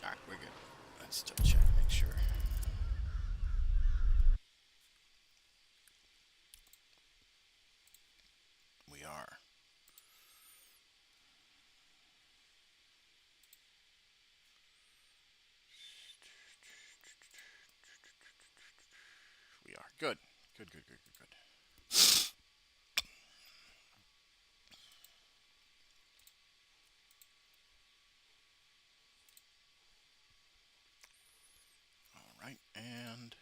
Alright, we're good. Let's double check, make sure. We are. We are. Good. Good, good, good, good, good. Alright, and...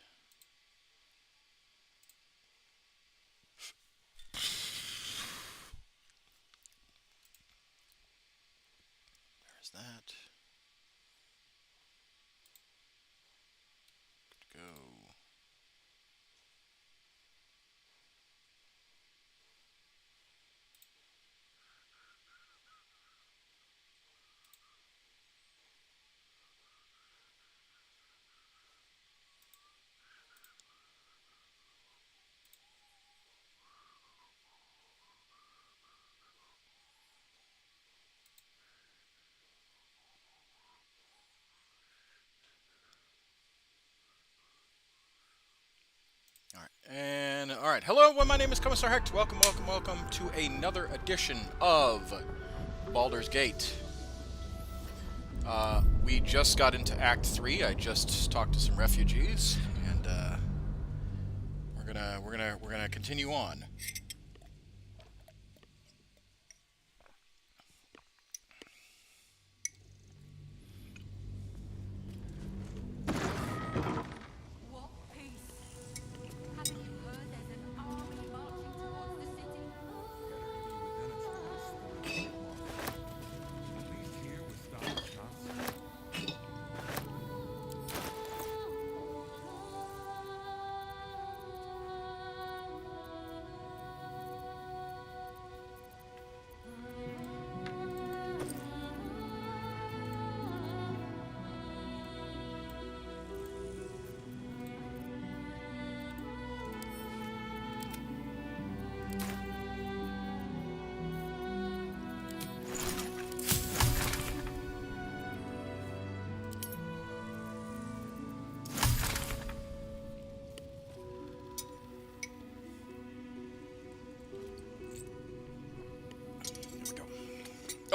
there's that. Good to go. Alright, hello, my name is Commissar Hecht. Welcome, welcome, welcome to another edition of Baldur's Gate. We just got into Act 3. I just talked to some refugees, and we're gonna continue on.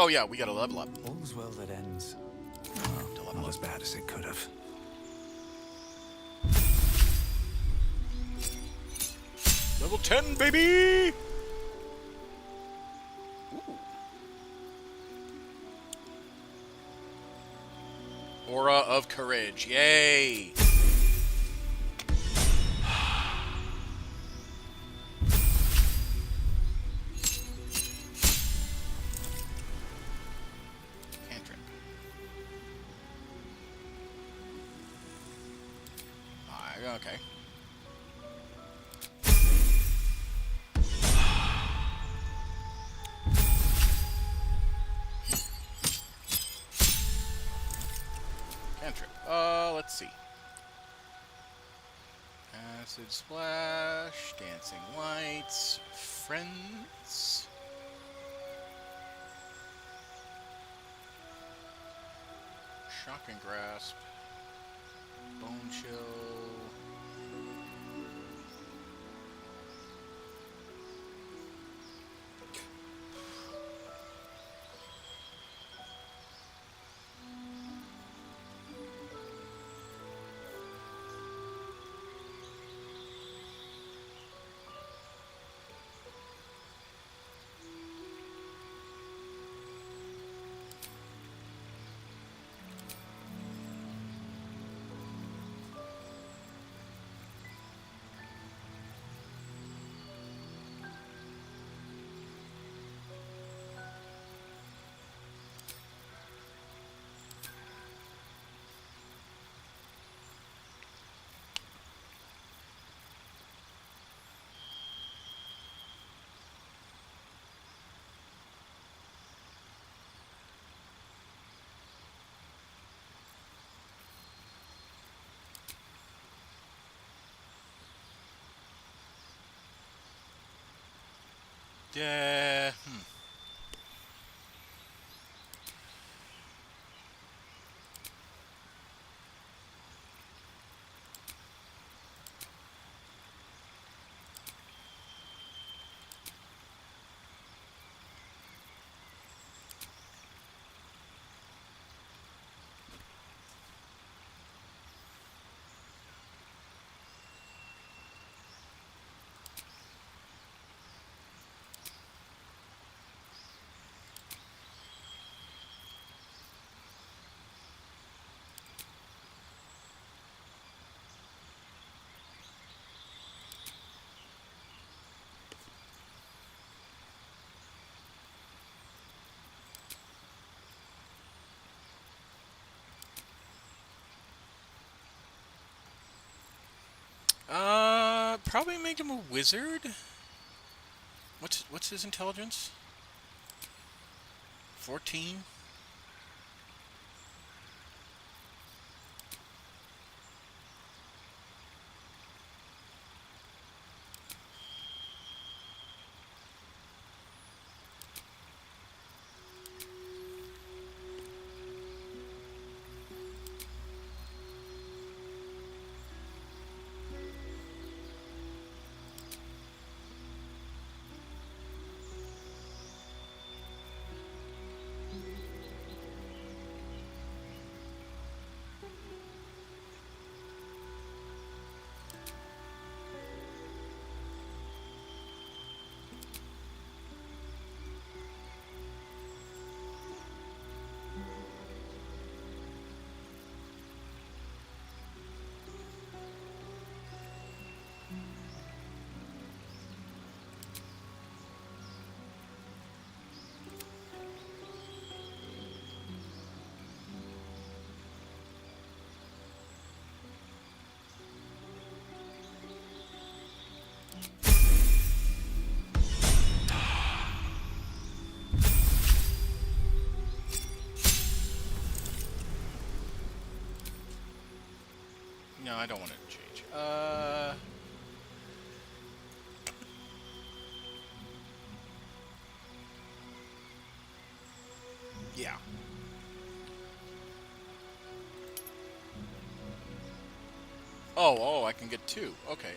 Oh yeah, we gotta level up. All's well that ends. Not as bad as it could have. Level 10, baby! Ooh. Aura of Courage, yay! Okay. Cantrip. Let's see. Acid Splash, Dancing Lights, Friends. Shocking Grasp. Bone Chill. Yeah. probably make him a wizard. What's his intelligence? 14? No, I don't want to change. Yeah. Oh, I can get 2. Okay,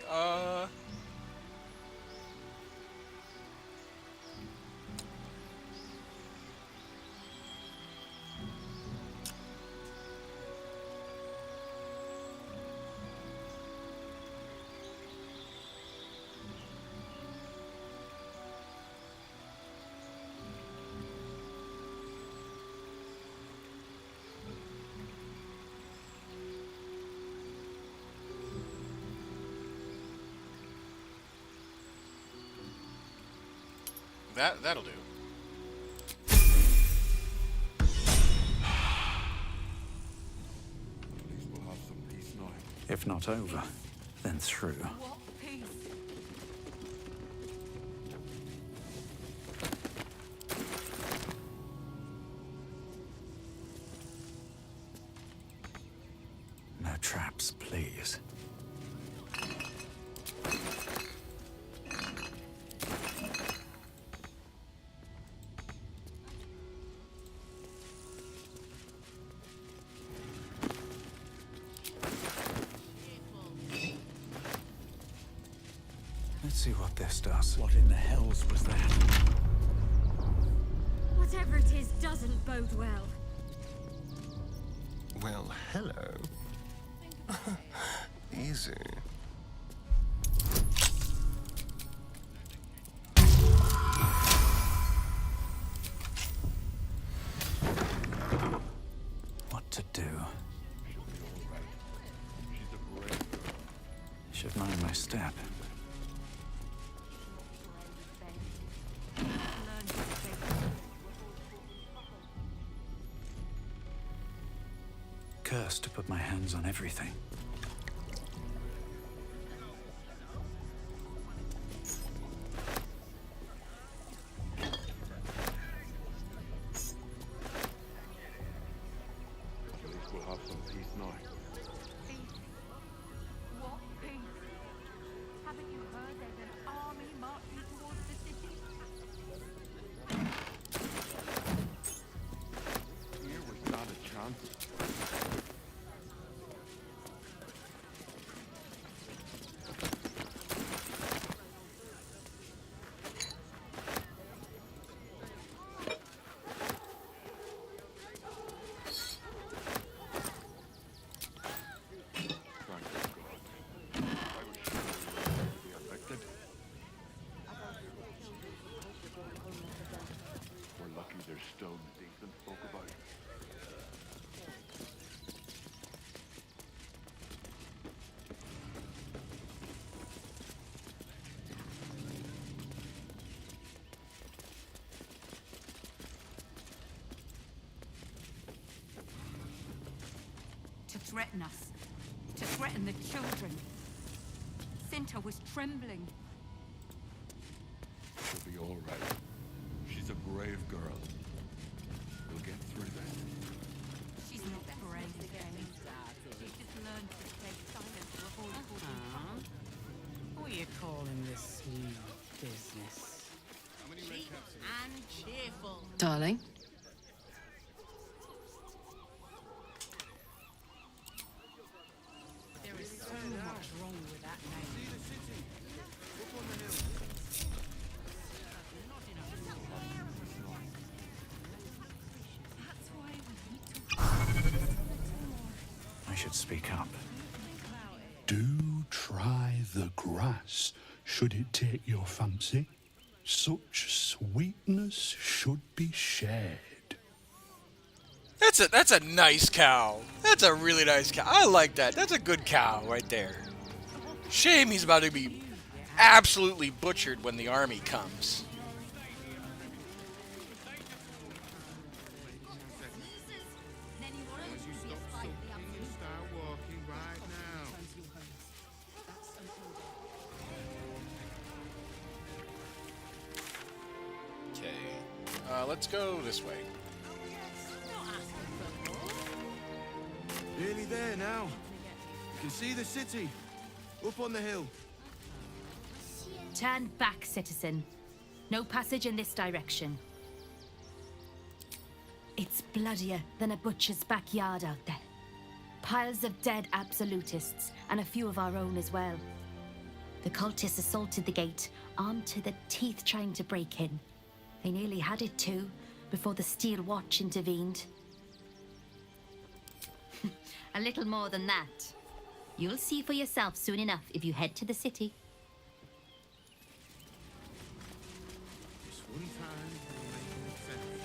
that'll do. We'll have some peace now. If not over, then through. What peace? No traps, please. Let's see what this does. What in the hells was that? Whatever it is doesn't bode well. Well, hello. Easy. What to do? Should mind my step. Cursed to put my hands on everything. We'll have some peace now. Peace? What peace? Haven't you heard there's an army marching towards the city? Here was not a chance. We're lucky there's still decent folk about. To threaten us. To threaten the children. Jacinta was trembling. She'll be all right. She's a brave girl. We'll get through that. She's not brave again. She's just learned to stay silent to avoid causing trouble. What are you calling this new business? And cheerful. Darling? There is so much wrong with that name. I should speak up. Do try the grass, should it take your fancy. Such sweetness should be shared. That's a nice cow. That's a really nice cow. I like that. That's a good cow right there. Shame he's about to be absolutely butchered when the army comes. Okay. Let's go this way. Nearly there now. You can see the city. Up on the hill. Turn back, citizen. No passage in this direction. It's bloodier than a butcher's backyard out there. Piles of dead absolutists, and a few of our own as well. The cultists assaulted the gate, armed to the teeth trying to break in. They nearly had it too, before the Steel Watch intervened. A little more than that. You'll see for yourself soon enough if you head to the city. Just one time will make an exception.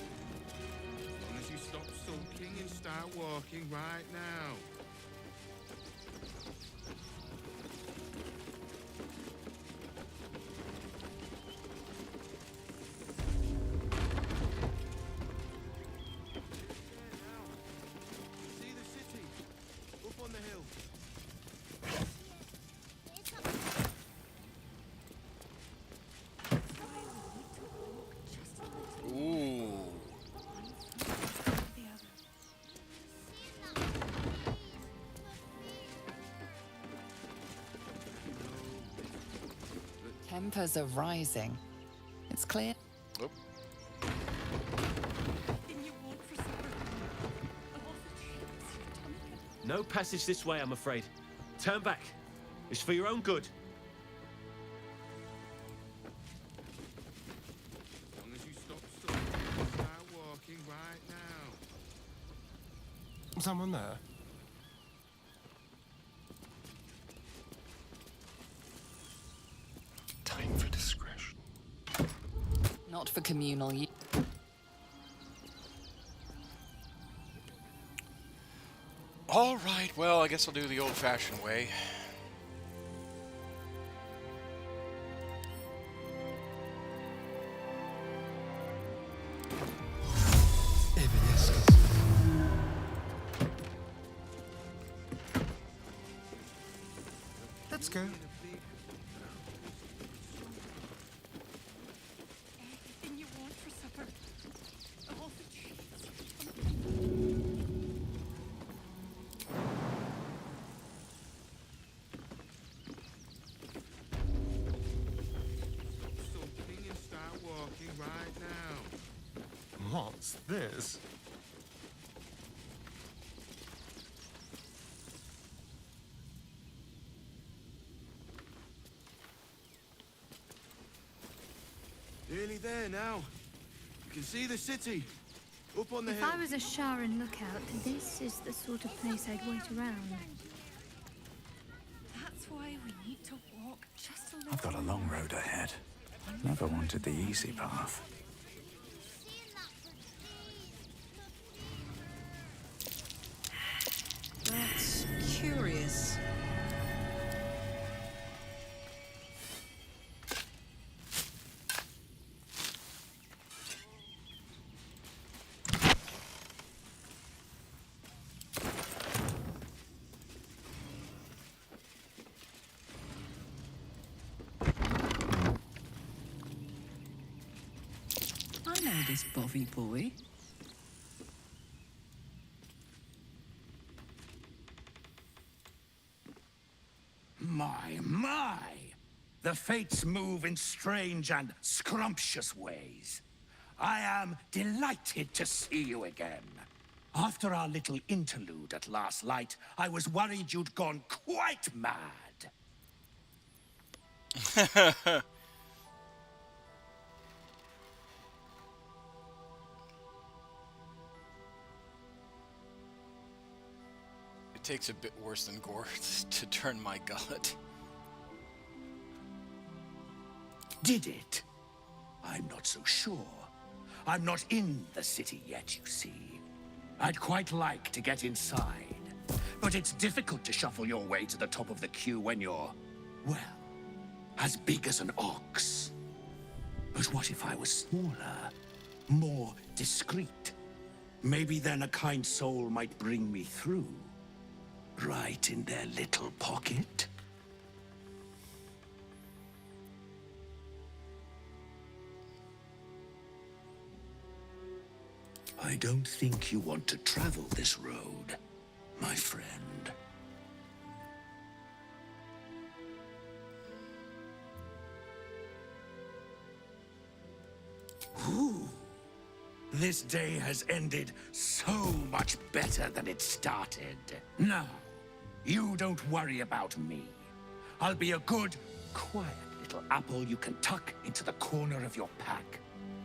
As long as you stop sulking and start walking right now. See the city. Up on the hill. Ooh. Tempers are rising. It's clear. Oop. No passage this way, I'm afraid. Turn back. It's for your own good. As long as you stop sulking and start walking right now. Someone there? Time for discretion. Not for communal use. All right, well, I guess I'll do the old-fashioned way. Let's go. Anything you want for supper. Oh, Sulking and start walking right now. What's this? Nearly there now. You can see the city. Up on the If hill. I was a Sharon lookout, this is the sort of place I'd wait around. that's why we need to walk just a little. I've got a long road ahead. Never wanted the easy path. That's curious. this bovy boy. My! The fates move in strange and scrumptious ways. I am delighted to see you again. After our little interlude at last light, I was worried you'd gone quite mad. It takes a bit worse than gore to turn my gullet. Did it? I'm not so sure. I'm not in the city yet, you see. I'd quite like to get inside, but it's difficult to shuffle your way to the top of the queue when you're, well, as big as an ox. But what if I was smaller, more discreet? Maybe then a kind soul might bring me through, right in their little pocket. I don't think you want to travel this road, my friend. Ooh. This day has ended so much better than it started. Now, you don't worry about me. I'll be a good, quiet little apple you can tuck into the corner of your pack.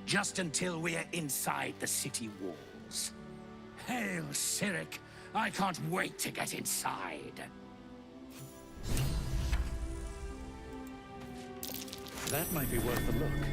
Just until we're inside the city walls. Hail, Cyric! I can't wait to get inside. That might be worth a look.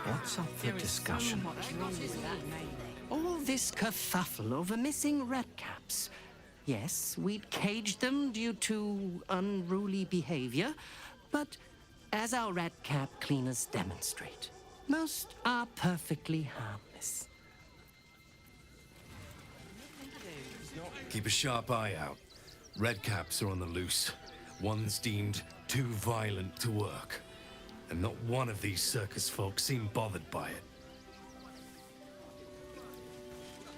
What's up for discussion? All this kerfuffle over missing redcaps. Yes, we'd caged them due to unruly behavior, but as our redcap cleaners demonstrate, most are perfectly harmless. Keep a sharp eye out. Redcaps are on the loose. One's deemed too violent to work. And not one of these circus folk seem bothered by it.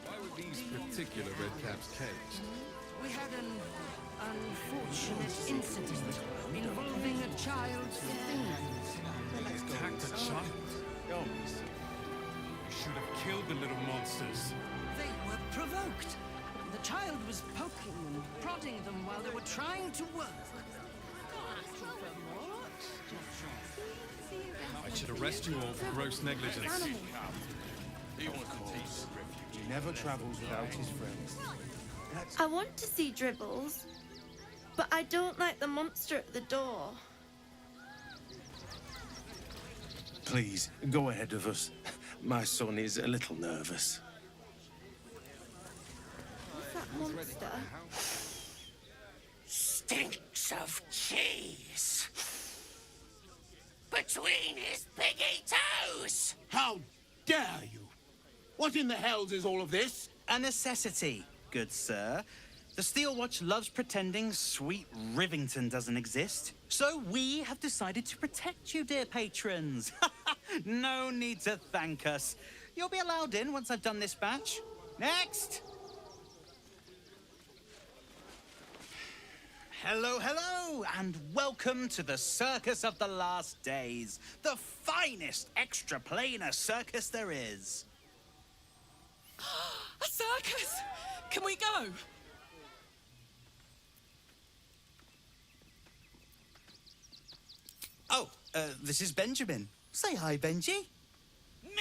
Why were these particular redcaps caged? We had an unfortunate incident involving a child's feelings. Attacked a child? You should have killed the little monsters. They were provoked. The child was poking and prodding them while they were trying to work. I should arrest you all for gross negligence. He wants to teach. He never travels without his friends. I want to see Dribbles, but I don't like the monster at the door. Please, go ahead of us. My son is a little nervous. What's that monster? Stinks of cheese. Between his piggy toes! How dare you? What in the hells is all of this? A necessity, good sir. The Steel Watch loves pretending sweet Rivington doesn't exist. So we have decided to protect you, dear patrons. No need to thank us. You'll be allowed in once I've done this batch. Next! Hello, hello, and welcome to the Circus of the Last Days, the finest extra-planar circus there is. A circus! Can we go? Oh, this is Benjamin. Say hi, Benji. Me!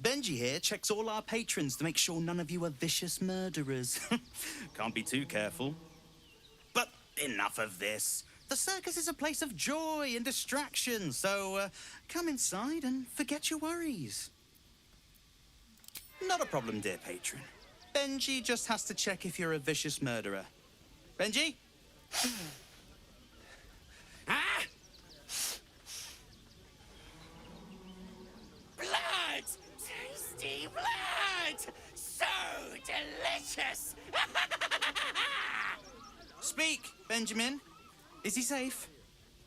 Benji here checks all our patrons to make sure none of you are vicious murderers. Can't be too careful. But enough of this. The circus is a place of joy and distraction, so come inside and forget your worries. Not a problem, dear patron. Benji just has to check if you're a vicious murderer. Benji? Ah! Blood! Tasty blood! So delicious! Speak, Benjamin. Is he safe?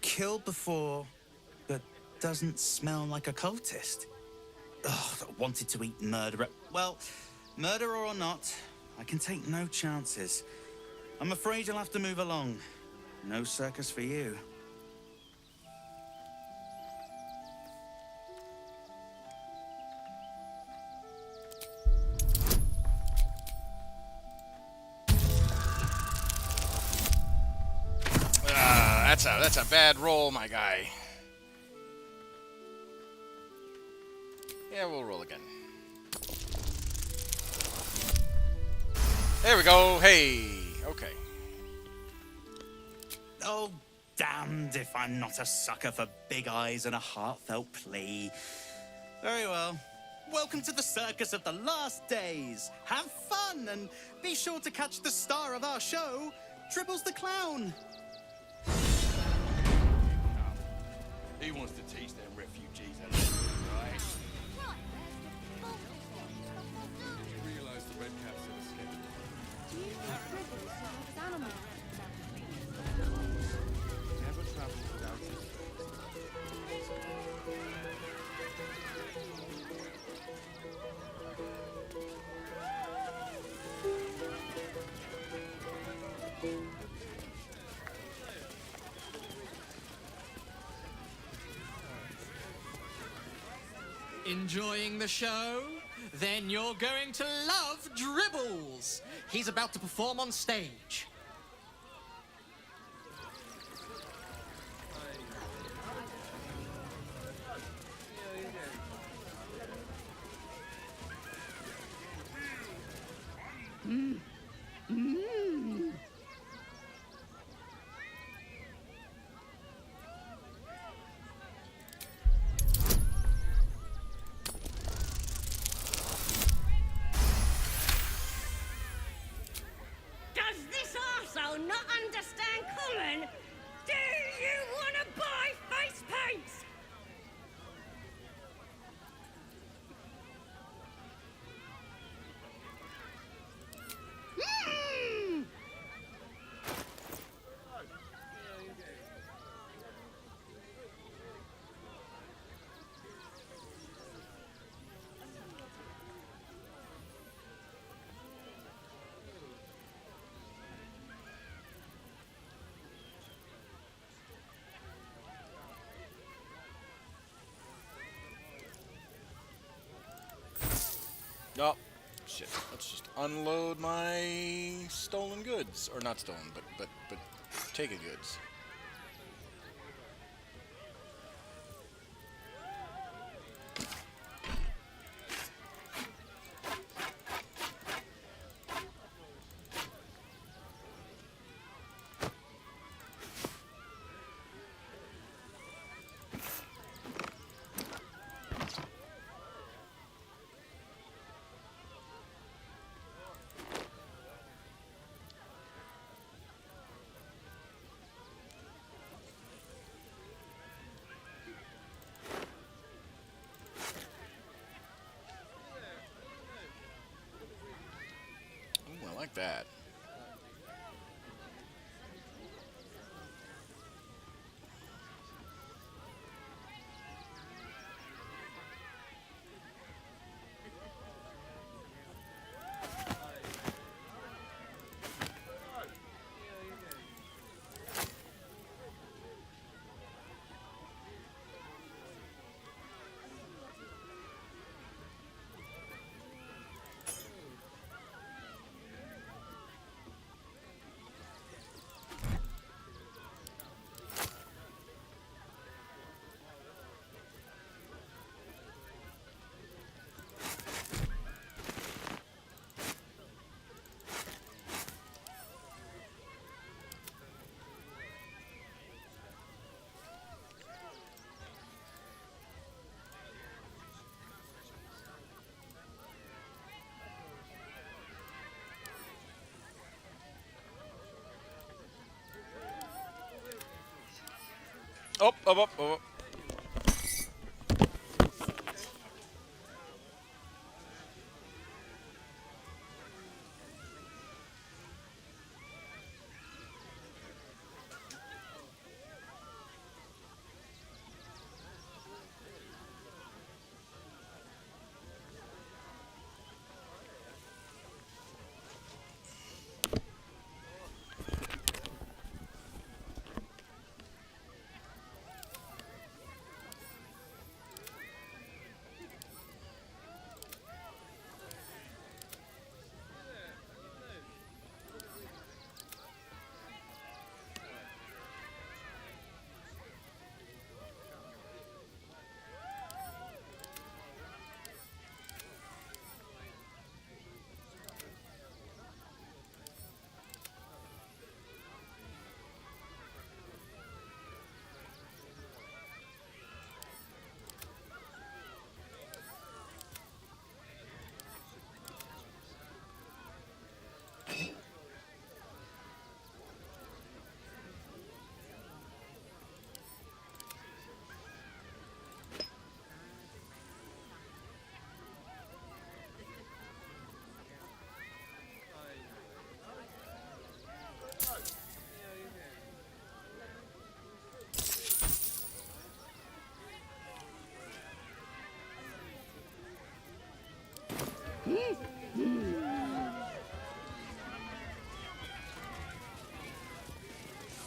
Killed before, but doesn't smell like a cultist. Ugh, wanted to eat murderer. Well, murderer or not, I can take no chances. I'm afraid you'll have to move along. No circus for you. That's a bad roll, my guy. Yeah, we'll roll again. There we go. Hey. Okay. Oh, damned if I'm not a sucker for big eyes and a heartfelt plea. Very well. Welcome to the Circus of the Last Days. Have fun and be sure to catch the star of our show, Dribbles the Clown. He wants to teach them refugees a lesson, right? You realise the red caps have escaped? Never travels without his Enjoying the show? Then you're going to love Dribbles. He's about to perform on stage. Does this arsehole not understand common? Do you want to buy face paints? Mm. Oh, shit. Let's just unload my stolen goods. Or not stolen, but taken goods. Ooh, I like that. Oh, oh, oh, oh.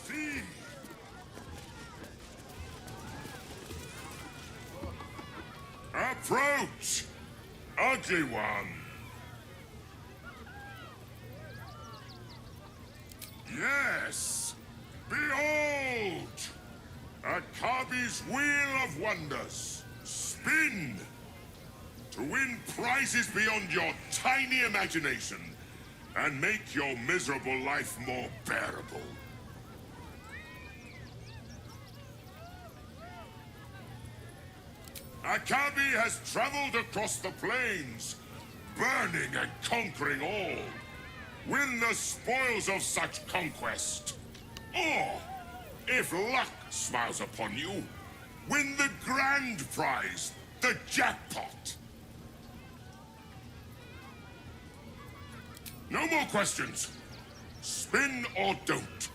See! Approach! Ugly one! Yes! Behold! Akabi's Wheel of Wonders! Spin! To win prizes beyond your tiny imagination and make your miserable life more bearable. Akabi has traveled across the plains, burning and conquering all. Win the spoils of such conquest. Or, if luck smiles upon you, win the grand prize, the jackpot. No more questions. Spin or don't.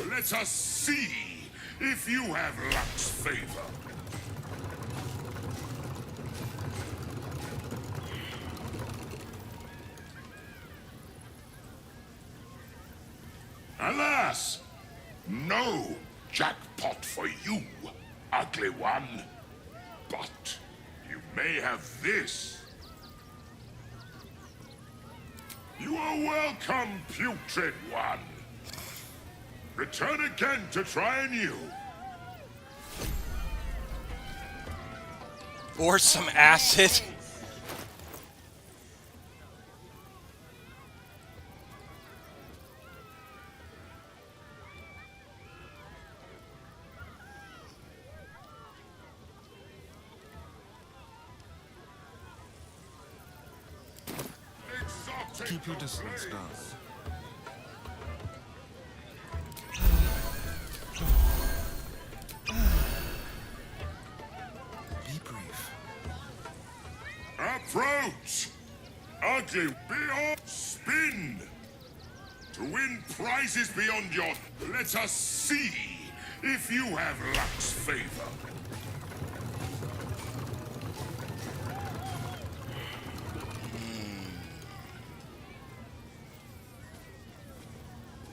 Let us see if you have luck's favor. Alas, no jackpot for you, ugly one. But you may have this. You are welcome, putrid one. Return again to try anew. Or some acid. Keep your distance, darling. Be brief. Approach! Ugly, beyond spin! To win prizes beyond your... Let us see if you have luck's favor.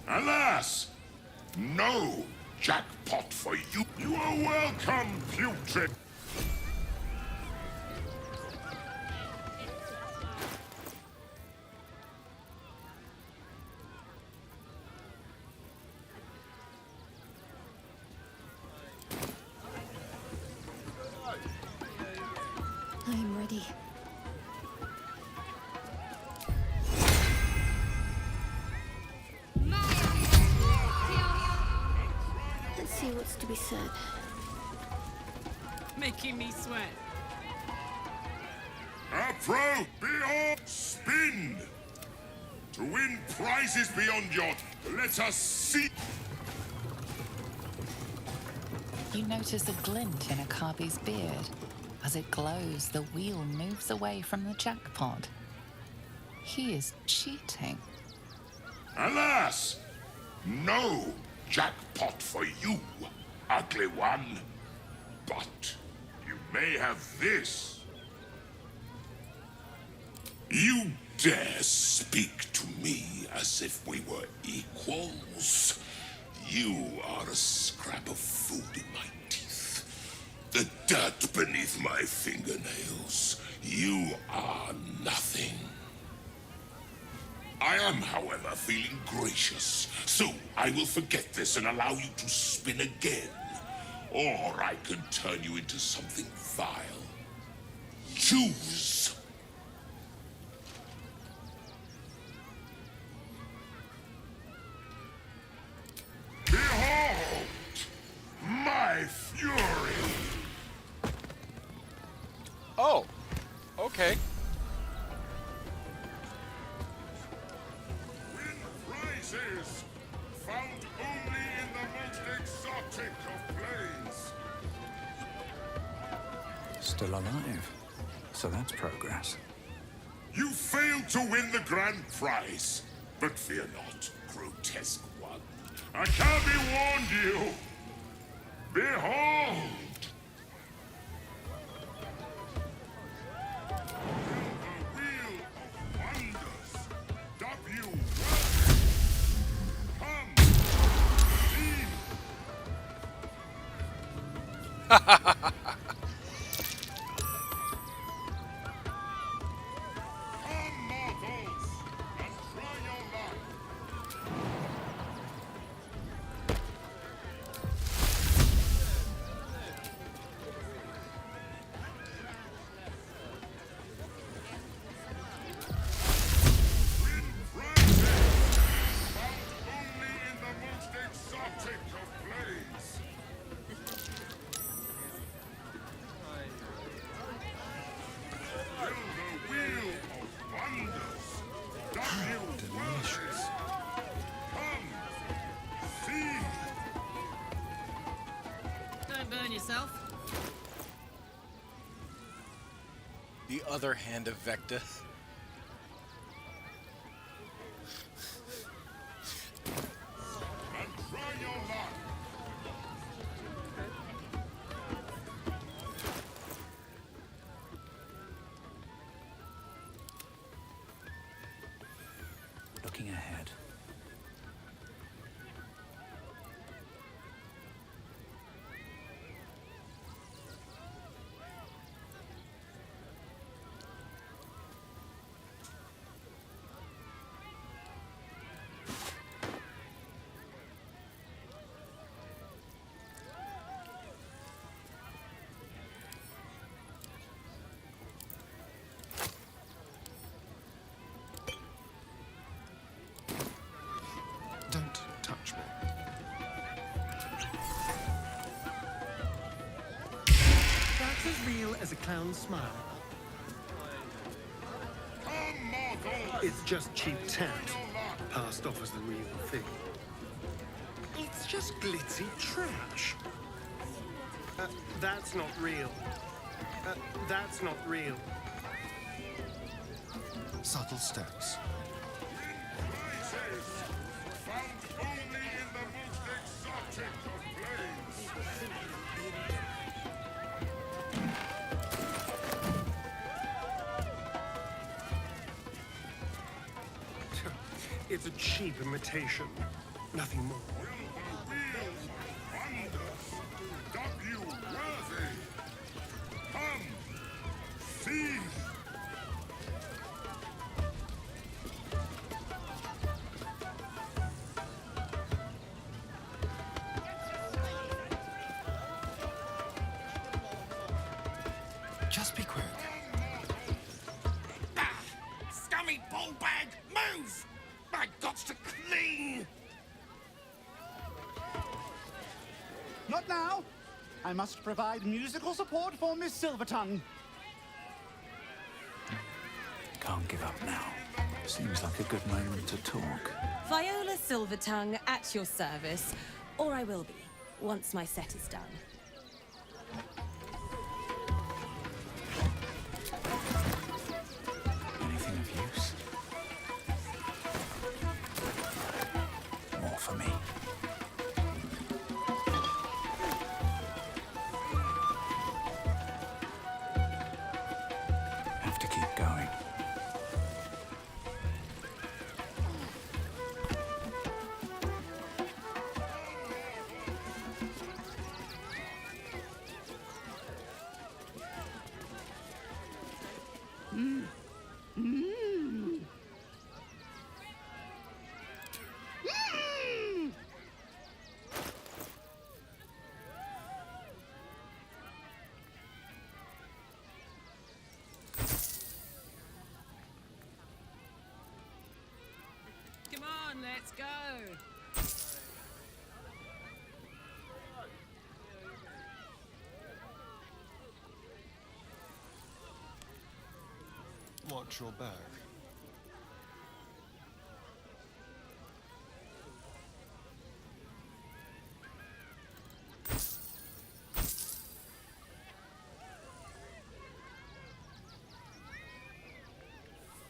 Alas, no jackpot for you. You are welcome, putrid. I'm ready. Let's see what's to be said. Making me sweat. Approach! Behold! Spin! To win prizes beyond your... Let us see... You notice a glint in Akabi's beard. As it glows, the wheel moves away from the jackpot. He is cheating. Alas! No jackpot for you, ugly one. But you may have this. You dare speak to me as if we were equals? You are a scrap of food in my teeth. The dirt beneath my fingernails. You are nothing. I am, however, feeling gracious, so I will forget this and allow you to spin again. Or I can turn you into something vile. Choose. Behold my fury. Oh, okay. Win prizes found only in the most exotic of planes. Still alive. So that's progress. You failed to win the grand prize. But fear not, grotesque one. Akabi warned you. Behold! The wheel of wonders. W. Come. See. Come, mortals, and try your luck. Win prizes found only in the most exotic of planes. Will the wheel of wonders. W. Delicious. Come. See. Don't burn yourself. The other hand of Vecta. And try your luck. Looking ahead. Don't touch me. That's as real as a clown's smile. Come, mortals. It's just cheap tat, passed off as the real thing. It's just glitzy trash. That's not real. That's not real. Subtle steps. Prizes found only in the most exotic of planes. It's a cheap imitation. Nothing more. Will the wheel of wonders dub you worthy? Come, see. Just be quick. Ah! Scummy ball bag! Move! My God's to clean! Not now. I must provide musical support for Miss Silvertongue. Can't give up now. Seems like a good moment to talk. Viola Silvertongue at your service, or I will be, once my set is done. Anything of use? More for me. Have to keep going. Come on, let's go. Watch your back.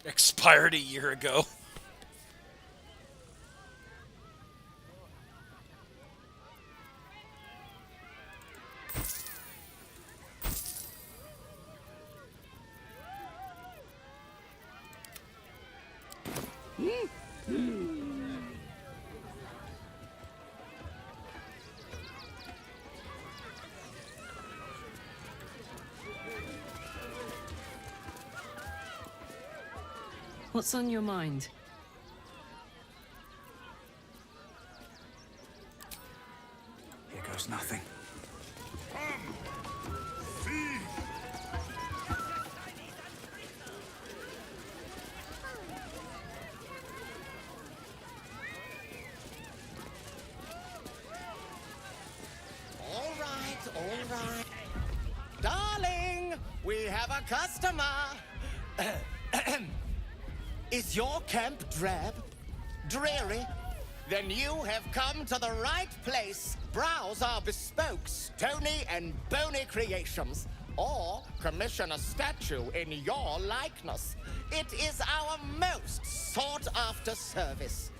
Expired a year ago. What's on your mind? Here goes nothing. All right. Darling, we have a customer. Is your camp drab? Dreary? Then you have come to the right place. Browse our bespoke, stony and bony creations. Or commission a statue in your likeness. It is our most sought-after service.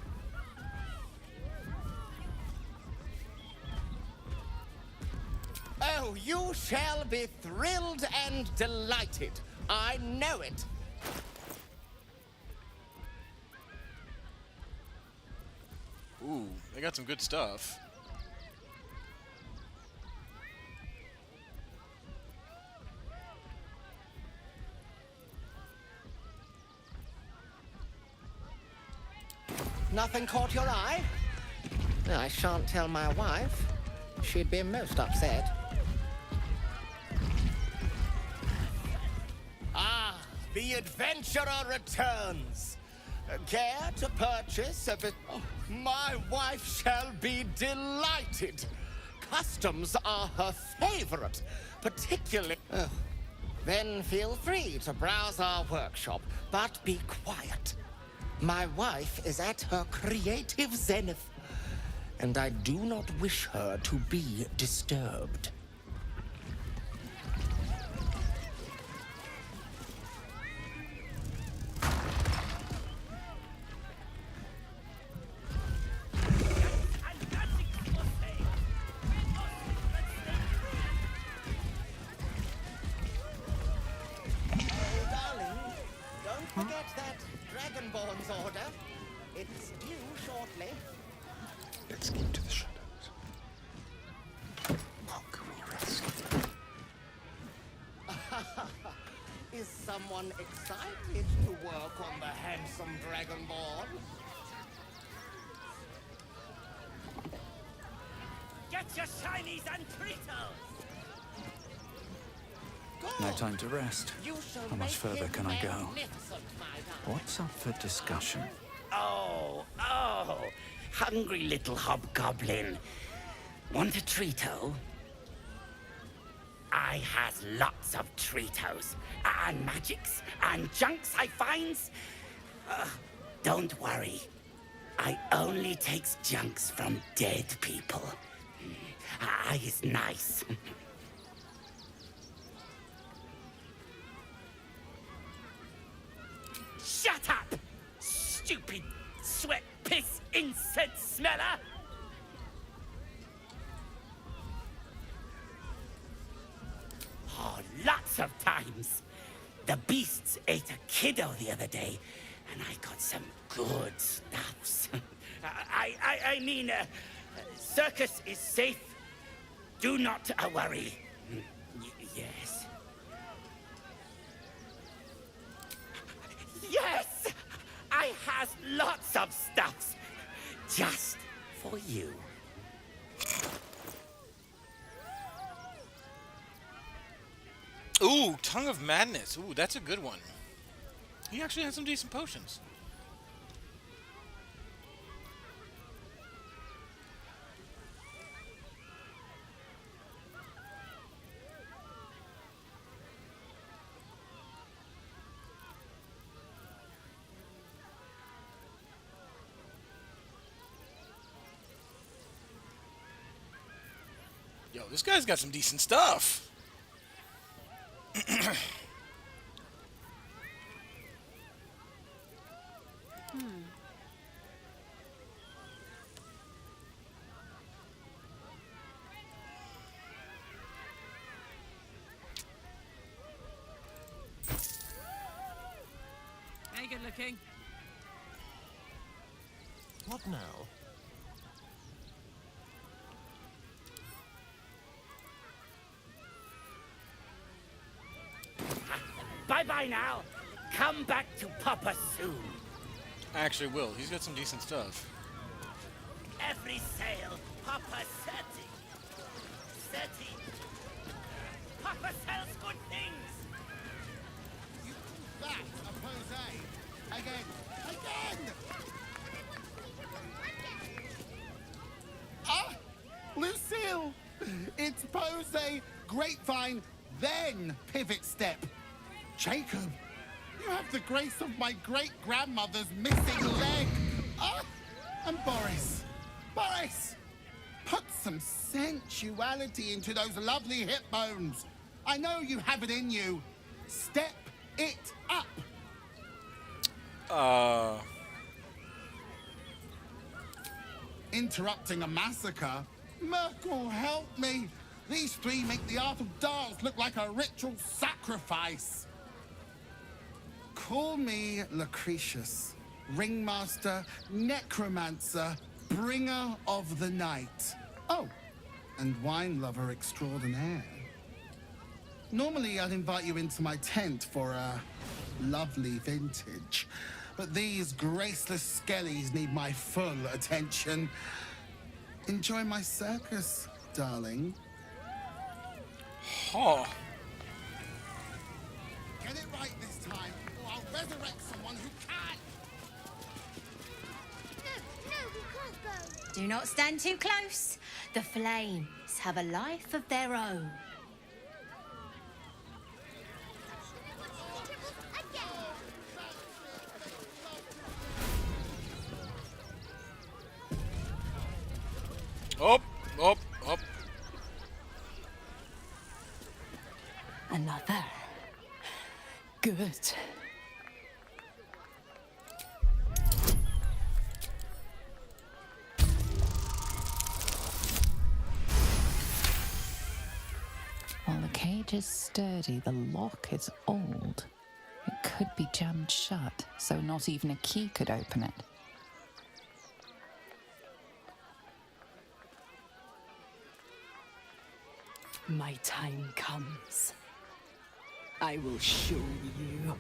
Oh, you shall be thrilled and delighted. I know it. Ooh, they got some good stuff. Nothing caught your eye? I shan't tell my wife. She'd be most upset. Ah, the adventurer returns. Care to purchase a bit? Oh, my wife shall be delighted. Customs are her favorite, particularly. Oh, then feel free to browse our workshop, but be quiet. My wife is at her creative zenith, and I do not wish her to be disturbed. Forget that Dragonborn's order. It's due shortly. Let's keep to the shadows. What can we risk? Is someone excited to work on the handsome Dragonborn? Get your shinies and Tritos! No time to rest. How much further can I go? What's up for discussion? Oh, hungry little hobgoblin. Want a Trito? I has lots of Tritos, and magics, and junks I finds. Don't worry. I only takes junks from dead people. I is nice. Shut up! Stupid sweat, piss, incense smeller! Oh, lots of times. The beasts ate a kiddo the other day, and I got some good stuffs. I mean, circus is safe. Do not worry. Yes. Yes! I has lots of stuffs. Just for you. Ooh, Tongue of Madness. Ooh, that's a good one. He actually has some decent potions. Yo, this guy's got some decent stuff. Hey, good looking. What now? Bye-bye now. Come back to Papa soon. I actually will. He's got some decent stuff. Every sale, Papa Seti. Seti. Papa sells good things. You call that a pose? Again. Again! Ah! Lucille! It's pose, grapevine, then pivot step. Jacob, you have the grace of my great-grandmother's missing leg. Ah! And Boris. Boris! Put some sensuality into those lovely hip bones. I know you have it in you. Step it up. Interrupting a massacre? Merkel, help me. These three make the art of dance look like a ritual sacrifice. Call me Lucretius, ringmaster, necromancer, bringer of the night. Oh, and wine lover extraordinaire. Normally, I'd invite you into my tent for a lovely vintage, but these graceless skellies need my full attention. Enjoy my circus, darling. Huh. Get it right this time, or I'll resurrect someone who can. No, we can't go. Do not stand too close. The flames have a life of their own. Up, up, up. Another. Good. While the cage is sturdy, the lock is old. It could be jammed shut, so not even a key could open it. My time comes. I will show you.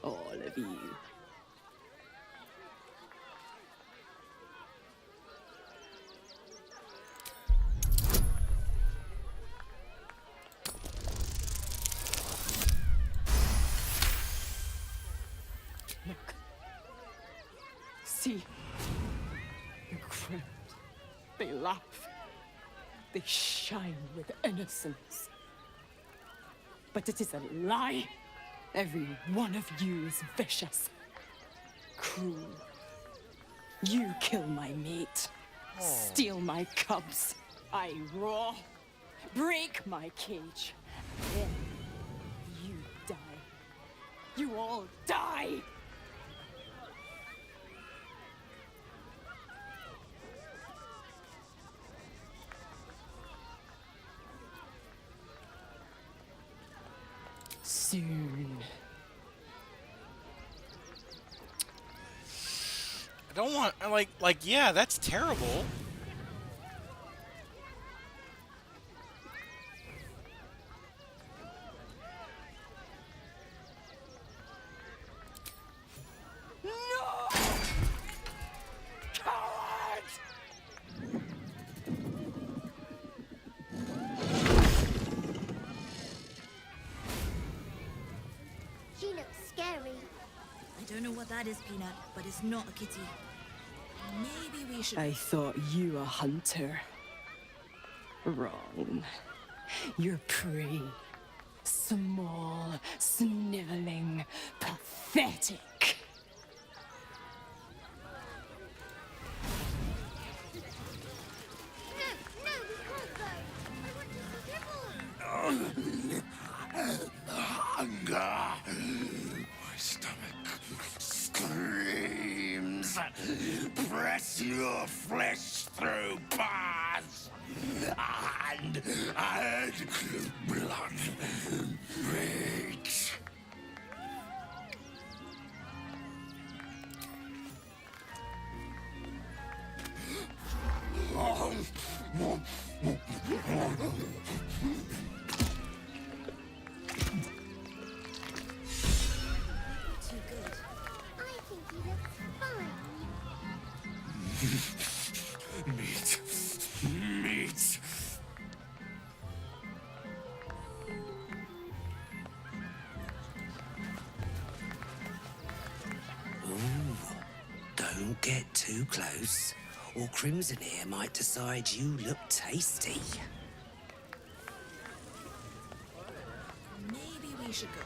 All of you. Look. See. The crypt. They laugh. They shine with innocence. But it is a lie. Every one of you is vicious. cruel. You kill my mate, steal my cubs, I roar, break my cage, then you die. You all die! Soon. I don't want, yeah, that's terrible. She looks scary. I don't know what that is, Peanut, but it's not a kitty. Maybe we should... I thought you a hunter. Wrong. You're prey. Small, sniveling, pathetic. Hunger. My stomach screams. Press your flesh through bars. And add blood breaks. Too good. I think he looks fine. Meat. Meat. Ooh, don't get too close, or Crimson here might decide you look tasty. Maybe we should go.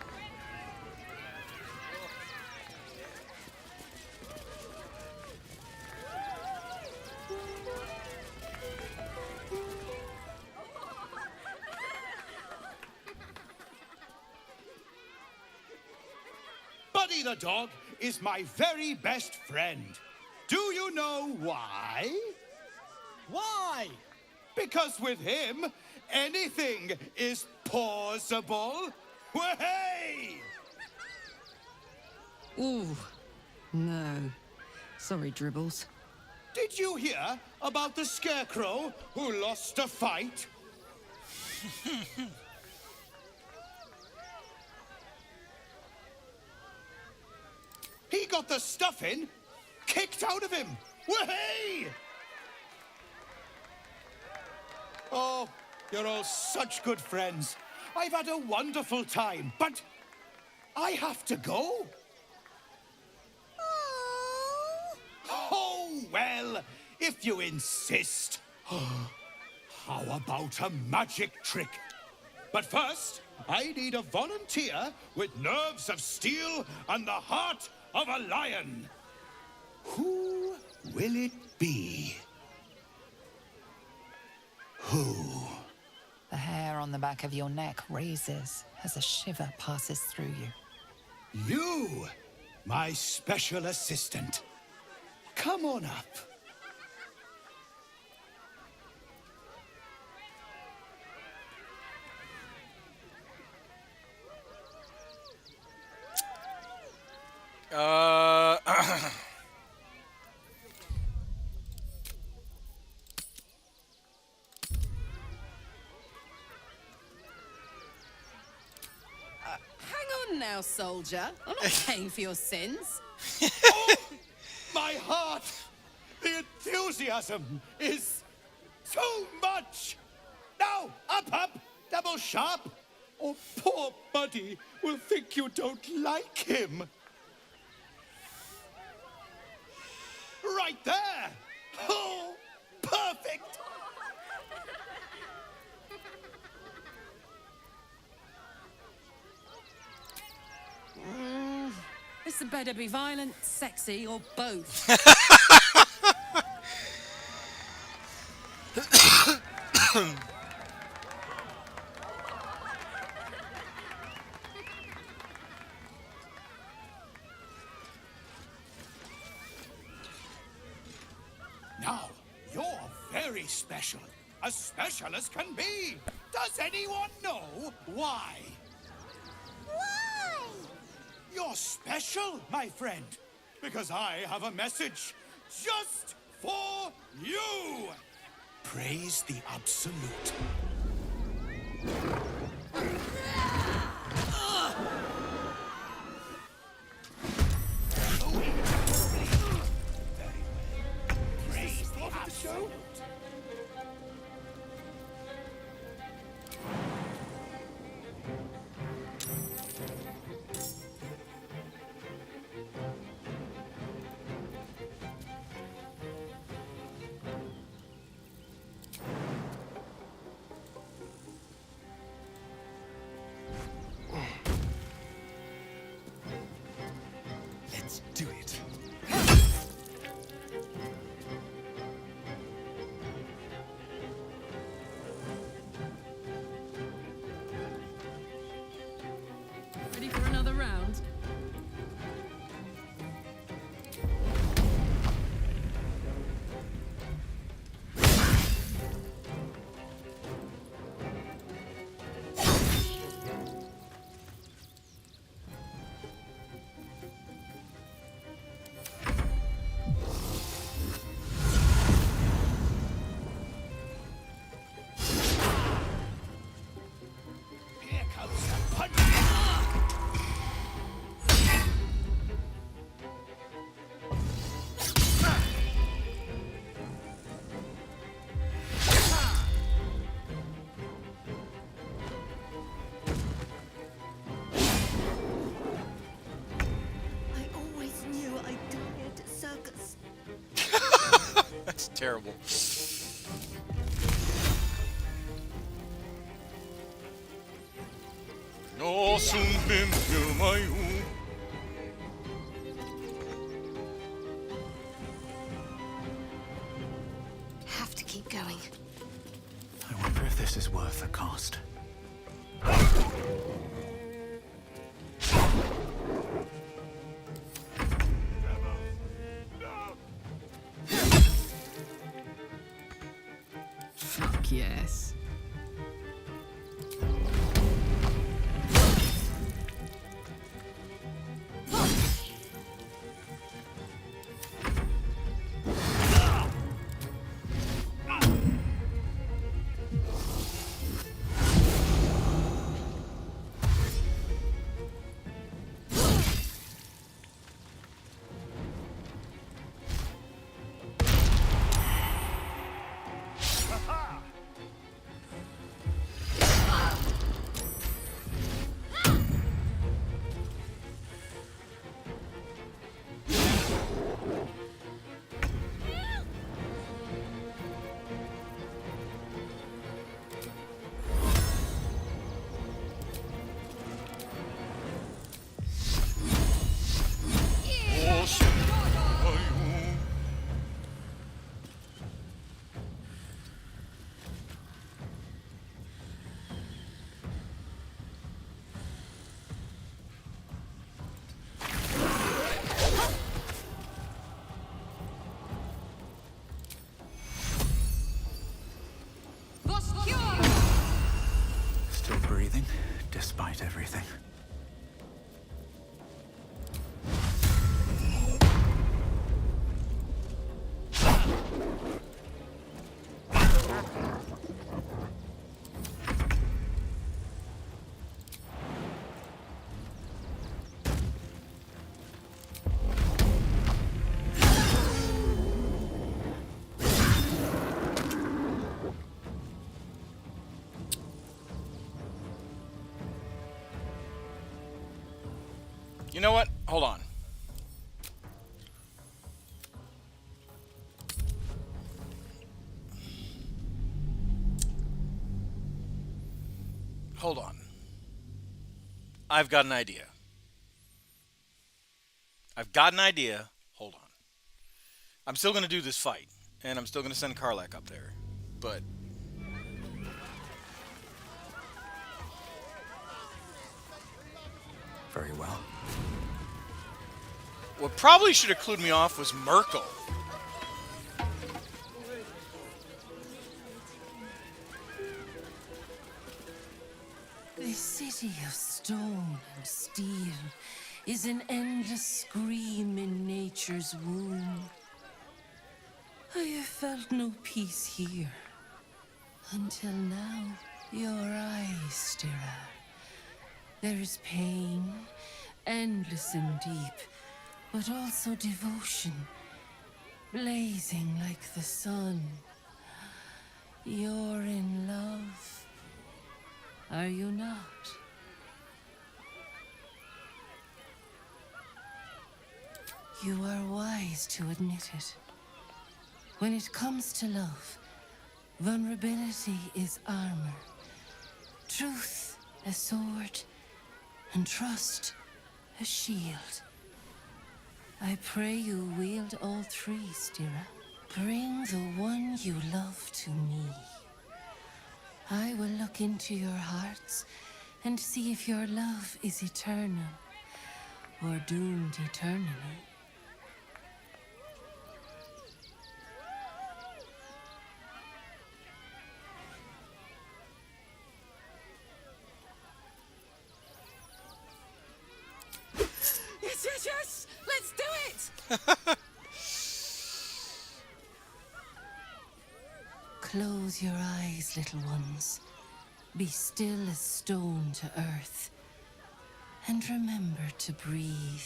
Buddy the dog is my very best friend. Do you know why? Why? Because with him, anything is possible. Way! Ooh, no. Sorry, Dribbles. Did you hear about the scarecrow who lost a fight? He got the stuffing kicked out of him. Way! Oh, you're all such good friends. I've had a wonderful time, but I have to go. Oh, well, if you insist. How about a magic trick? But first, I need a volunteer with nerves of steel and the heart of a lion. Who will it be? Who? The hair on the back of your neck raises as a shiver passes through you. You, my special assistant. Come on up. Hang on now, soldier. I'm not paying for your sins. Oh, my heart! The enthusiasm is so much! Now, up, double sharp, or poor Buddy will think you don't like him. Right there! Oh, perfect! There's some better be violent, sexy, or both. Now, you're very special. As special as can be. Does anyone know why? Why? You're special, my friend. Because I have a message just for you. Praise the Absolute. Praise the Absolute. Let's do it. Ready for another round? Here comes the punch. I always knew I'd die at a circus. That's terrible. No, Have to keep going. I wonder if this is worth the cost. Fuck yes. Still breathing, despite everything. You know what? Hold on. Hold on. I've got an idea. I've got an idea. Hold on. I'm still going to do this fight, and I'm still going to send Karlach up there. But Very well. what probably should have clued me off was Merkel. The city of stone and steel is an endless scream in nature's womb. I have felt no peace here. Until now, your eyes, Stira. There is pain, endless and deep, but also devotion, blazing like the sun. You're in love, are you not? You are wise to admit it. When it comes to love, vulnerability is armor, truth a sword, and trust a shield. I pray you wield all three, Stira. Bring the one you love to me. I will look into your hearts and see if your love is eternal or doomed eternally. Yes, yes, yes! Let's do it! Close your eyes, little ones. Be still as stone to earth. And remember to breathe.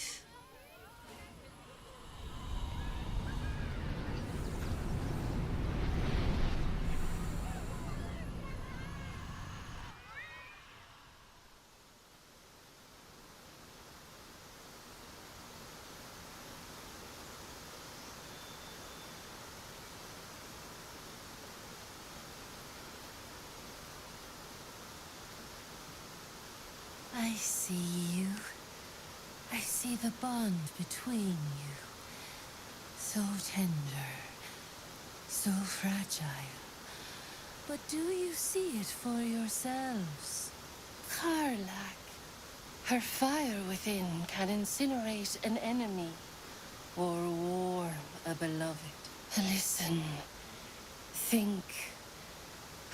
I see you. I see the bond between you. So tender, so fragile. But do you see it for yourselves? Karlach. Her fire within can incinerate an enemy or warm a beloved. Listen. Think.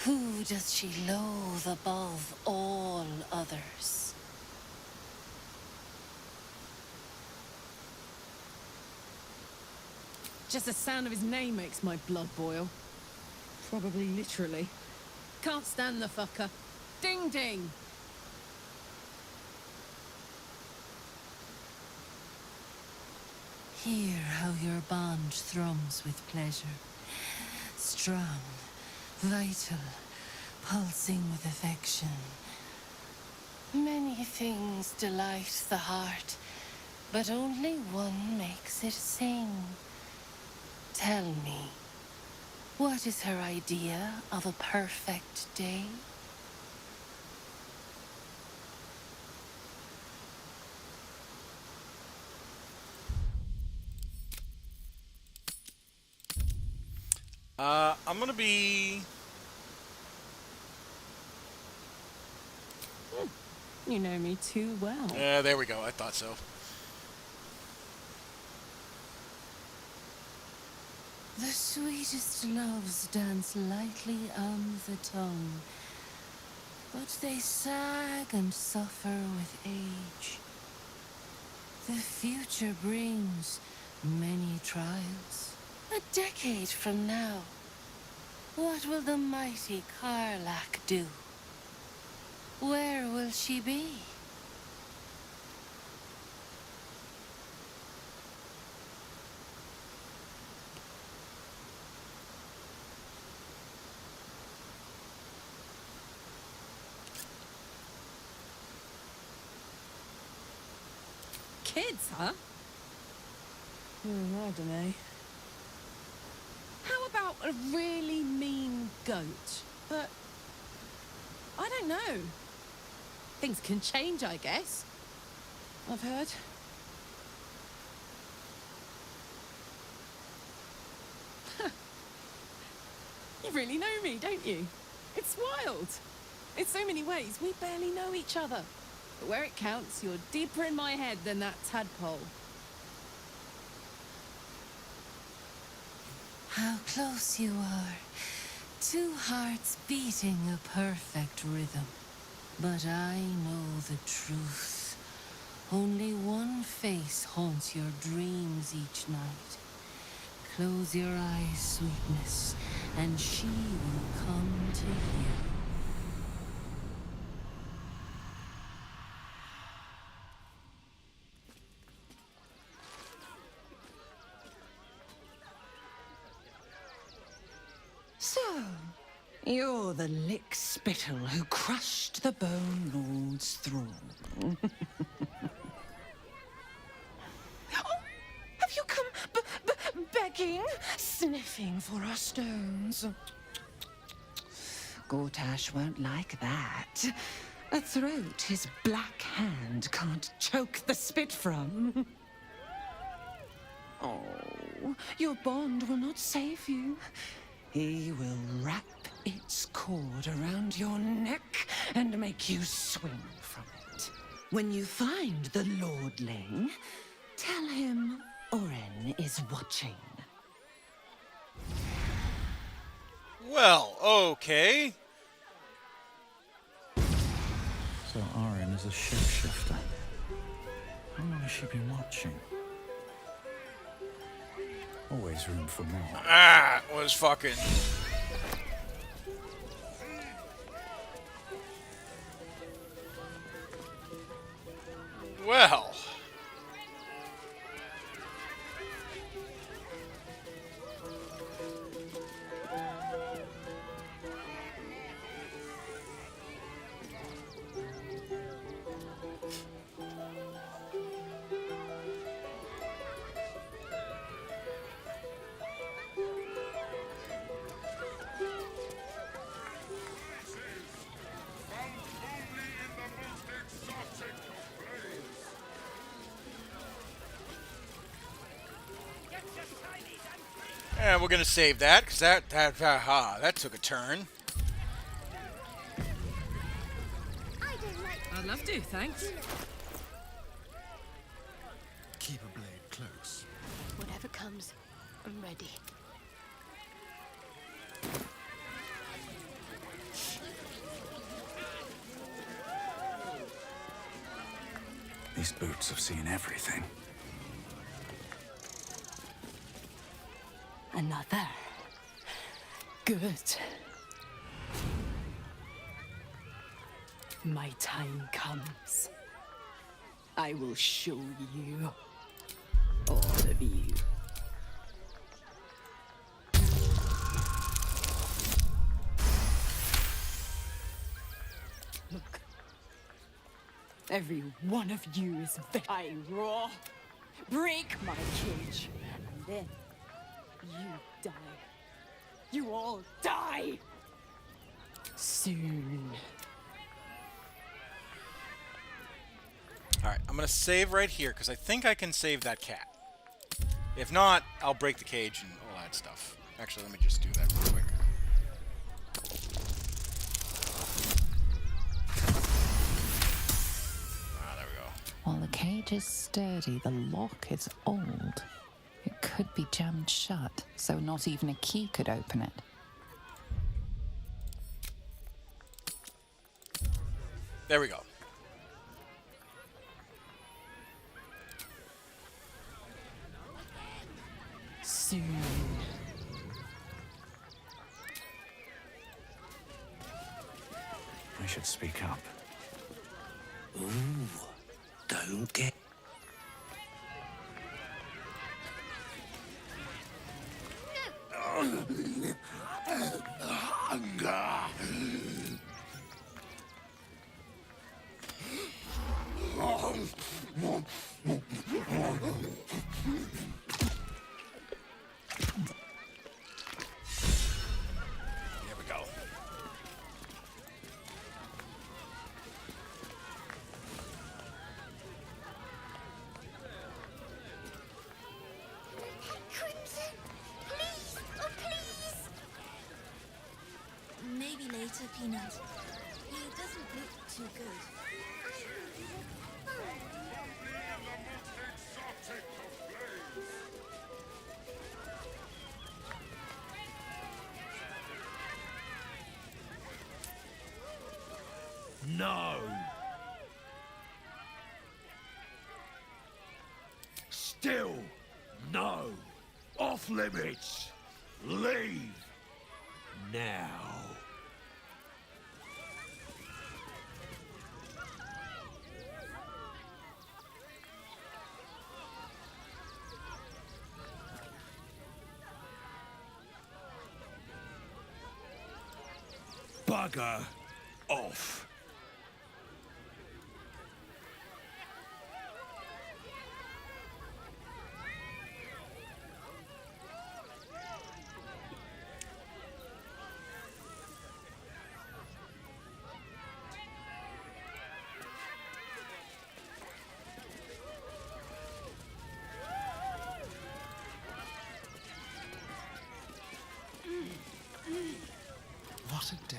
Who does she loathe above all others? Just the sound of his name makes my blood boil. Probably literally. Can't stand the fucker. Ding ding! Hear how your bond thrums with pleasure. Strong, vital, pulsing with affection. Many things delight the heart, but only one makes it sing. Tell me, what is her idea of a perfect day? I'm gonna be... You know me too well. Yeah, there we go. I thought so. The sweetest loves dance lightly on the tongue, but they sag and suffer with age. The future brings many trials. A decade from now, what will the mighty Karlach do? Where will she be? Kids, huh? I don't know. How about a really mean goat? But I don't know. Things can change, I guess. I've heard. really know me, don't you? It's wild. In so many ways, we barely know each other. But where it counts, you're deeper in my head than that tadpole. How close you are. Two hearts beating a perfect rhythm. But I know the truth. Only one face haunts your dreams each night. Close your eyes, sweetness, and she will come to you. So, you're the lick-spittle who crushed the Bone Lord's throne. Oh, have you come begging, sniffing for our stones? Gortash won't like that. A throat his black hand can't choke the spit from. Oh, your bond will not save you. He will wrap its cord around your neck and make you swing from it. When you find the Lordling, tell him Oren is watching. Well, okay. So Oren is a shapeshifter. How long has she been watching? Always room for more. Ah, was fucking... Well... And we're gonna save that, because that took a turn. I'd love to, thanks. Keep a blade close. Whatever comes, I'm ready. These boots have seen everything. Another. Good. My time comes. I will show you. All of you. Look. Every one of you is I roar. Break my cage. And then you die. You all die! Soon. Alright, I'm gonna save right here, because I think I can save that cat. If not, I'll break the cage and all that stuff. Actually, let me just do that real quick. Ah, there we go. While the cage is sturdy, the lock is old. It could be jammed shut, so not even a key could open it. There we go. Soon. I should speak up. Ooh, don't get... There we go. Crimson, please, oh please. later, Peanut. He doesn't look too good. No! Still no! Off limits! Leave! Now! Bugger off! What a day.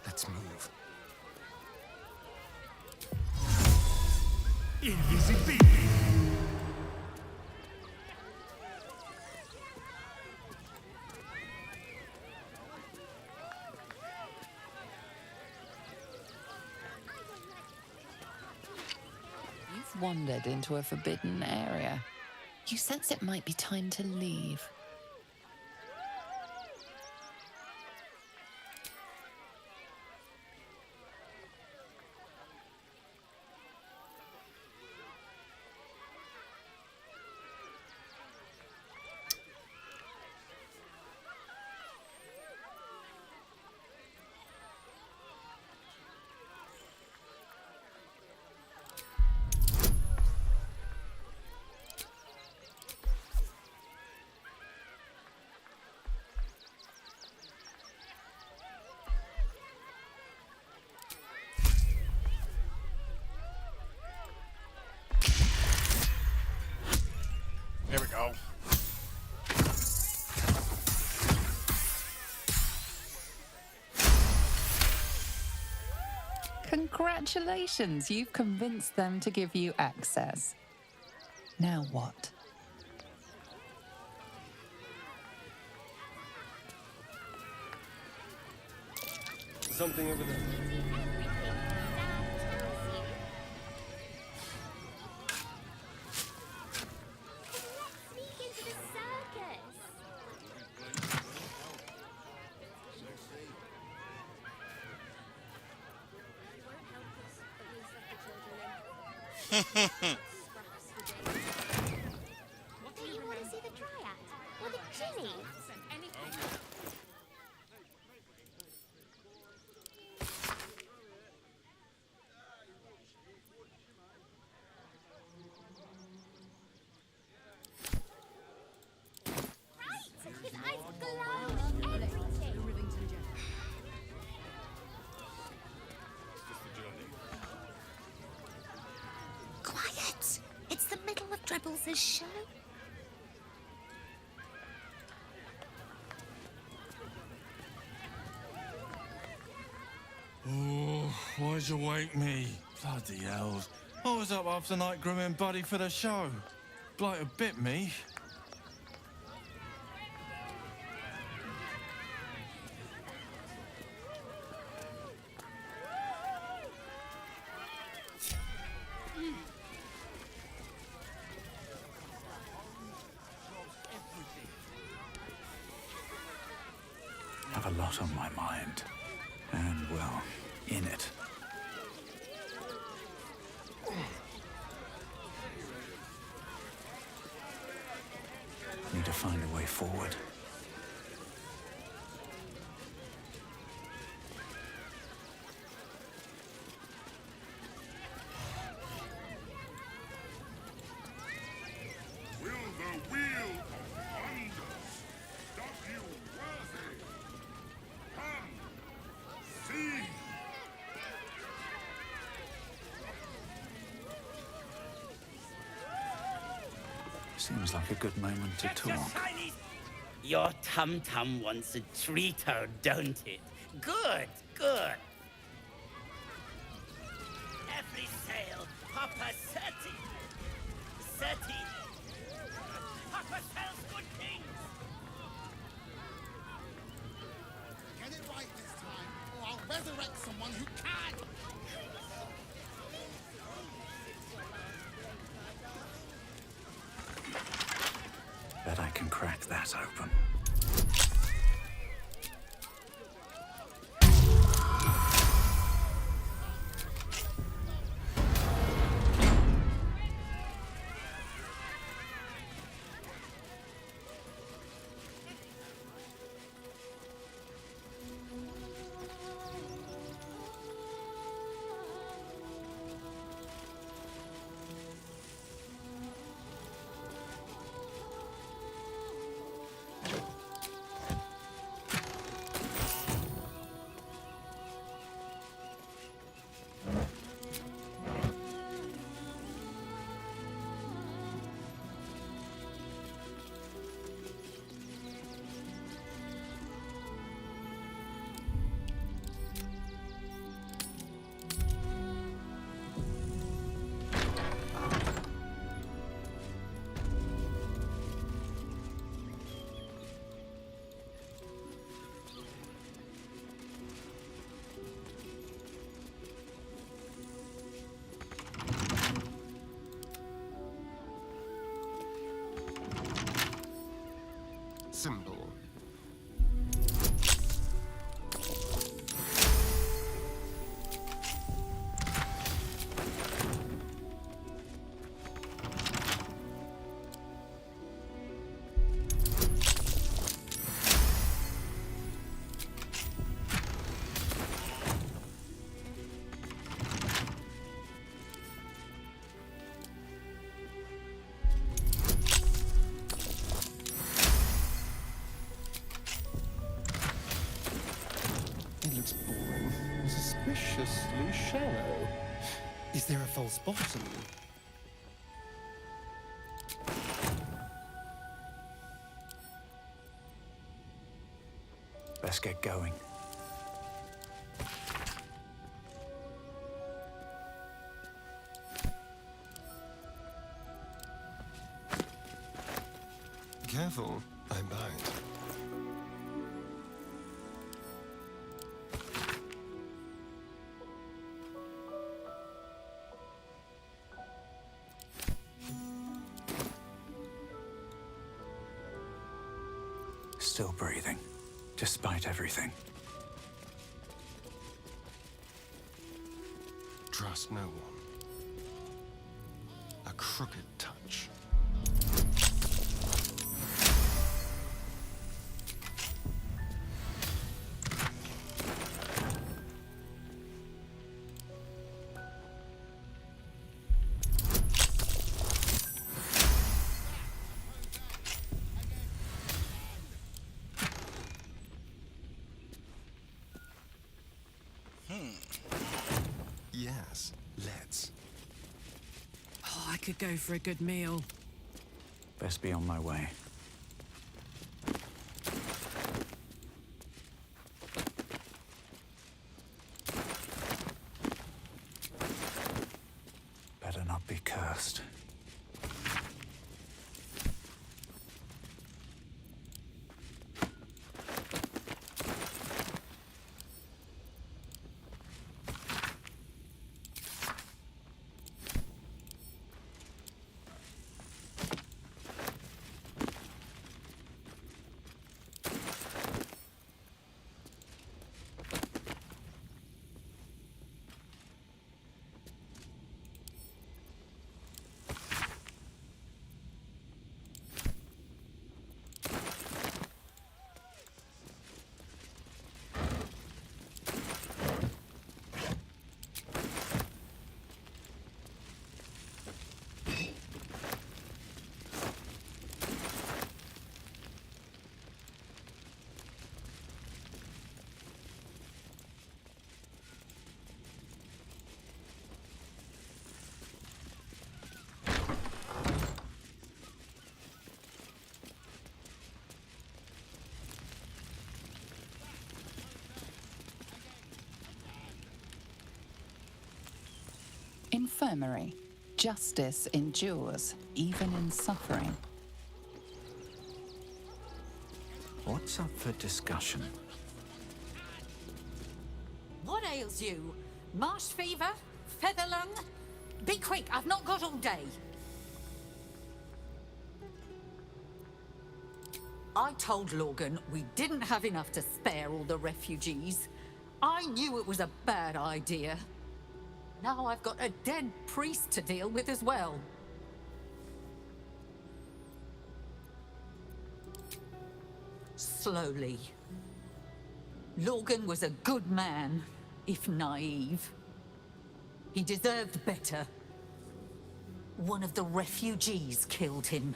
Let's move. Invisibility! You've wandered into a forbidden area. You sense it might be time to leave. There we go. Congratulations, you've convinced them to give you access. Now what? Something over there. Do you want to see the Dryad? Or the Ginny? Right! His eyes glow! Everything! Quiet! It's the middle of Drebbles' show. Oh, why'd you wake me? Bloody hells. I was up half the night grooming Buddy for the show. Blighter bit me. I have a lot on my mind. And, well, in it. Need to find a way forward. Will the wheel of thunder stop you worthy? Seems like a good moment to talk. Your tum-tum wants a treater, don't it? Good, good. Every sail, Papa Seti. Seti. Papa sells good things. Get it right this time, or I'll resurrect someone who can! Bet I can crack that open. Simple. It looks boring. Suspiciously shallow. Is there a false bottom? Best get going. Careful, I bite. Still breathing, despite everything. Trust no one. A crooked touch. Yes, let's. Oh, I could go for a good meal. Best be on my way. Better not be cursed. infirmary. Justice endures, even in suffering. What's up for discussion? What ails you? Marsh fever? Feather lung? Be quick, I've not got all day. I told Logan we didn't have enough to spare all the refugees. I knew it was a bad idea. Now I've got a dead priest to deal with as well. Slowly. Logan was a good man, if naive. He deserved better. One of the refugees killed him.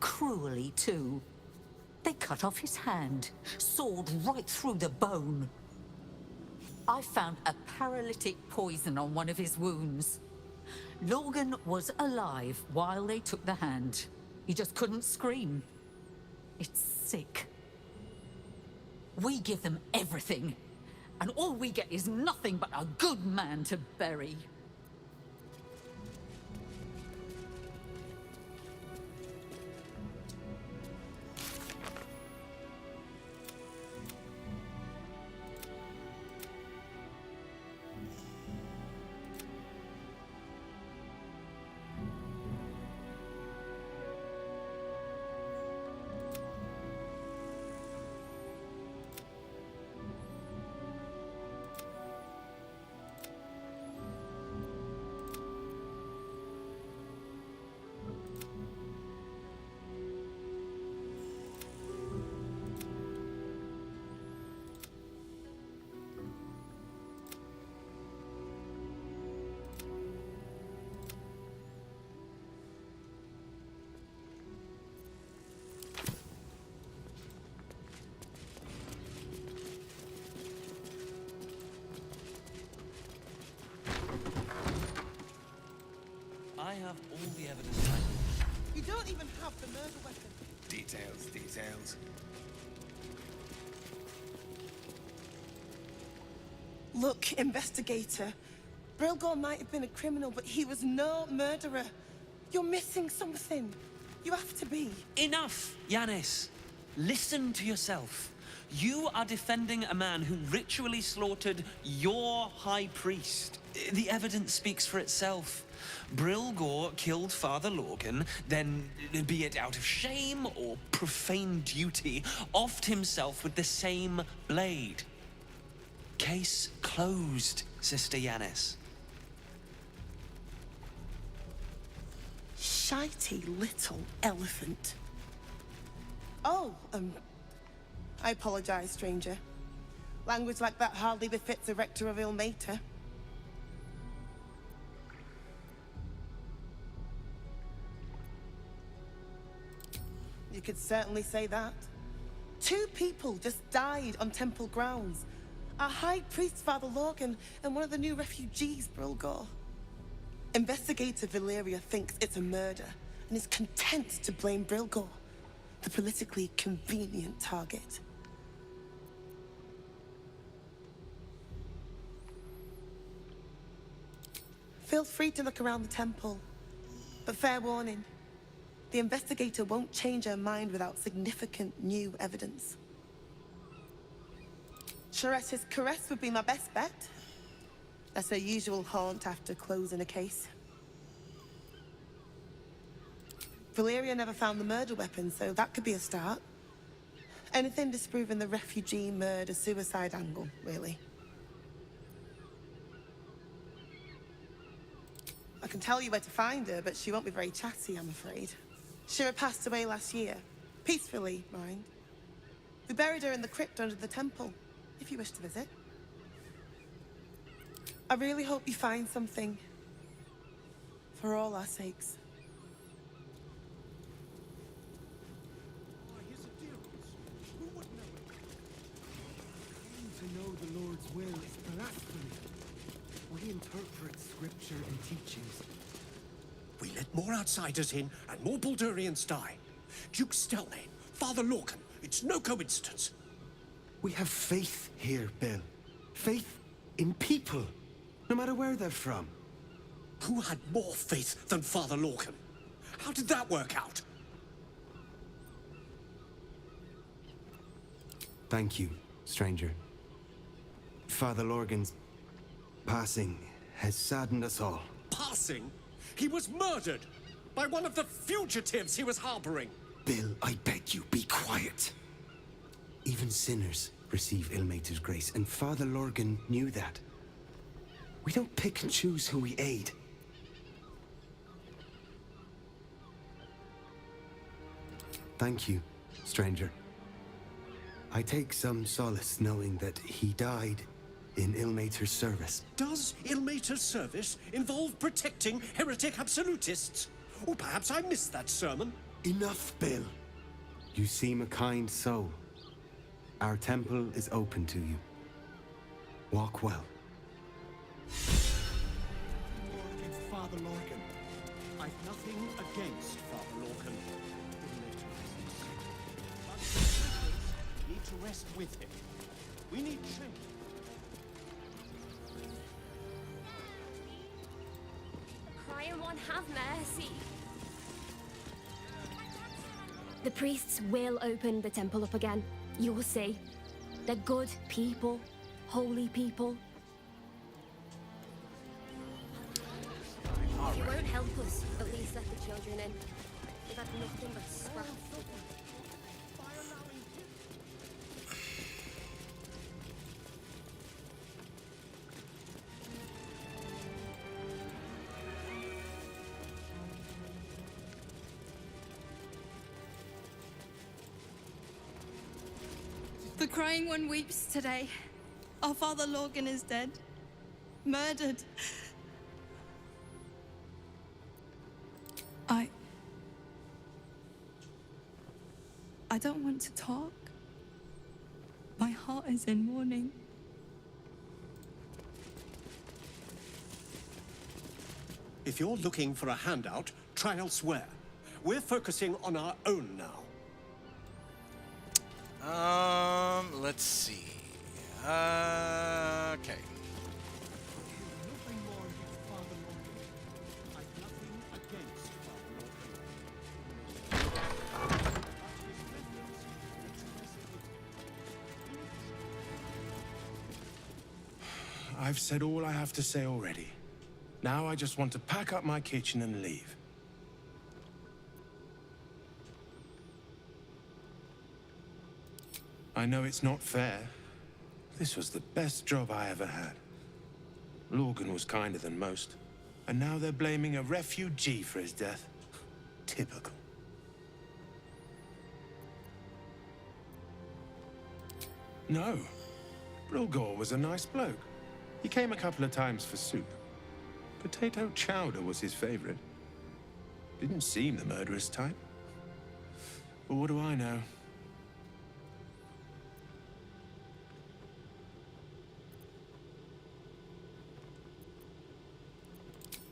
Cruelly, too. They cut off his hand, sawed right through the bone. I found a paralytic poison on one of his wounds. Logan was alive while they took the hand. He just couldn't scream. It's sick. We give them everything, and all we get is nothing but a good man to bury. I have all the evidence I need. You don't even have the murder weapon. Details, details. Look, investigator. Brilgor might have been a criminal, but he was no murderer. You're missing something. You have to be. Enough, Yanis. Listen to yourself. You are defending a man who ritually slaughtered your high priest. The evidence speaks for itself. Brilgor killed Father Logan, then, be it out of shame or profane duty, offed himself with the same blade. Case closed, Sister Yanis. Shitey little elephant. Oh, I apologize, stranger. Language like that hardly befits a rector of Ilmater. You could certainly say that. 2 people just died on temple grounds. Our high priest, Father Logan, and one of the new refugees, Brilgor. Investigator Valeria thinks it's a murder and is content to blame Brilgor, the politically convenient target. Feel free to look around the temple, but fair warning. The investigator won't change her mind without significant new evidence. Charetta's caress would be my best bet. That's her usual haunt after closing a case. Valeria never found the murder weapon, so that could be a start. Anything disproving the refugee murder-suicide angle, really. I can tell you where to find her, but she won't be very chatty, I'm afraid. Shira passed away last year. Peacefully, mind. We buried her in the crypt under the temple, if you wish to visit. I really hope you find something. For all our sakes. To know the Lord's will is blasphemy. We interpret scripture and teachings. We let more outsiders in, and more Baldurians die. Duke Stelnane, Father Logan, it's no coincidence. We have faith here, Bill. Faith in people, no matter where they're from. Who had more faith than Father Lorcan? How did that work out? Thank you, stranger. Father Lorgan's passing has saddened us all. Passing? He was murdered by one of the fugitives he was harboring. Bill, I beg you, be quiet. Even sinners receive Ilmater's grace, and Father Lorgan knew that. We don't pick and choose who we aid. Thank you, stranger. I take some solace knowing that he died in Ilmater's service. Does Ilmater's service involve protecting heretic absolutists? Or perhaps I missed that sermon. Enough, Bill. You seem a kind soul. Our temple is open to you. Walk well. War against Father Lorcan. I've nothing against Father Lorcan. But the prisoners need to rest with him. We need change. Crying one, have mercy. The priests will open the temple up again. You'll see. They're good people. Holy people. If you won't help us, at least let the children in. They've had nothing but scrap. The crying one weeps today. Our Father Lorgan is dead. Murdered. I don't want to talk. My heart is in mourning. If you're looking for a handout, try elsewhere. We're focusing on our own now. Let's see. Okay. I've said all I have to say already. Now I just want to pack up my kitchen and leave. I know it's not fair. This was the best job I ever had. Lorgan was kinder than most. And now they're blaming a refugee for his death. Typical. No. Brilgor was a nice bloke. He came a couple of times for soup. Potato chowder was his favorite. Didn't seem the murderous type. But what do I know?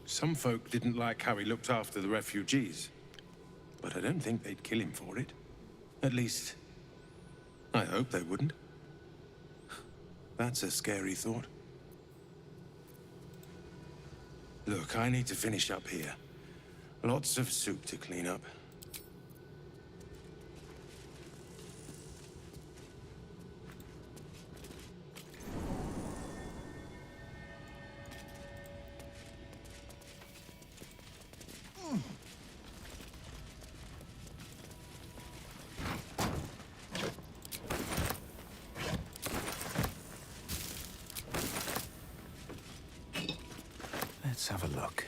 Some folk didn't like how he looked after the refugees. But I don't think they'd kill him for it. At least, I hope they wouldn't. That's a scary thought. Look, I need to finish up here. Lots of soup to clean up. Let's have a look.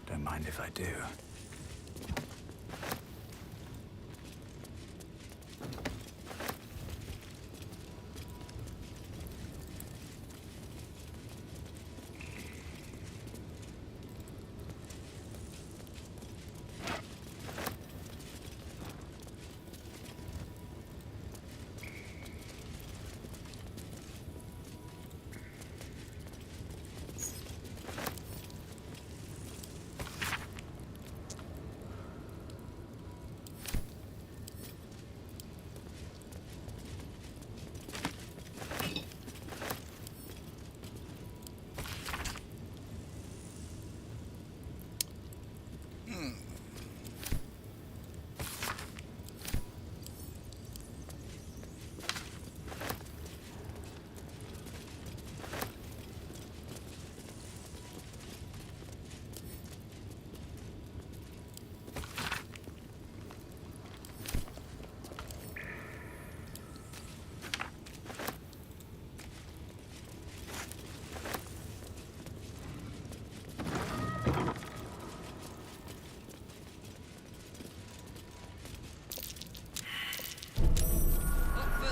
Don't mind if I do.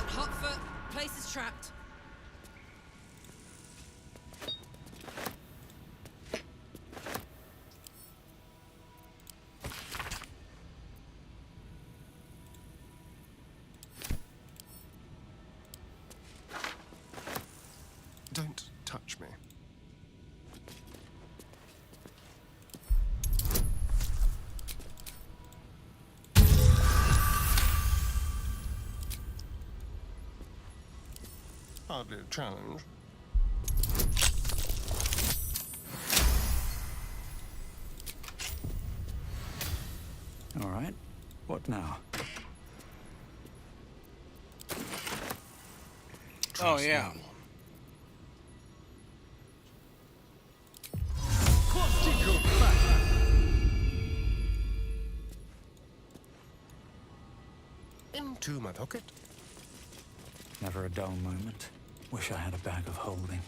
Hotfoot, place is trapped. Don't touch me. Hardly a challenge. All right. What now? Oh, yeah. Into my pocket. Never a dull moment. Wish I had a bag of holding.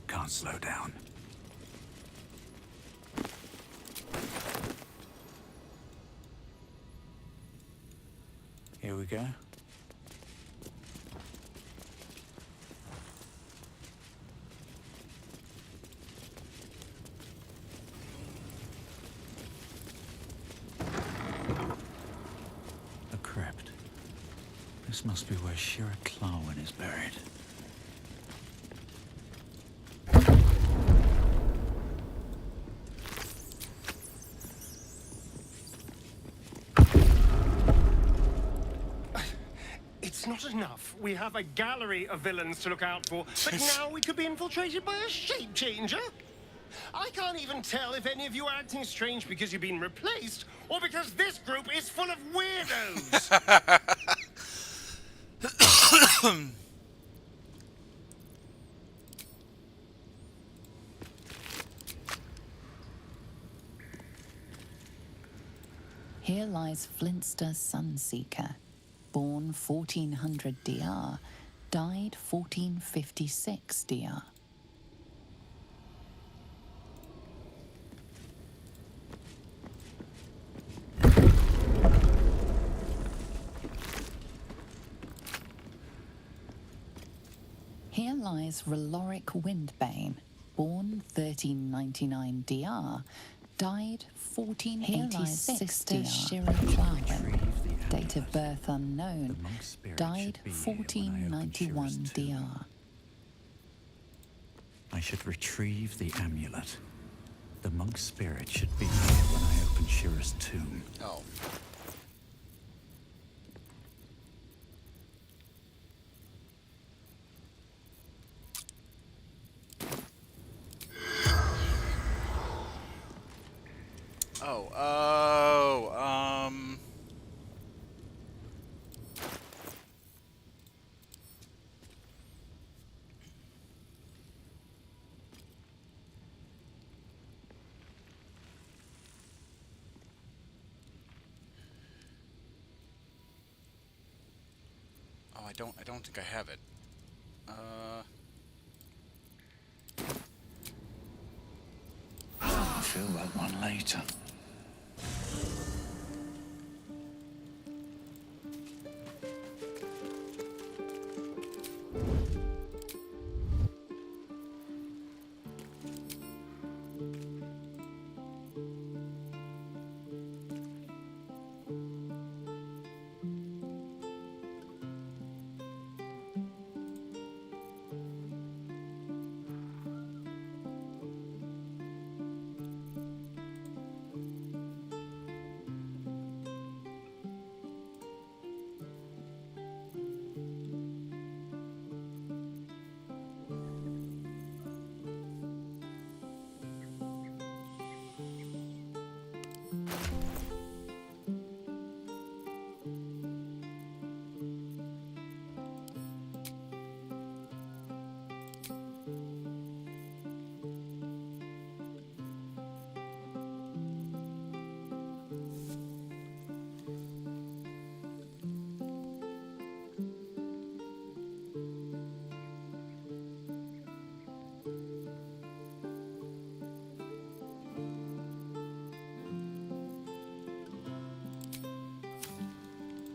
Can't slow down. Here we go. A crypt. This must be where Shira Clarwin is buried. It's not enough. We have a gallery of villains to look out for, but now we could be infiltrated by a shape changer? I can't even tell if any of you are acting strange because you've been replaced, or because this group is full of weirdos. Here lies Flintster Sunseeker, born 1400 DR, died 1456 DR. Here lies Reloric Windbane, born 1399 DR, Died 1486. Sister Shira, date of birth unknown. Died 1491 DR. I should retrieve the amulet. The monk's spirit should be here when I open Shira's tomb. Oh. I don't think I have it. I'll feel that one later.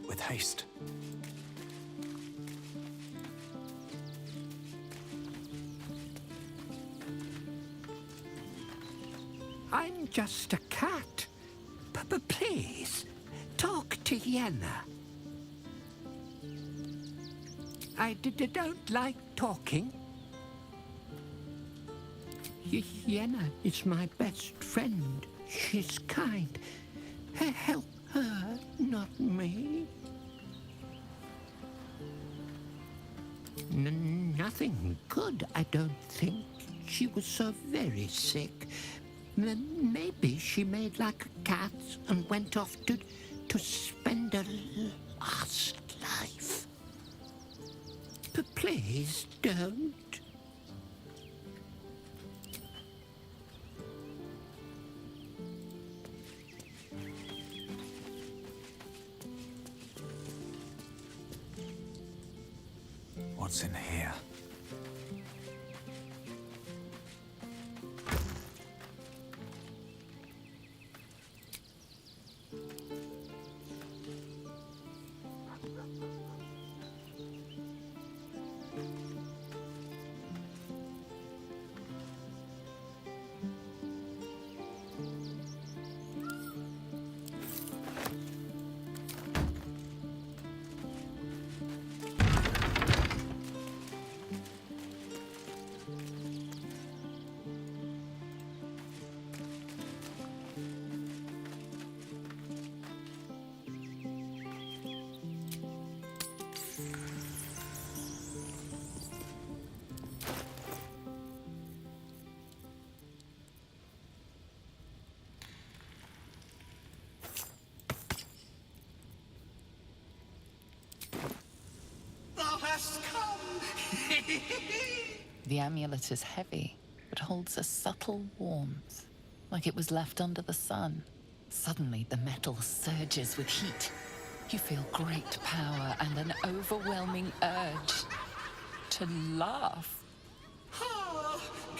With haste. I'm just a cat. Please, talk to Yenna. I don't like talking. Yenna is my best friend. She's kind. Help her, not me. Nothing good, I don't think. She was so very sick. Maybe she made like a cat and went off to spend her last life. Please don't. What's in here? The amulet is heavy, but holds a subtle warmth, like it was left under the sun. Suddenly, the metal surges with heat. You feel great power and an overwhelming urge to laugh.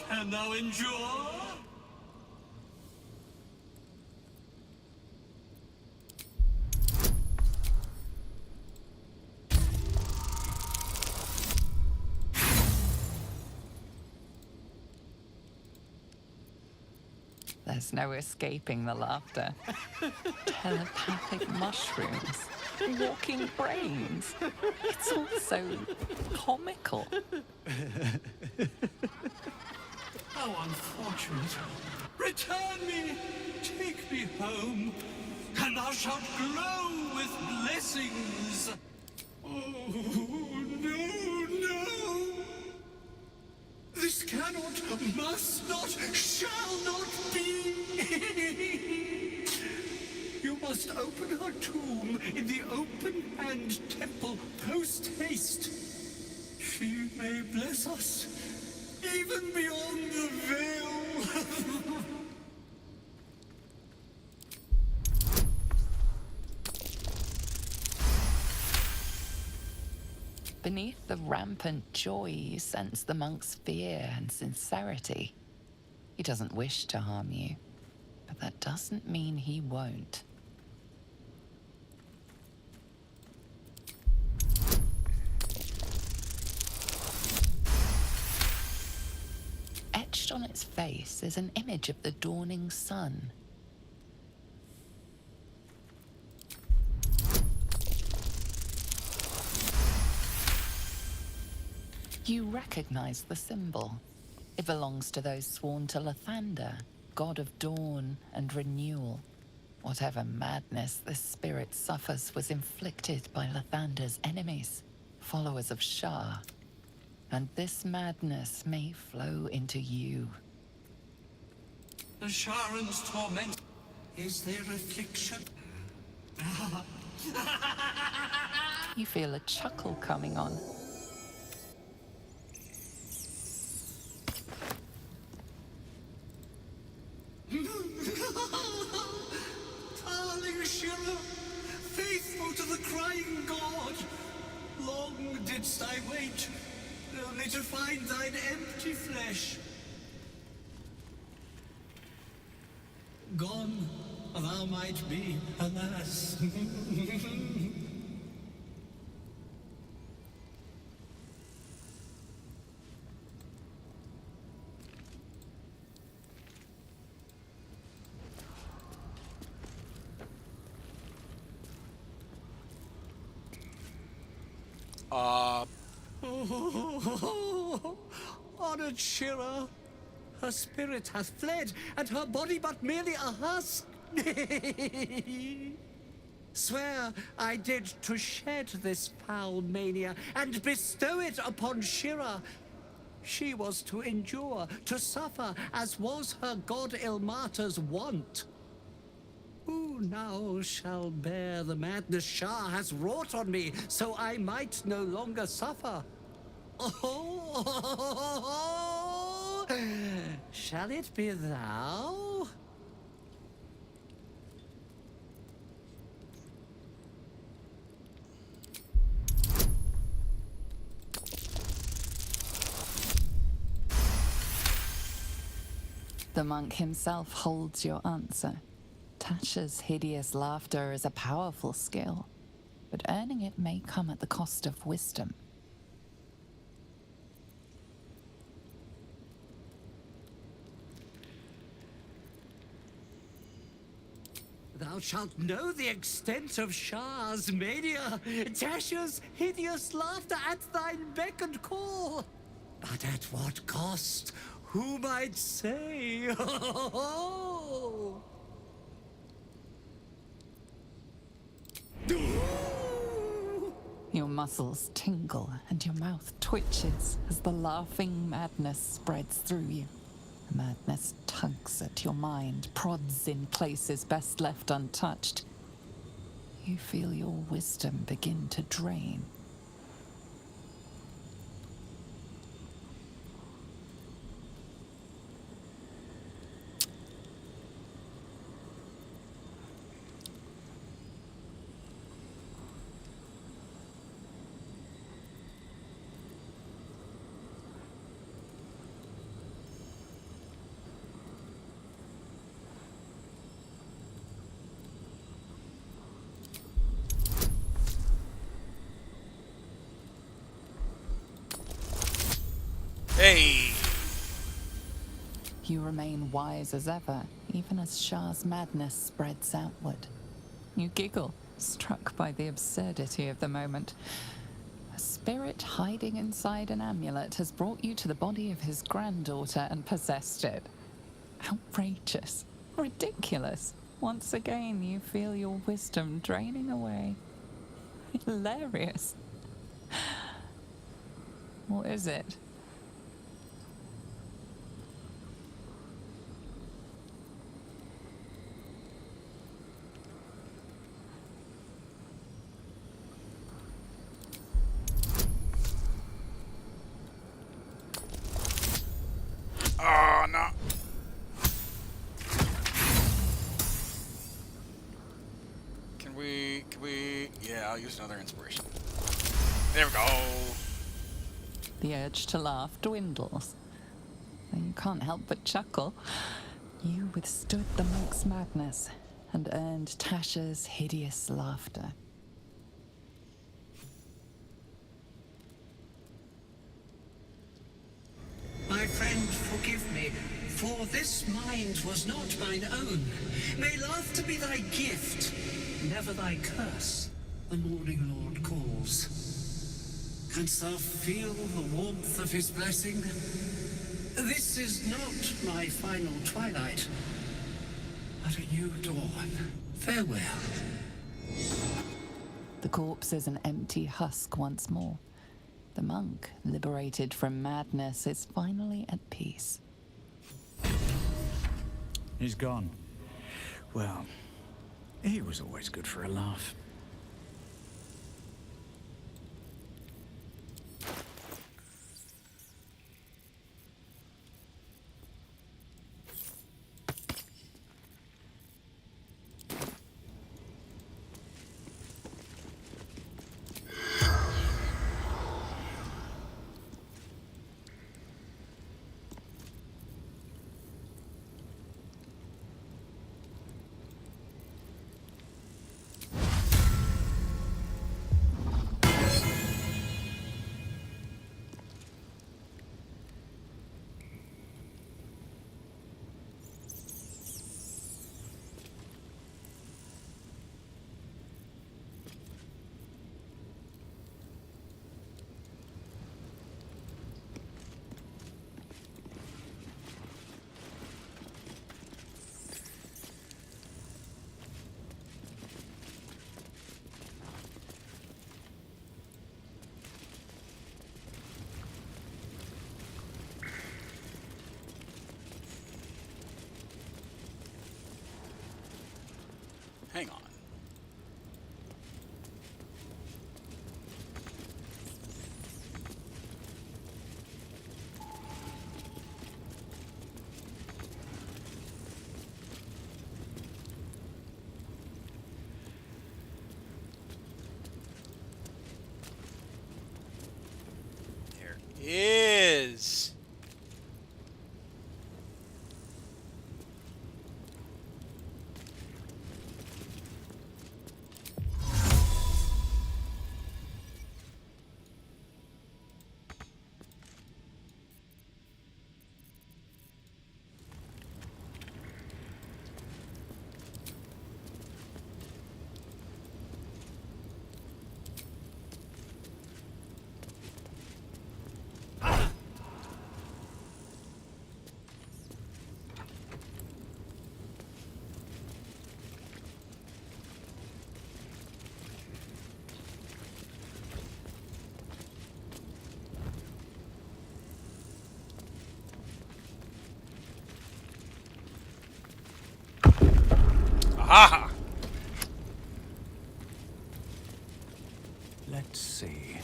Can thou endure? There's no escaping the laughter. Telepathic mushrooms, walking brains. It's all so comical. How unfortunate. Return me, take me home, and thou shalt glow with blessings. Oh, no, no. This cannot, must not, shall not be. You must open her tomb in the open-hand temple post-haste. She may bless us, even beyond the veil. Beneath the rampant joy, you sense the monk's fear and sincerity. He doesn't wish to harm you, but that doesn't mean he won't. Etched on its face is an image of the dawning sun. You recognize the symbol. It belongs to those sworn to Lathander, god of dawn and renewal. Whatever madness this spirit suffers was inflicted by Lathander's enemies, followers of Shah. And this madness may flow into you. The Sharon's torment is their affliction. You feel a chuckle coming on. Darling Shira, faithful to the crying god, long didst I wait, only to find thine empty flesh. Gone thou might be, alas. Honored Shira, her spirit hath fled, and her body but merely a husk. Swear I did to shed this foul mania and bestow it upon Shira. She was to endure, to suffer, as was her god Ilmata's wont. Who now shall bear the madness Shah has wrought on me, so I might no longer suffer? Oh, shall it be thou? The monk himself holds your answer. Tasha's hideous laughter is a powerful skill, but earning it may come at the cost of wisdom. Thou shalt know the extent of Shah's mania, Tasha's hideous laughter at thine beck and call. But at what cost? Who might say? Your muscles tingle and your mouth twitches as the laughing madness spreads through you. Madness tugs at your mind, prods in places best left untouched. You feel your wisdom begin to drain. Hey! You remain wise as ever, even as Shah's madness spreads outward. You giggle, struck by the absurdity of the moment. A spirit hiding inside an amulet has brought you to the body of his granddaughter and possessed it. Outrageous. Ridiculous. Once again, you feel your wisdom draining away. Hilarious. What is it? Oh, no. Can we... Yeah, I'll use another inspiration. There we go. The urge to laugh dwindles. And you can't help but chuckle. You withstood the monk's madness and earned Tasha's hideous laughter. My friend, forgive me, for this mind was not mine own. May laughter be thy gift, never thy curse. The morning Lord calls. Canst thou feel the warmth of his blessing? This is not my final twilight, but a new dawn. Farewell. The corpse is an empty husk once more. The monk, liberated from madness, is finally at peace. He's gone. Well, he was always good for a laugh. Hang on. There is. Aha! Let's see.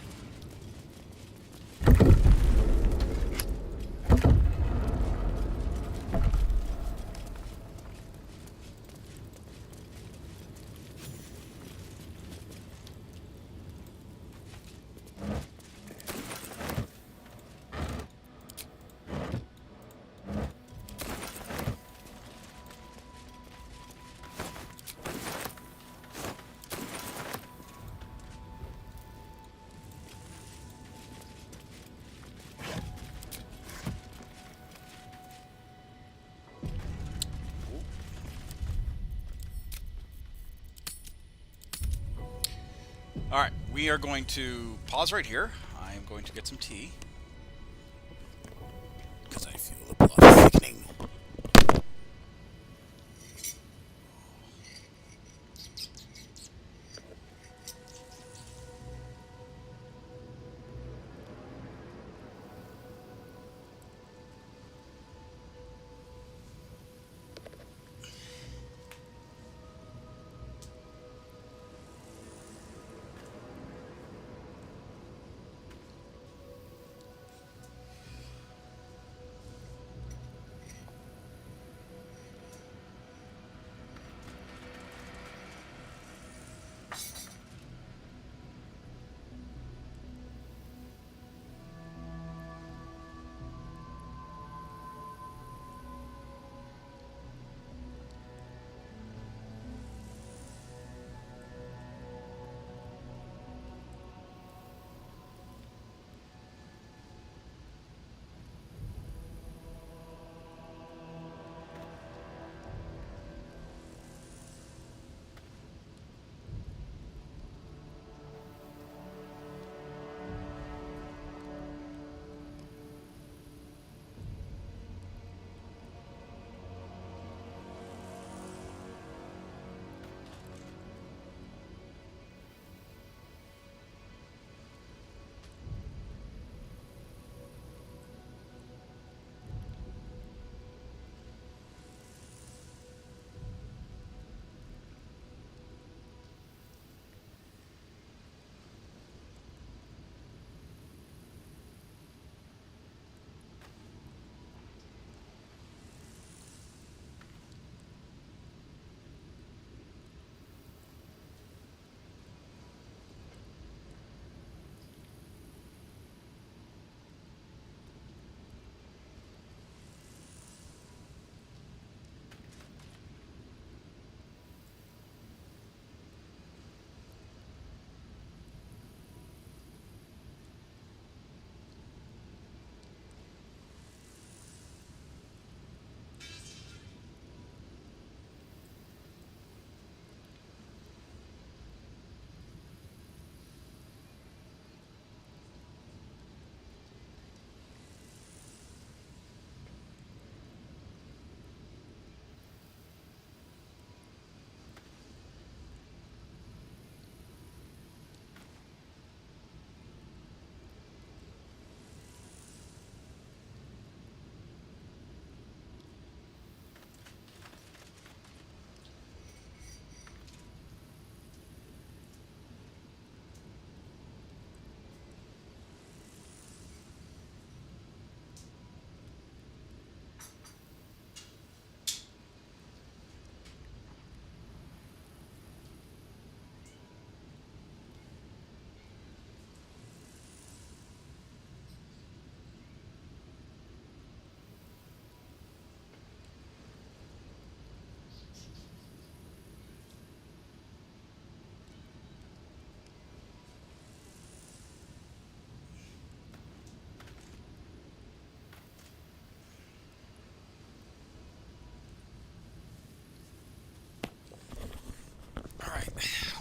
Alright, we are going to pause right here. I am going to get some tea. Because I feel the plot thickening.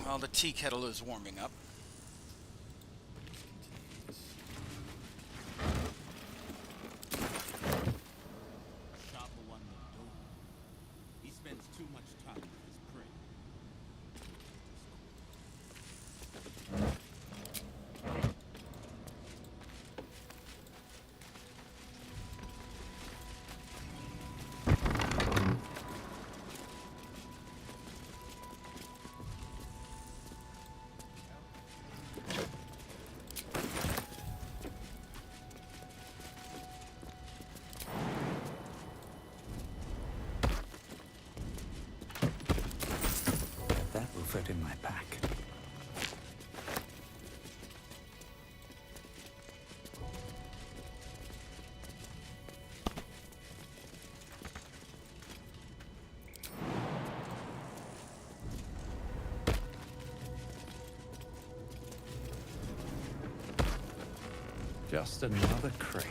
Well, the tea kettle is warming up. Sharper one than Dover. He spends too much time with his prey. That will fit in my pack. Just another crate.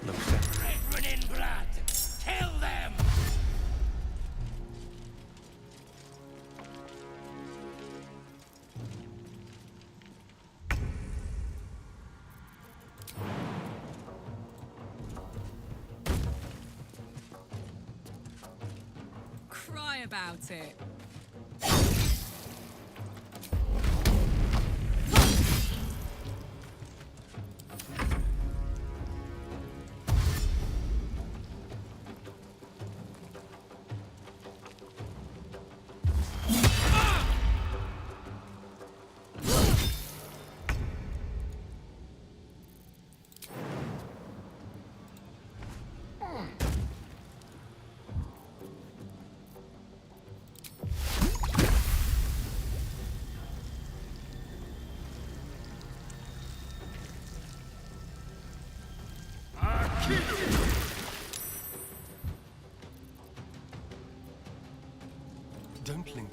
Looks like Red running blood. lie about it. Don't linger.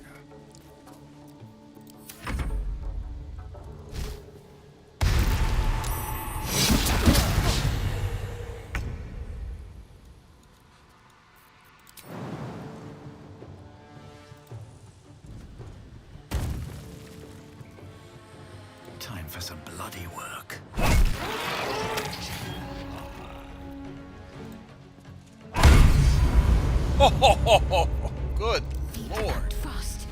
Time for some bloody work. Ho ho ho ho! Good lord. Fast.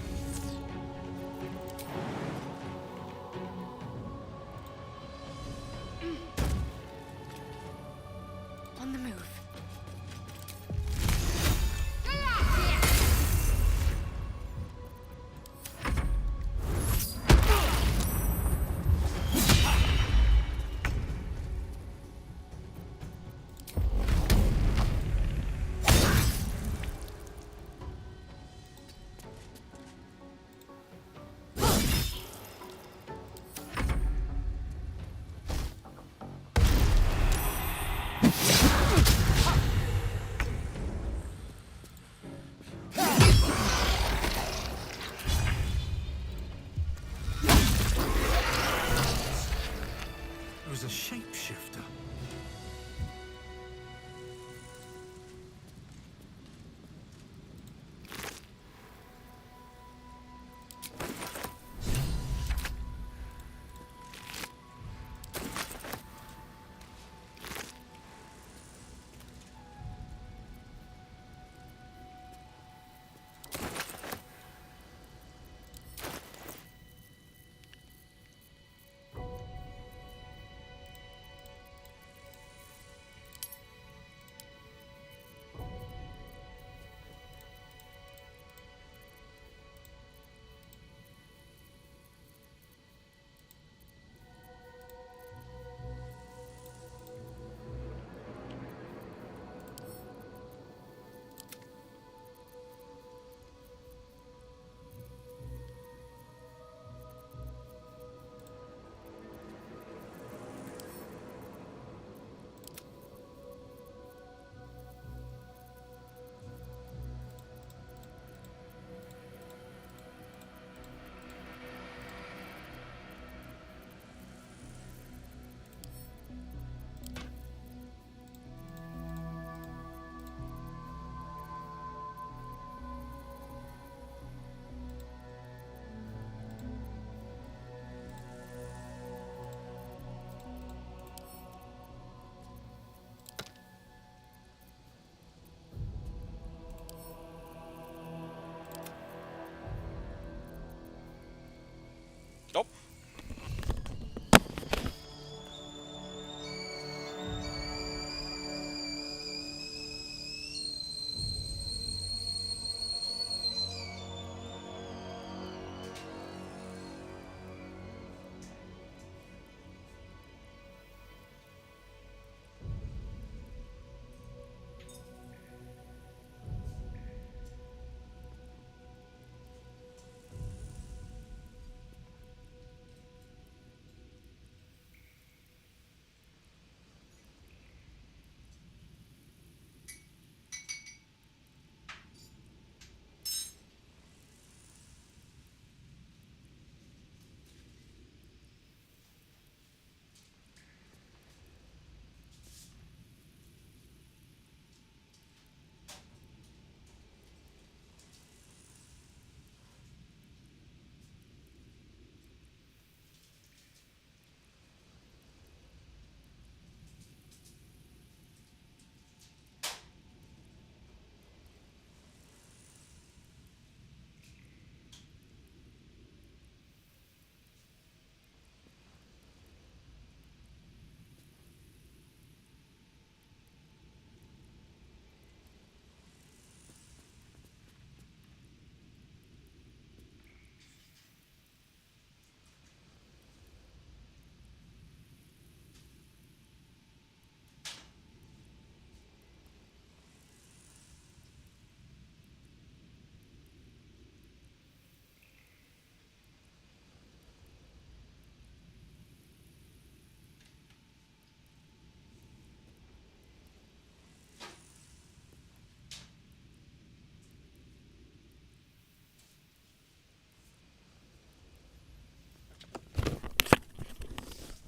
On the move. It was a shapeshifter.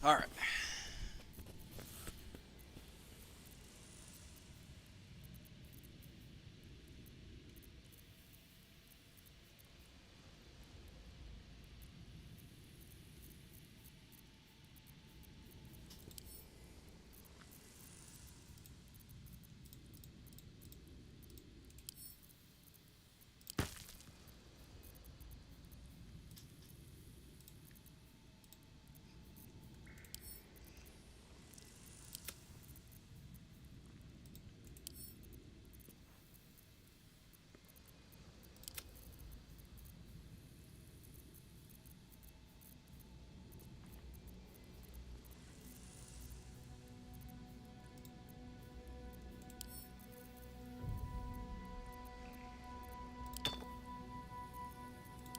All right.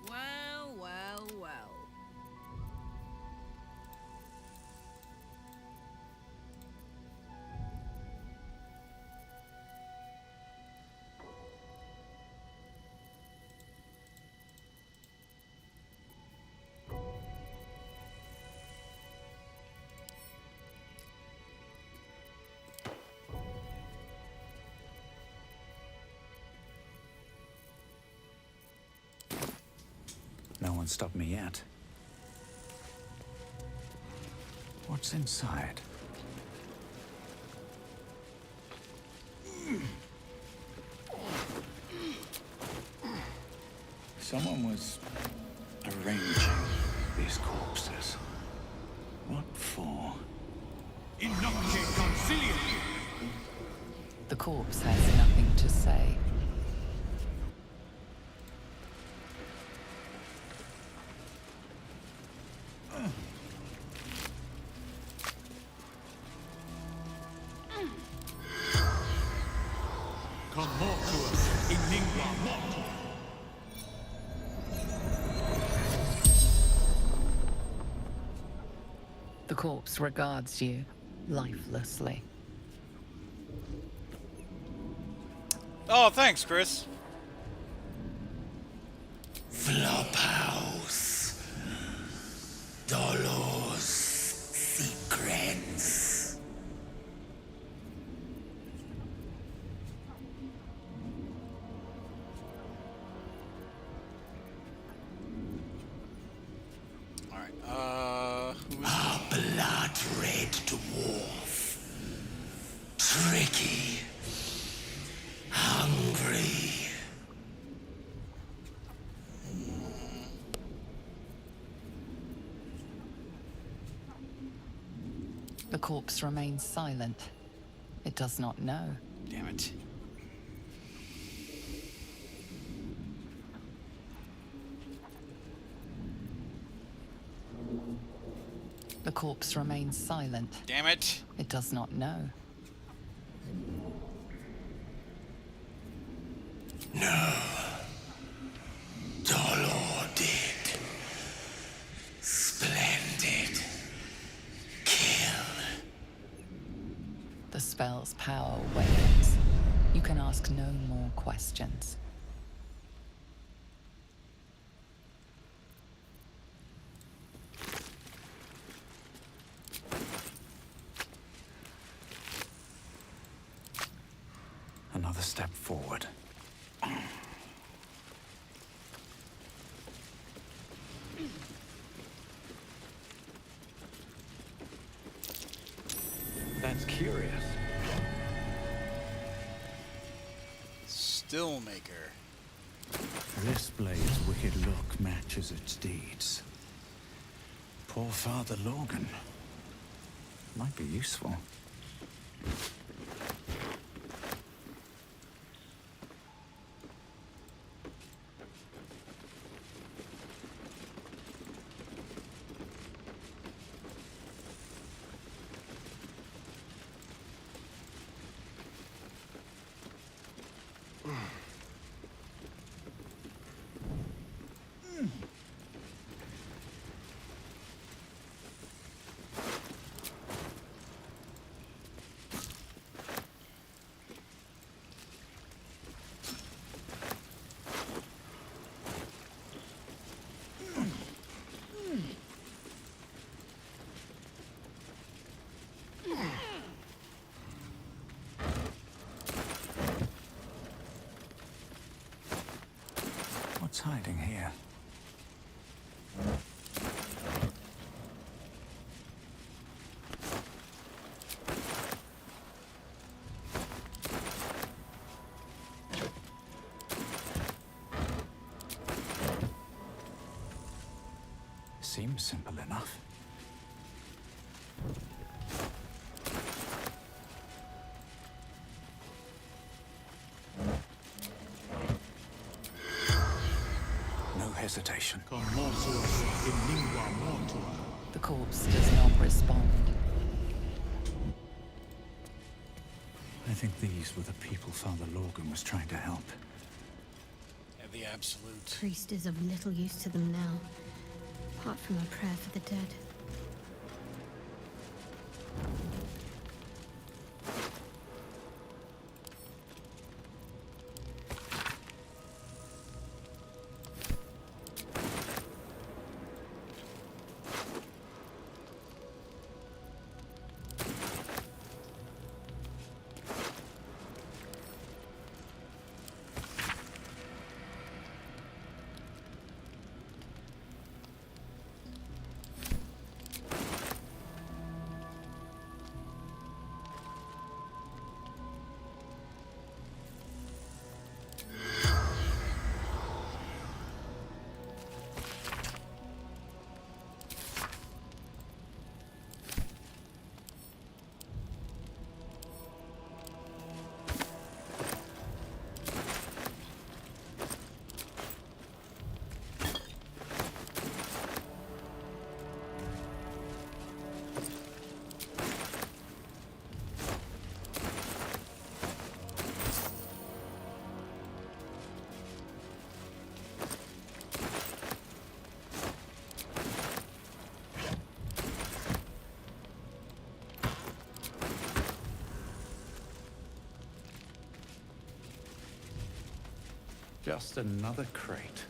Well, well, well. No one stopped me yet. What's inside? Someone was arranging these corpses. What for? The corpse has nothing to say. The corpse regards you lifelessly. Oh, thanks, Chris. Flophouse. Dolos. Secrets. Alright, A blood-red dwarf. Tricky. Hungry. The corpse remains silent. It does not know. Damn it. The corpse remains silent. Damn it. It does not know. No. Dolor did. Splendid. Kill. The spell's power wanes. You can ask no more questions. Another step forward. That's curious. Stillmaker. This blade's wicked look matches its deeds. Poor Father Lorgan. Might be useful. hiding here? Seems simple enough. No hesitation. The corpse does not respond. I think these were the people Father Lorgan was trying to help. The absolute. Priest is of little use to them now, apart from a prayer for the dead. Just another crate.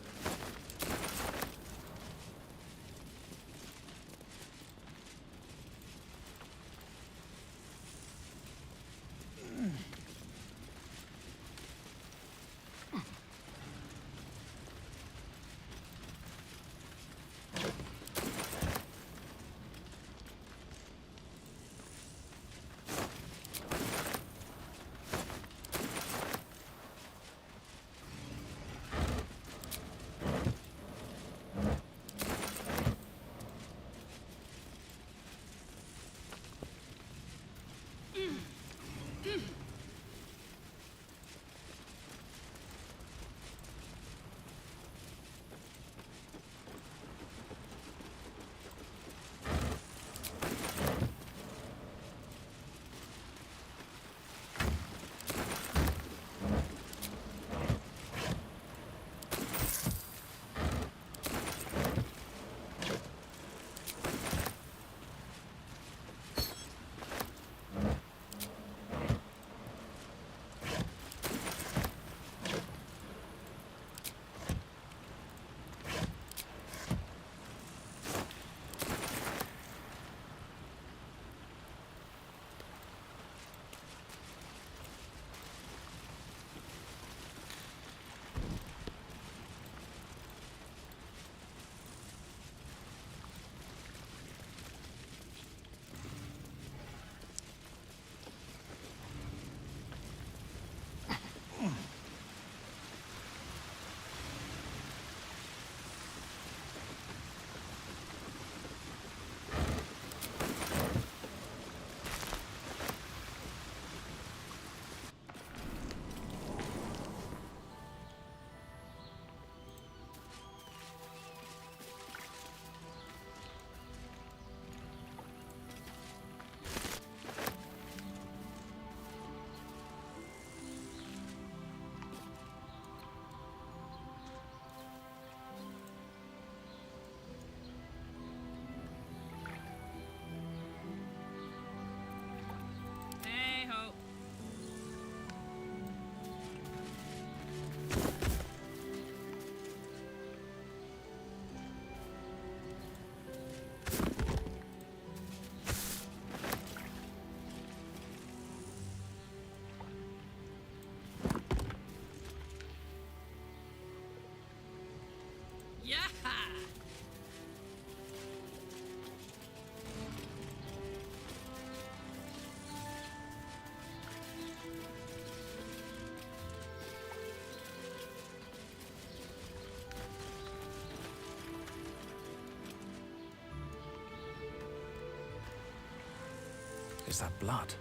Is that blood?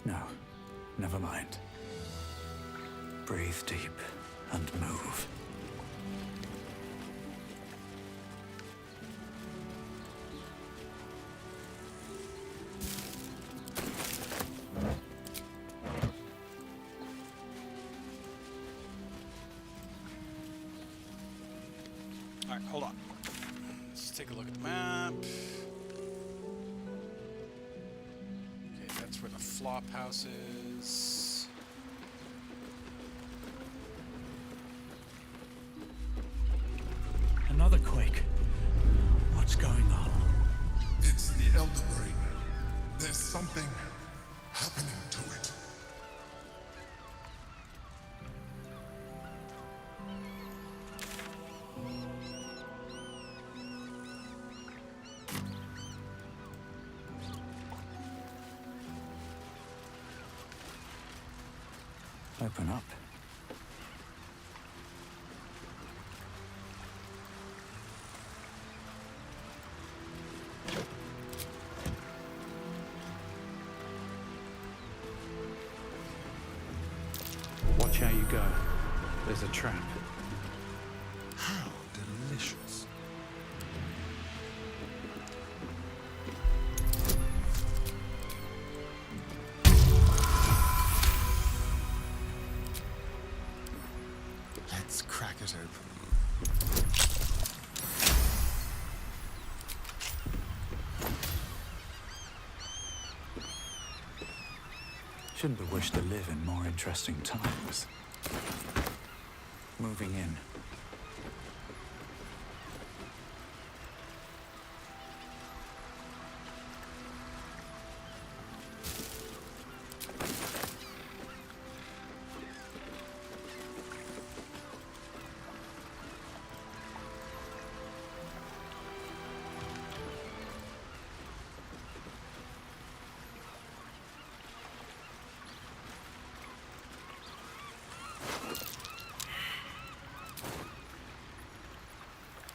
No, never mind. Breathe deep and move. Alright, hold on. Let's take a look at the map. Okay, that's where the flop house is. Another quake. What's going on? It's the Elder Brain. There's something happening to it. Open up. Watch how you go. There's a trap. How delicious. Let's crack it open. Shouldn't have wished to live in more interesting times. Moving in.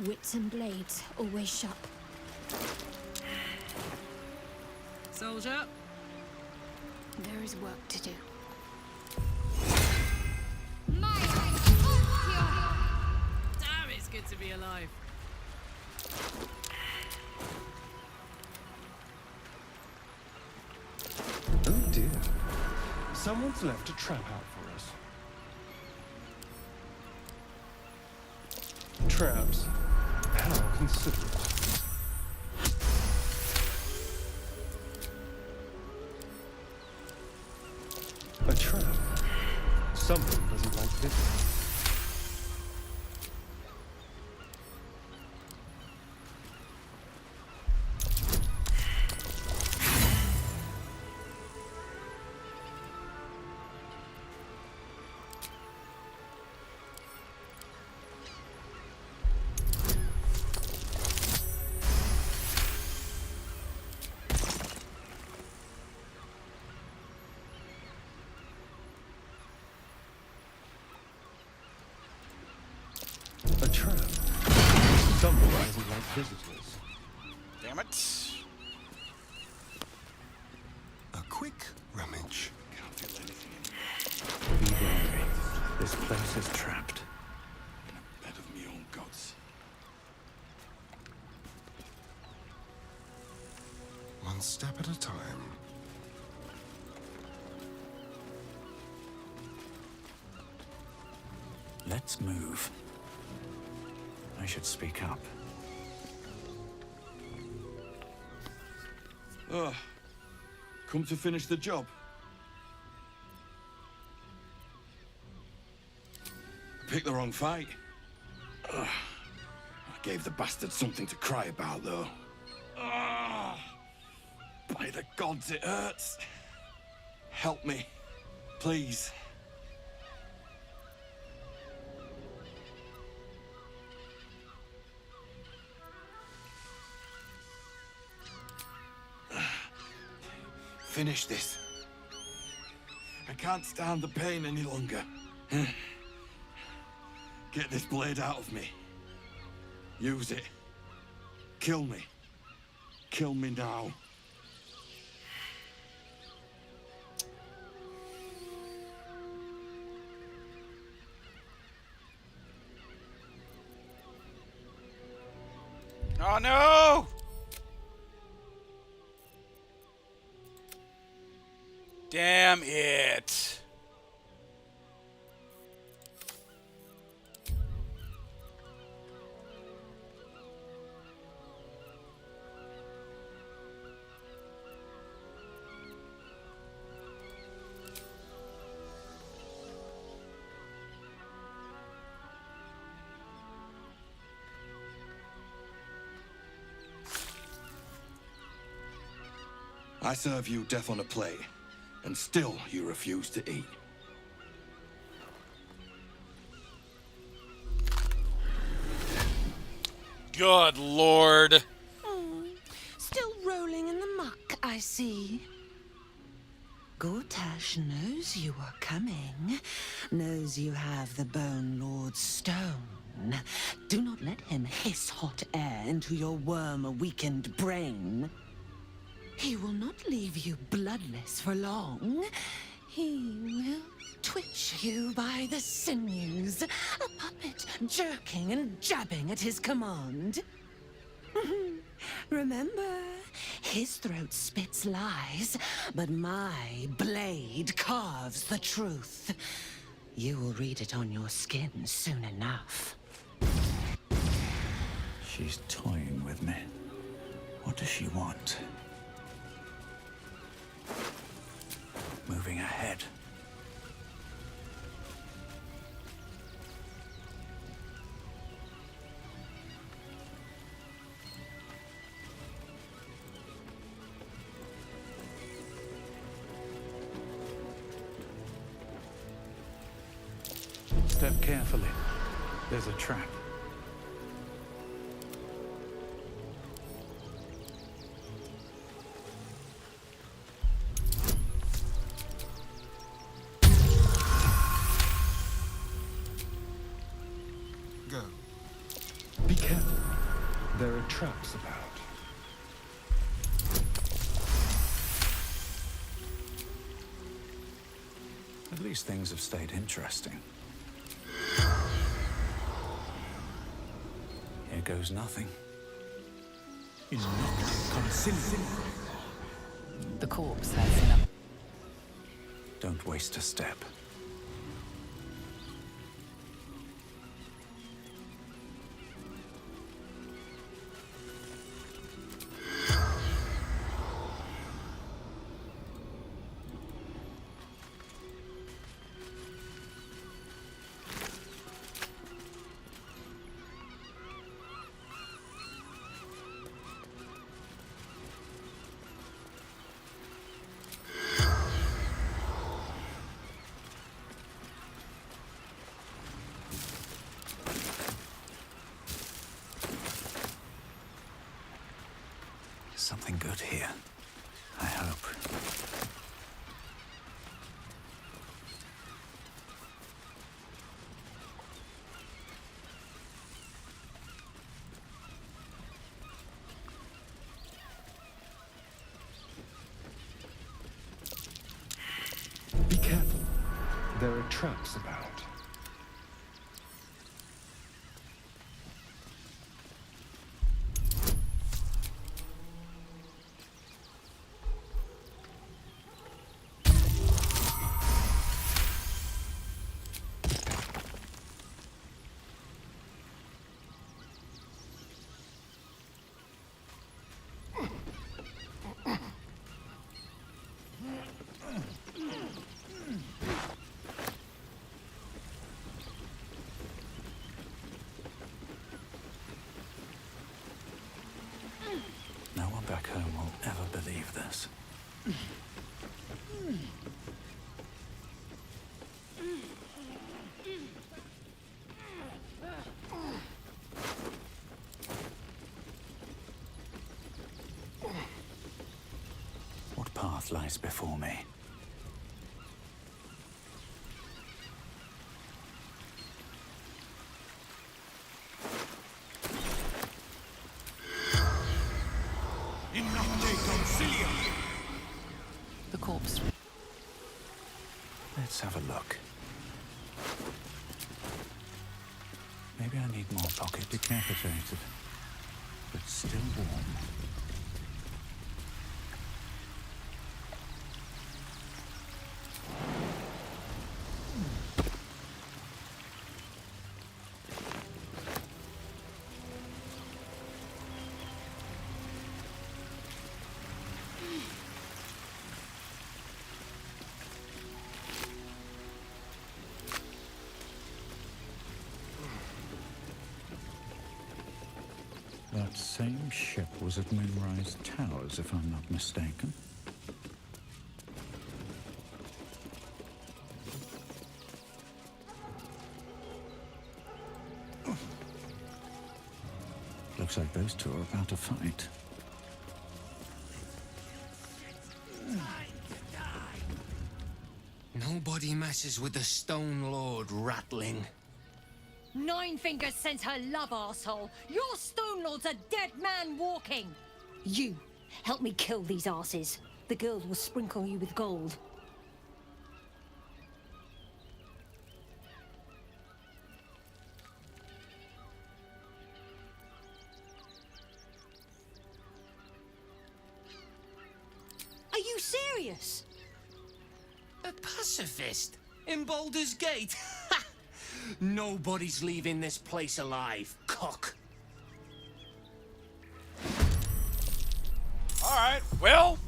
Wits and blades, always sharp. Soldier. There is work to do. Damn, it's good to be alive. Oh dear. Someone's left a trap out for us. Traps? How considerate. A trap? Someone doesn't like this. A trap? Someone doesn't like visitors. Damn it. A quick rummage. Be wary. This place is trapped. Bed of me own guts. One step at a time. Let's move. I should speak up. Come to finish the job. Picked the wrong fight. I gave the bastard something to cry about, though. By the gods, it hurts. Help me, please. Finish this. I can't stand the pain any longer. Get this blade out of me. Use it. Kill me. Kill me now. Oh no! Damn it. I serve you death on a plate, and still you refuse to eat. Good Lord. Still rolling in the muck, I see. Gortash knows you are coming, knows you have the Bone Lord's stone. Do not let him hiss hot air into your worm-weakened brain. He will not leave you bloodless for long. He will twitch you by the sinews, a puppet jerking and jabbing at his command. Remember, his throat spits lies, but my blade carves the truth. You will read it on your skin soon enough. She's toying with me. What does she want? Moving ahead. Step carefully. There's a trap. Go. Be careful. There are traps about. At least things have stayed interesting. Here goes nothing. The corpse has enough. Don't waste a step. Something good here, I hope. Be careful. There are traps about. No one back home will ever believe this. What path lies before me? The corpse. Let's have a look. Maybe I need more pocket decapitated. but still warm. That same ship was at Moonrise Towers, if I'm not mistaken. Looks like those two are about to fight. Nobody messes with the Stone Lord, Ratling. Nine Fingers sent her love, arsehole. Your Stone Lord's a dead man walking. You, help me kill these asses. The girls will sprinkle you with gold. Are you serious? A pacifist? In Baldur's Gate? Nobody's leaving this place alive, cock. All right, well.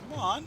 Come on.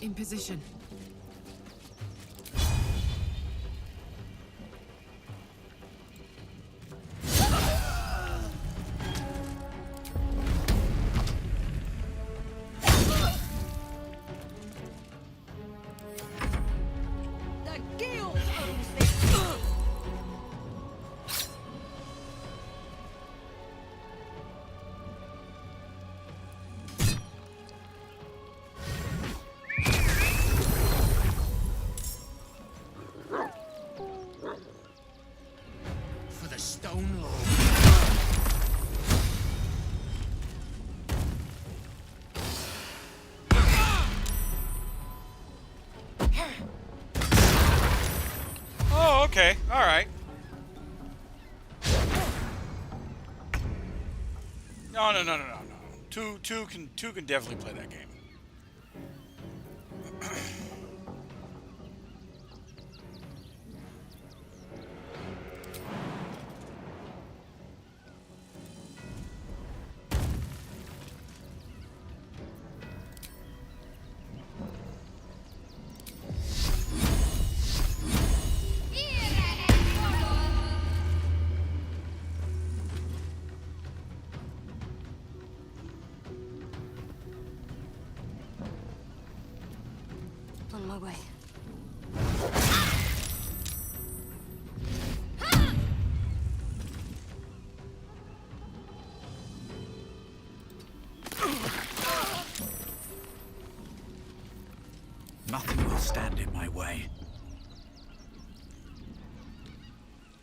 In position. The guild owns this. For the Stone Lord. Oh, okay. All right. No. Two can definitely play that game. On my way. Nothing will stand in my way.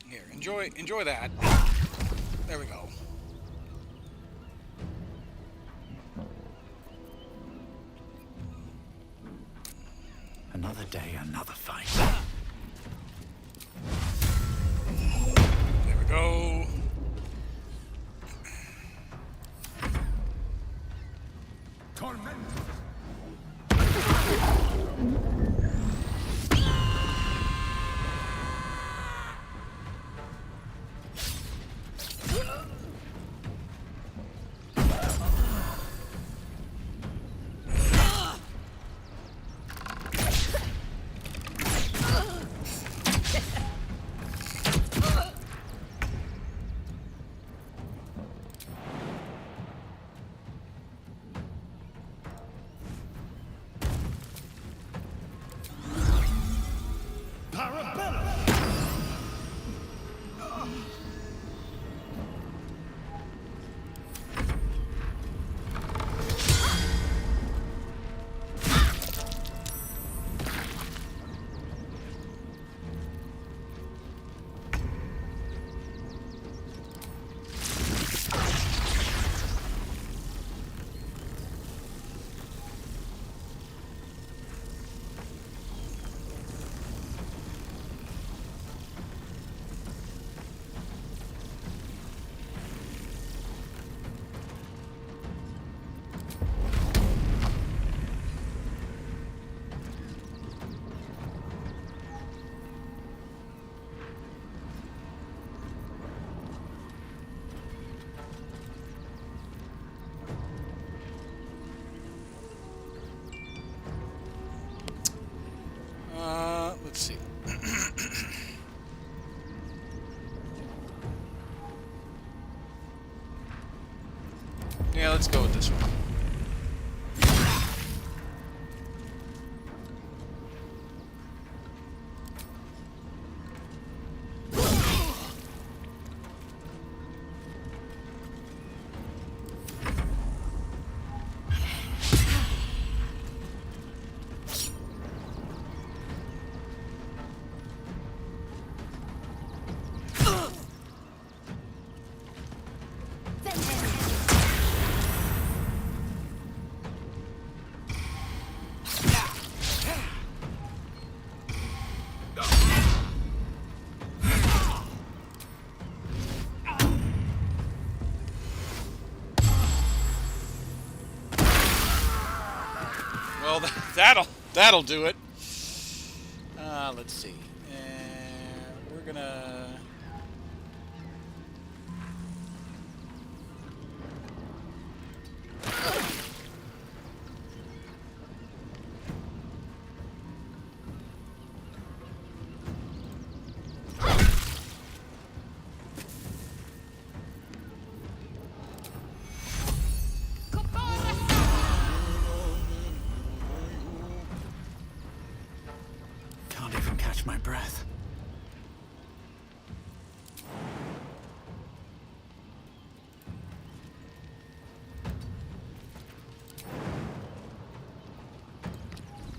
Here, enjoy that. There we go. Another day, another fight. There we go. Torment. Let's see. Yeah, let's go with this one. Well, that'll do it. Let's see. We're gonna. Can't even catch my breath.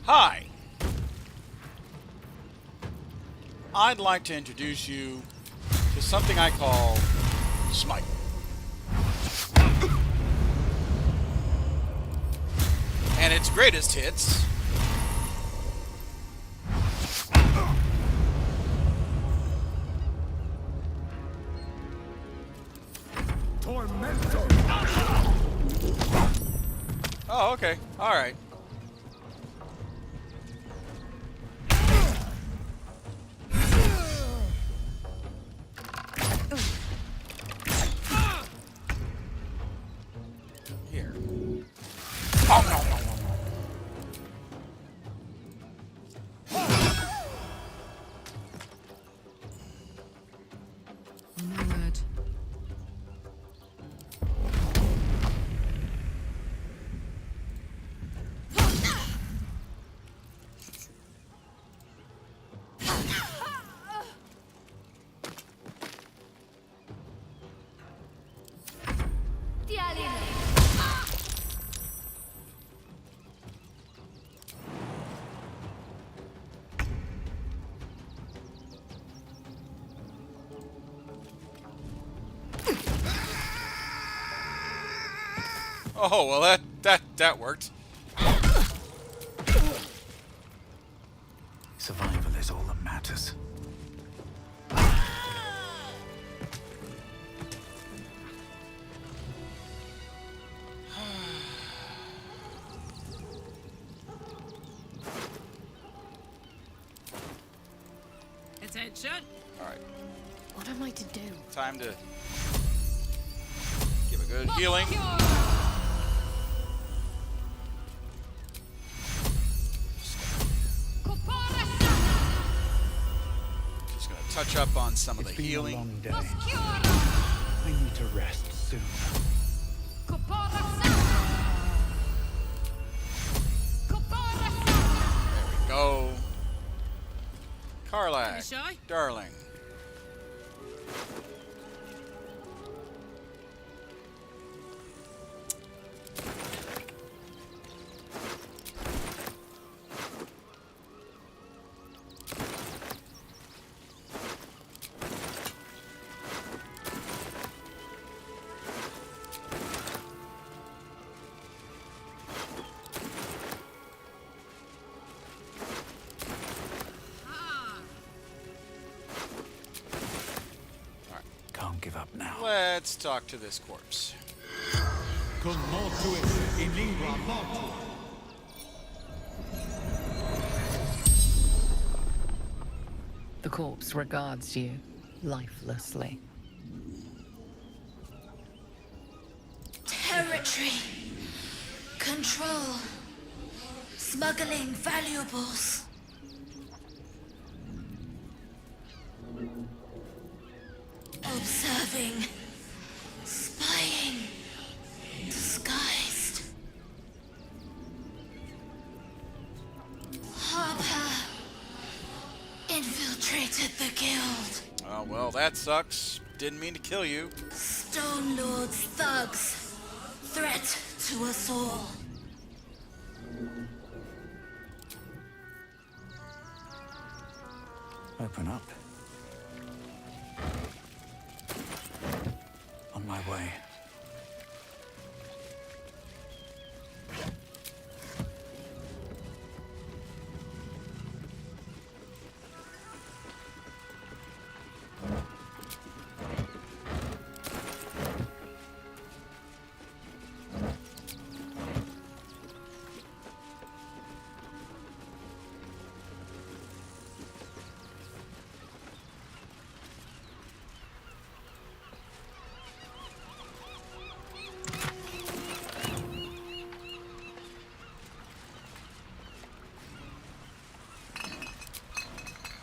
Hi. I'd like to introduce you to something I call Smite. And its greatest hits Tormentor. Oh, okay. All right. Here. Oh, no, no, no, no. No word. Oh, well, that worked. Survival is all that matters. Attention. All right. What am I to do? Time to give a good healing. Just gonna touch up on some of the healing. Long day. I need to rest soon. There we go. Karlak, shy? darling. Can't give up now. Let's talk to this corpse. Cum mortuis in lingua mortua. The corpse regards you lifelessly. Territory. Control. Smuggling valuables. Observing. Spying. Disguised. Harper. Infiltrated the guild. Oh, well, that sucks. Didn't mean to kill you. Stone Lord's thugs. Threat to us all. Open up. On my way.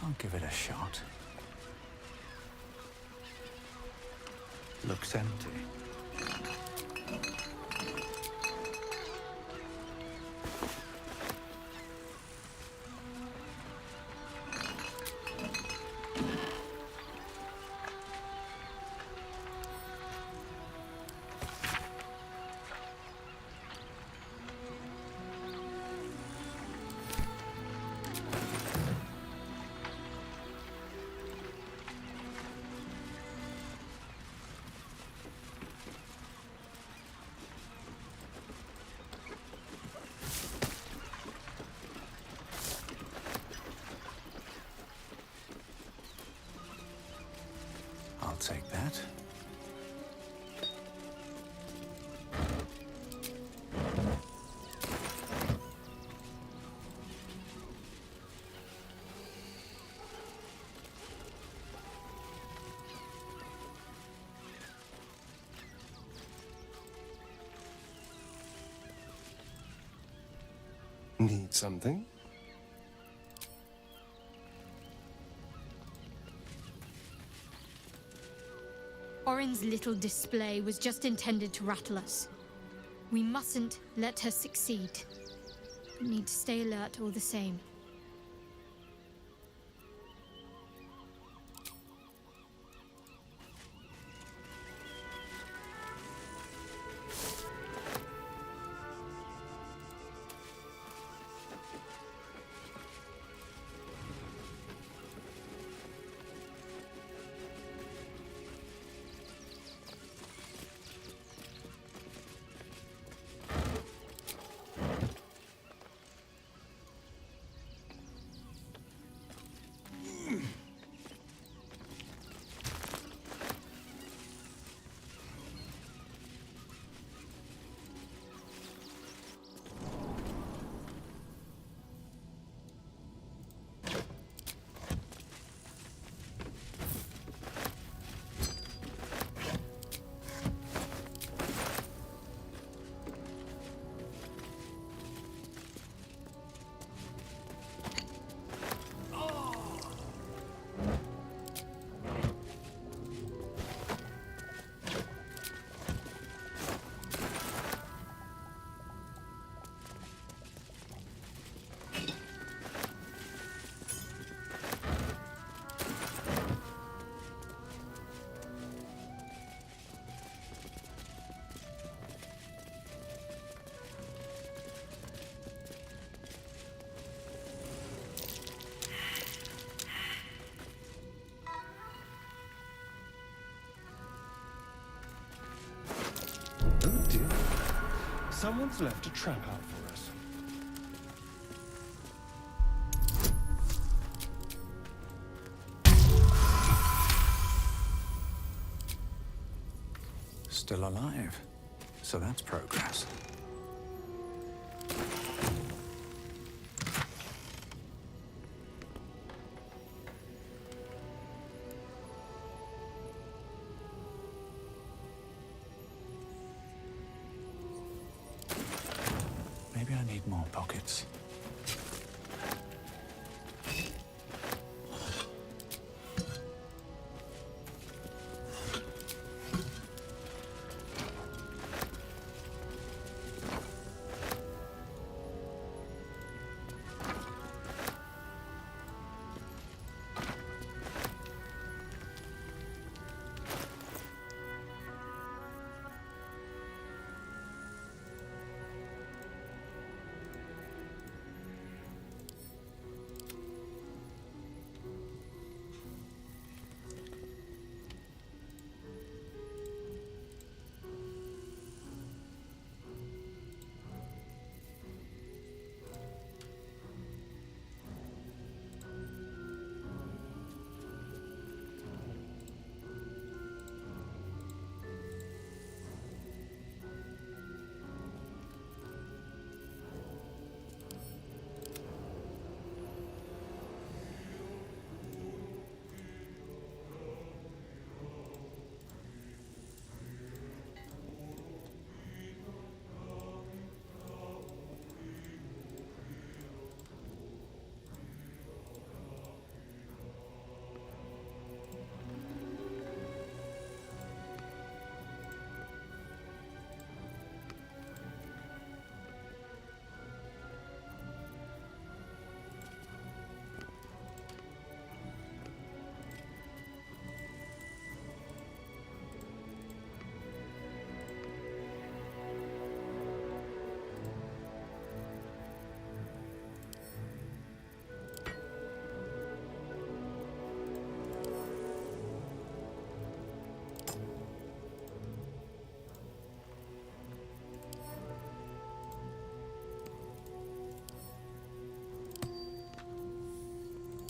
I'll give it a shot. Looks empty. I'll take that. Need something? Orin's little display was just intended to rattle us. We mustn't let her succeed. We need to stay alert all the same. Someone's left a trap out for us. Still alive. So that's progress. Maybe I need more pockets.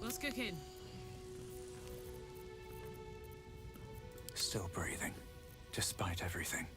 What's cooking? Still breathing, despite everything.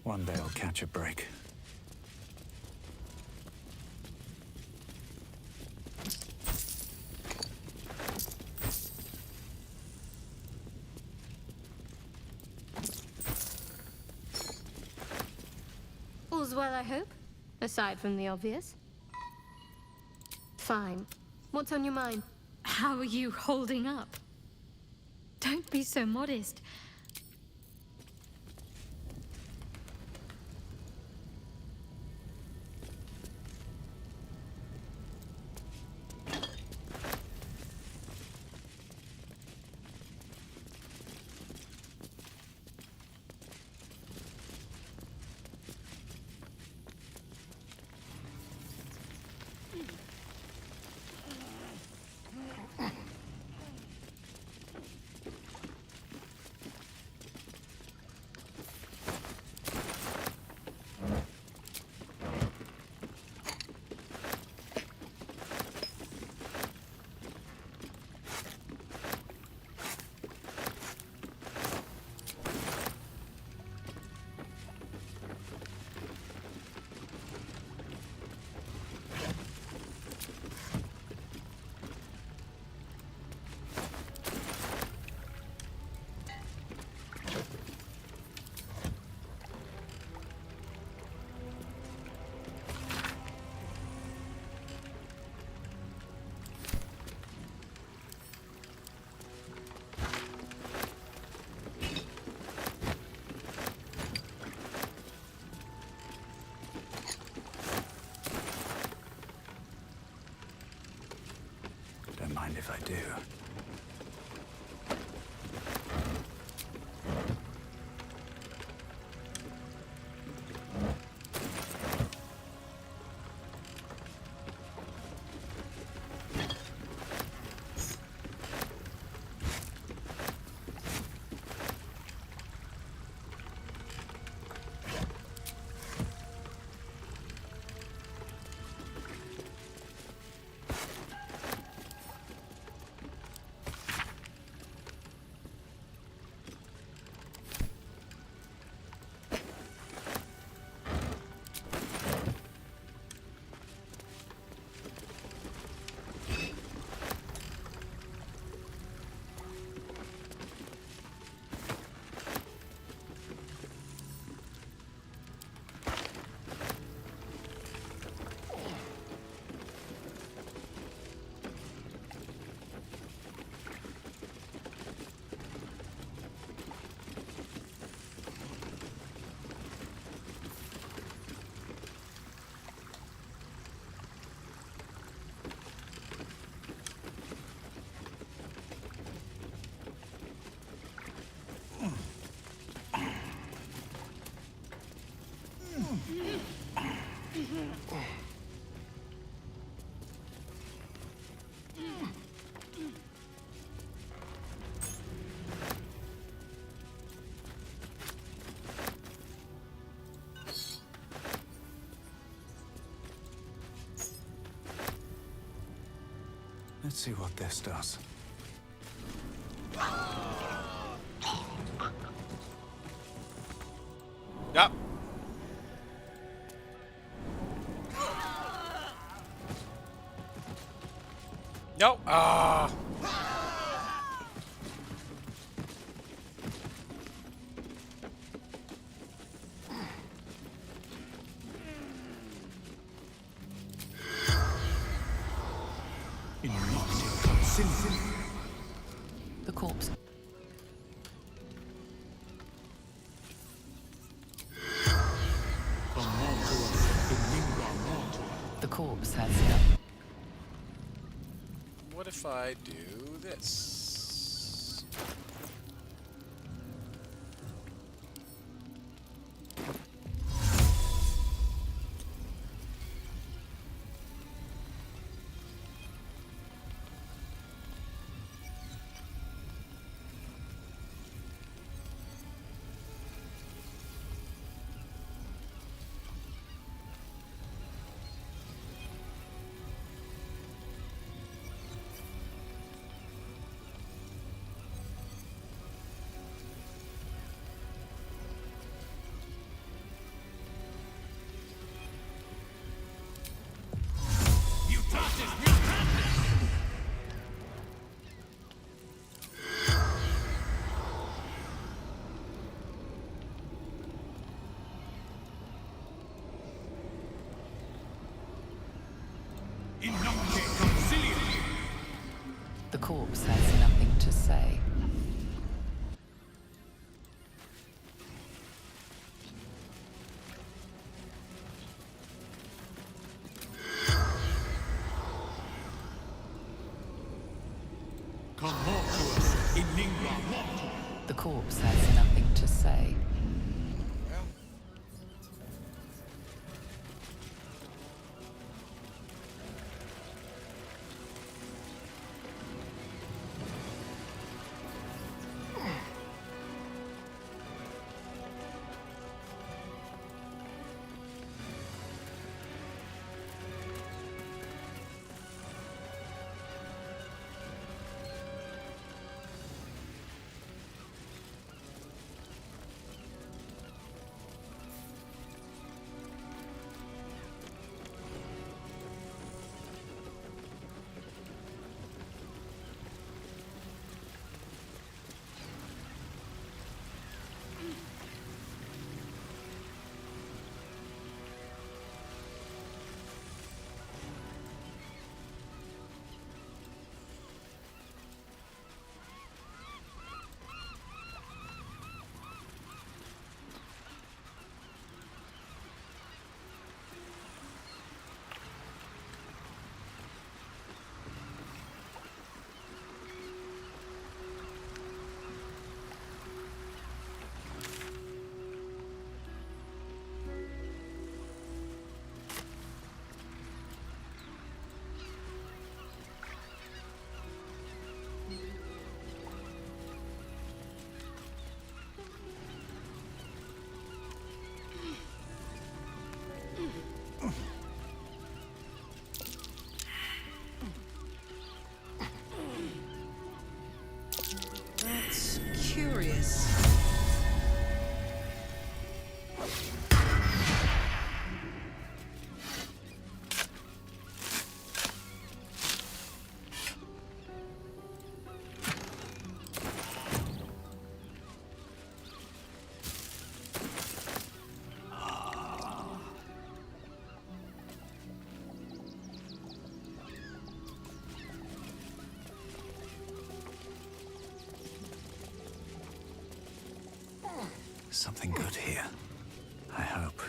One day I'll catch a break. All's well, I hope? Aside from the obvious. Fine. What's on your mind? How are you holding up? Don't be so modest. I do. Let's see what this does. Yep. No. Ah. The corpse. The corpse has no. What if I do this? The corpse has nothing to say. Come more to us in lingua mortis. The corpse has nothing to say. Something good here. I hope.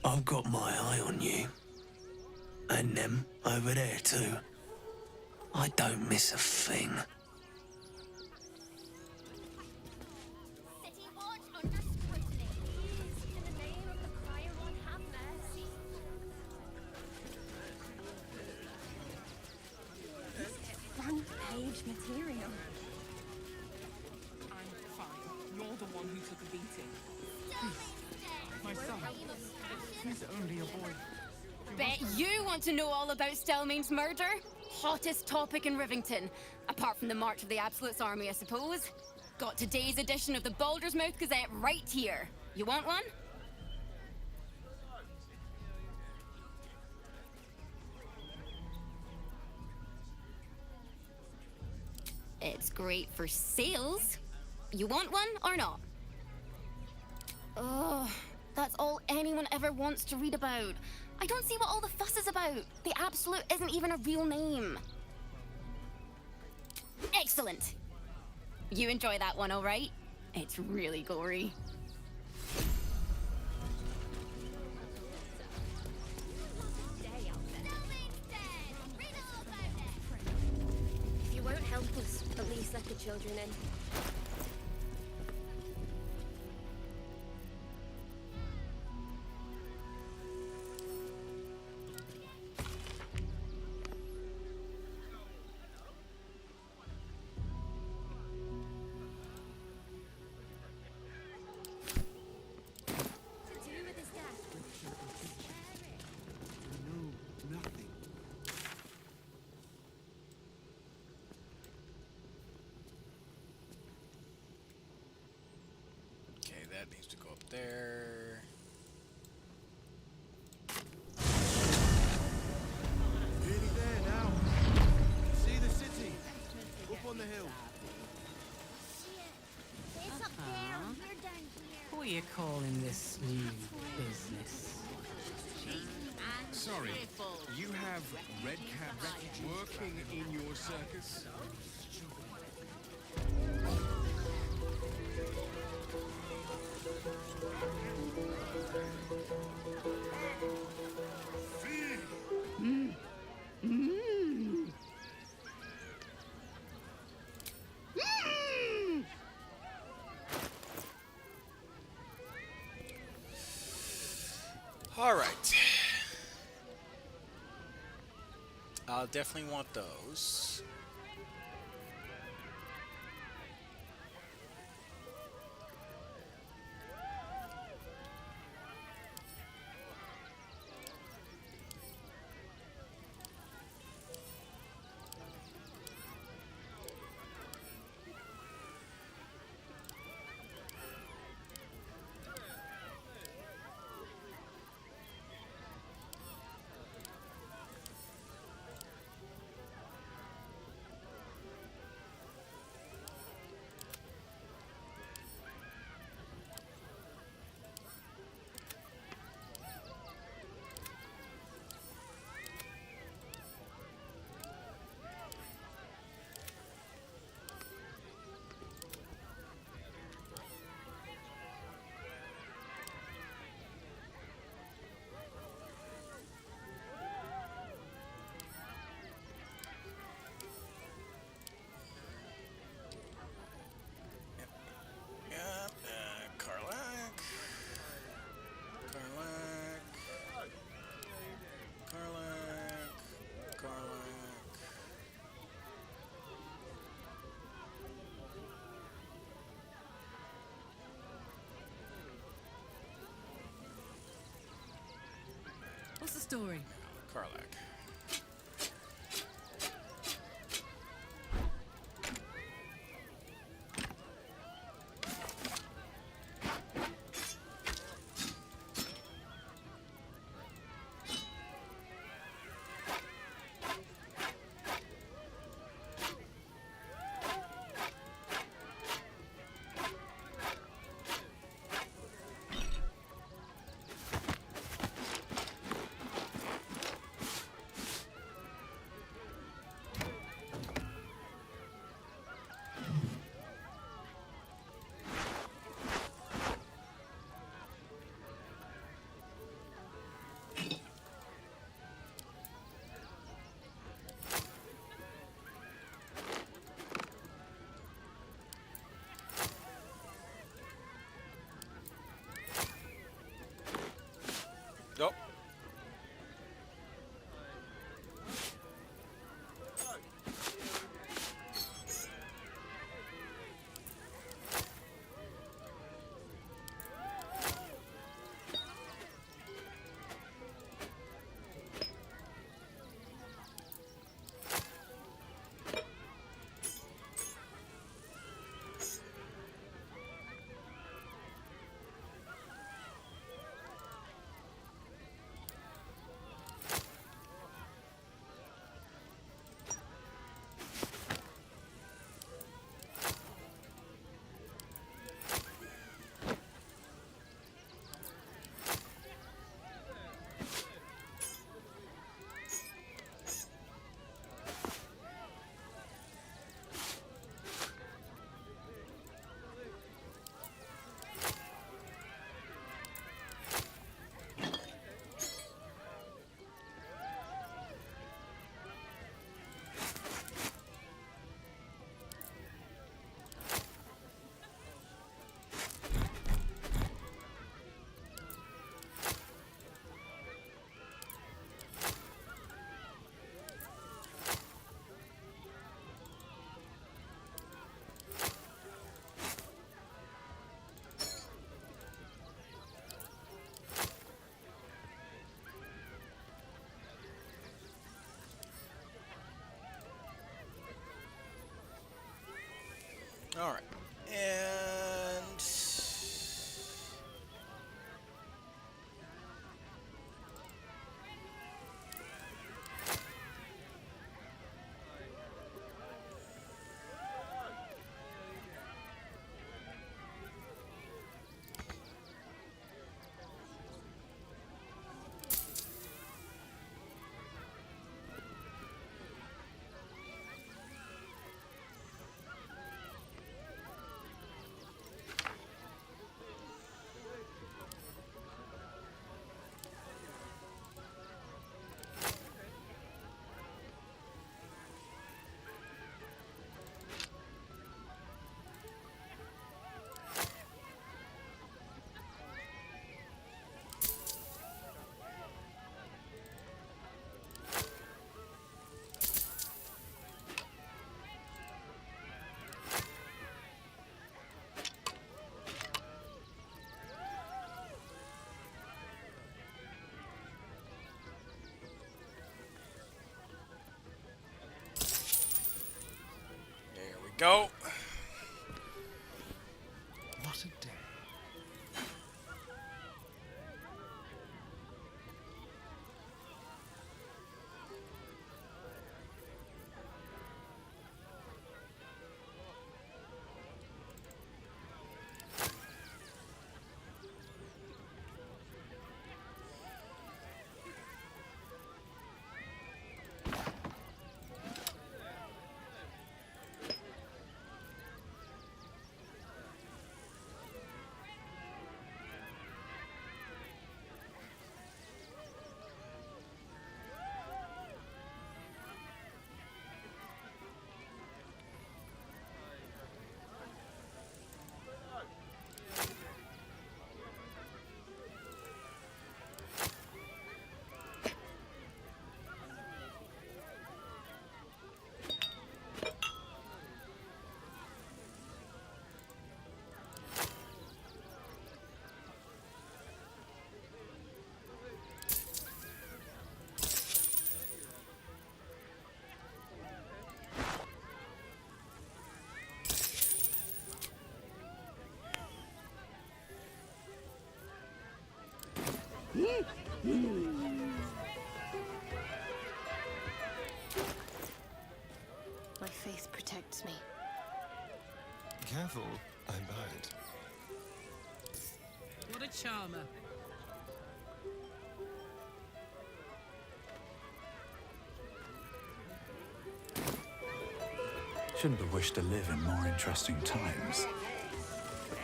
I've got my eye on you. And them over there too. I don't miss a thing. City watch under scrutiny. In the name of the crying one, have mercy. Front page material. I'm fine. You're the one who took a beating. My son. He's only a boy. Bet you want to know all about Stelmane's murder? Hottest topic in Rivington. Apart from the March of the Absolute's army, I suppose. Got today's edition of the Baldur's Mouth Gazette right here. You want one? It's great for sales. You want one or not? Oh, that's all anyone ever wants to read about. I don't see what all the fuss is about. The Absolute isn't even a real name. Excellent. You enjoy that one, all right? It's really gory. If you won't help us, at least let the children in. Okay, that needs to go up there. Nearly there now. See the city. Up on the hill. It's up there, we're down here. What are you calling this new business? Sorry, you have red caps working in your circus? All right. I'll definitely want those. story? Karlak. Nope. All right. And there we go. What a day. Careful, I bite. What a charmer. Shouldn't have wished to live in more interesting times.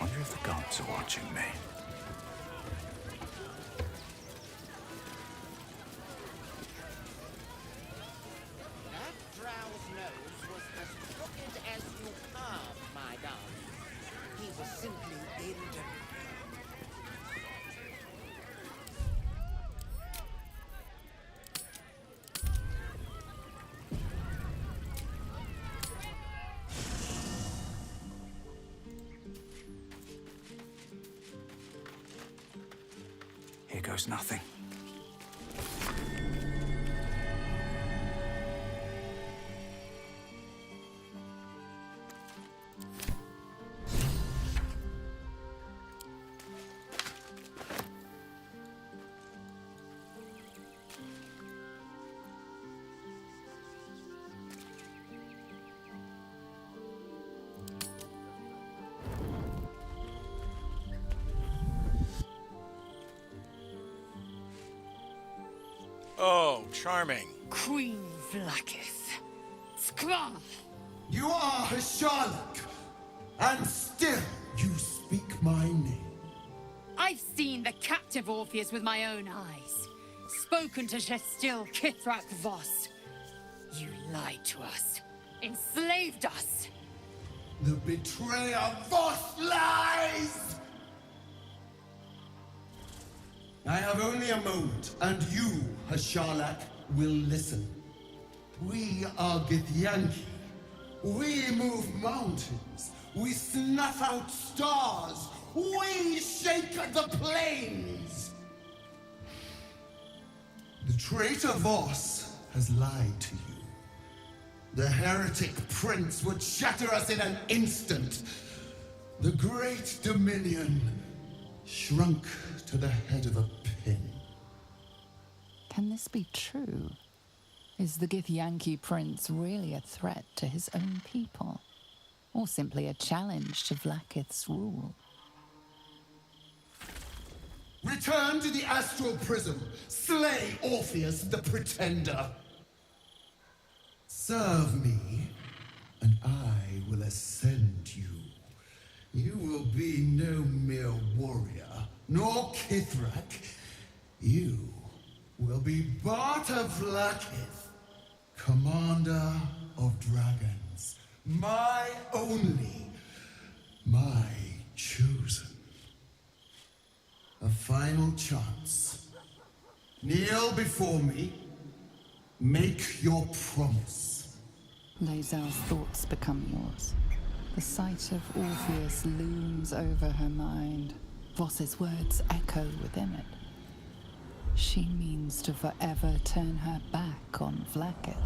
Wonder if the gods are watching me. That drow's nose was as crooked as you carved, my darling. He was simply indefinite. Here goes nothing. Oh, charming. Queen Vlaakith. Skra! You are Hesharlak, and still you speak my name. I've seen the captive Orpheus with my own eyes. Spoken to Gestil Kithrak Voss. You lied to us. Enslaved us. The betrayer Voss lies! I have only a moment, and you, Hesharlak, will listen. We are Githyanki. We move mountains. We snuff out stars. We shake the plains. The traitor Voss has lied to you. The heretic prince would shatter us in an instant. The great dominion shrunk to the head of a pin. Can this be true? Is the Githyanki prince really a threat to his own people? Or simply a challenge to Vlaakith's rule? Return to the astral prism. Slay Orpheus the Pretender. Serve me, and I will ascend you. You will be no mere warrior, nor Kithrak. You will be Barta Vlaakith, commander of dragons. My only, my chosen. A final chance. Kneel before me. Make your promise. Lae'zel's thoughts become yours. The sight of Orpheus looms over her mind. Voss's words echo within it. She means to forever turn her back on Vlaakith.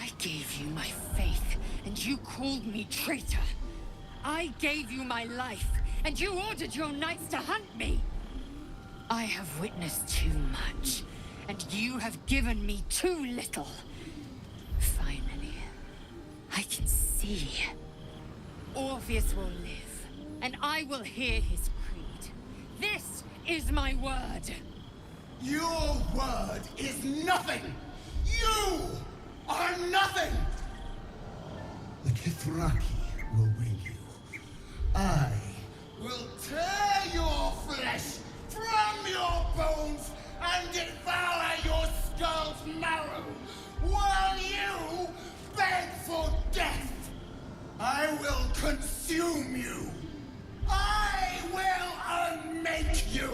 I gave you my faith, and you called me traitor. I gave you my life, and you ordered your knights to hunt me. I have witnessed too much, and you have given me too little. Finally, I can see. Orpheus will live, and I will hear his creed. This is my word. Your word is nothing! You are nothing! The Kithraki will bring you. I will tear your flesh from your bones and devour your skull's marrow while you beg for death. I will consume you. I will unmake you.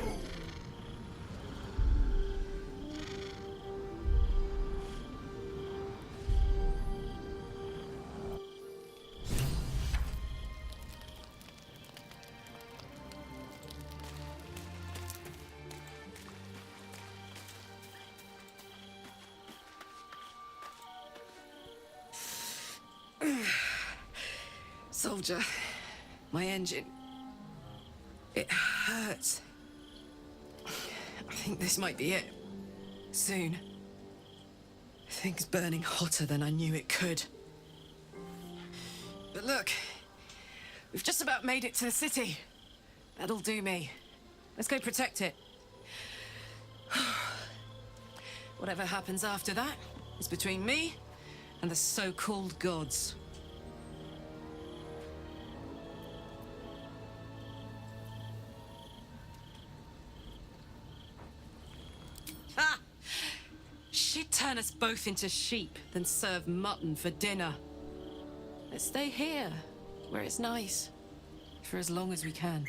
Soldier, my engine. It hurts. think this might be it. Soon. Things burning hotter than I knew it could. But look, we've just about made it to the city. That'll do me. Let's go protect it. Whatever happens after that is between me and the so-called gods. Ha! She'd turn us both into sheep, then serve mutton for dinner. Let's stay here, where it's nice, for as long as we can.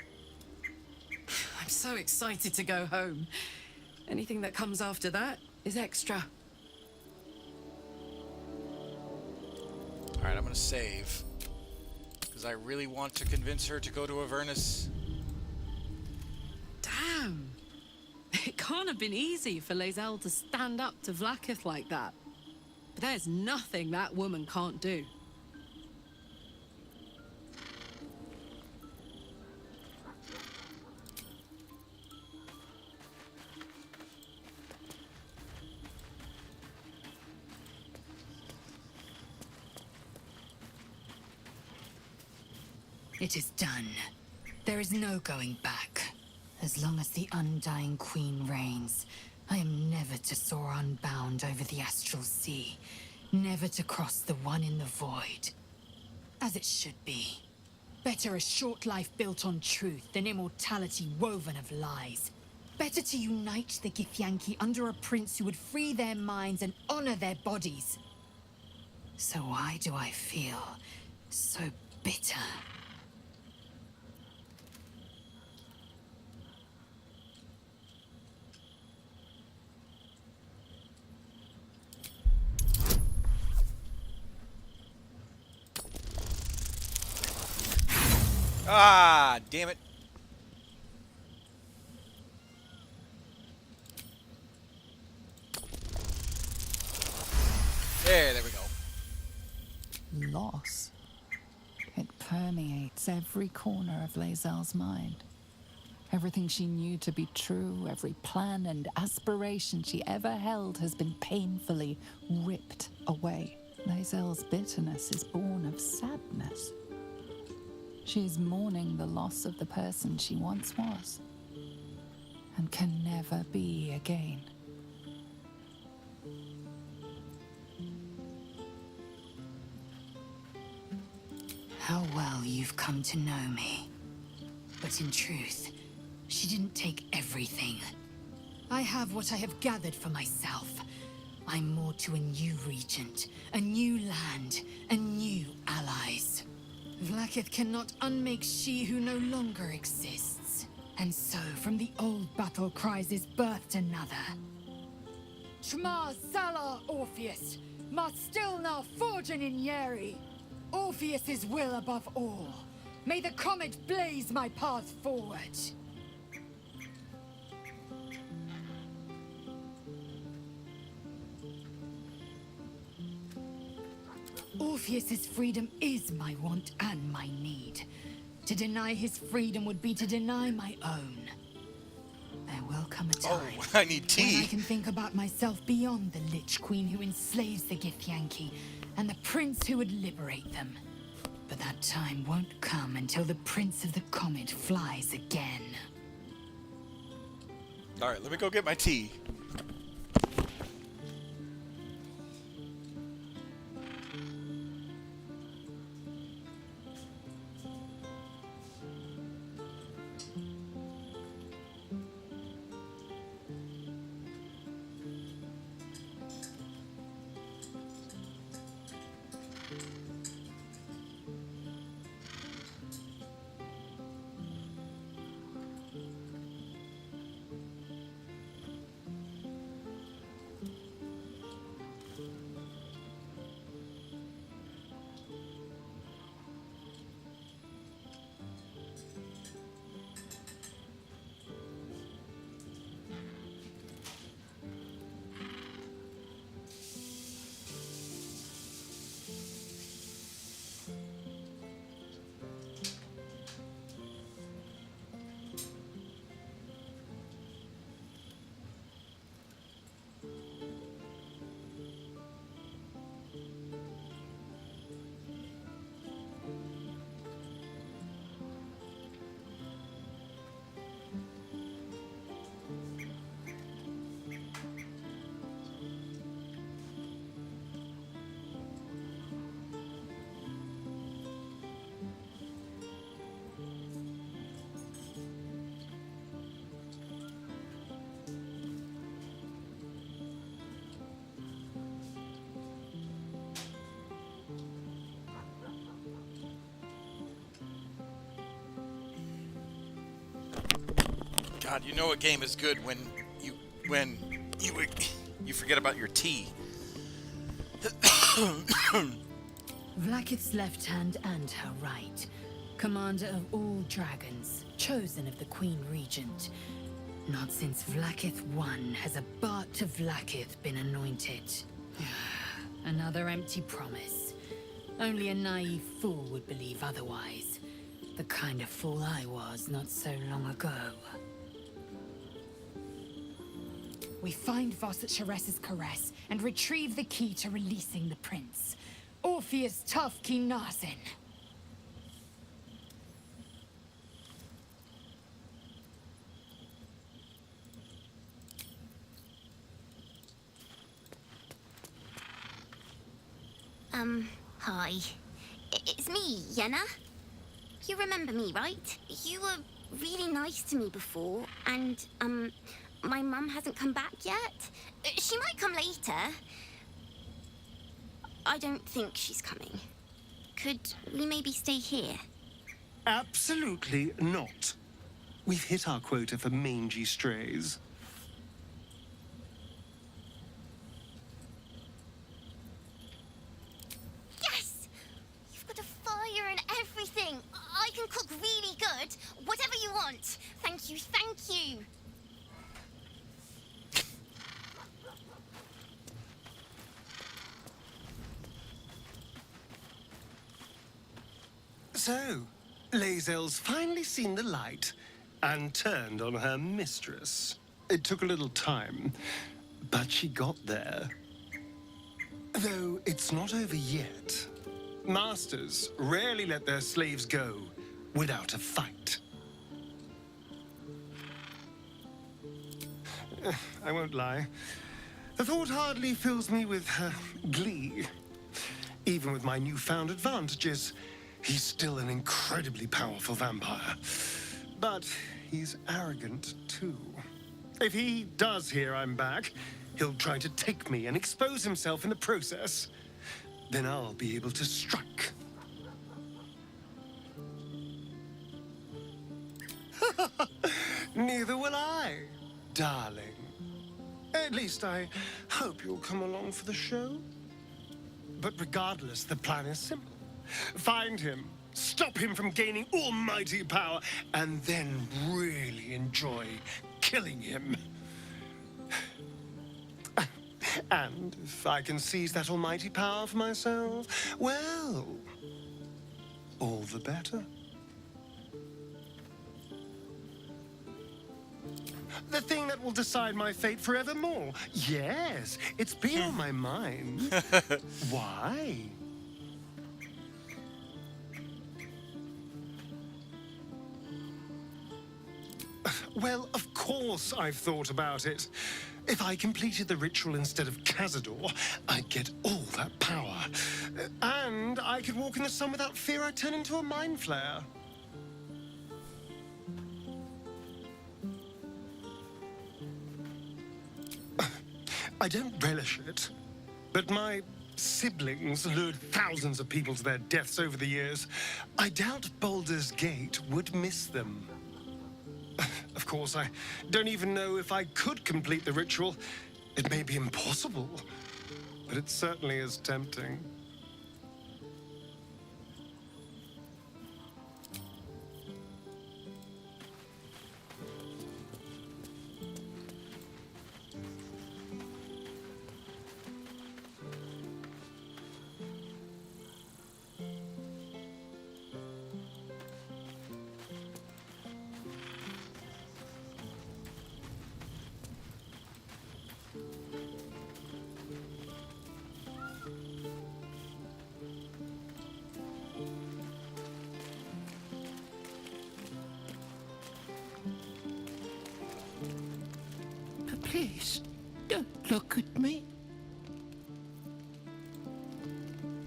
I'm so excited to go home. Anything that comes after that is extra. Alright, I'm gonna save. Because I really want to convince her to go to Avernus. Damn! It can't have been easy for Lae'zel to stand up to Vlaakith like that. But there's nothing that woman can't do. It is done. There is no going back. As long as the Undying Queen reigns, I am never to soar unbound over the astral sea, never to cross the one in the void. As it should be. Better a short life built on truth than immortality woven of lies. Better to unite the Githyanki under a prince who would free their minds and honor their bodies. So why do I feel so bitter? Ah, damn it. There we go. Loss. It permeates every corner of Lae'zel's mind. Everything she knew to be true, every plan and aspiration she ever held has been painfully ripped away. Lae'zel's bitterness is born of sadness. She is mourning the loss of the person she once was, and can never be again. How well you've come to know me. But in truth, she didn't take everything. I have what I have gathered for myself. I'm more to a new regent, a new land, and new allies. Vlaakith cannot unmake she who no longer exists. And so, from the old battle cries is birthed another. Shma Salar Orpheus, Ma Stilna Forgen in Yeri. Orpheus's will above all. May the comet blaze my path forward. Orpheus's freedom is my want and my need. To deny his freedom would be to deny my own. There will come a time I need tea. when I can think about myself beyond the Lich Queen who enslaves the Githyanki and the prince who would liberate them. But that time won't come until the Prince of the Comet flies again. Alright, let me go get my tea. God, you know a game is good when you forget about your tea. Vlaakith's left hand and her right. Commander of all dragons, chosen of the Queen Regent. Not since Vlaakith I has a Bart of Vlaakith been anointed. Another empty promise. Only a naive fool would believe otherwise. The kind of fool I was not so long ago. We find Voss at Sheres's caress and retrieve the key to releasing the prince. Orpheus Tough Kinasin. Hi. It's me, Yenna. You remember me, right? You were really nice to me before, and, my mum hasn't come back yet. She might come later. I don't think she's coming. Could we maybe stay here? Absolutely not. We've hit our quota for mangy strays. Yes! You've got a fire and everything. I can cook really good. Whatever you want. Thank you, thank you. So, Lae'zel's finally seen the light and turned on her mistress. It took a little time, but she got there. Though it's not over yet. Masters rarely let their slaves go without a fight. I won't lie. The thought hardly fills me with glee. Even with my newfound advantages, he's still an incredibly powerful vampire. But he's arrogant, too. If he does hear I'm back, he'll try to take me and expose himself in the process. Then I'll be able to strike. Neither will I, darling. At least I hope you'll come along for the show. But regardless, the plan is simple. Find him, stop him from gaining almighty power, and then really enjoy killing him. And if I can seize that almighty power for myself, well, all the better. The thing that will decide my fate forevermore. Yes, it's been on my mind. Why? Well, of course I've thought about it. If I completed the ritual instead of Cazador, I'd get all that power. And I could walk in the sun without fear I'd turn into a mind flare. I don't relish it, but my siblings lured thousands of people to their deaths over the years. I doubt Baldur's Gate would miss them. Of course, I don't even know if I could complete the ritual. It may be impossible, but it certainly is tempting. Please, don't look at me.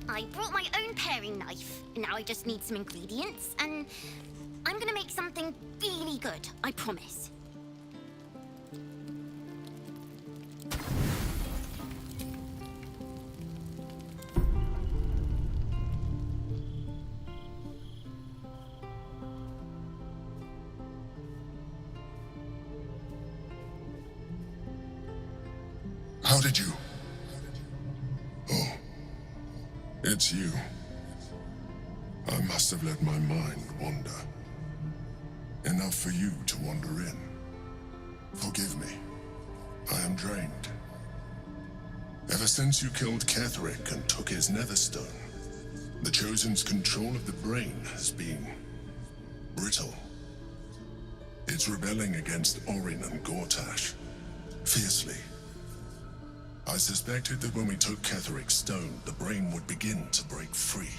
I brought my own paring knife, and now I just need some ingredients, and I'm gonna make something really good, I promise. How did you? Oh, it's you. I must have let my mind wander. Enough for you to wander in. Forgive me. I am drained. Ever since you killed Ketheric and took his netherstone, the Chosen's control of the brain has been brittle. It's rebelling against Orin and Gortash, fiercely. I suspected that when we took Ketheric's stone, the brain would begin to break free.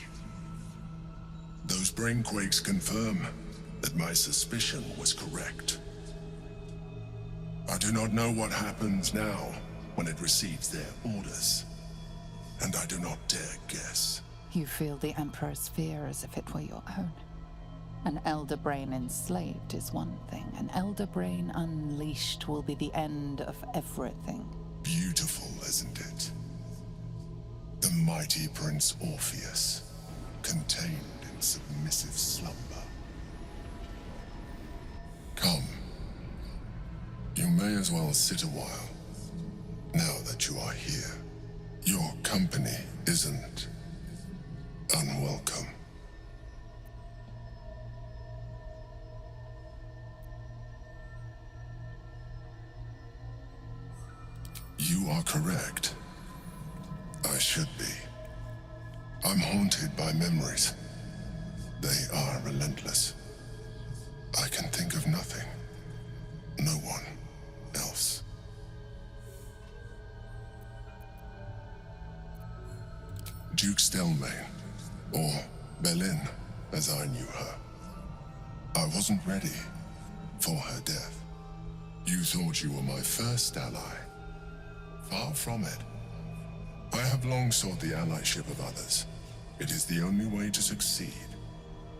Those brain quakes confirm that my suspicion was correct. I do not know what happens now when it receives their orders, and I do not dare guess. You feel the Emperor's fear as if it were your own. An Elder Brain enslaved is one thing. An Elder Brain unleashed will be the end of everything. Beautiful, isn't it? The mighty Prince Orpheus, contained in submissive slumber. Come. You may as well sit a while, now that you are here. Your company isn't unwelcome. You are correct. I should be. I'm haunted by memories. They are relentless. I can think of nothing. No one else. Duke Stelmane, or Belin, as I knew her. I wasn't ready for her death. You thought you were my first ally. Far from it. I have long sought the allyship of others. It is the only way to succeed.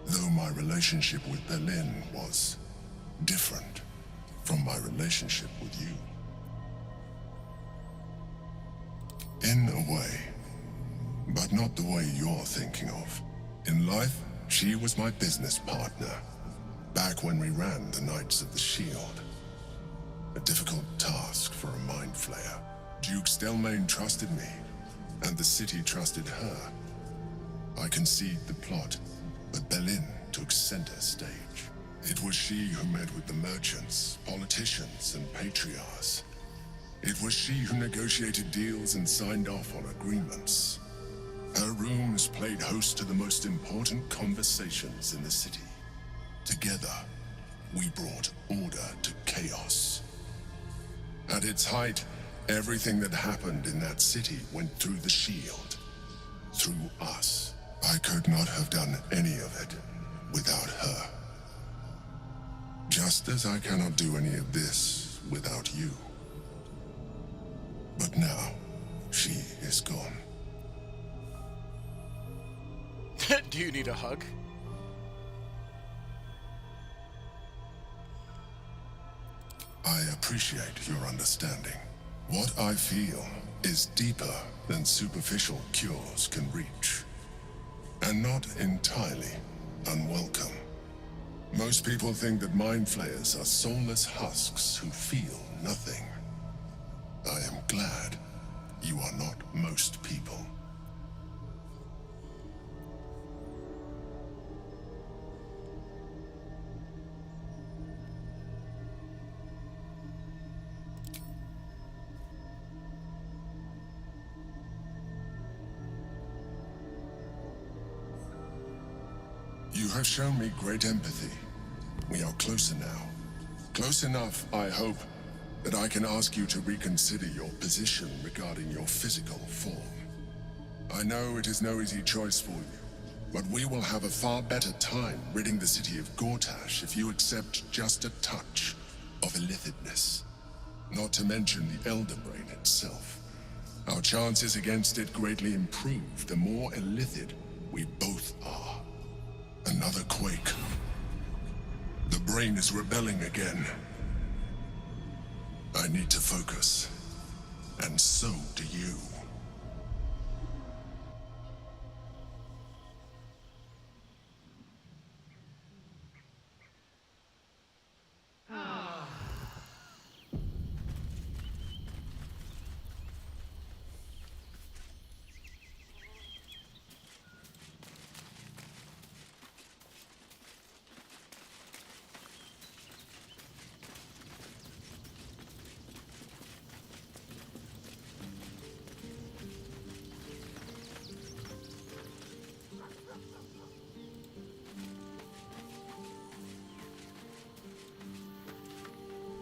Though my relationship with Belin was different from my relationship with you. In a way, but not the way you're thinking of. In life, she was my business partner, back when we ran the Knights of the Shield. A difficult task for a mind flayer. Duke Stelmane trusted me, and the city trusted her. I conceived the plot, but Belin took center stage. It was she who met with the merchants, politicians, and patriarchs. It was she who negotiated deals and signed off on agreements. Her rooms played host to the most important conversations in the city. Together, we brought order to chaos. At its height, everything that happened in that city went through the shield. Through us. I could not have done any of it without her. Just as I cannot do any of this without you. But now, she is gone. Do you need a hug? I appreciate your understanding. What I feel is deeper than superficial cures can reach. And not entirely unwelcome. Most people think that mind flayers are soulless husks who feel nothing. I am glad you are not most people. You have shown me great empathy. We are closer now. Close enough, I hope, that I can ask you to reconsider your position regarding your physical form. I know it is no easy choice for you, but we will have a far better time ridding the city of Gortash if you accept just a touch of illithidness. Not to mention the Elder Brain itself. Our chances against it greatly improve the more illithid we both are. Another quake. The brain is rebelling again. I need to focus. And so do you.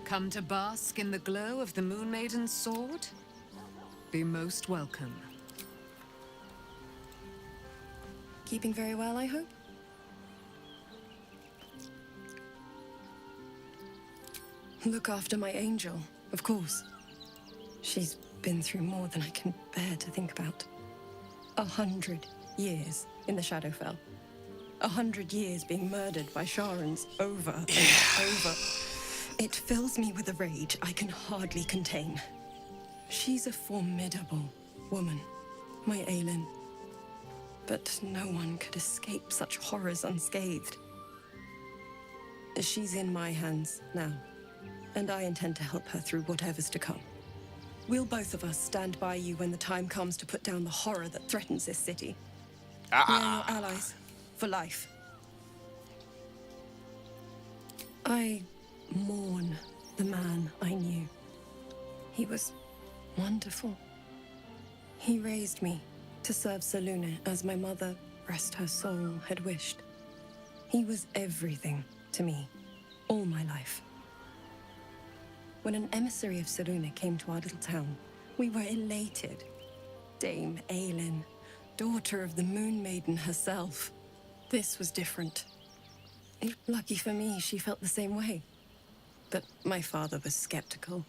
Come to bask in the glow of the Moon Maiden's sword? Be most welcome. Keeping very well, I hope? Look after my angel, of course. She's been through more than I can bear to think about. 100 years in the Shadowfell. 100 years being murdered by Sharans over and over. It fills me with a rage I can hardly contain. She's a formidable woman, my Aelin. But no one could escape such horrors unscathed. She's in my hands now, and I intend to help her through whatever's to come. We'll both of us stand by you when the time comes to put down the horror that threatens this city. We are your allies for life. I mourn the man I knew. He was wonderful. He raised me to serve Selûne as my mother, rest her soul, had wished. He was everything to me, all my life. When an emissary of Selûne came to our little town, we were elated. Dame Aelin, daughter of the Moon Maiden herself. This was different. Lucky for me, she felt the same way. But my father was skeptical.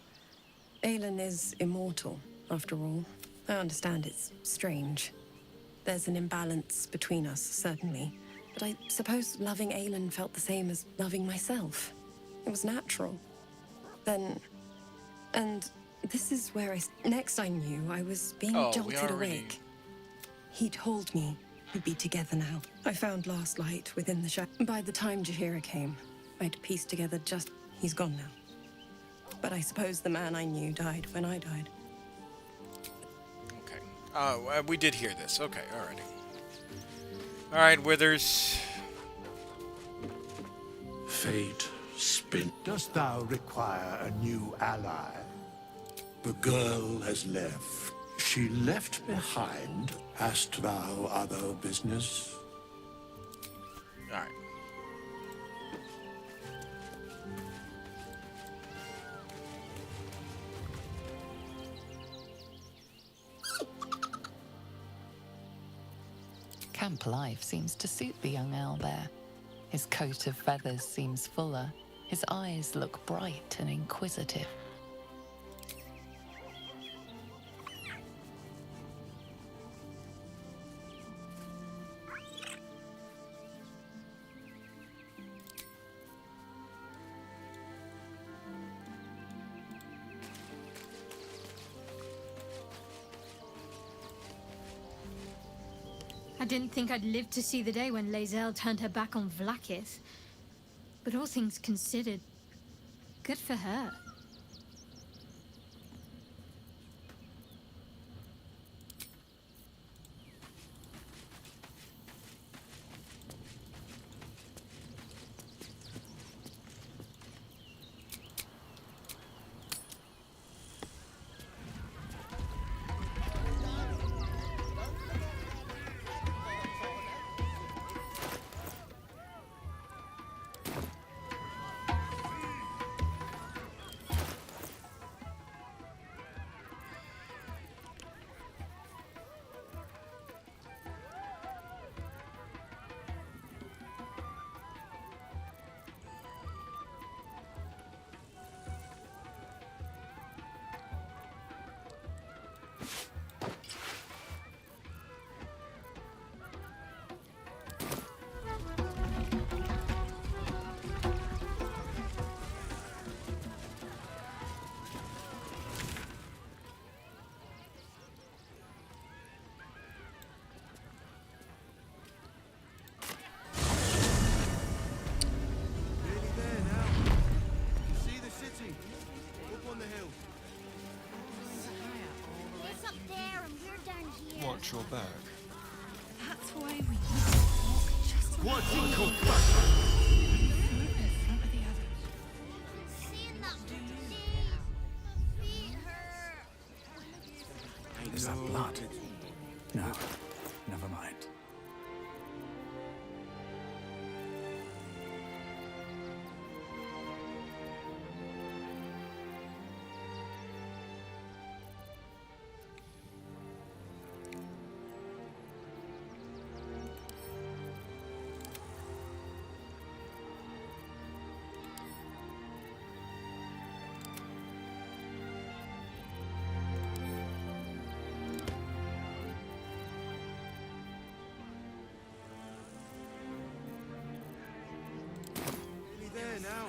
Aelin is immortal, after all. I understand it's strange. There's an imbalance between us, certainly. But I suppose loving Aelin felt the same as loving myself. It was natural. Then... And this is where next I knew I was being jolted awake. He told me we'd be together now. I found last light within the shadow. By the time Jaheira came, I'd pieced together just... He's gone now. But I suppose the man I knew died when I died. Okay. We did hear this. Okay, alrighty. Alright, Withers. Fate spin. Dost thou require a new ally? The girl has left. She left behind. Hast thou other business? Alright. Camp life seems to suit the young owl there. His coat of feathers seems fuller. His eyes look bright and inquisitive. I didn't think I'd live to see the day when Lae'zel turned her back on Vlaakith. But all things considered, good for her. Watch your back. That's why we walk just What's in in front of the others. Is that blood? No, never mind.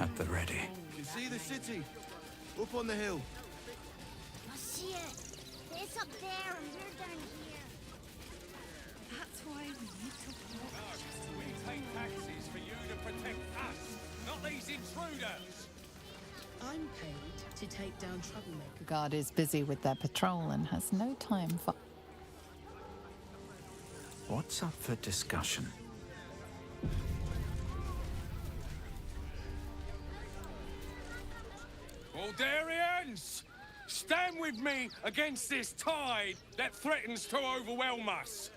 at the ready. You can see the city. Up on the hill. I see it. It's up there and we're down here. That's why we need to walk. We take taxes for you to protect us, not these intruders. I'm paid to take down troublemakers. The guard is busy with their patrol and has no time for... What's up for discussion? Baldurians! Stand with me against this tide that threatens to overwhelm us.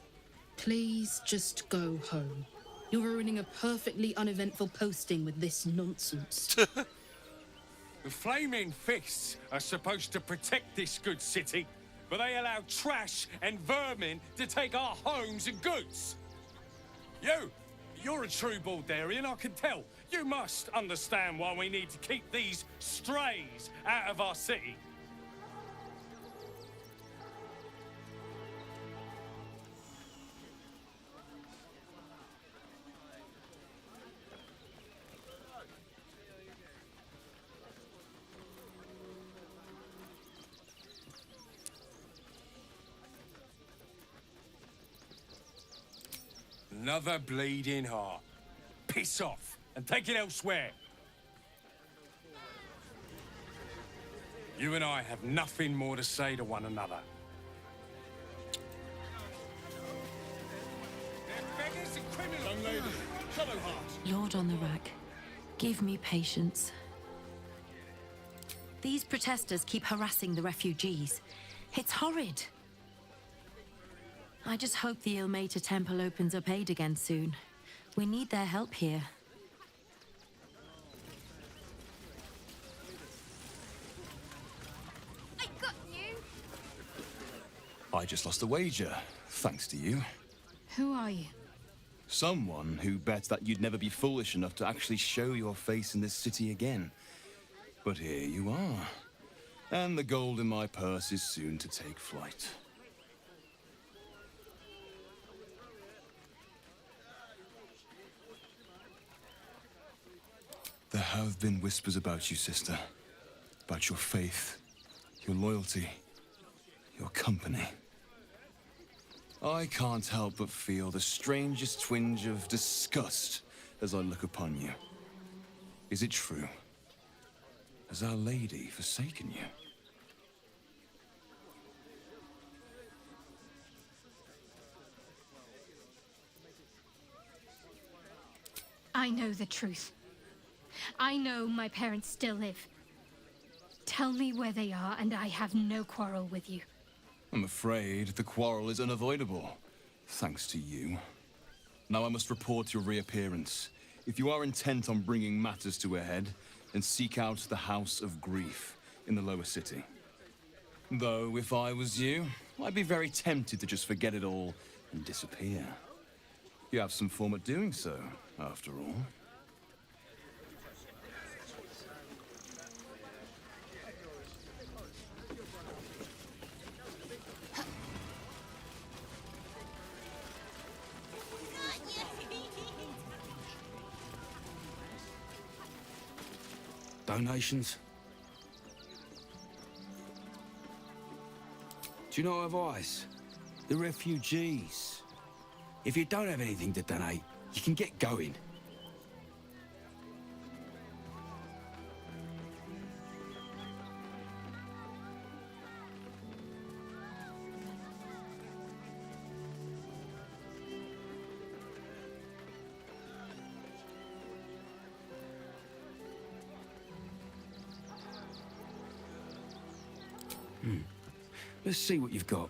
Please just go home. You're ruining a perfectly uneventful posting with this nonsense. The Flaming Fists are supposed to protect this good city, but they allow trash and vermin to take our homes and goods. You're a true Baldurian, I can tell. You must understand why we need to keep these strays out of our city. Another bleeding heart. Piss off and take it elsewhere. You and I have nothing more to say to one another. They're beggars and criminals. Young lady, Shadowheart. Lord on the rack, give me patience. These protesters keep harassing the refugees. It's horrid. I just hope the Ilmater Temple opens up aid again soon. We need their help here. I got you. I just lost a wager, thanks to you. Who are you? Someone who bet that you'd never be foolish enough to actually show your face in this city again. But here you are. And the gold in my purse is soon to take flight. There have been whispers about you, sister. About your faith, your loyalty, your company. I can't help but feel the strangest twinge of disgust as I look upon you. Is it true? Has Our Lady forsaken you? I know the truth. I know my parents still live. Tell me where they are, and I have no quarrel with you. I'm afraid the quarrel is unavoidable, thanks to you. Now I must report your reappearance. If you are intent on bringing matters to a head, then seek out the House of Grief in the lower city. Though, if I was you, I'd be very tempted to just forget it all and disappear. You have some form at doing so, after all. Donations? Do you know advice? The refugees. If you don't have anything to donate, you can get going. Let's see what you've got.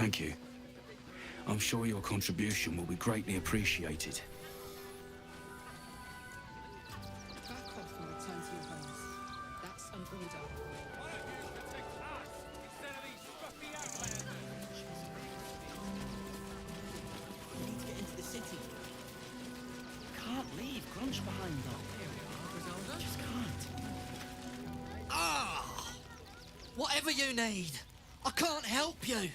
Thank you. I'm sure your contribution will be greatly appreciated. Back off and return to your homes. That's an order. We need to get into the city. Can't leave Grunch behind, though. Just can't. Ah! Whatever you need. I can't help you.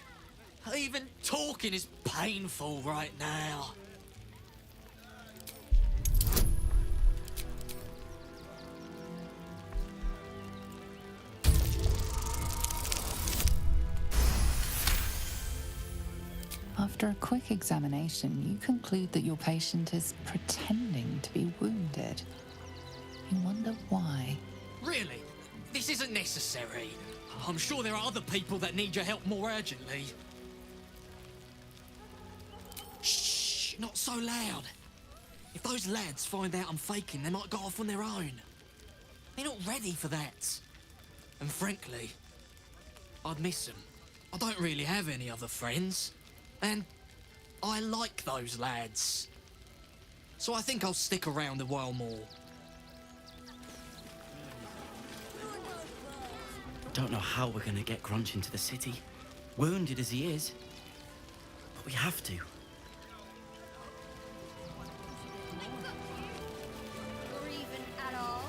Even talking is painful right now. After a quick examination, you conclude that your patient is pretending to be wounded. You wonder why. Really? This isn't necessary. I'm sure there are other people that need your help more urgently. Shh, not so loud. If those lads find out I'm faking, they might go off on their own. They're not ready for that. And frankly, I'd miss them. I don't really have any other friends. And I like those lads. So I think I'll stick around a while more. Don't know how we're gonna get Grunch into the city. Wounded as he is. But we have to. Or even at all.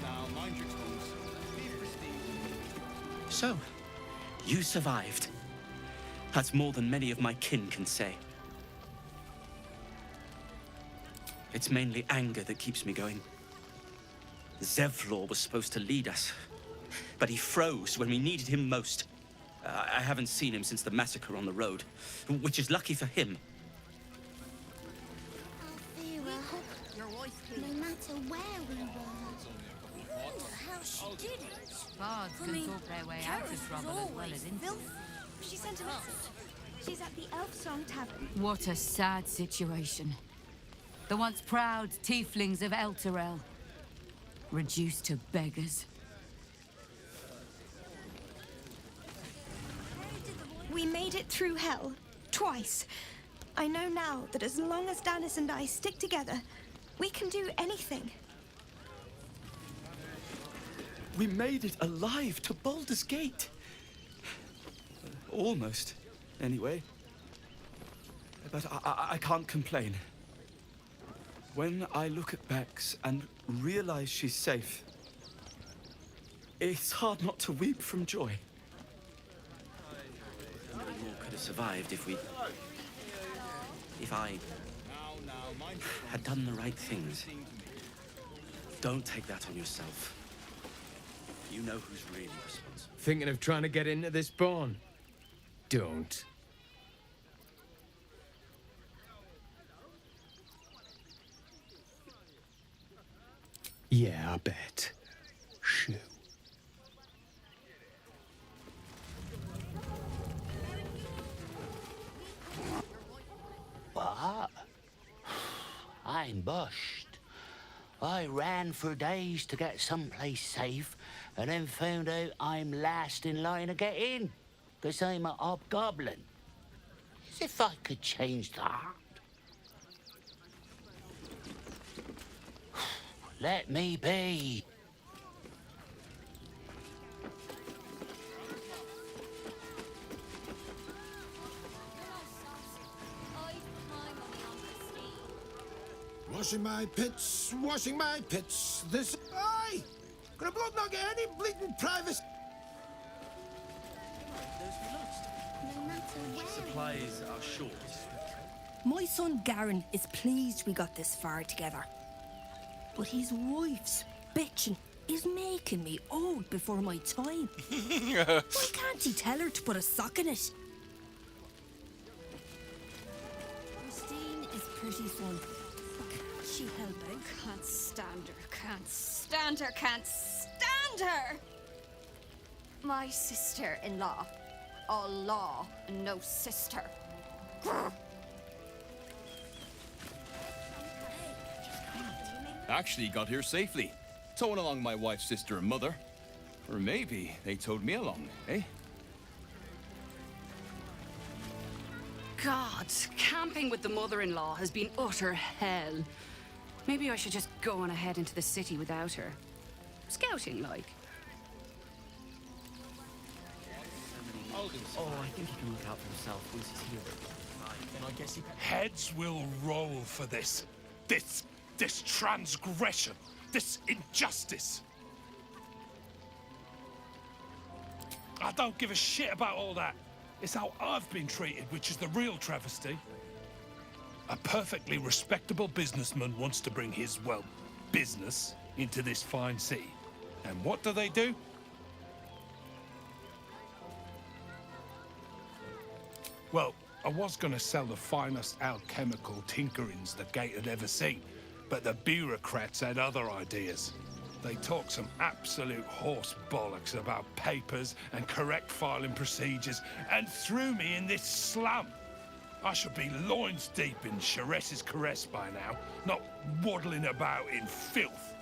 Now, mind your tongues. Be pristine. So, you survived. That's more than many of my kin can say. It's mainly anger that keeps me going. Zevlor was supposed to lead us, but he froze when we needed him most. I haven't seen him since the massacre on the road, which is lucky for him. No matter where we were. How she did it. Bards can talk their way out of trouble as well as into it. She sent a message. She's at the Elf Song Tavern. What a sad situation. The once proud tieflings of Elturel, reduced to beggars. We made it through hell. Twice. I know now that as long as Danis and I stick together, we can do anything. We made it alive to Baldur's Gate. Almost, anyway. But I can't complain. When I look at Bex and realize she's safe, it's hard not to weep from joy. No more could have survived if I had done the right things. Don't take that on yourself. You know who's really responsible. Thinking of trying to get into this barn? Don't. Yeah, I bet. Shoo. What? I'm bushed. I ran for days to get someplace safe, and then found out I'm last in line to get in, 'cause I'm a hobgoblin. As if I could change that. Let me be. Washing my pits, washing my pits. This. Aye! Gonna blood not get any bleeding privacy. No matter where. Supplies are short. My son Garen is pleased we got this far together. But his wife's bitching is making me old before my time. Why can't he tell her to put a sock in it? Christine is pretty, son. Can't she help it? Can't stand her, can't stand her, can't stand her! My sister-in-law. All law and no sister. Grr. Actually got here safely, towing along my wife's sister and mother. Or maybe they towed me along, eh? God, camping with the mother-in-law has been utter hell. Maybe I should just go on ahead into the city without her. Scouting, like. Oh, I think he can look out for himself once he's here. Then I guess he... Heads will roll for this. This transgression. This injustice. I don't give a shit about all that. It's how I've been treated, which is the real travesty. A perfectly respectable businessman wants to bring his, well, business into this fine city. And what do? Well, I was gonna sell the finest alchemical tinkerings the gate had ever seen, but the bureaucrats had other ideas. They talk some absolute horse bollocks about papers and correct filing procedures and threw me in this slum. I should be loins deep in Chares's caress by now, not waddling about in filth.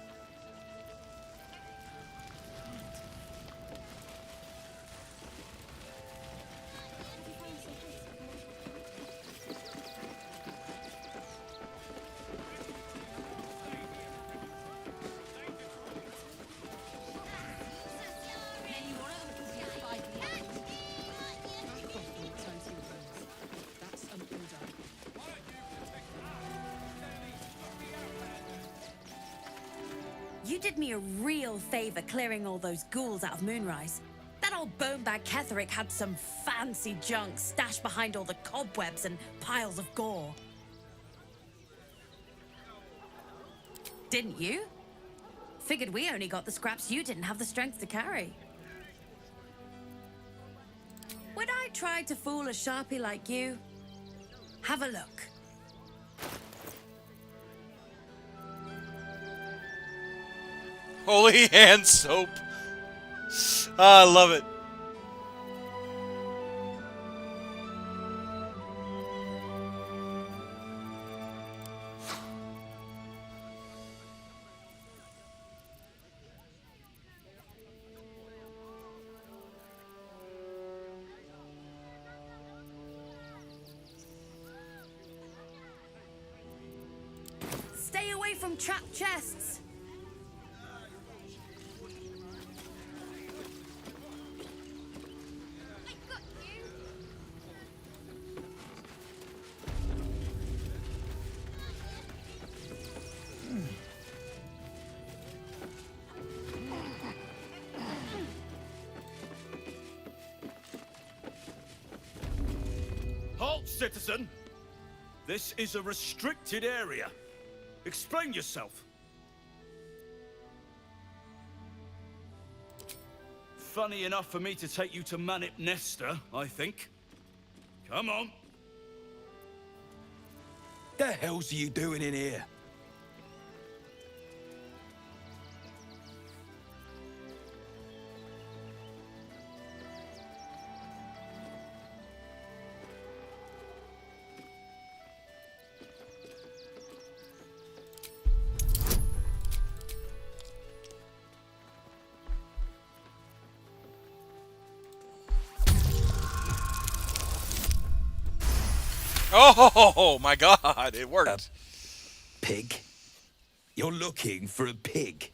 You did me a real favor clearing all those ghouls out of Moonrise. That old bonebag Ketherick had some fancy junk stashed behind all the cobwebs and piles of gore. Didn't you? Figured we only got the scraps you didn't have the strength to carry. Would I try to fool a sharpie like you? Have a look. Holy hand soap. Ah, I love it. Stay away from trapped chests. Halt, citizen! This is a restricted area. Explain yourself. Funny enough for me to take you to Manip Nesta, I think. Come on. The hell's you doing in here? Oh my God, it worked. Pig? You're looking for a pig?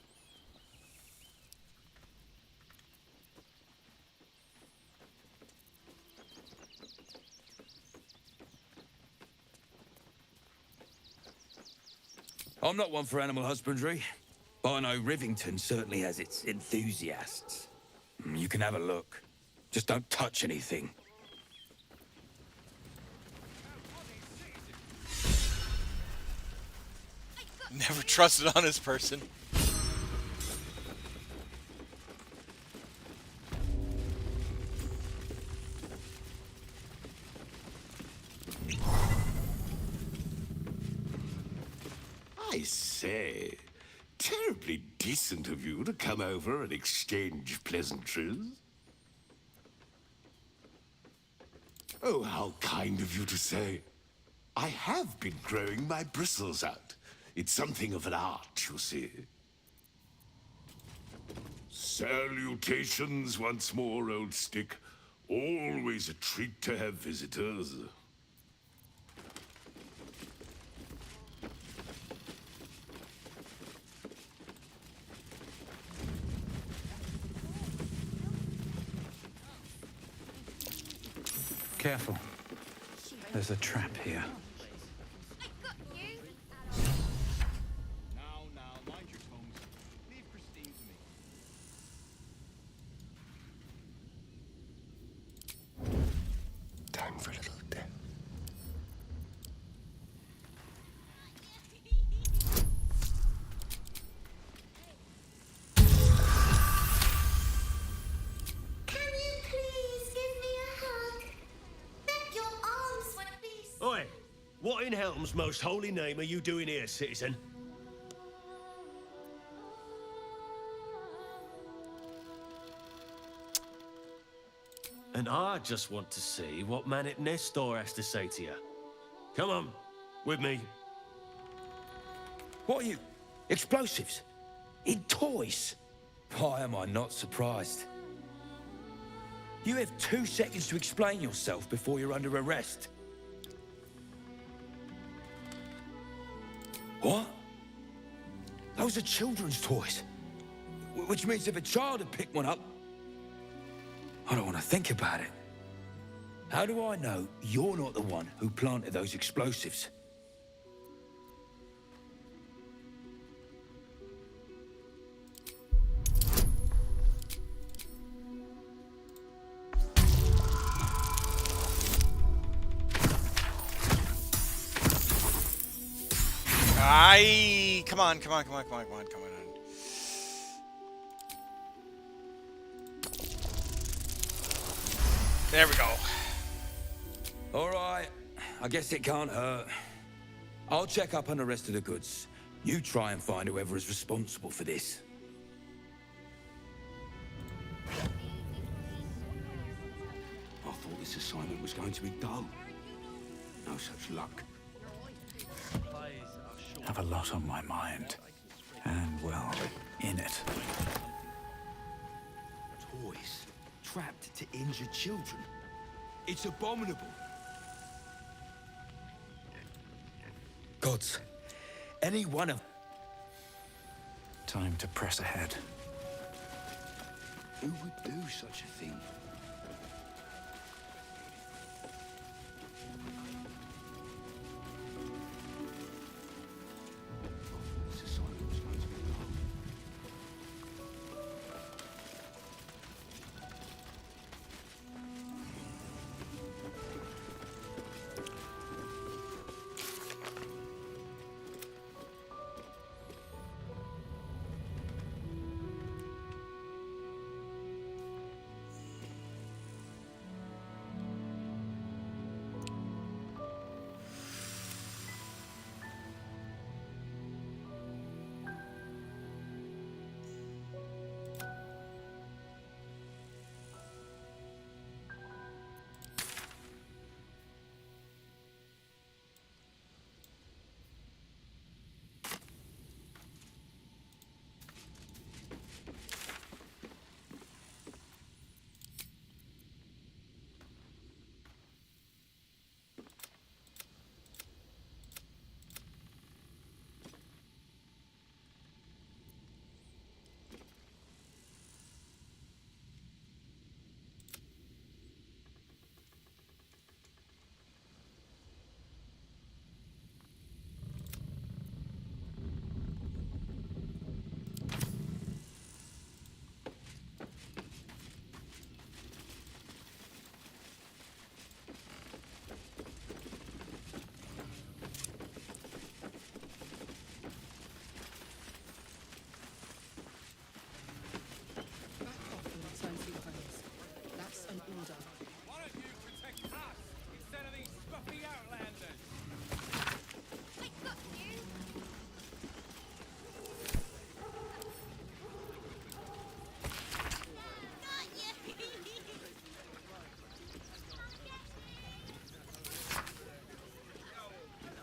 I'm not one for animal husbandry, but I know Rivington certainly has its enthusiasts. You can have a look. Just don't touch anything. Never trust an honest person. I say, terribly decent of you to come over and exchange pleasantries. Oh, how kind of you to say. I have been growing my bristles out. It's something of an art, you see. Salutations once more, old stick. Always a treat to have visitors. Careful. There's a trap here. Time for a little death. Oi! What in Helm's most holy name are you doing here, citizen? And I just want to see what Manet Nestor has to say to you. Come on, with me. What are you? Explosives? In toys? Why am I not surprised? You have 2 seconds to explain yourself before you're under arrest. What? Those are children's toys. Which means if a child had picked one up, I don't want to think about it. How do I know you're not the one who planted those explosives? Come on. There we go. All right. I guess it can't hurt. I'll check up on the rest of the goods. You try and find whoever is responsible for this. I thought this assignment was going to be dull. No such luck. Have a lot on my mind. And, well, in it. Toys trapped to injure children. It's abominable. Gods, any one of... Time to press ahead. Who would do such a thing?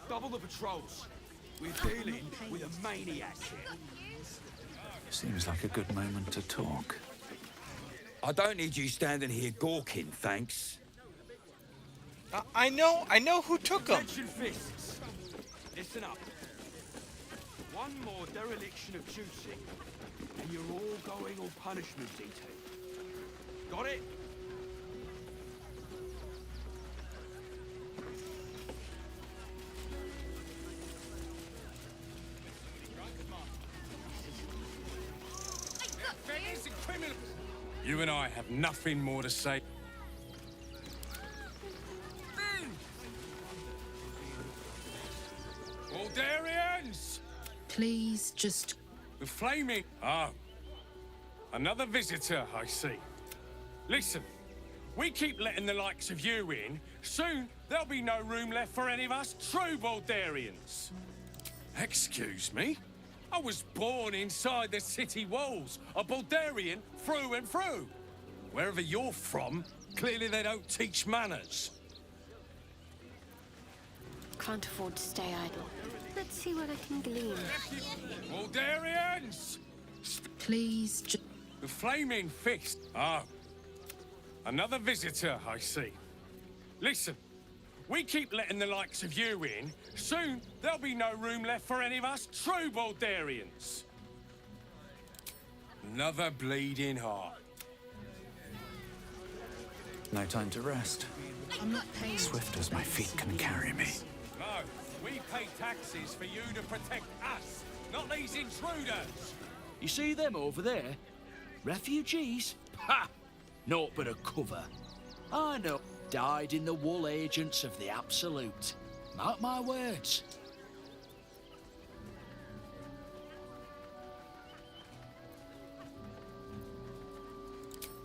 Double the patrols. We're dealing with a maniac here. Seems like a good moment to talk. I don't need you standing here gawking, thanks. I know who took them. Clench your fists. Listen up. One more dereliction of juicing, and you're all going on punishment detail. Got it? You and I have nothing more to say. Baldurians! Please, just... The flaming... Oh. Another visitor, I see. Listen, we keep letting the likes of you in. Soon, there'll be no room left for any of us true Baldurians. Excuse me? I was born inside the city walls, a Baldurian through and through. Wherever you're from, clearly they don't teach manners. Can't afford to stay idle. Let's see what I can glean. Baldurians! Please, just... The flaming fist. Oh. Another visitor, I see. Listen, we keep letting the likes of you in. Soon, there'll be no room left for any of us true Baldurians. Another bleeding heart. No time to rest. I'm not paying... Swift as my feet can carry me. No, we pay taxes for you to protect us, not these intruders. You see them over there? Refugees? Ha! Naught but a cover. I know. Died in the wool agents of the Absolute. Mark my words.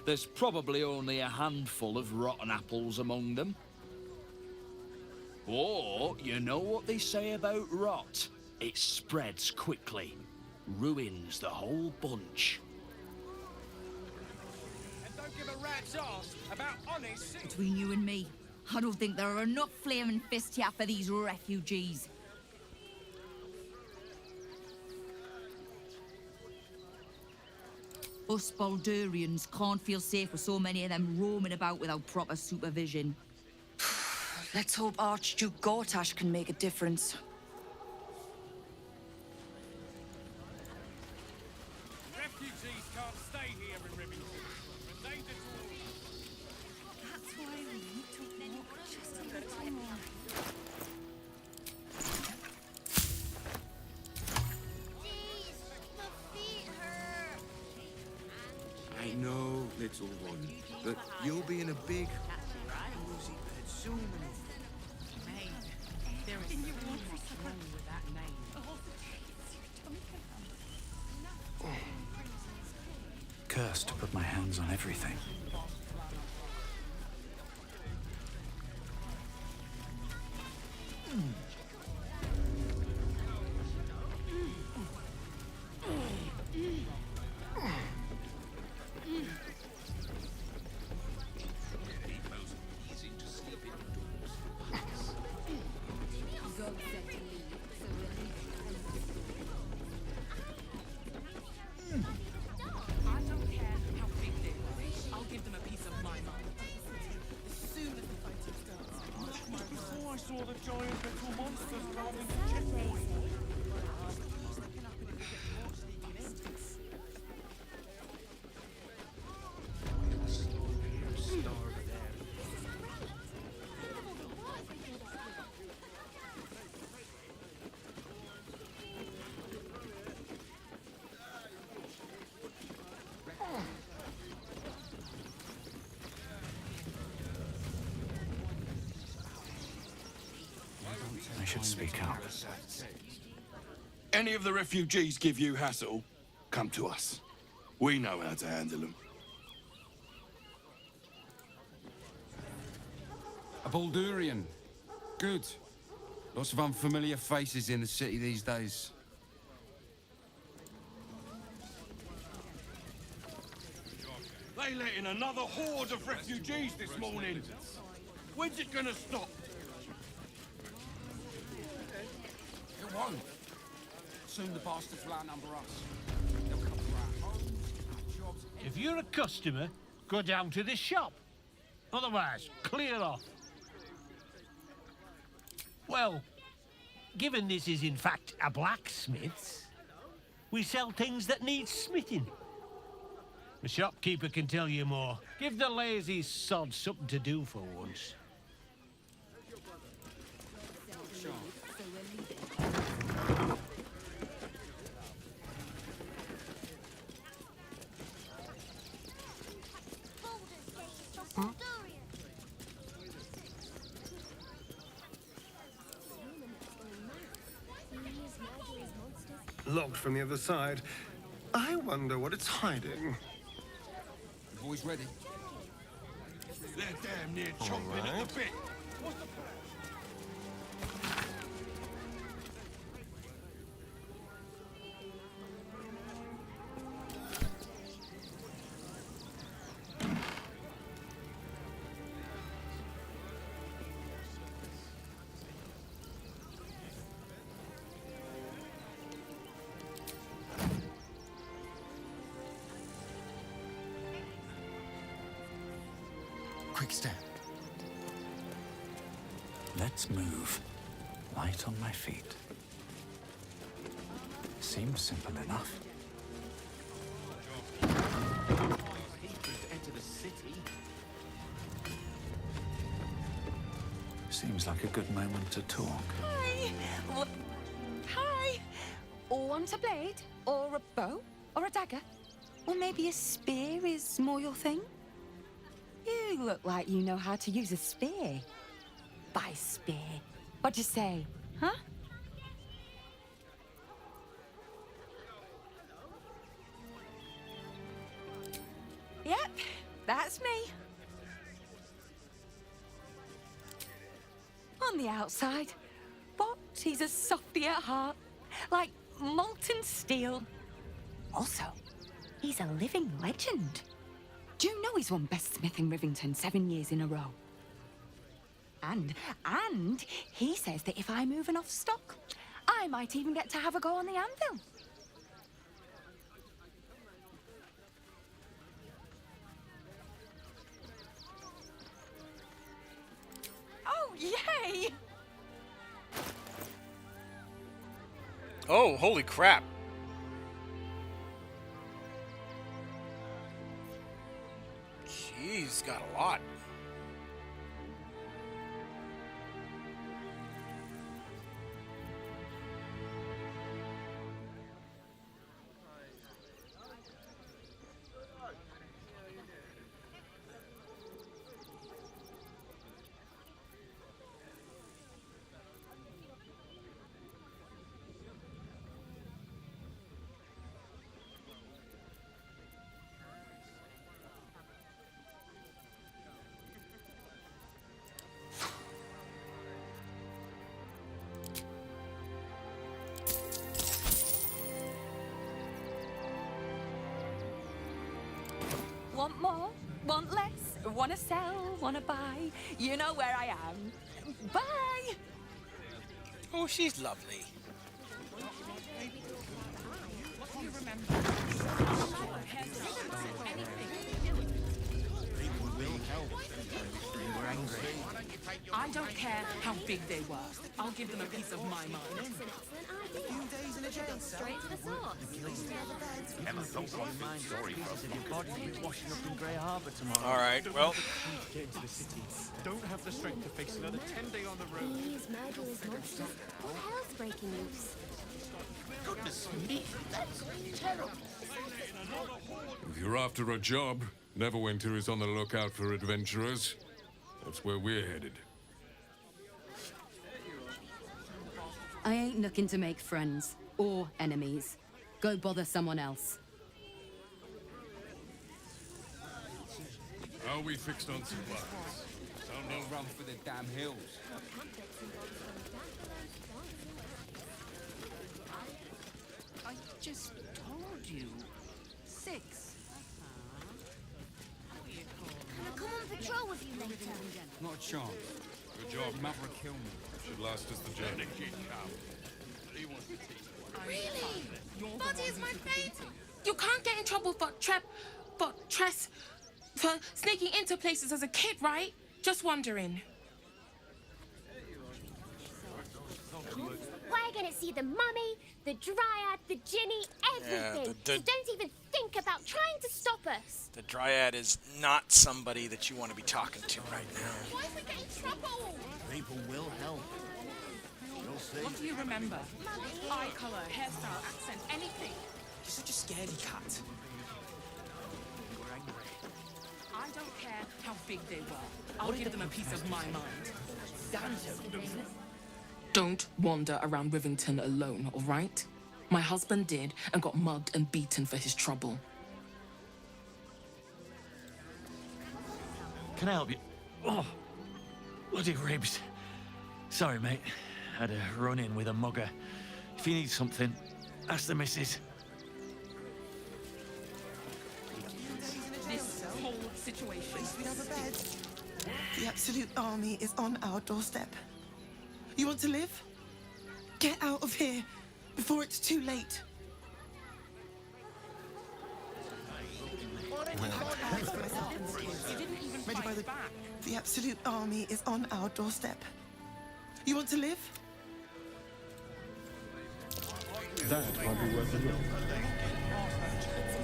There's probably only a handful of rotten apples among them. Or, you know what they say about rot? It spreads quickly. Ruins the whole bunch. And don't give a rat's ass about honest... Between you and me, I don't think there are enough flaming fists here for these refugees. Us Baldurians can't feel safe with so many of them roaming about without proper supervision. Let's hope Archduke Gortash can make a difference. Refugees can't stay here in Rivington. A danger to all. That's why we need to walk just a little more. I know, little one, but you'll be in a big, cozy bed soon enough. There is so much wrong with that name. Cursed to put my hands on everything. I should speak up. Any of the refugees give you hassle, come to us. We know how to handle them. A Baldurian. Good. Lots of unfamiliar faces in the city these days. They let in another horde of refugees this morning. When's it gonna stop? Come on. Soon the bastards will outnumber us. They'll come for our homes, our jobs... If you're a customer, go down to the shop. Otherwise, clear off. Well, given this is in fact a blacksmith's, we sell things that need smithing. The shopkeeper can tell you more. Give the lazy sod something to do for once. locked from the other side. I wonder what it's hiding. The boys ready? They're damn near chomping at the bit. What's the Quick step. Let's move. Light on my feet. Seems simple enough. Enter the city. Seems like a good moment to talk. Hi! Hi! Want a blade? Or a bow? Or a dagger? Or maybe a spear is more your thing? You look like you know how to use a spear. By spear. What'd you say? Huh? Yep, that's me. On the outside, but he's a softy at heart, like molten steel. Also, he's a living legend. Do you know he's won Best Smith in Rivington 7 years in a row? And he says that if I move enough stock, I might even get to have a go on the anvil. Oh, yay! Oh, holy crap. He's got a lot. Want more? Want less? Wanna sell? Wanna buy? You know where I am. Bye! Oh, she's lovely. What do you remember? People will help. They were angry. I don't care how big they were. I'll give them a piece of my mind. Straight to the source. Emma thought one story of your body washing up in Grey Harbour tomorrow. All right, well. Get into the city. Don't have the strength to face another 10 day on the road. These murderous monsters. What hell's breaking loose? Goodness me, that's terrible. If you're after a job, Neverwinter is on the lookout for adventurers. That's where we're headed. I ain't looking to make friends or enemies. Go bother someone else. How are we fixed on supplies? Sound They'll off? run for the damn hills. I just told you. 6. Can I come on patrol with you later? Not a chance. Good job. Your mother will kill me. Should last us the journey. Really? Buddy is my fate. You can't get in trouble for for sneaking into places as a kid, right? Just wondering. We're gonna see the mummy, the dryad, the Ginny, everything. the- So don't even think about trying to stop us. The Dryad is not somebody that you want to be talking to right now. Why if we get in trouble? People will help. You'll see. What do you remember? Eye color, hairstyle, accent, anything. You're such a scaredy cat. I don't care how big they were. I'll give them a piece of my mind. Don't wander around Rivington alone, all right? My husband did and got mugged and beaten for his trouble. Can I help you? Oh, bloody ribs. Sorry, mate. Had a run-in with a mugger. If you need something, ask the missus. This whole situation. We have a bed. The absolute army is on our doorstep. You want to live? Get out of here before it's too late. Ready by the absolute army is on our doorstep. You want to live? That might be worth a look.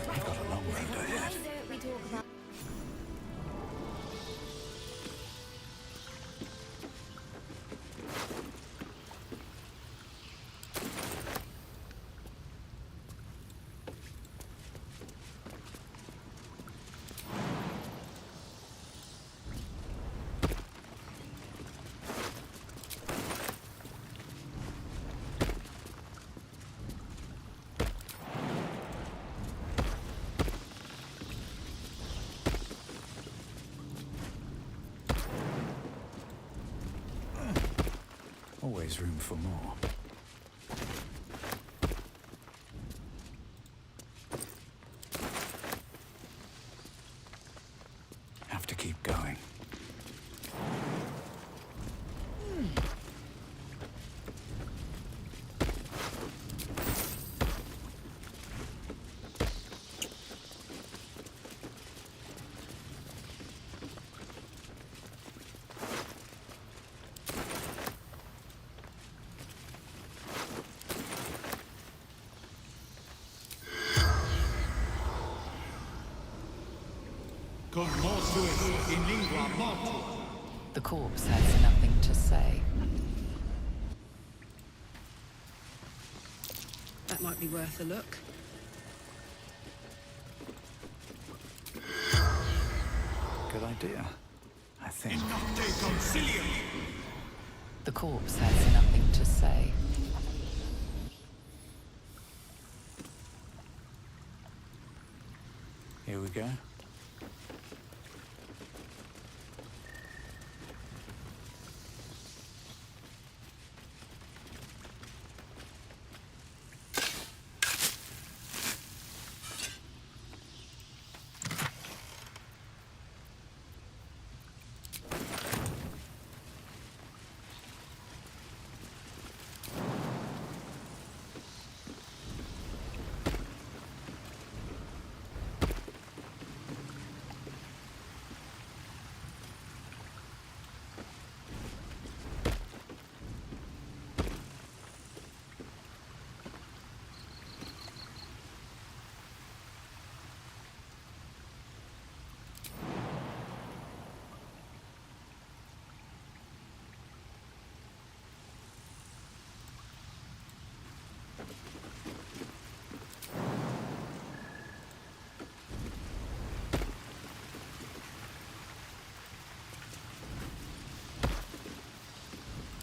I've got a long road ahead. We talk about Always room for more. Have to keep going. The corpse has nothing to say. That might be worth a look. Good idea, I think. The corpse has nothing to say. Here we go.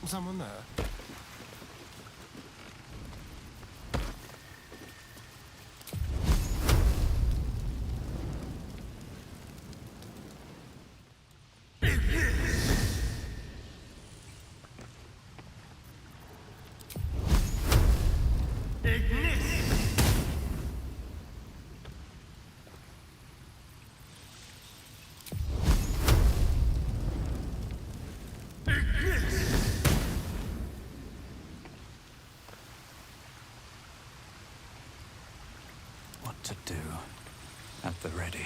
Someone there? What to do at the ready.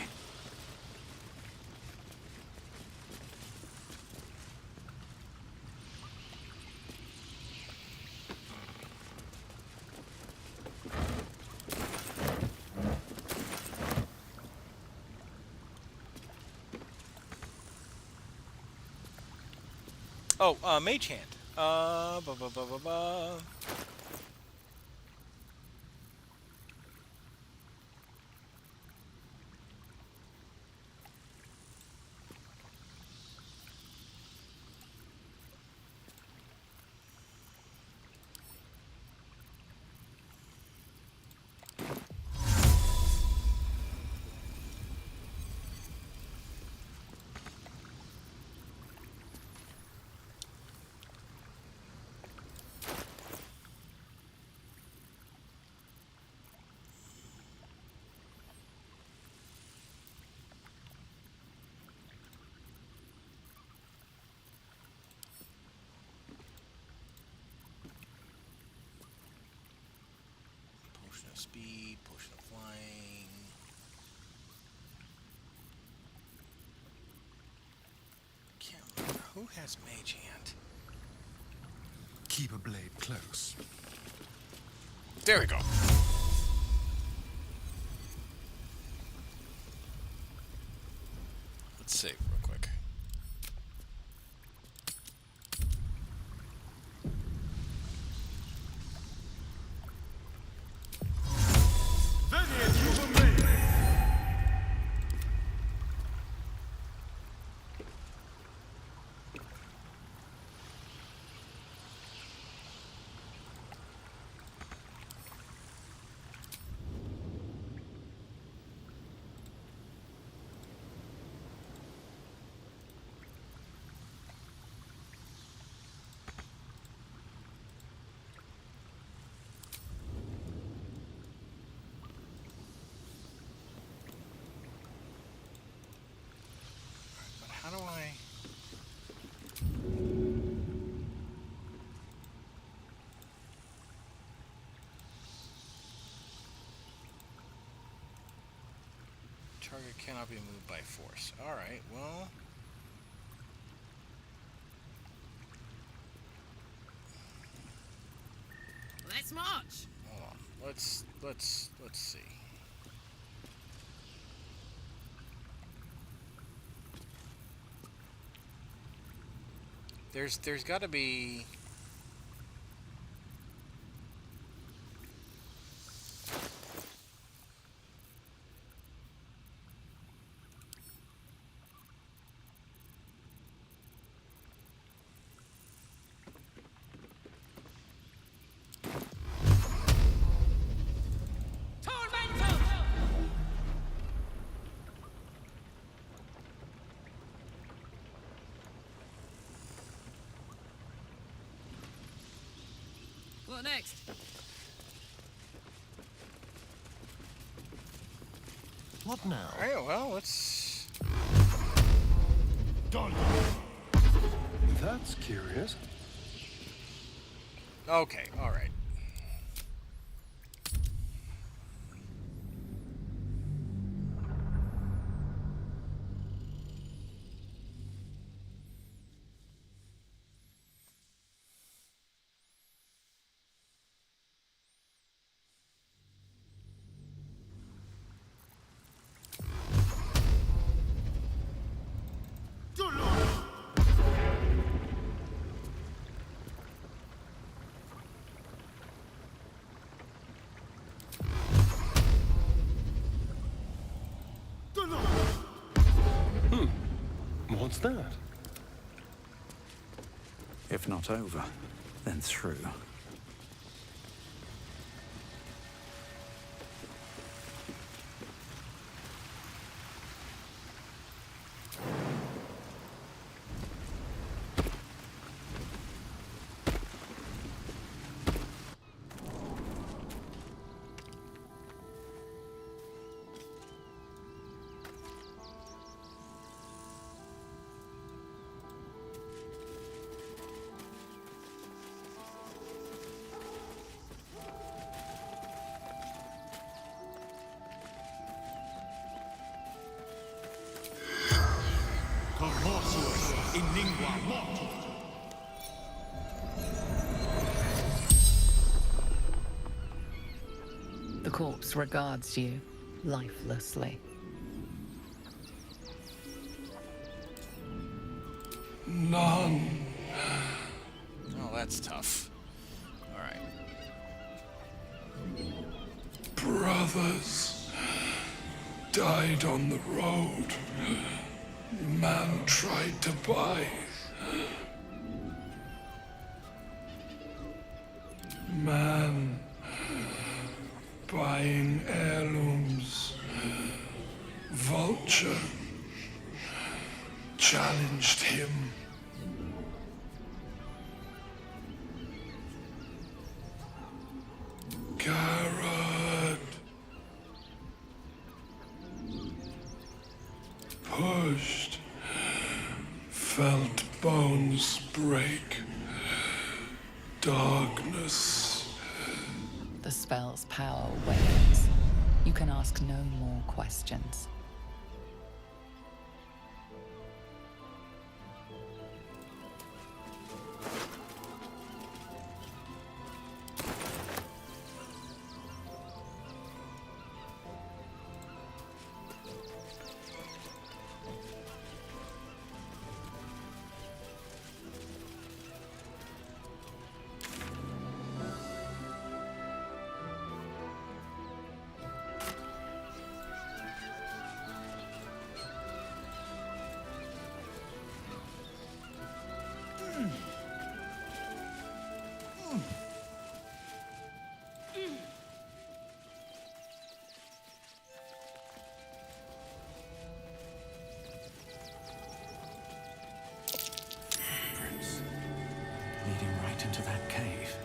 Oh, Mage Hand. Ba ba ba ba ba. speed, potion of flying. Can't remember who has mage hand. Keep a blade close. There we go. Let's save real quick. How do I... Target cannot be moved by force. Alright, well... Let's march. Hold on. Let's see. There's got to be... What next? What now? Alright, well, let's... Done. That's curious. Okay, alright. What's that? If not over, then through. In lingua mortis. The corpse regards you lifelessly. None. Oh, that's tough. Alright. Brothers died on the road. Man tried to buy. Man buying heirlooms. Vulture challenged him. Garrod pushed, felt bones break. Darkness The spell's power wanes. You can ask no more questions. Leading right into that cave.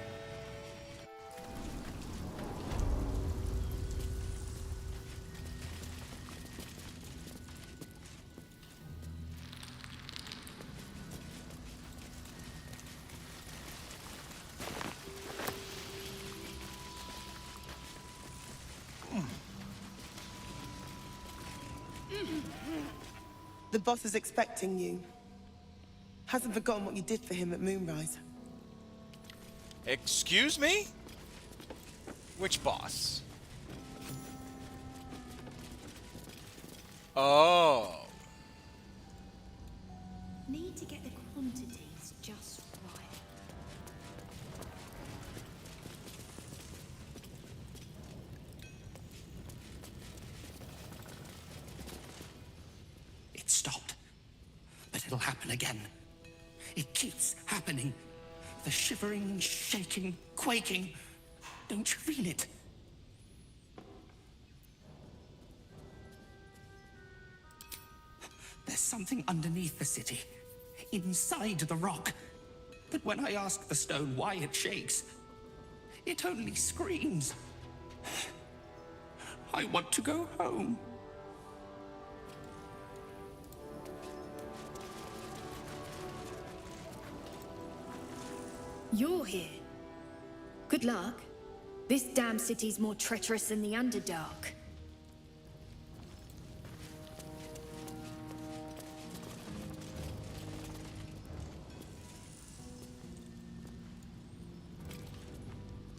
The boss is expecting you. Hasn't forgotten what you did for him at Moonrise. Excuse me? Which boss? Oh. Need to get the quantities just right. It stopped. But it'll happen again. It keeps happening. The shivering, shaking, quaking. Don't you feel it? There's something underneath the city, inside the rock. But when I ask the stone why it shakes, it only screams. I want to go home. You're here. Good luck. This damn city's more treacherous than the Underdark.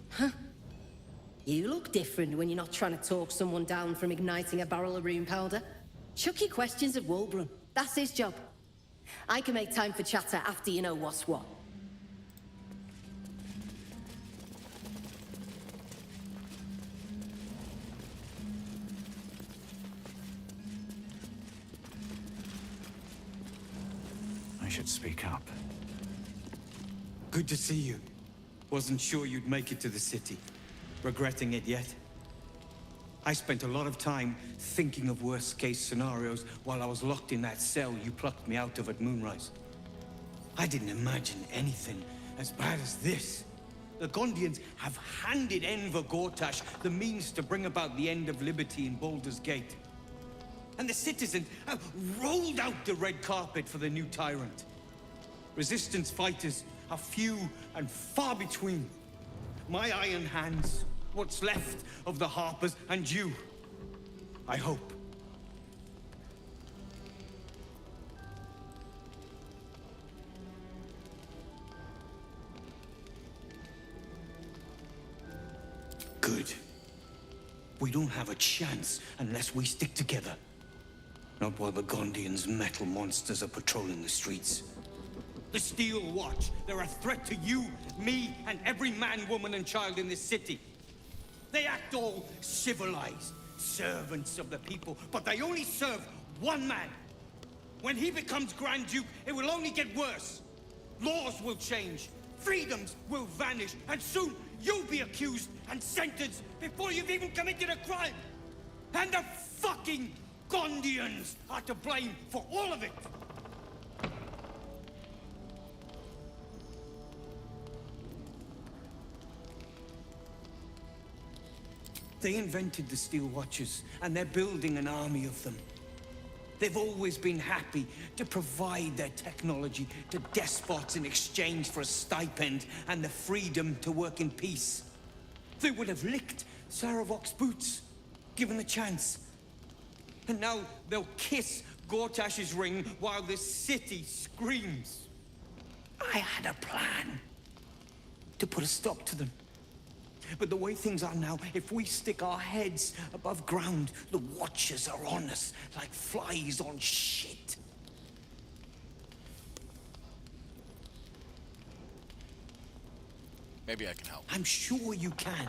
Huh. You look different when you're not trying to talk someone down from igniting a barrel of rune powder. Chuck your questions at Wulbrum. That's his job. I can make time for chatter after you know what's what. I should speak up. Good to see you. Wasn't sure you'd make it to the city. Regretting it yet? I spent a lot of time thinking of worst-case scenarios while I was locked in that cell you plucked me out of at Moonrise. I didn't imagine anything as bad as this. The Gondians have handed Enver Gortash the means to bring about the end of liberty in Baldur's Gate. And the citizens have rolled out the red carpet for the new tyrant. Resistance fighters are few and far between. My iron hands, what's left of the Harpers, and you. I hope. Good. We don't have a chance unless we stick together. Not while the Gondians' metal monsters are patrolling the streets. The Steel Watch, they're a threat to you, me, and every man, woman, and child in this city. They act all civilized, servants of the people, but they only serve one man. When he becomes Grand Duke, it will only get worse. Laws will change, freedoms will vanish, and soon you'll be accused and sentenced before you've even committed a crime. And the fucking Gondians are to blame for all of it. They invented the Steel Watchers, and they're building an army of them. They've always been happy to provide their technology to despots in exchange for a stipend and the freedom to work in peace. They would have licked Saravok's boots, given a chance. And now they'll kiss Gortash's ring while the city screams. I had a plan to put a stop to them. But the way things are now, if we stick our heads above ground, the Watchers are on us like flies on shit. Maybe I can help. I'm sure you can.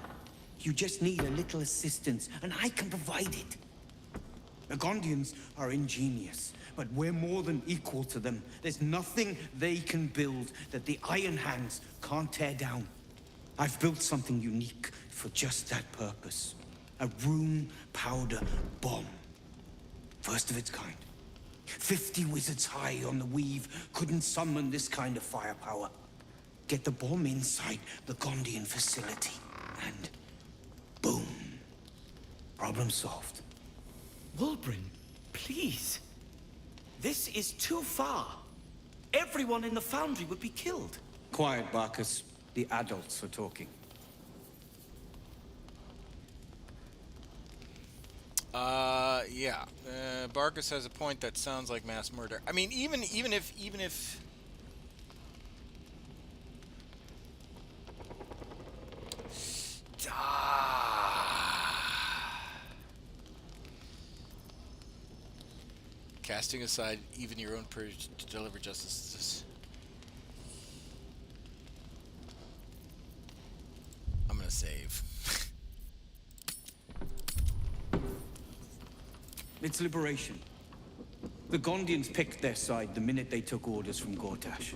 You just need a little assistance, and I can provide it. The Gondians are ingenious, but we're more than equal to them. There's nothing they can build that the Iron Hands can't tear down. I've built something unique for just that purpose. A rune powder bomb. First of its kind. 50 wizards high on the weave couldn't summon this kind of firepower. Get the bomb inside the Gondian facility, and boom. Problem solved. Wulbren, please. This is too far. Everyone in the foundry would be killed. Quiet, Barkus. The adults are talking. Yeah. Barkus has a point that sounds like mass murder. I mean, even if casting aside even your own purge to deliver justice. I'm gonna save. It's liberation. The Gondians picked their side the minute they took orders from Gortash.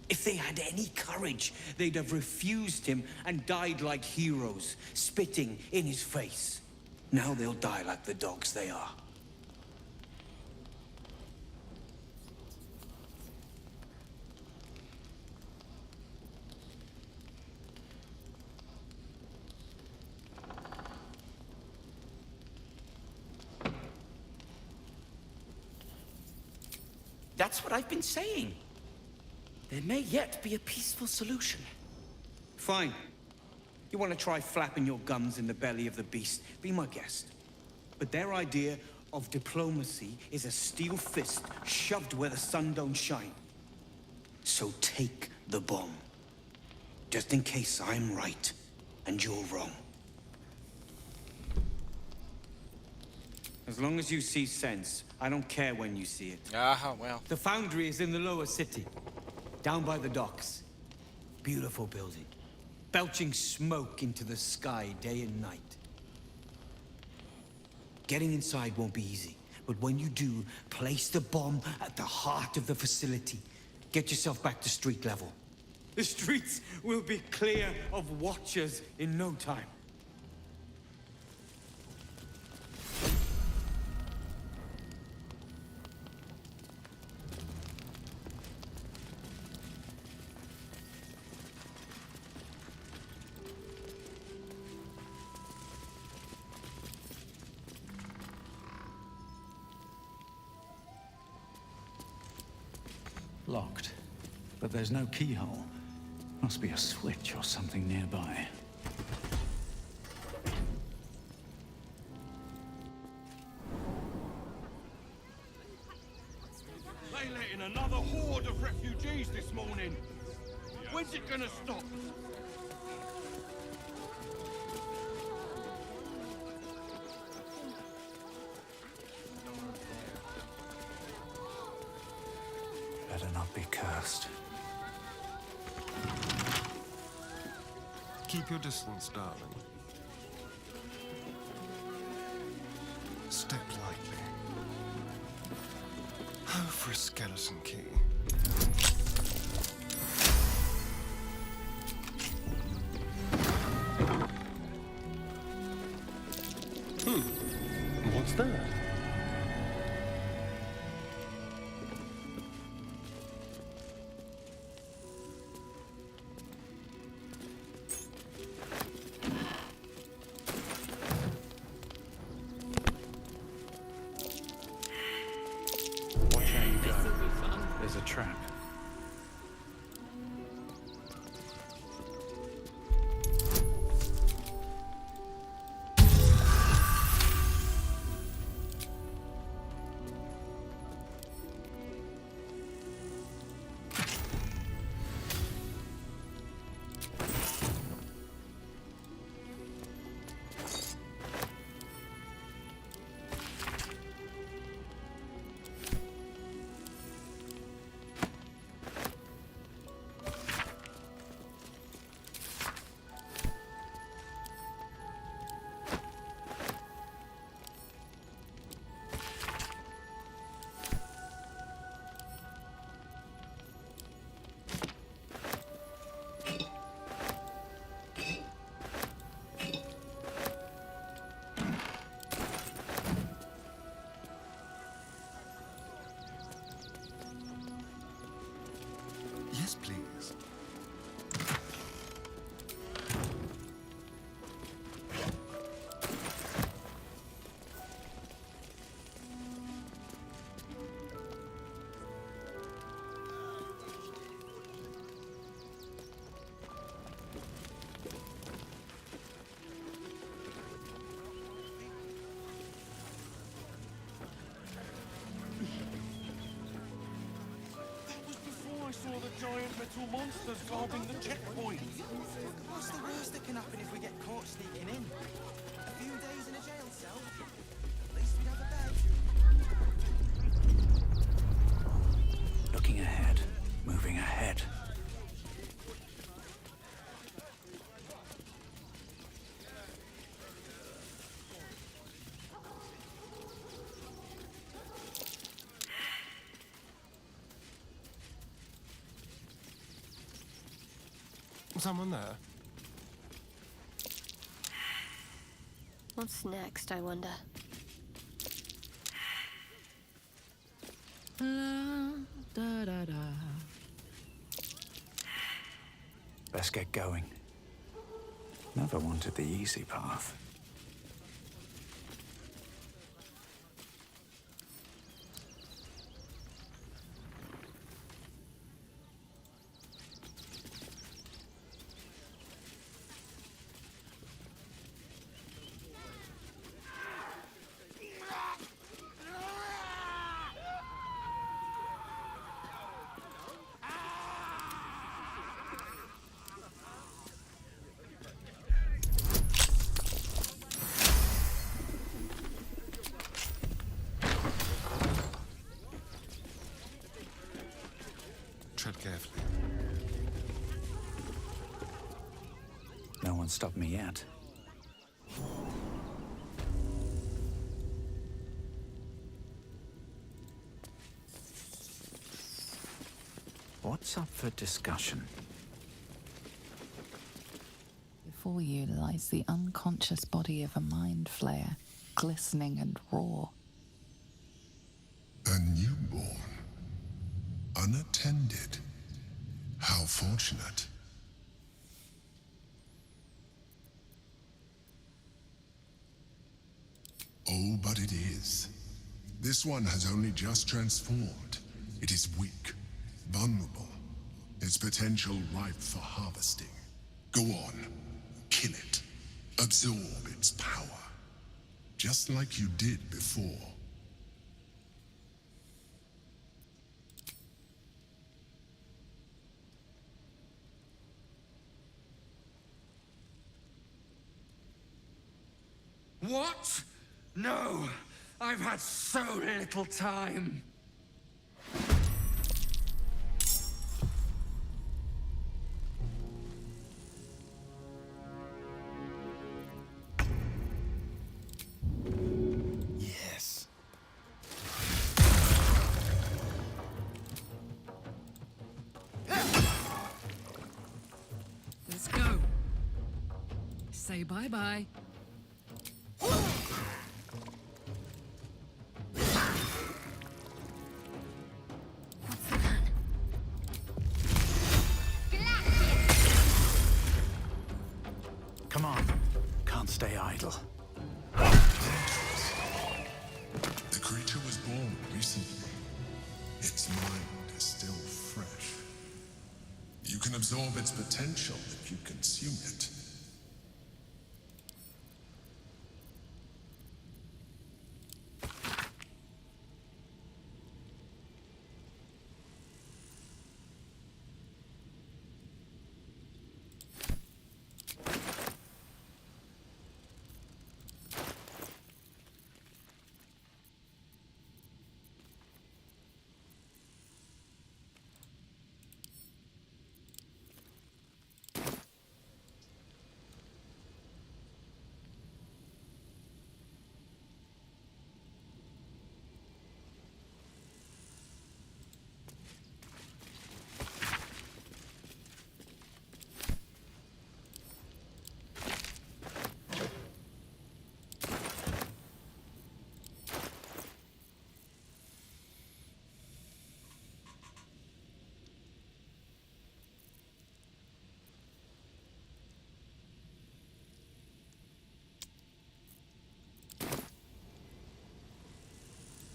If they had any courage, they'd have refused him and died like heroes, spitting in his face. Now they'll die like the dogs they are. That's what I've been saying. There may yet be a peaceful solution. Fine. You want to try flapping your gums in the belly of the beast? Be my guest. But their idea of diplomacy is a steel fist shoved where the sun don't shine. So take the bomb. Just in case I'm right and you're wrong. As long as you see sense, I don't care when you see it. Well. The foundry is in the lower city, down by the docks. Beautiful building, belching smoke into the sky day and night. Getting inside won't be easy, but when you do, place the bomb at the heart of the facility. Get yourself back to street level. The streets will be clear of Watchers in no time. Locked. But there's no keyhole. Must be a switch or something nearby. They let in another horde of refugees this morning. When's it gonna stop? Better not be cursed. Keep your distance, darling. Step lightly. Oh, for a skeleton key. What's that? Watch how you go. There's a trap. giant metal monsters guarding the checkpoint. What's the worst that can happen if we get caught sneaking in? A few days in a jail cell? At least we'd have a bed. Looking ahead, moving ahead. Someone there? What's next, I wonder? Let's get going. Never wanted the easy path. Tread carefully. No one stopped me yet. What's up for discussion? Before you lies the unconscious body of a mind flayer, glistening and raw. A newborn. Unattended. How fortunate. Oh, but it is. This one has only just transformed. It is weak, vulnerable. Its potential ripe for harvesting. Go on, kill it. Absorb its power. Just like you did before. What? No! I've had so little time! Yes. Let's go. Say bye-bye. Come on. Can't stay idle. The creature was born recently. Its mind is still fresh. You can absorb its potential if you consume it.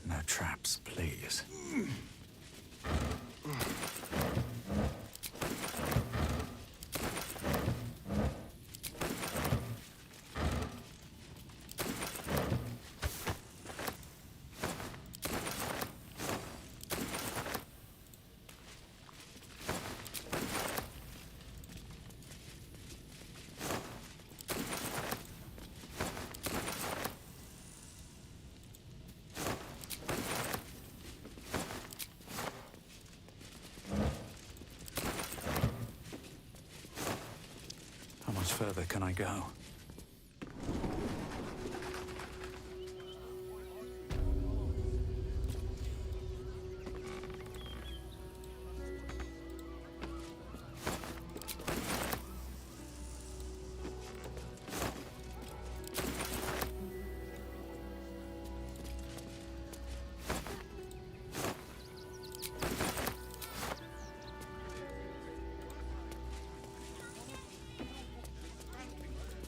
No traps, please. further can I go?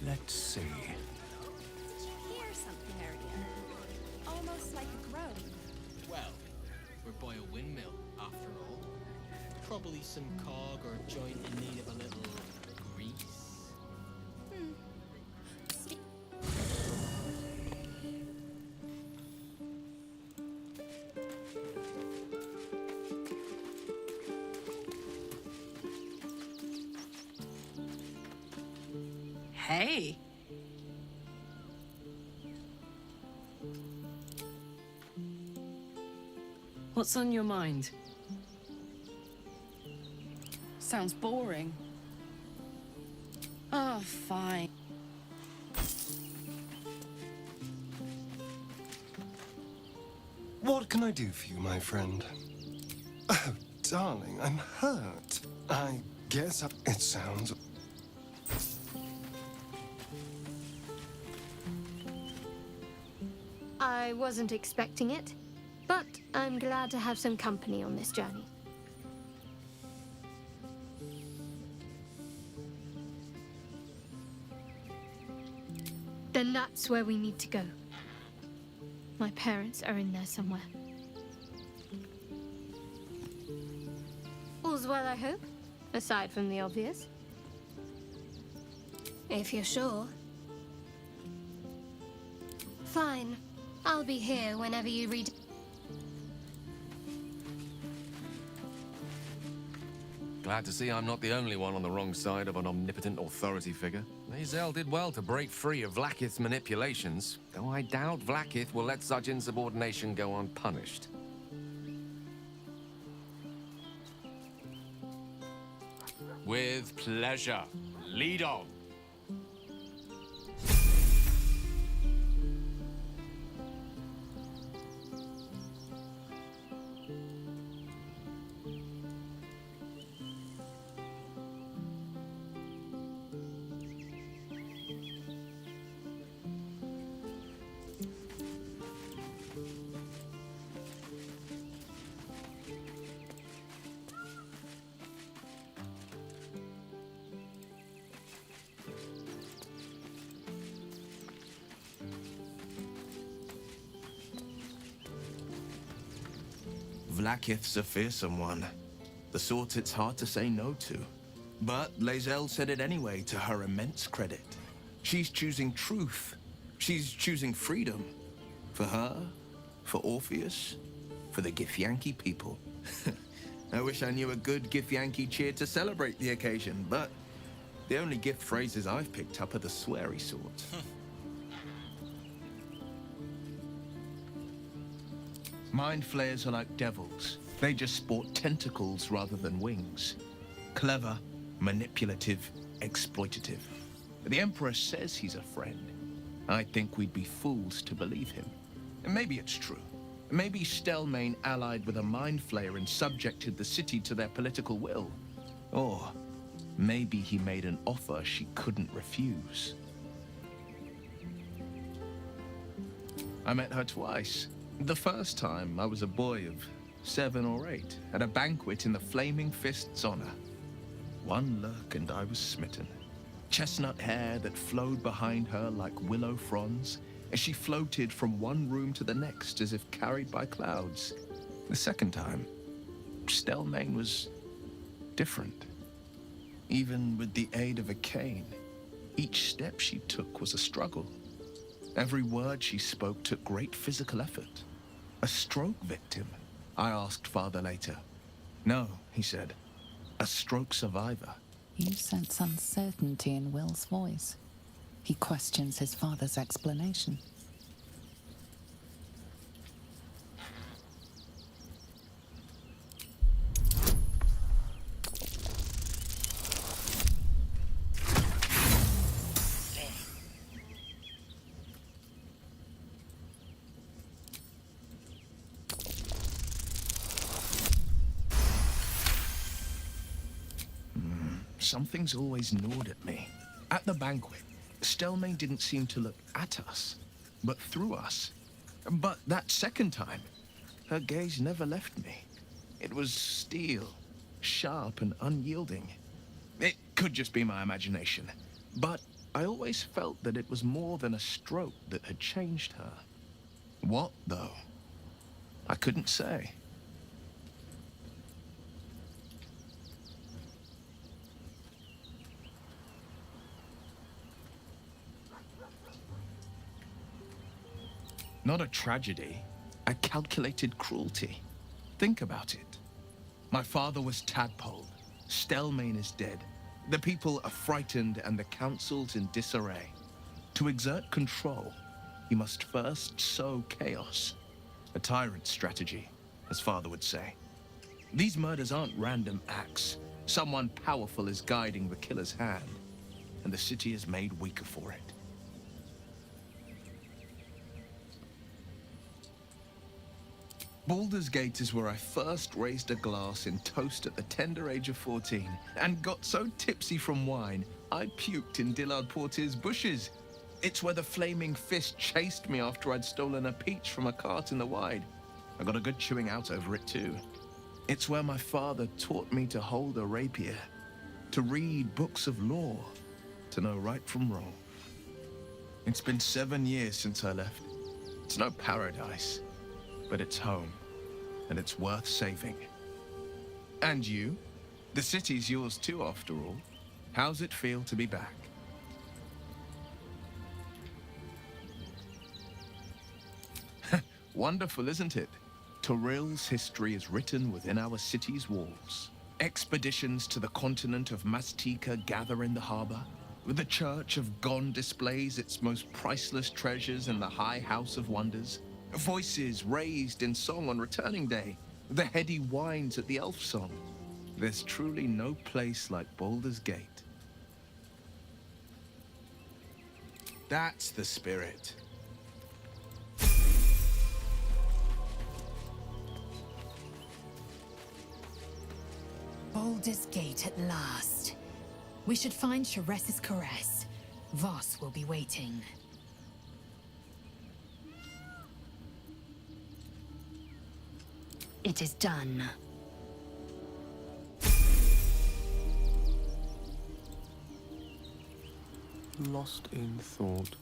Let's see. Did you hear something earlier? Almost like a groan. Well, we're by a windmill, after all. Probably some cog or joint in need of a little grease. Hey. What's on your mind? Sounds boring. Oh, fine. What can I do for you, my friend? Oh, darling, I'm hurt. I guess it sounds... I wasn't expecting it, but I'm glad to have some company on this journey. Then that's where we need to go. My parents are in there somewhere. All's well, I hope, aside from the obvious. If you're sure. Fine. I'll be here whenever you read. Glad to see I'm not the only one on the wrong side of an omnipotent authority figure. Lae'zel did well to break free of Vlaakith's manipulations, though I doubt Vlaakith will let such insubordination go unpunished. With pleasure. Lead on. Vlaakith's a fearsome one. The sort it's hard to say no to. But Lae'zel said it anyway, to her immense credit. She's choosing truth. She's choosing freedom. For her, for Orpheus, for the Githyanki people. I wish I knew a good Githyanki cheer to celebrate the occasion, but the only gift phrases I've picked up are the sweary sort. Mind flayers are like devils. They just sport tentacles rather than wings. Clever, manipulative, exploitative. The Emperor says he's a friend. I think we'd be fools to believe him. And maybe it's true. Maybe Stelmane allied with a mind flayer and subjected the city to their political will. Or maybe he made an offer she couldn't refuse. I met her twice. The first time, I was a boy of 7 or 8, at a banquet in the Flaming Fist's honor. One look and I was smitten. Chestnut hair that flowed behind her like willow fronds, as she floated from one room to the next as if carried by clouds. The second time, Stelmane was different. Even with the aid of a cane, each step she took was a struggle. Every word she spoke took great physical effort. A stroke victim? I asked Father later. No, he said. A stroke survivor. You sense uncertainty in Will's voice. He questions his father's explanation. something's always gnawed at me. At the banquet, Stelmane didn't seem to look at us, but through us. But that second time, her gaze never left me. It was steel, sharp and unyielding. It could just be my imagination, but I always felt that it was more than a stroke that had changed her. What, though? I couldn't say. Not a tragedy, a calculated cruelty. Think about it. My father was tadpoled. Stelmane is dead. The people are frightened and the council's in disarray. To exert control, he must first sow chaos. A tyrant's strategy, as father would say. These murders aren't random acts. Someone powerful is guiding the killer's hand, and the city is made weaker for it. Baldur's Gate is where I first raised a glass in toast at the tender age of 14, and got so tipsy from wine, I puked in Dillard Portier's bushes. It's where the flaming fist chased me after I'd stolen a peach from a cart in the Wide. I got a good chewing out over it too. It's where my father taught me to hold a rapier, to read books of law, to know right from wrong. It's been 7 years since I left. It's no paradise, but it's home, and it's worth saving. And you? The city's yours too, after all. How's it feel to be back? Wonderful, isn't it? Torril's history is written within our city's walls. Expeditions to the continent of Mastika gather in the harbor. The Church of Gon displays its most priceless treasures in the High House of Wonders. Voices raised in song on returning day. The heady wines at the elf song. There's truly no place like Baldur's Gate. That's the spirit. Baldur's Gate at last. We should find Sharess's caress. Voss will be waiting. It is done. Lost in thought.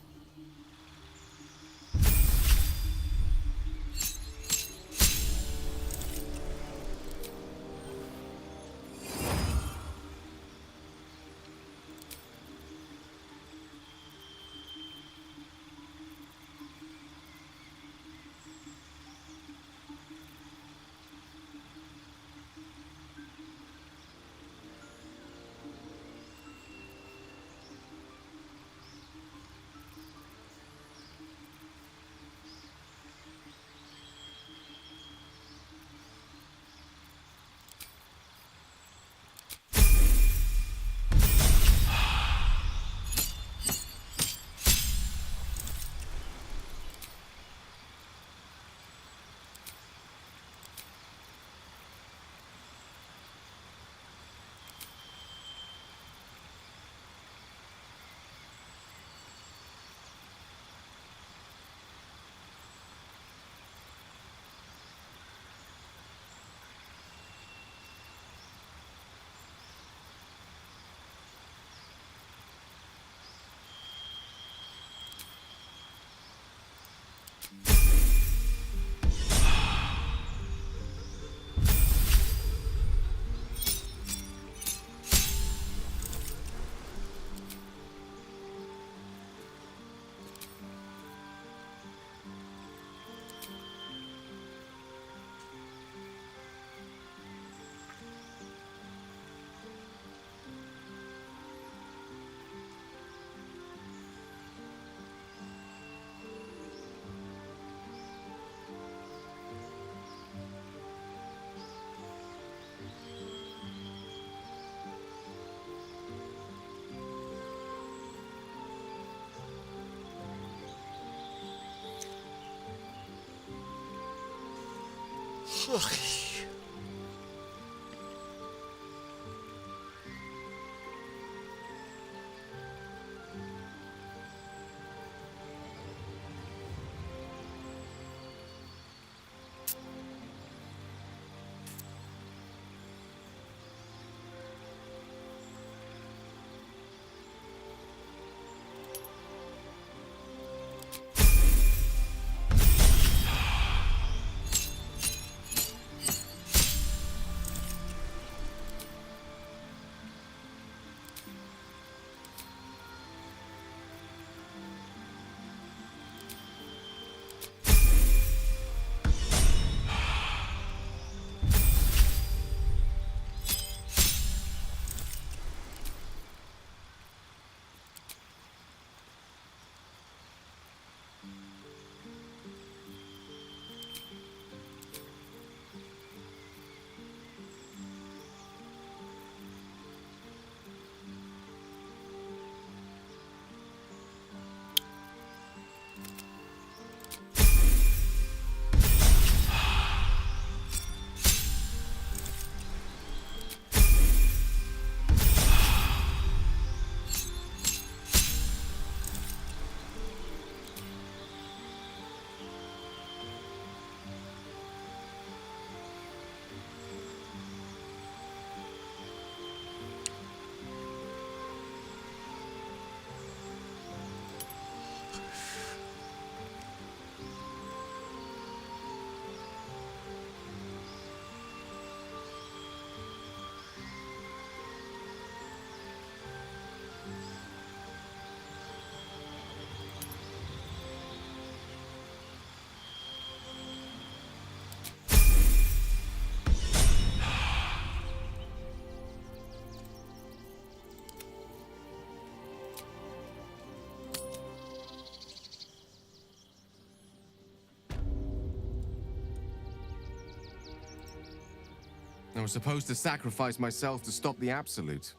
I was supposed to sacrifice myself to stop the Absolute.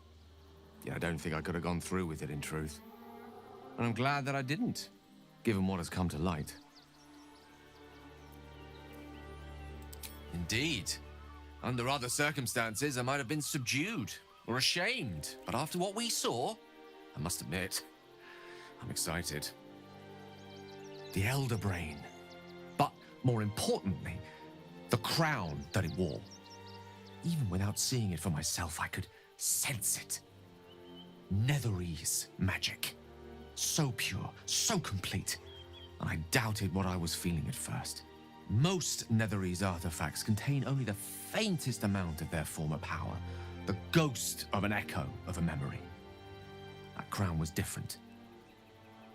Yeah, I don't think I could have gone through with it, in truth. And I'm glad that I didn't, given what has come to light. Indeed. Under other circumstances, I might have been subdued or ashamed. But after what we saw, I must admit, I'm excited. The Elder Brain. But more importantly, the crown that it wore. Even without seeing it for myself, I could sense it. Netherese magic. So pure, so complete. And I doubted what I was feeling at first. Most Netherese artifacts contain only the faintest amount of their former power. The ghost of an echo of a memory. That crown was different.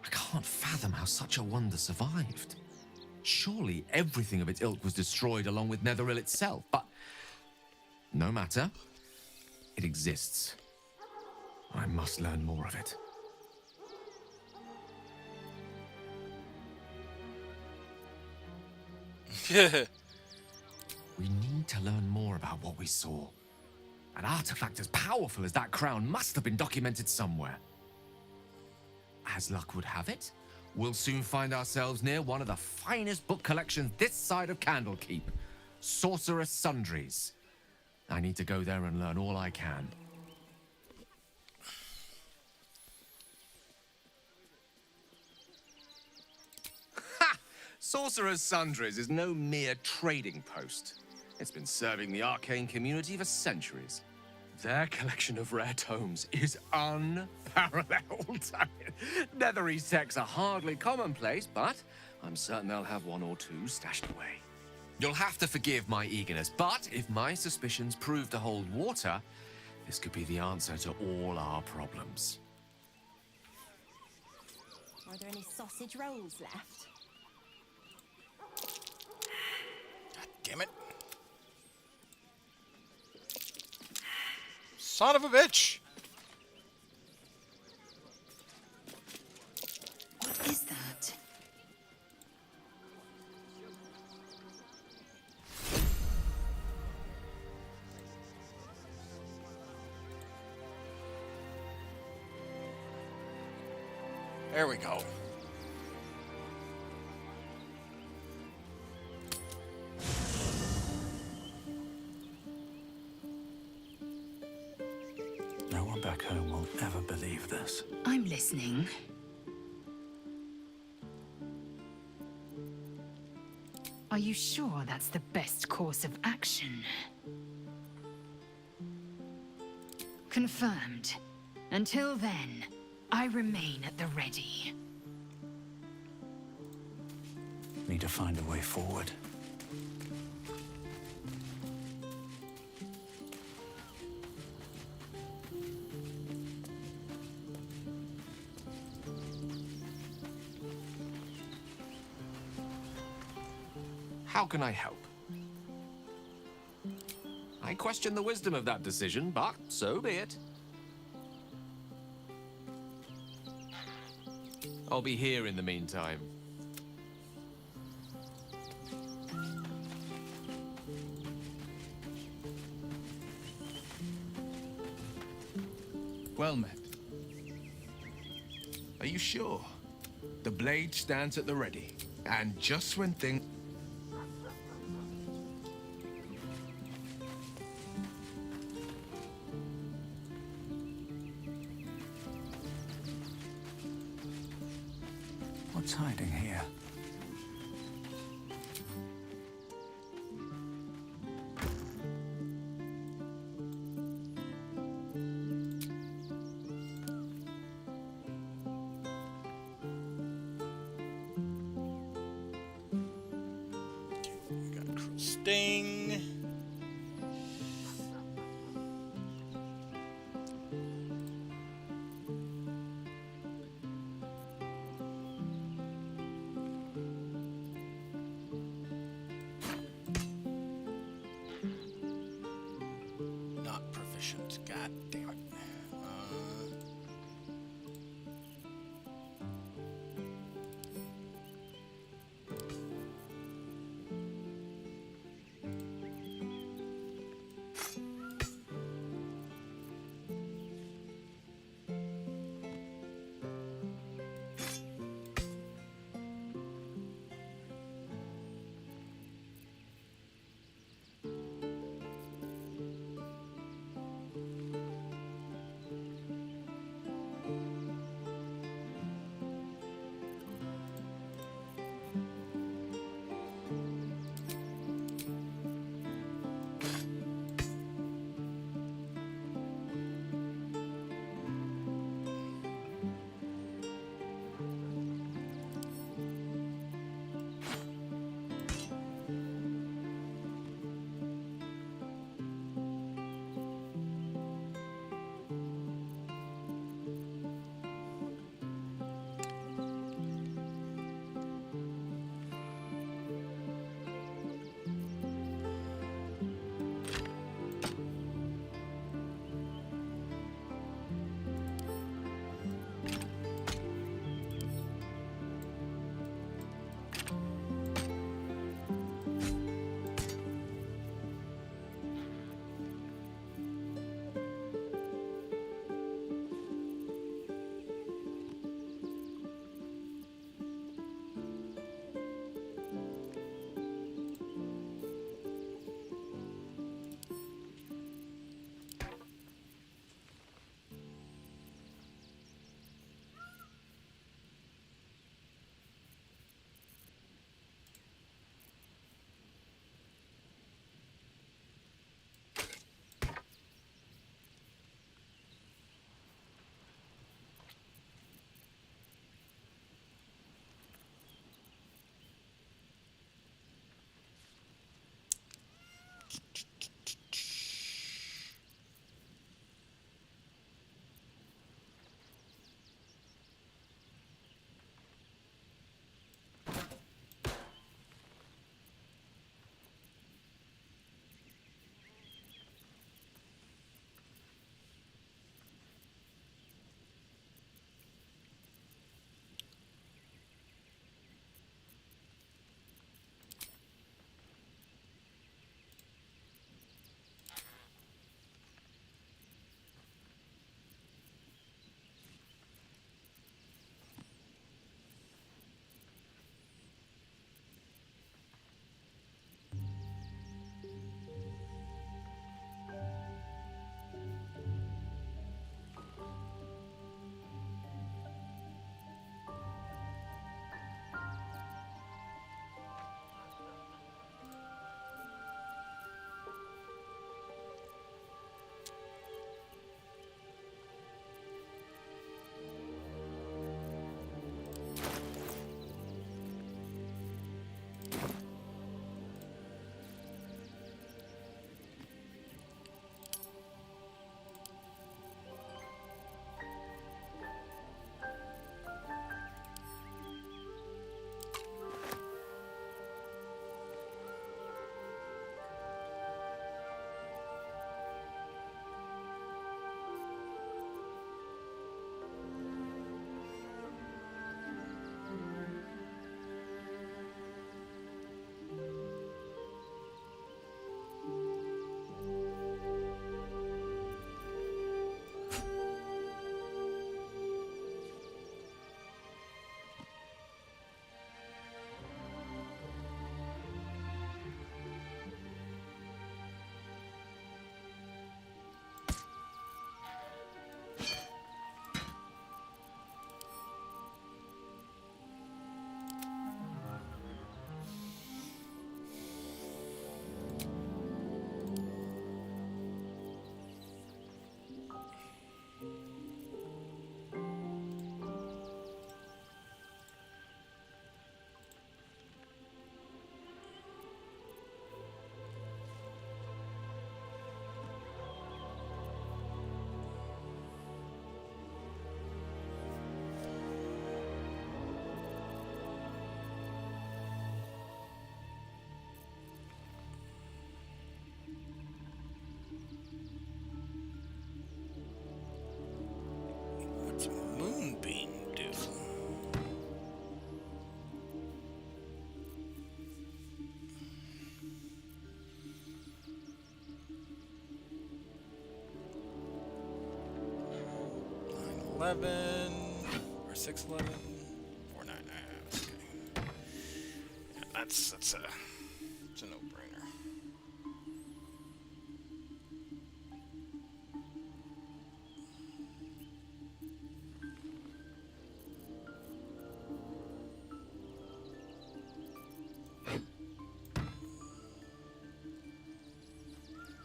I can't fathom how such a wonder survived. Surely everything of its ilk was destroyed along with Netheril itself, but no matter. It exists. I must learn more of it. We need to learn more about what we saw. An artifact as powerful as that crown must have been documented somewhere. As luck would have it, we'll soon find ourselves near one of the finest book collections this side of Candlekeep. Sorcerer's Sundries. I need to go there and learn all I can. Ha! Sorcerer's Sundries is no mere trading post. It's been serving the arcane community for centuries. Their collection of rare tomes is unparalleled. Netherese texts are hardly commonplace, but I'm certain they'll have one or two stashed away. You'll have to forgive my eagerness, but if my suspicions prove to hold water, this could be the answer to all our problems. Are there any sausage rolls left? God damn it. Son of a bitch! What is that? There we go. No one back home will ever believe this. I'm listening. Are you sure that's the best course of action? Confirmed. Until then, I remain at the ready. Need to find a way forward. How can I help? I question the wisdom of that decision, but so be it. I'll be here in the meantime. Well met. Are you sure? The blade stands at the ready, and just when things... What's hiding here? Sting. Not proficient. God damn it. 11 or 611. 49. That's okay. Yeah, that's it's a no-brainer.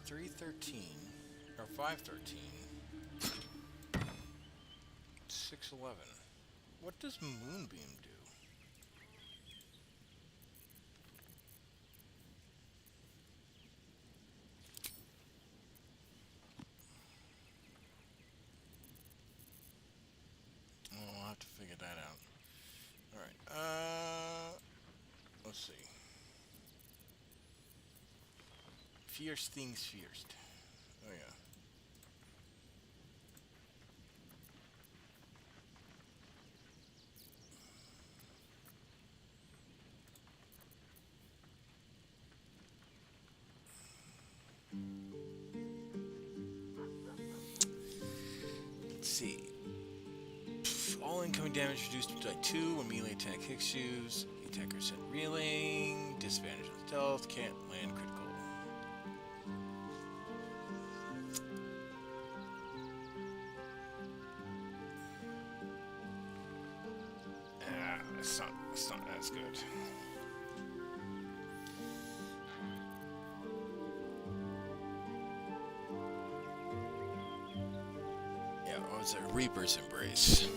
$313 or $513. 611. What does Moonbeam do? Oh, I'll have to figure that out. Alright, let's see. Fierce things fierce. Oh yeah. Let's see. All incoming damage reduced by 2 when melee attack hits you. The attacker set reeling. Disadvantage on stealth. Can't land critical. It's not as good. Yeah, what was it? Reaper's Embrace.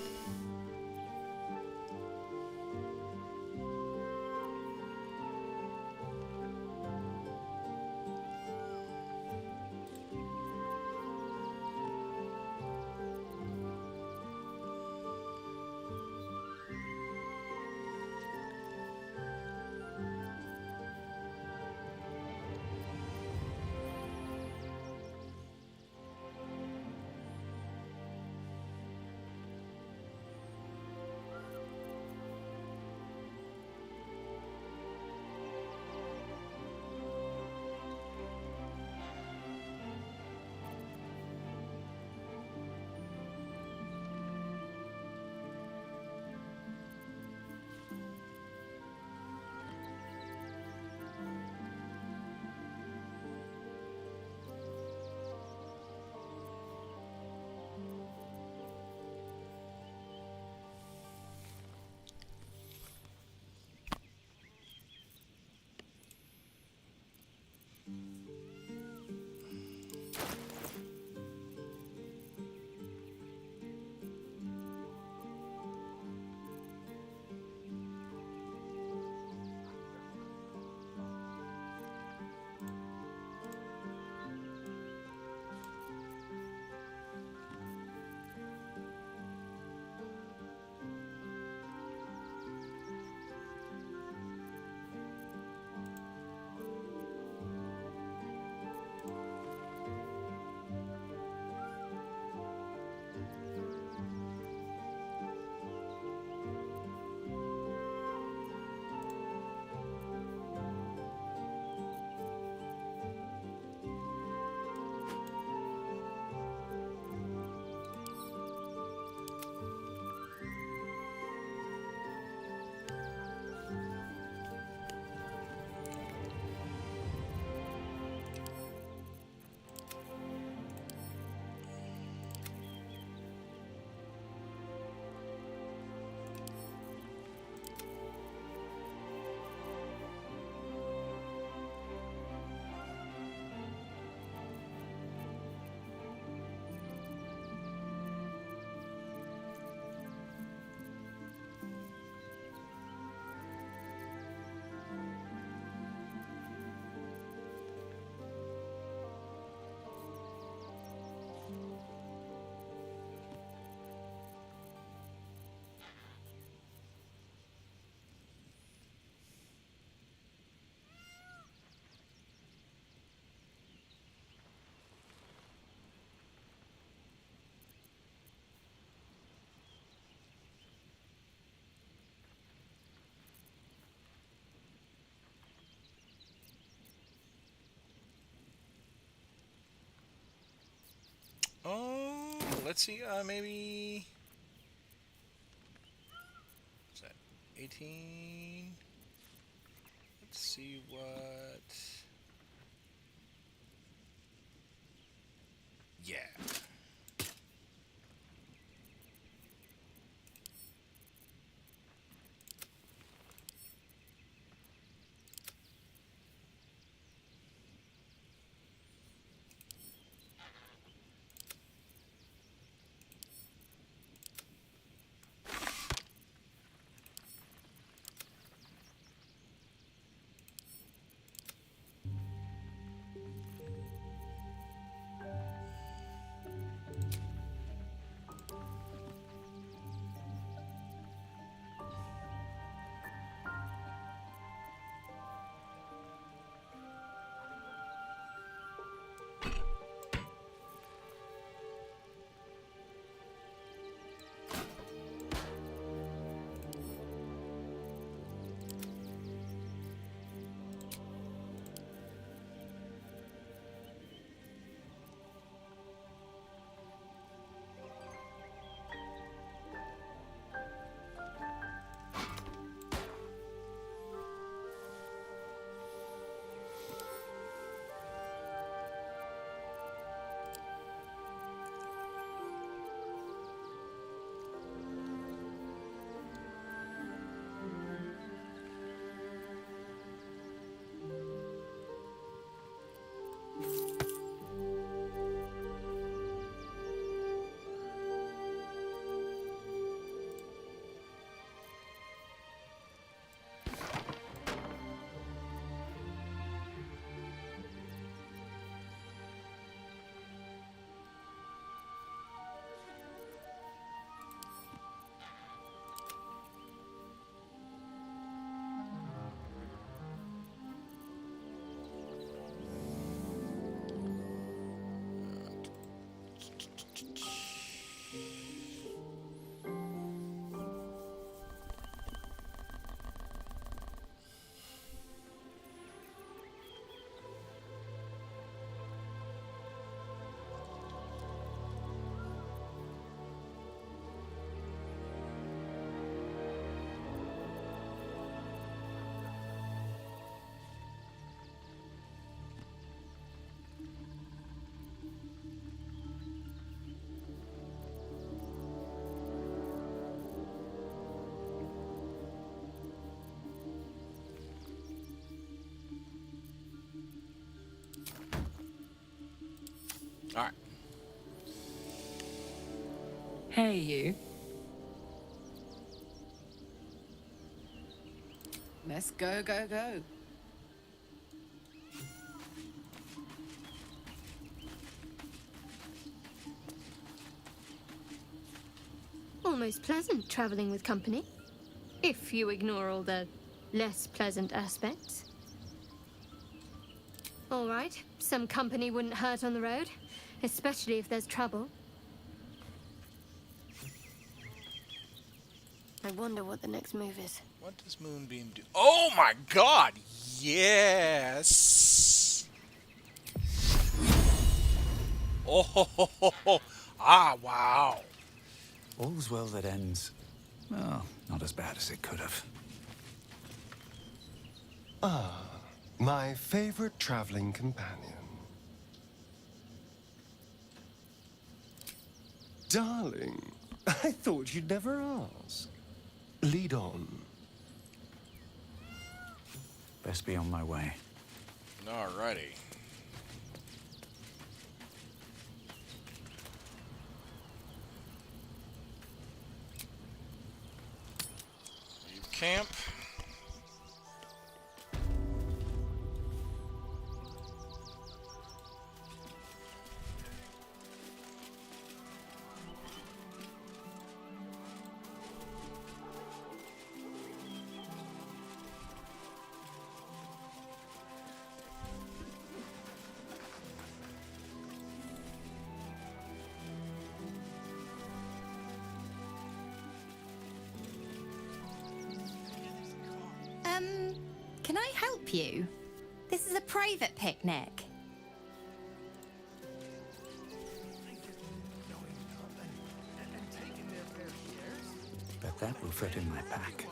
Oh, let's see, maybe 18. Let's see what. Yeah. Alright. Hey, you. Let's go, go, go. Almost pleasant traveling with company, if you ignore all the less pleasant aspects. All right, some company wouldn't hurt on the road, especially if there's trouble. I wonder what the next move is. What does Moonbeam do? Oh my god! Yes! Oh, ho, ho, ho, ho. Ah, wow. All's well that ends. Well, not as bad as it could have. Ah, my favorite traveling companion. Darling, I thought you'd never ask. Lead on. Best be on my way. Alrighty. Leave camp. Can I help you? This is a private picnic. Bet that will fit in my pack.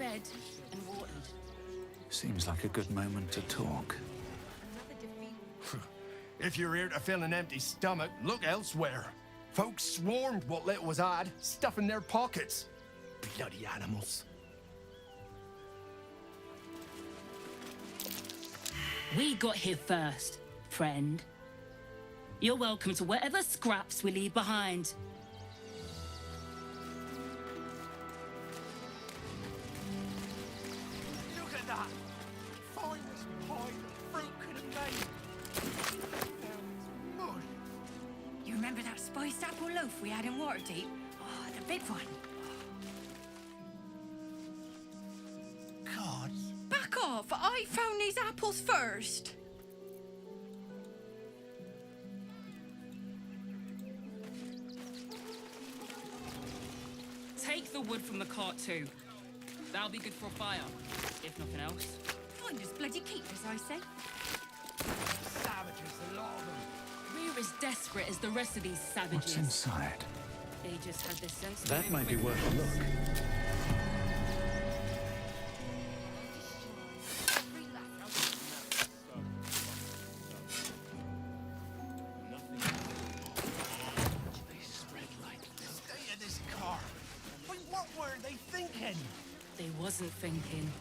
fed and watered. Seems like a good moment to talk. If you're here to fill an empty stomach, look elsewhere. Folks swarmed what little was had, stuffing their pockets. Bloody animals. We got here first, friend. You're welcome to whatever scraps we leave behind. Look at that! Finest pie fruit could have made. You remember that spiced apple loaf we had in Waterdeep? Oh, the big one. God. Back off! I found these apples first. Take the wood from the cart too. That'll be good for a fire, if nothing else. Find us bloody keepers, I say. Savages, a lot of them. We're as desperate as the rest of these savages. What's inside? They just had this sense. That might be worth a look. They wasn't thinking.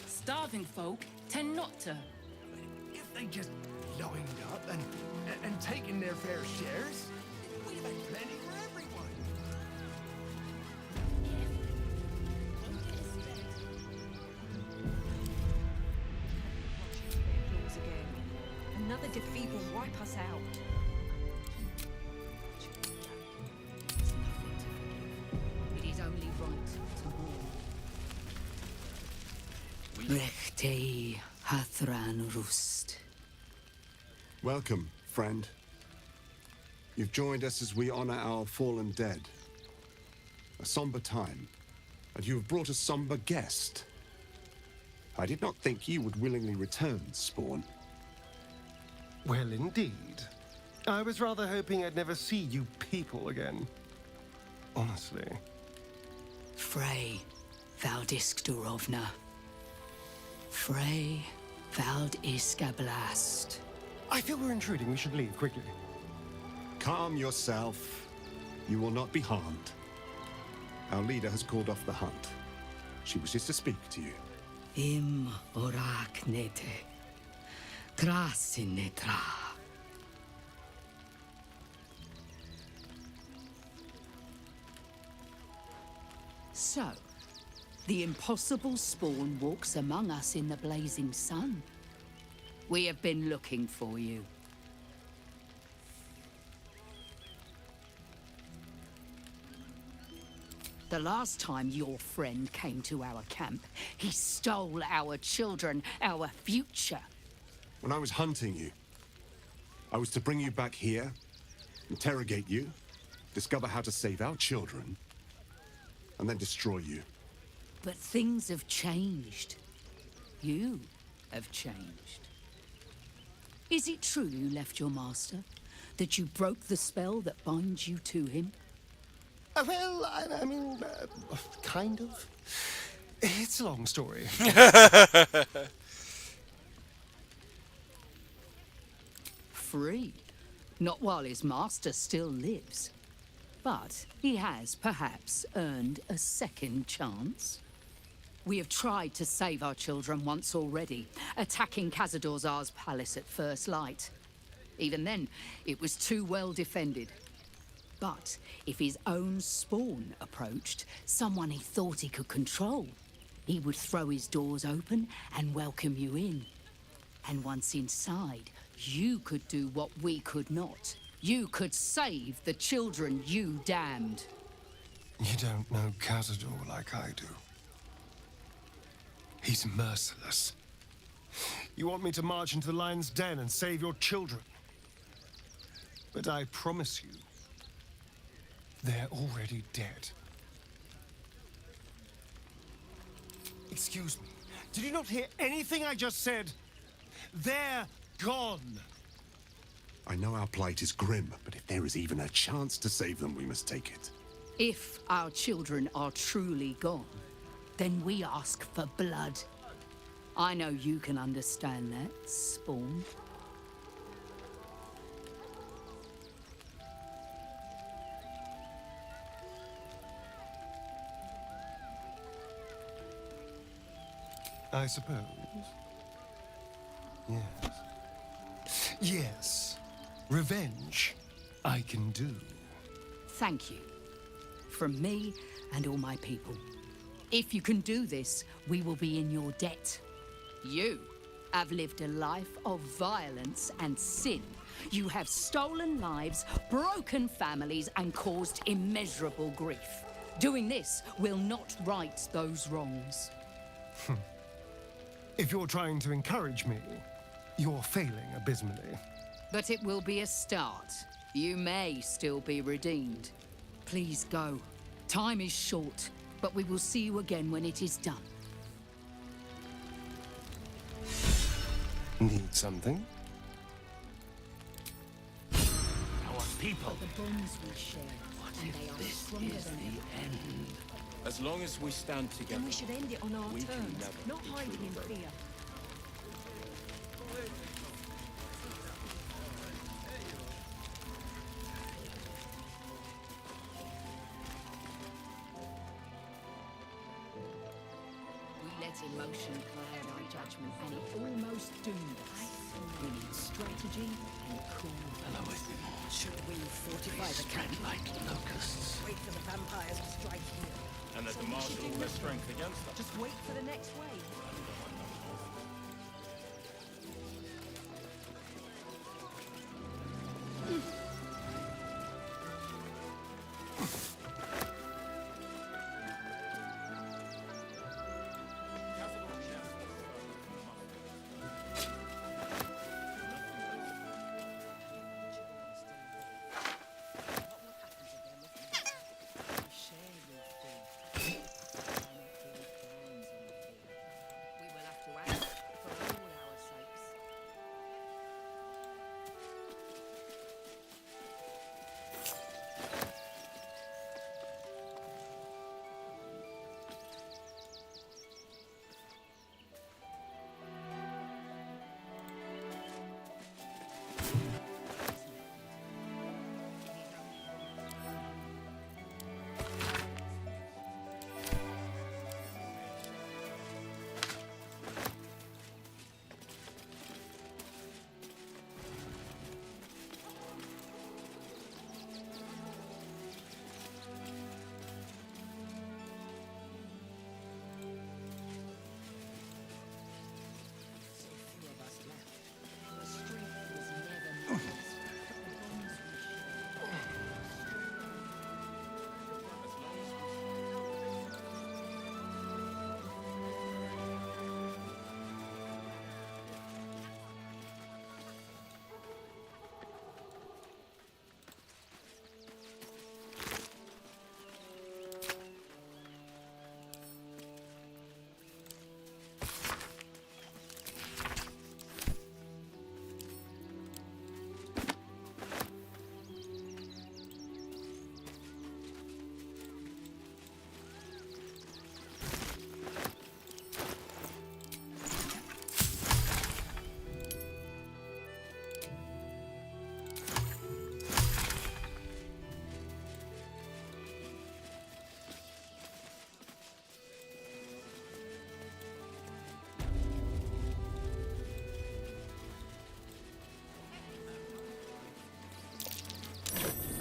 Starving folk tend not to. If they just lined up and taken their fair shares, we'd have had plenty for everyone. Another defeat will wipe us out. It is only right to war. Rechtei Hathran Rust. Welcome, friend. You've joined us as we honor our fallen dead. A somber time, and you have brought a somber guest. I did not think you would willingly return, Spawn. Well, indeed. I was rather hoping I'd never see you people again. Honestly. Frey Valdiskdurovna. Frey Valdiskablast. I feel we're intruding. We should leave quickly. Calm yourself. You will not be harmed. Our leader has called off the hunt. She wishes to speak to you. Im orak nete. Krasinetra. So, the impossible Spawn walks among us in the blazing sun. We have been looking for you. The last time your friend came to our camp, he stole our children, our future. When I was hunting you, I was to bring you back here, interrogate you, discover how to save our children, and then destroy you. But things have changed. You have changed. Is it true you left your master? That you broke the spell that binds you to him? Well, I mean, kind of. It's a long story. Free. Not while his master still lives. But he has perhaps earned a second chance. We have tried to save our children once already, attacking Khazad-dûr'Zar's palace at first light. Even then, it was too well defended. But if his own spawn approached, someone he thought he could control, he would throw his doors open and welcome you in. And once inside, you could do what we could not. You could save the children you damned. You don't know Khazad-dûr like I do. He's merciless. You want me to march into the lion's den and save your children? But I promise you, they're already dead. Excuse me. Did you not hear anything I just said? They're gone. I know our plight is grim, but if there is even a chance to save them, we must take it. If our children are truly gone, then we ask for blood. I know you can understand that, Spawn. I suppose. Yes. Yes. Revenge, I can do. Thank you. From me and all my people. If you can do this, we will be in your debt. You have lived a life of violence and sin. You have stolen lives, broken families, and caused immeasurable grief. Doing this will not right those wrongs. If you're trying to encourage me, you're failing abysmally. But it will be a start. You may still be redeemed. Please go. Time is short, but we will see you again when it is done. Need something? Our people. The bonds we share, and they are stronger than end. As long as we stand together, Then we should end it on our we can terms, never not be hiding in truly fear. We let emotion cloud our judgment, and it almost doomed us. We need strategy and cool. Should we fortify the camp like locusts? Wait for the vampires to strike here. and let the marshal their strength against them. Just wait for the next wave.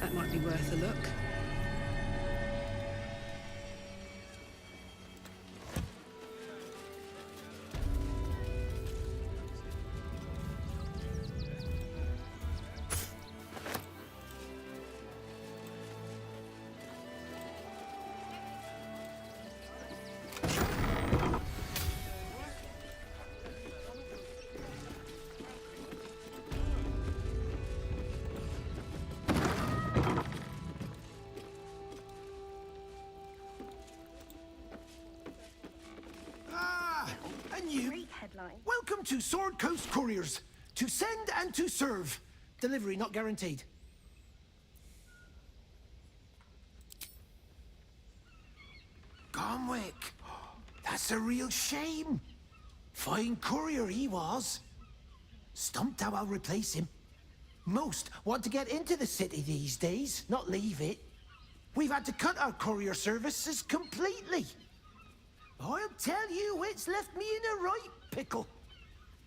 That might be worth a look. Welcome to Sword Coast Couriers. To send and to serve. Delivery not guaranteed. Comwick. That's a real shame. Fine courier he was. Stumped how I'll replace him. Most want to get into the city these days, not leave it. We've had to cut our courier services completely. I'll tell you, it's left me in a right pickle.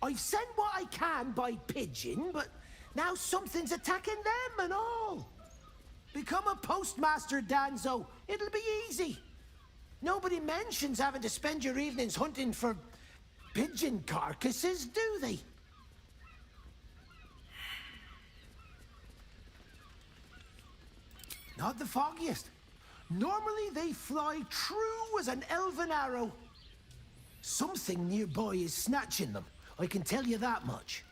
I've sent what I can by pigeon, but now something's attacking them and all. Become a postmaster, Danzo. It'll be easy. Nobody mentions having to spend your evenings hunting for pigeon carcasses, do they? Not the foggiest. Normally they fly true as an elven arrow. Something nearby is snatching them, I can tell you that much.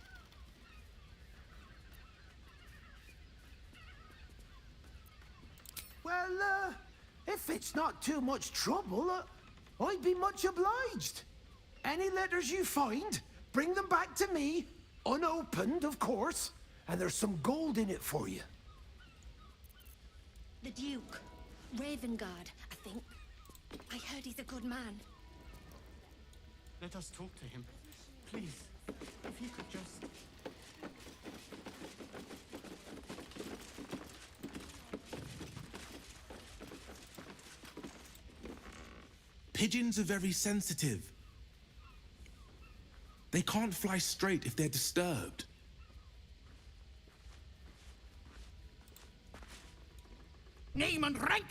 Well, if it's not too much trouble, I'd be much obliged. Any letters you find, bring them back to me, unopened, of course, and there's some gold in it for you. The Duke. Ravengard, I think. I heard he's a good man. Let us talk to him. Please, if you could just... Pigeons are very sensitive. They can't fly straight if they're disturbed. Name and rank!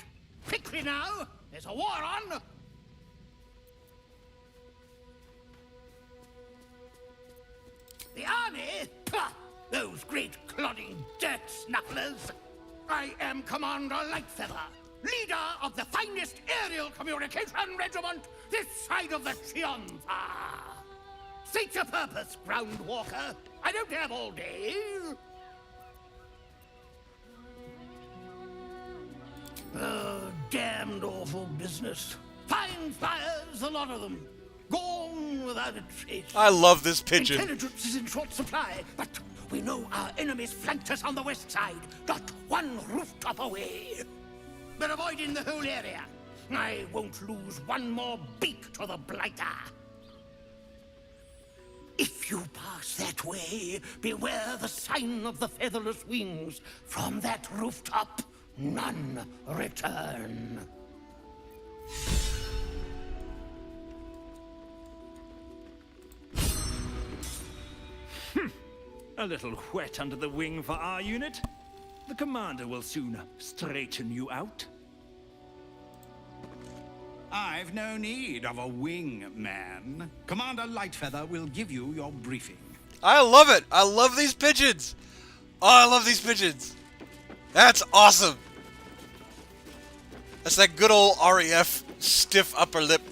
Quickly now! There's a war on! The army? Pah! Those great clodding dirt snufflers! I am Commander Lightfeather, leader of the finest aerial communication regiment this side of the Chianza. State your purpose, Groundwalker. I don't have all day. Damned awful business. Fine fires, a lot of them. Gone without a trace. I love this pigeon. Intelligence is in short supply, but we know our enemies flanked us on the west side, not one rooftop away. We're avoiding the whole area. I won't lose one more beak to the blighter. If you pass that way, beware the sign of the featherless wings. From that rooftop, none return. A little wet under the wing for our unit. The commander will soon straighten you out. I've no need of a wing man. Commander Lightfeather will give you your briefing. I love it. I love these pigeons. Oh, I love these pigeons. That's awesome. That's that good old REF stiff upper lip.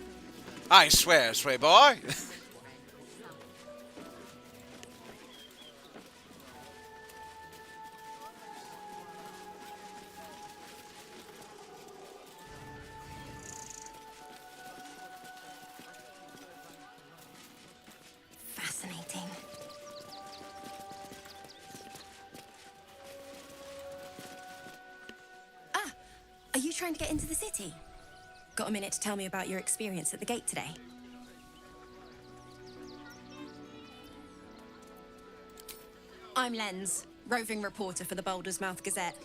I swear, sway boy. Fascinating. Ah, are you trying to get into the city? Got a minute to tell me about your experience at the gate today? I'm Lens, roving reporter for the Baldur's Mouth Gazette.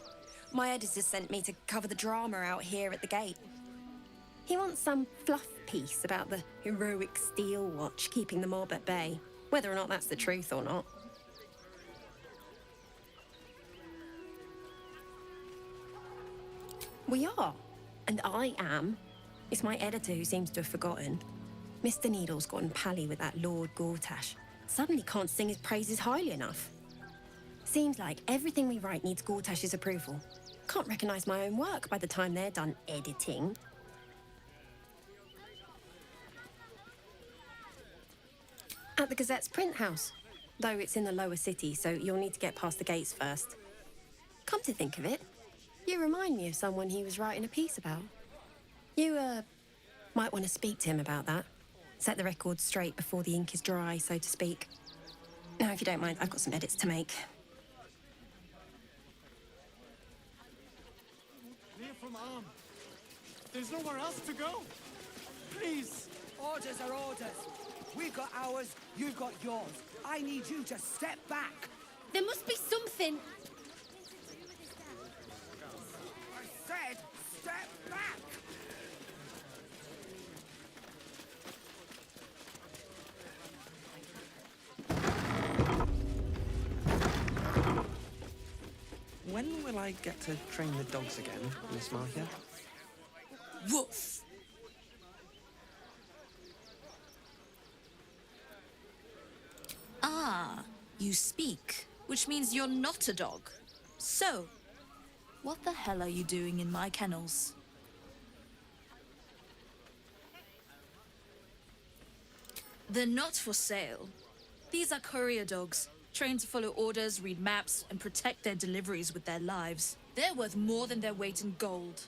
My editor sent me to cover the drama out here at the gate. He wants some fluff piece about the heroic Steel Watch keeping the mob at bay, whether or not that's the truth or not. We are, and I am. It's my editor who seems to have forgotten. Mr. Needle's gotten pally with that Lord Gortash. Suddenly can't sing his praises highly enough. Seems like everything we write needs Gortash's approval. Can't recognise my own work by the time they're done editing. At the Gazette's print house, though it's in the lower city, so you'll need to get past the gates first. Come to think of it, you remind me of someone he was writing a piece about. You, might want to speak to him about that. Set the record straight before the ink is dry, so to speak. Now, if you don't mind, I've got some edits to make. Clear from arm. There's nowhere else to go. Please, Orders are orders. We've got ours, you've got yours. I need you to step back. There must be something. I said, step back. When will I get to train the dogs again, Miss Martha? Woof! Ah, you speak, which means you're not a dog. So, what the hell are you doing in my kennels? They're not for sale. These are courier dogs, trained to follow orders, read maps, and protect their deliveries with their lives. They're worth more than their weight in gold.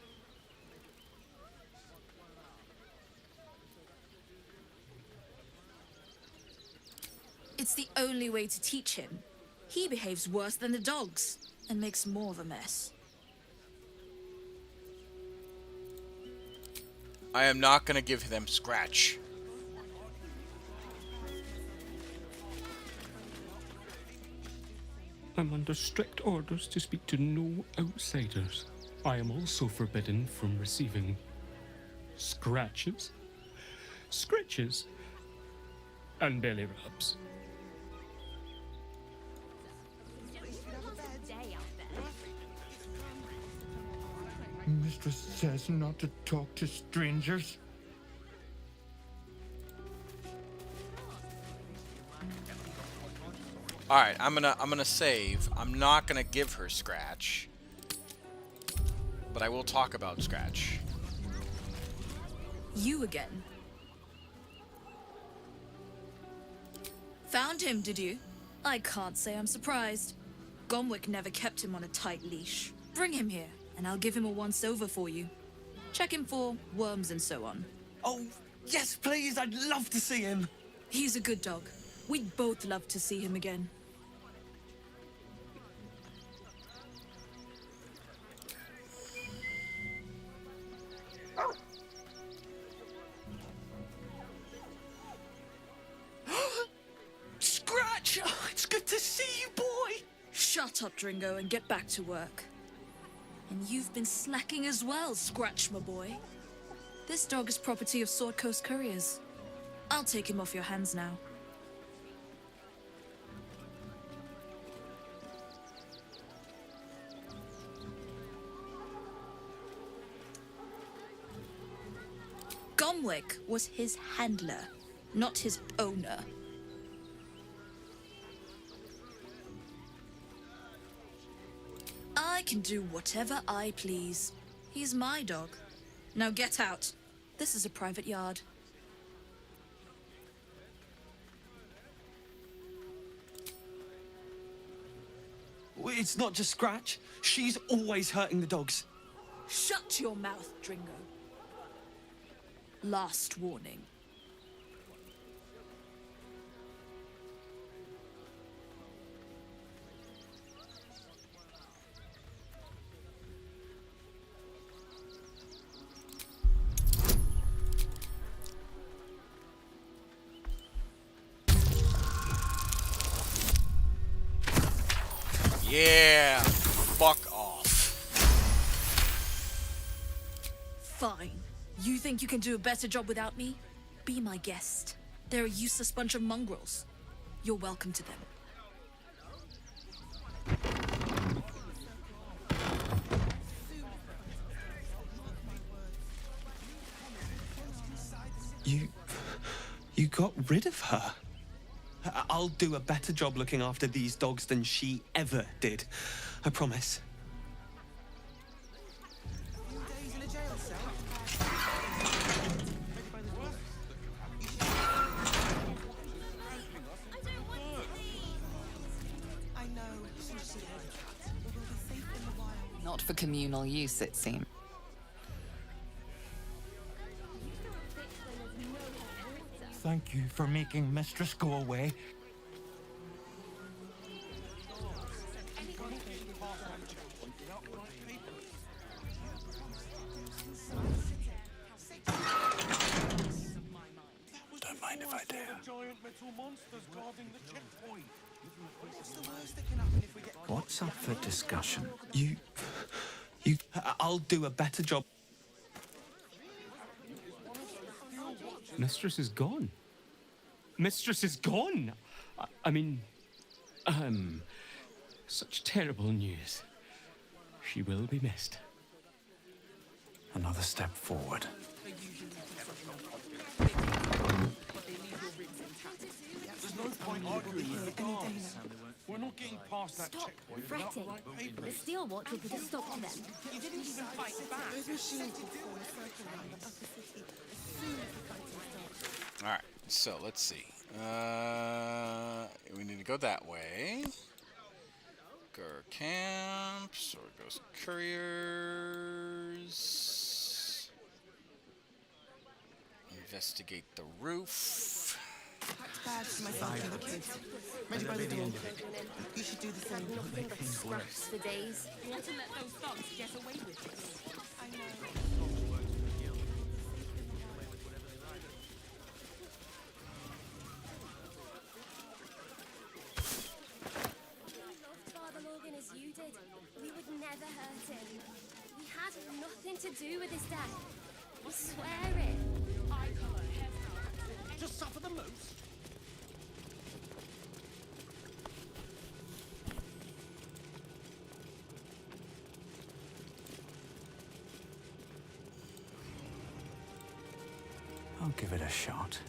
It's the only way to teach him. He behaves worse than the dogs, and makes more of a mess. I am not gonna give them Scratch. I'm under strict orders to speak to no outsiders. I am also forbidden from receiving scratches, scritches, and belly rubs. Mistress says not to talk to strangers. All right, I'm gonna save. I'm not gonna give her Scratch, but I will talk about Scratch. You again. Found him, did you? I can't say I'm surprised. Gomwick never kept him on a tight leash. Bring him here, and I'll give him a once-over for you. Check him for worms and so on. Oh, yes, please, I'd love to see him. He's a good dog. We'd both love to see him again. Scratch! Oh, it's good to see you, boy! Shut up, Dringo, and get back to work. And you've been slacking as well, Scratch, my boy. This dog is property of Sword Coast Couriers. I'll take him off your hands now. Gomwick was his handler, not his owner. I can do whatever I please. He's my dog. Now get out. This is a private yard. It's not just Scratch. She's always hurting the dogs. Shut your mouth, Dringo. Last warning. Yeah, fuck off. Fine. You think you can do a better job without me? Be my guest. They're a useless bunch of mongrels. You're welcome to them. You got rid of her? I'll do a better job looking after these dogs than she ever did. I promise. Not for communal use, it seems. Thank you for making Mistress go away. mind if I do? Giant metal monsters guarding the checkpoint. What's the worst that can happen if we get... What's up for discussion? I'll do a better job. Mistress is gone. Mistress is gone! I mean, such terrible news. She will be missed. Another step forward. There's no point arguing with the guards. We're not getting past that Stop checkpoint fretting. without the right The papers. Steel Watch will put a stop to them. You didn't even fight back. Alright, so let's see. We need to go that way. Go camp, Sword Ghost Couriers. Investigate the roof. Packed bags for myself and the kids. Ready by the door. You should do the same. Nothing but scraps for days. You want to let those thugs get away with this? I know. Father Morgan as you did. We would never hurt him. We had nothing to do with his death. I swear it. Just suffer the most. I'll give it a shot.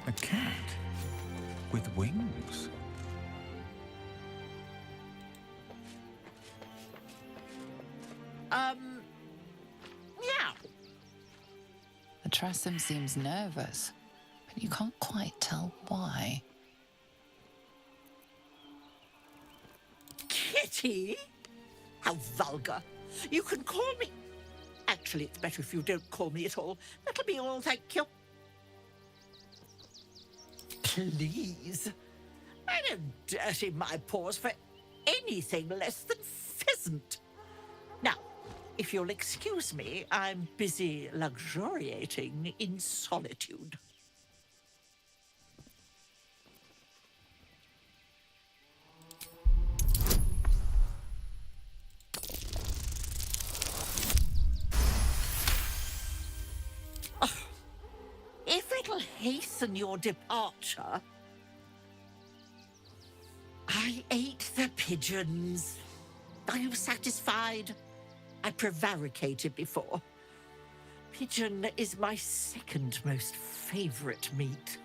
A cat with wings. Meow. The Tressum seems nervous, but you can't quite tell why. Kitty? How vulgar. You can call me... Actually, it's better if you don't call me at all. That'll be all, thank you. Please. I don't dirty my paws for anything less than pheasant. Now, if you'll excuse me, I'm busy luxuriating in solitude. If it'll hasten your departure... I ate the pigeons. Are you satisfied? I prevaricated before. Pigeon is my second most favorite meat.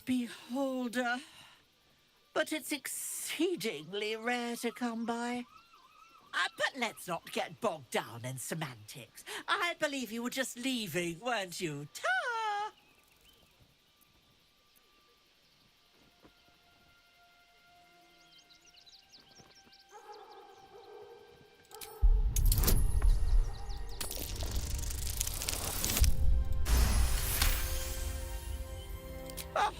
Beholder. But it's exceedingly rare to come by. But let's not get bogged down in semantics. I believe you were just leaving, weren't you? Ta! Oh.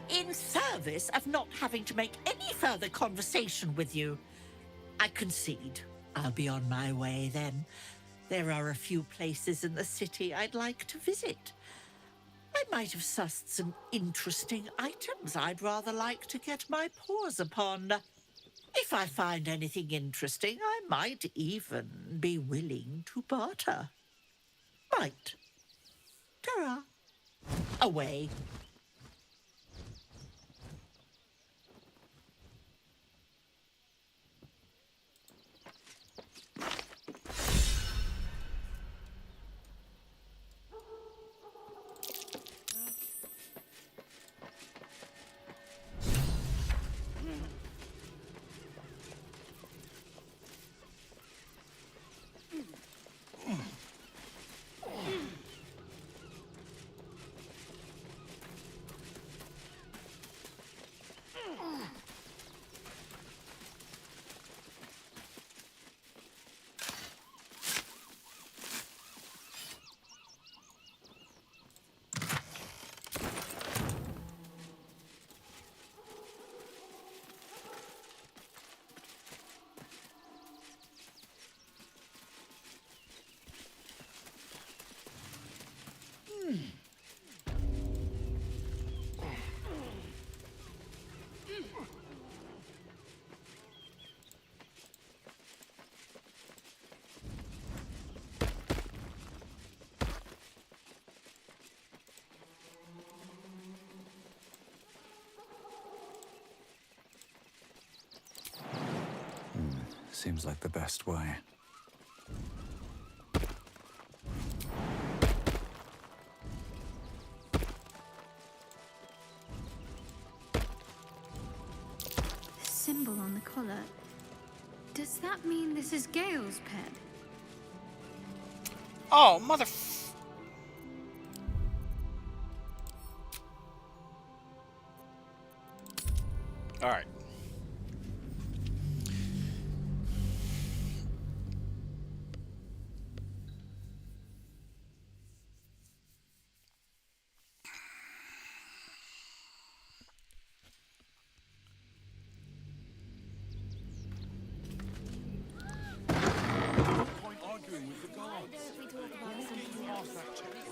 In service of not having to make any further conversation with you, I concede. I'll be on my way then. There are a few places in the city I'd like to visit. I might have sussed some interesting items I'd rather like to get my paws upon. If I find anything interesting, I might even be willing to barter. Might. Ta-ra. Away. Seems like the best way. The symbol on the collar. Does that mean this is Gale's pet? Oh, mother... Alright.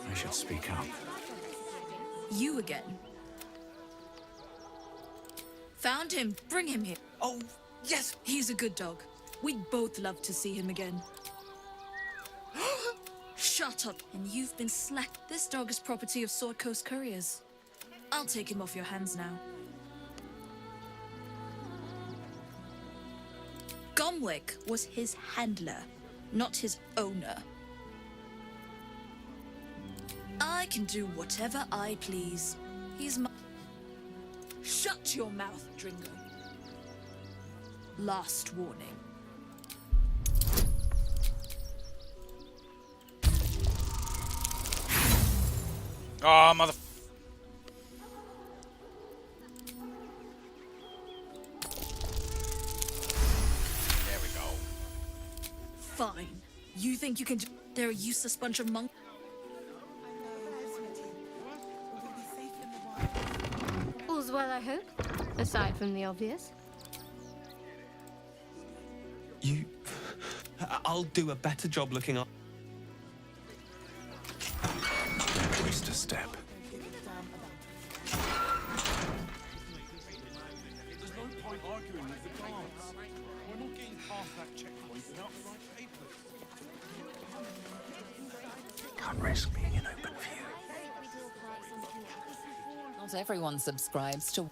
I should speak up. You again? Found him. Bring him here. Oh, yes! He's a good dog. We'd both love to see him again. Shut up. And you've been slack. This dog is property of Sword Coast Couriers. I'll take him off your hands now. Gomwick was his handler, not his owner. I can do whatever I please. He's my... Shut your mouth, Dringo. Last warning. Oh, mother... There we go. Fine. You think you can do... They're a useless bunch of monks. All's well, I hope. Aside from the obvious. I'll do a better job looking up. Don't waste a step. There's no point arguing with the guards. We're not getting past that checkpoint without the right papers. Can't risk being in open view. Not everyone subscribes to...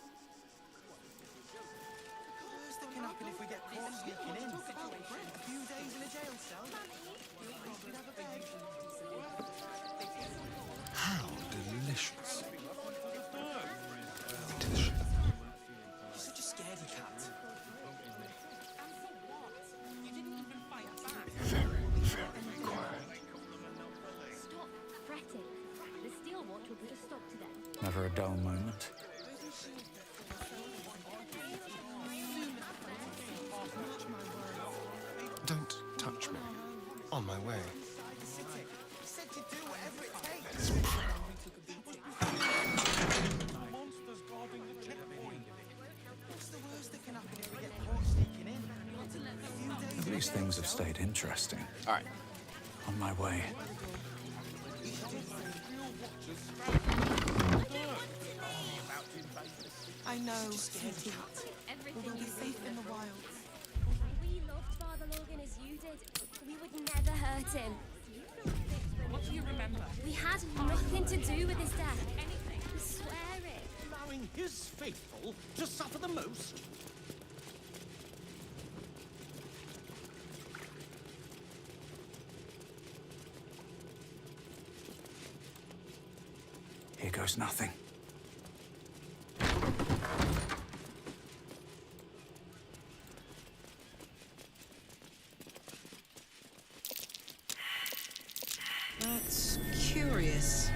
How delicious. Into the ship. You're such a scaredy cat. Very, very quiet. Stop fretting. The Steel Watch will put a stop to them. Never a dull moment. Don't touch me. On my way. Let's pray. Monsters guarding the checkpoint. At least things have stayed interesting. Alright. On my way. I know, sweetie. We'll be safe in the wild. We loved Father Logan as you did. We would never hurt him. What do you remember? We had nothing to do with his death. Anything. I swear it. Allowing his faithful to suffer the most? Here goes nothing. That's curious.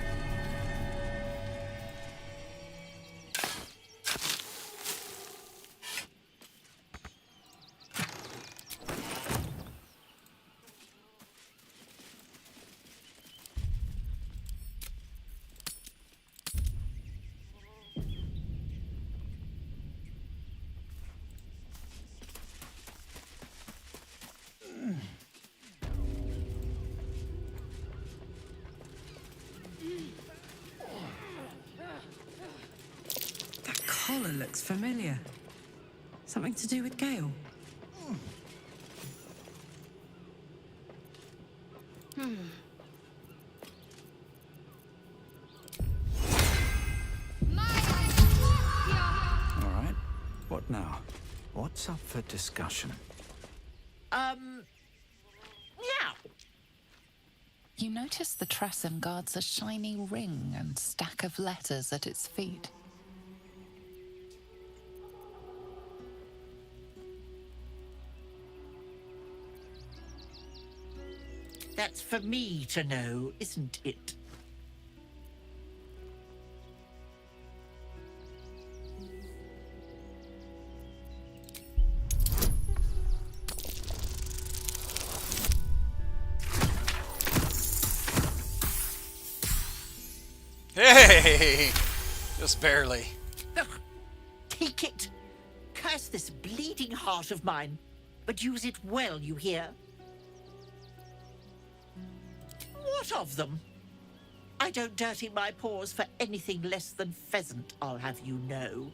That collar looks familiar. Something to do with Gale. All right. What now? What's up for discussion? Yeah. You notice the Tressym guards a shiny ring and stack of letters at its feet. That's for me to know, isn't it? Hey! Just barely. Ugh. Take it. Curse this bleeding heart of mine, but use it well, you hear? What of them? I don't dirty my paws for anything less than pheasant, I'll have you know.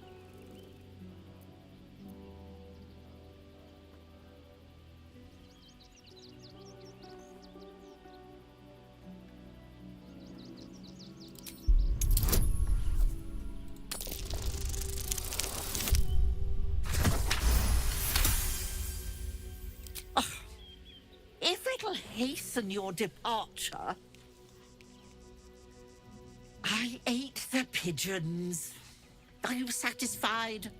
If it'll hasten your departure... I ate the pigeons. Are you satisfied?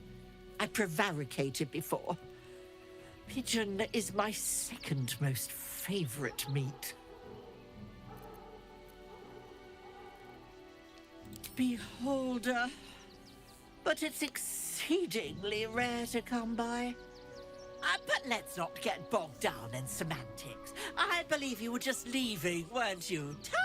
I prevaricated before. Pigeon is my second most favorite meat. Beholder. But it's exceedingly rare to come by. But let's not get bogged down in semantics. I believe you were just leaving, weren't you? Ta!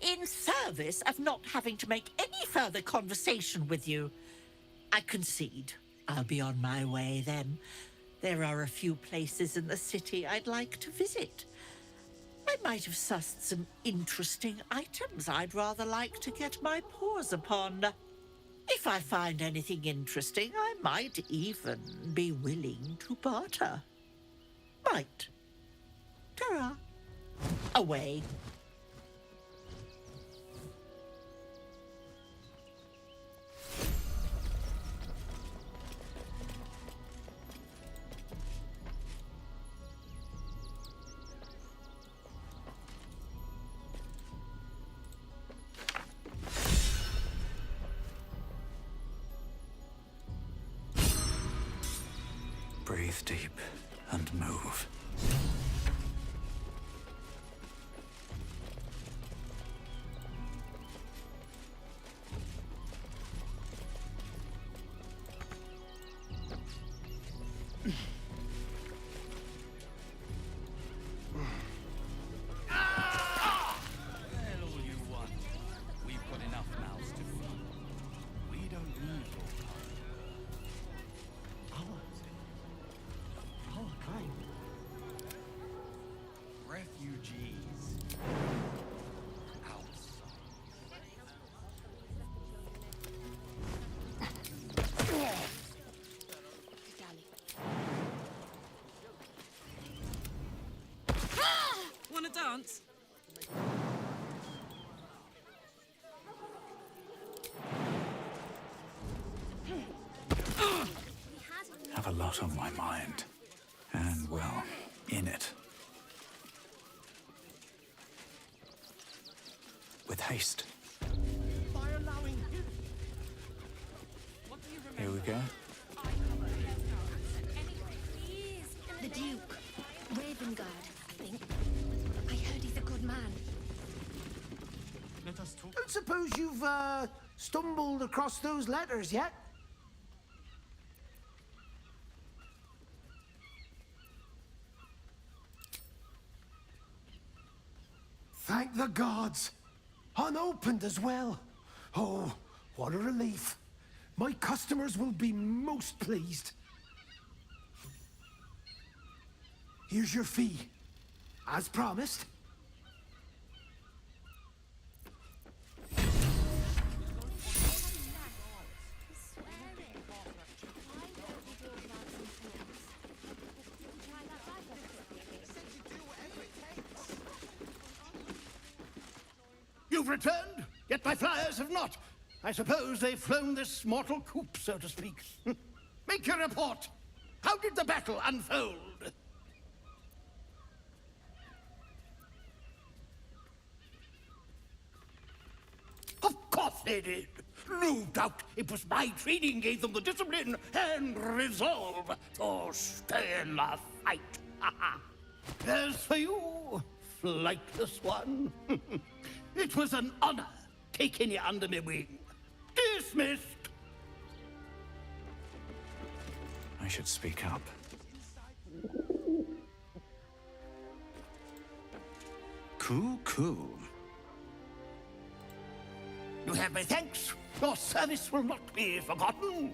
In service of not having to make any further conversation with you, I concede. I'll be on my way then. There are a few places in the city I'd like to visit. I might have sussed some interesting items I'd rather like to get my paws upon. If I find anything interesting, I might even be willing to barter. Might. Ta-ra. Away. Breathe deep and move. Wanna dance? Have a lot on my mind. And, well, in it. With haste. Here we go. The Duke. Ravengard, I think. I heard he's a good man. Let us talk. Don't suppose you've, stumbled across those letters yet? Thank the gods! Unopened as well. Oh, what a relief. My customers will be most pleased. Here's your fee. As promised. You've returned, yet my flyers have not. I suppose they've flown this mortal coop, so to speak. Make your report. How did the battle unfold? Of course they did. No doubt it was my training gave them the discipline and resolve to stay in the fight. As for you, flightless one, it was an honor taking you under my wing. Dismissed. I should speak up. Cool. You have my thanks. Your service will not be forgotten.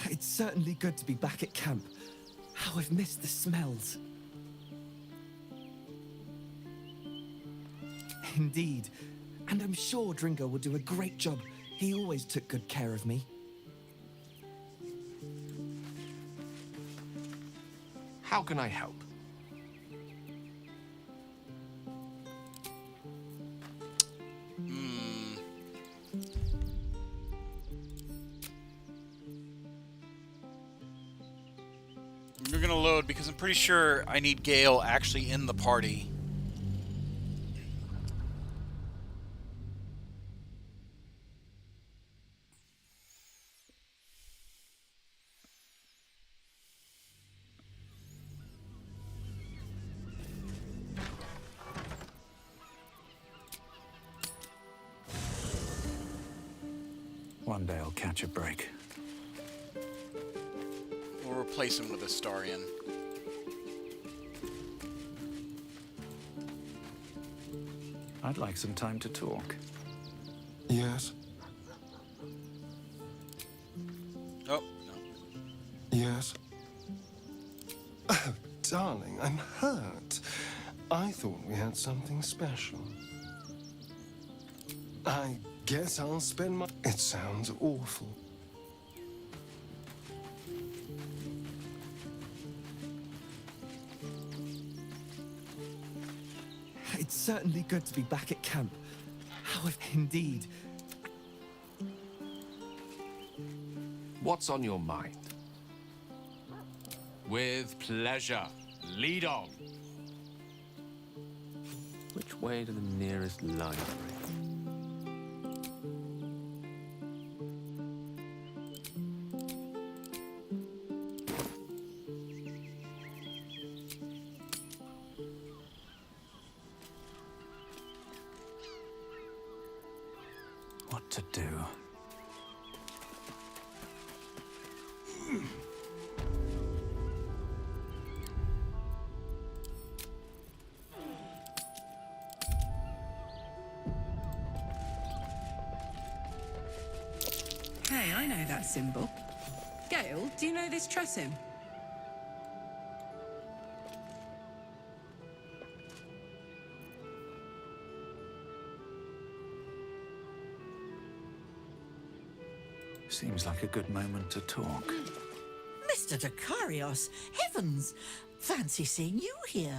It's certainly good to be back at camp. How I've missed the smells. Indeed. And I'm sure Dringo will do a great job. He always took good care of me. How can I help? You're gonna load because I'm pretty sure I need Gale actually in the party. One day I'll catch a break. We'll replace him with a Starian. I'd like some time to talk. Yes. Oh, no. Yes. Oh, darling, I'm hurt. I thought we had something special. I guess I'll spend my... It sounds awful. It's certainly good to be back at camp. How I've... Indeed. What's on your mind? With pleasure. Lead on. Which way to the nearest library? What to do? Hey, I know that symbol. Gale, do you know this Tressim? Seems like a good moment to talk. Mr. Dakarios, heavens! Fancy seeing you here.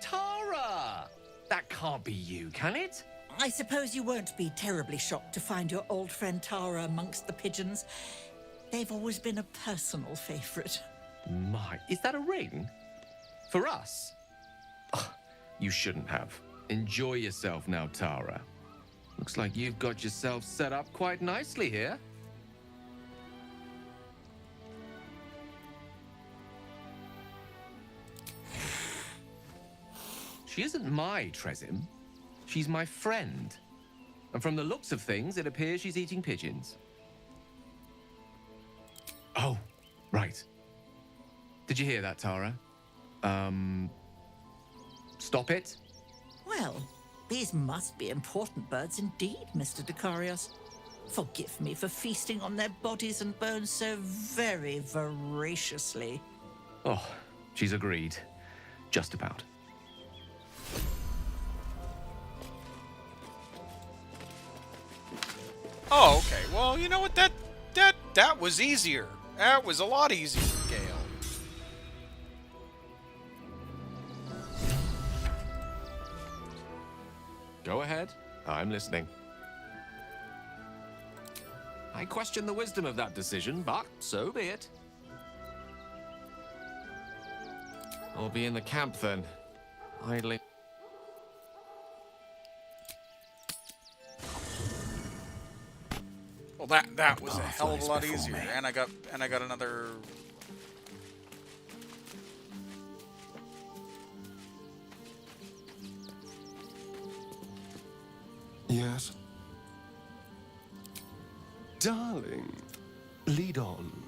Tara! That can't be you, can it? I suppose you won't be terribly shocked to find your old friend Tara amongst the pigeons. They've always been a personal favorite. My, is that a ring? For us? Oh, you shouldn't have. Enjoy yourself now, Tara. Looks like you've got yourself set up quite nicely here. She isn't my Tresim. She's my friend. And from the looks of things, it appears she's eating pigeons. Oh, right. Did you hear that, Tara? Stop it? Well, these must be important birds indeed, Mr. Decarios. Forgive me for feasting on their bodies and bones so very voraciously. Oh, she's agreed. Just about. Oh, okay. Well, you know what? That was easier. That was a lot easier, Gale. Go ahead. I'm listening. I question the wisdom of that decision, but so be it. I'll be in the camp then, idling. Well, that was a hell of a lot easier, and I got another. Yes. Darling, lead on.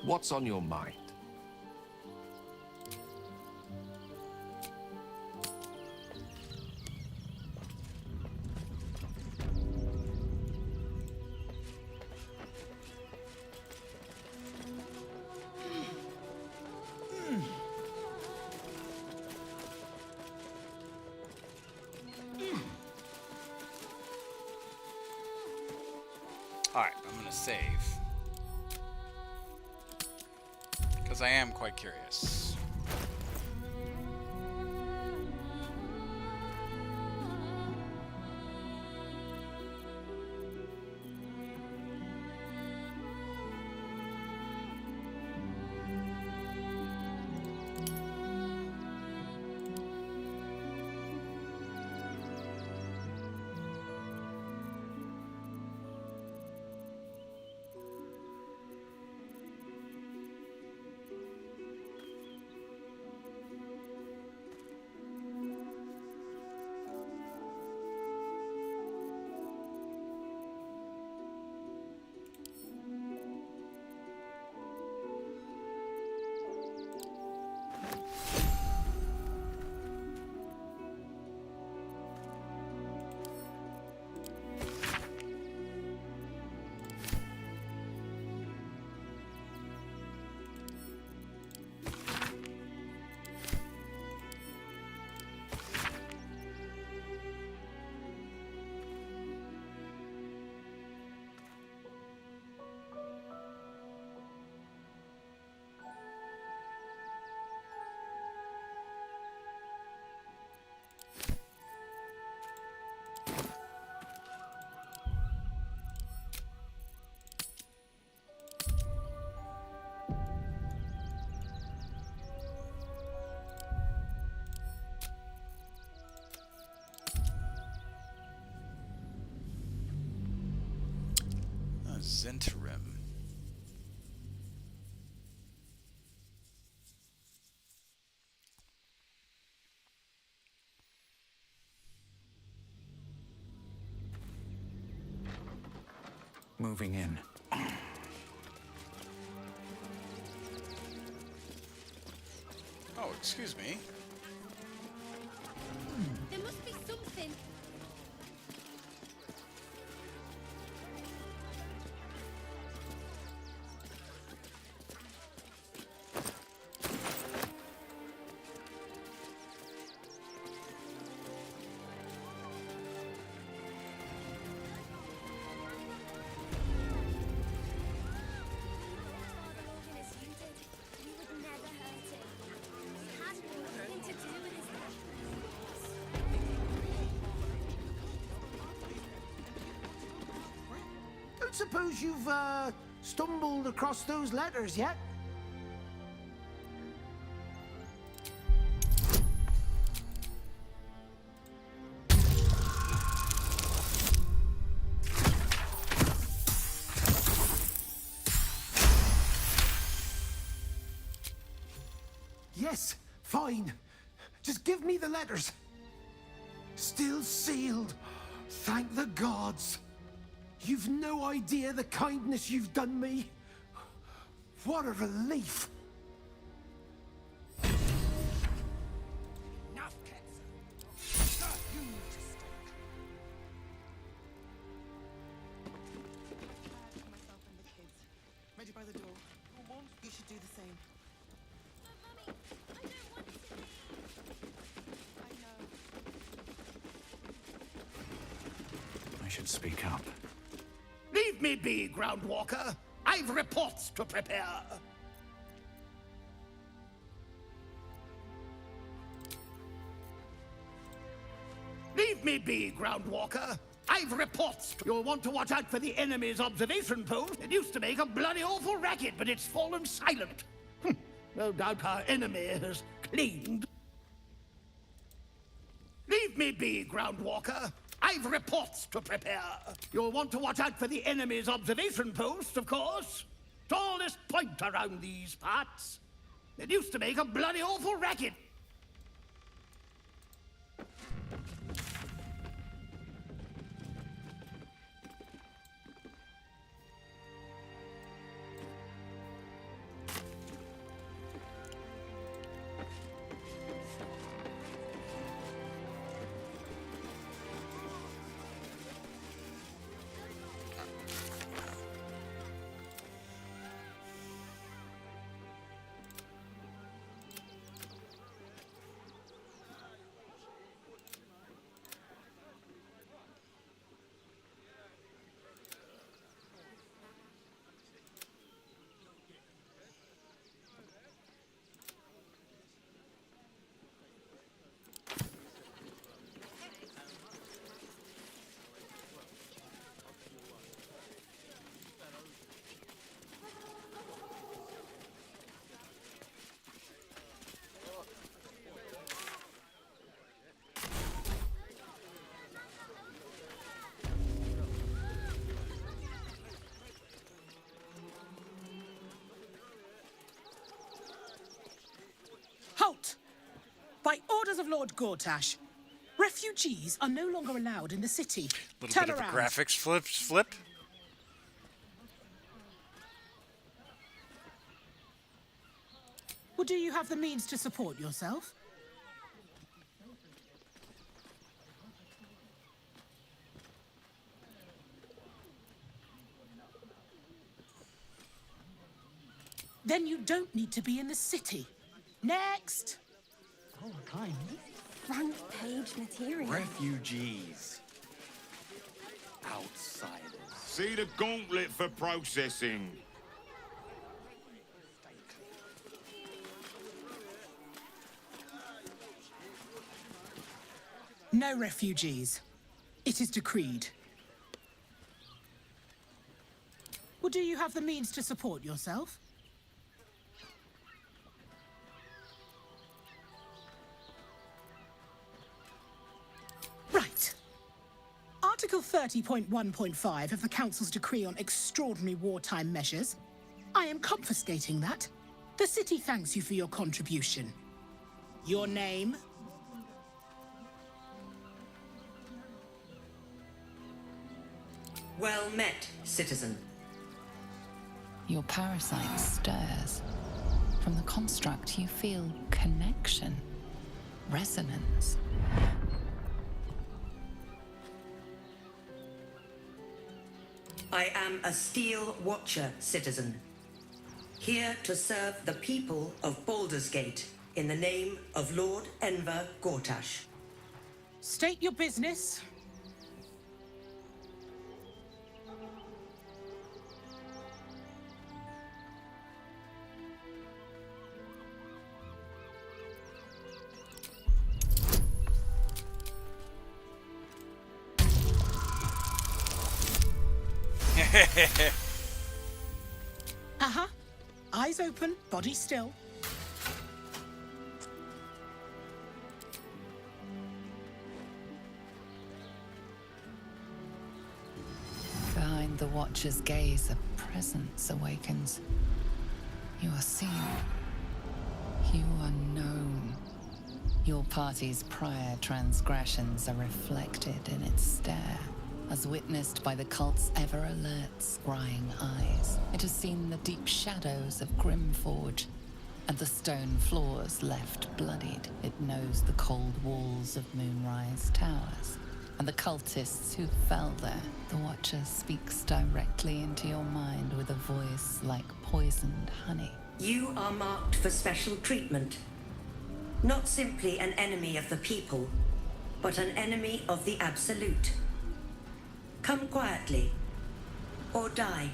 What's on your mind? Alright, I'm gonna save. Because I am quite curious. Zentarim. Moving in. Oh, excuse me. There must be something. We would never hurt him. We had suppose you've, stumbled across those letters yet? Yes, fine. Just give me the letters. Still sealed. Thank the gods. You've no idea the kindness you've done me. What a relief. Ready by the door. You should do the same. I should speak up. Leave me be, Groundwalker. I've reports to prepare. Leave me be, Groundwalker. I've reports. You'll want to watch out for the enemy's observation post. It used to make a bloody awful racket, but it's fallen silent. No doubt our enemy has cleaned. Leave me be, Groundwalker. I've reports to prepare. You'll want to watch out for the enemy's observation post, of course. Tallest point around these parts. It used to make a bloody awful racket. Halt! By orders of Lord Gortash, refugees are no longer allowed in the city. Little Turn bit around. of a graphics flip. Well, do you have the means to support yourself? Then you don't need to be in the city. Next! Oh, kind. Front page material. Refugees. Outsiders. See the gauntlet for processing. No refugees. It is decreed. Well, do you have the means to support yourself? Right. Article 30.1.5 of the Council's Decree on Extraordinary Wartime Measures. I am confiscating that. The city thanks you for your contribution. Your name? Well met, citizen. Your parasite stirs. From the construct, you feel connection, resonance. I am a Steel Watcher, citizen. Here to serve the people of Baldur's Gate in the name of Lord Enver Gortash. State your business. Uh-huh. Eyes open, body still. Behind the Watcher's gaze, a presence awakens. You are seen. You are known. Your party's prior transgressions are reflected in its stare, as witnessed by the cult's ever-alert, scrying eyes. It has seen the deep shadows of Grimforge, and the stone floors left bloodied. It knows the cold walls of Moonrise Towers, and the cultists who fell there. The Watcher speaks directly into your mind with a voice like poisoned honey. You are marked for special treatment. Not simply an enemy of the people, but an enemy of the Absolute. Come quietly, or die.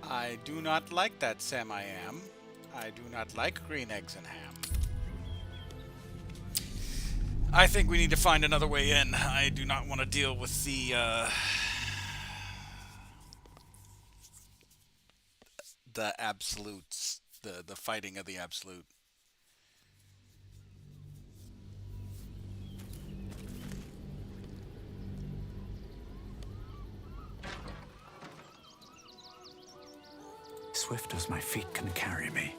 I do not like that Sam I am. I do not like green eggs and ham. I think we need to find another way in. I do not want to deal with the absolutes, the fighting of the absolute. Swift as my feet can carry me.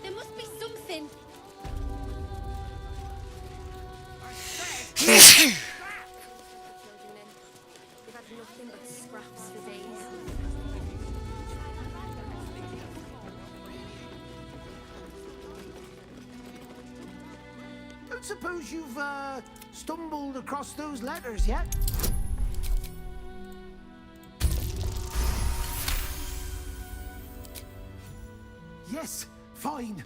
There must be something. We've had nothing but scraps for days. Don't suppose you've stumbled across those letters yet? Yes, fine.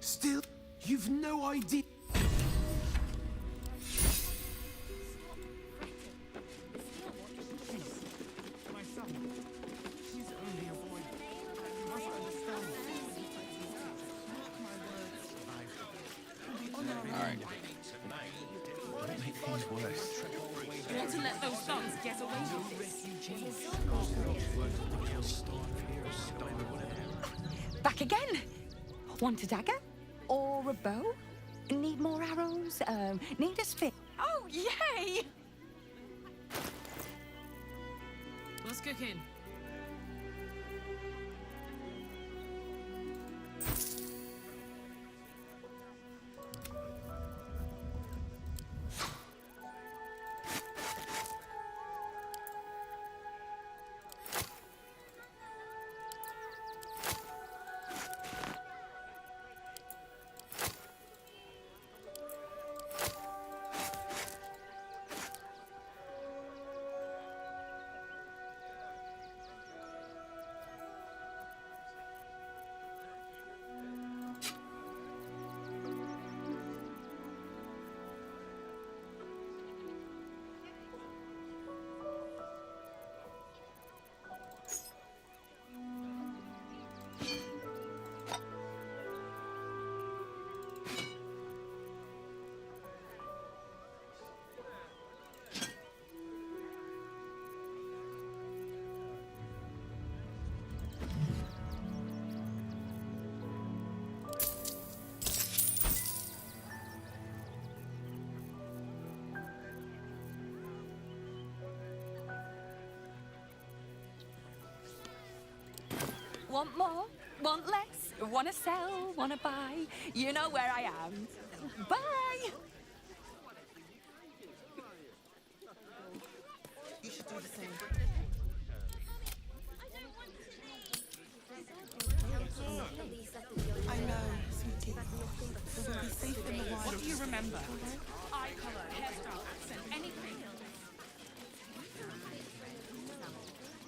Still, you've no idea. Alright. You want to let those thugs get away with this? Back again. Want a dagger? Or a bow? Need more arrows? Need a spear? Oh, yay! What's cooking? Want more? Want less? Wanna sell? Wanna buy? You know where I am. Bye! You should do the same. I know, sweetie. We'll be safe in the wild. What do you remember? Eye color, hairstyle, accent, anything.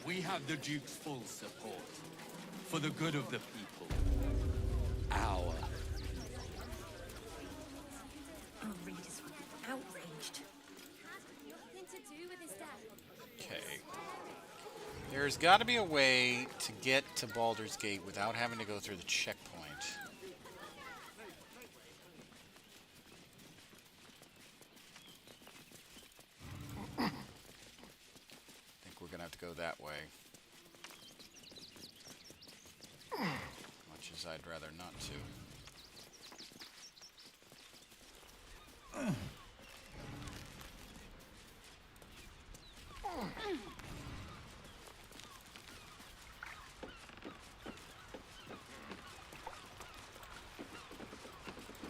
We have the Duke's full support. For the good of the people. Our. Out There's got to be a way to get to Baldur's Gate without having to go through the checkpoint. I think we're going to have to go that way. Much as I'd rather not to.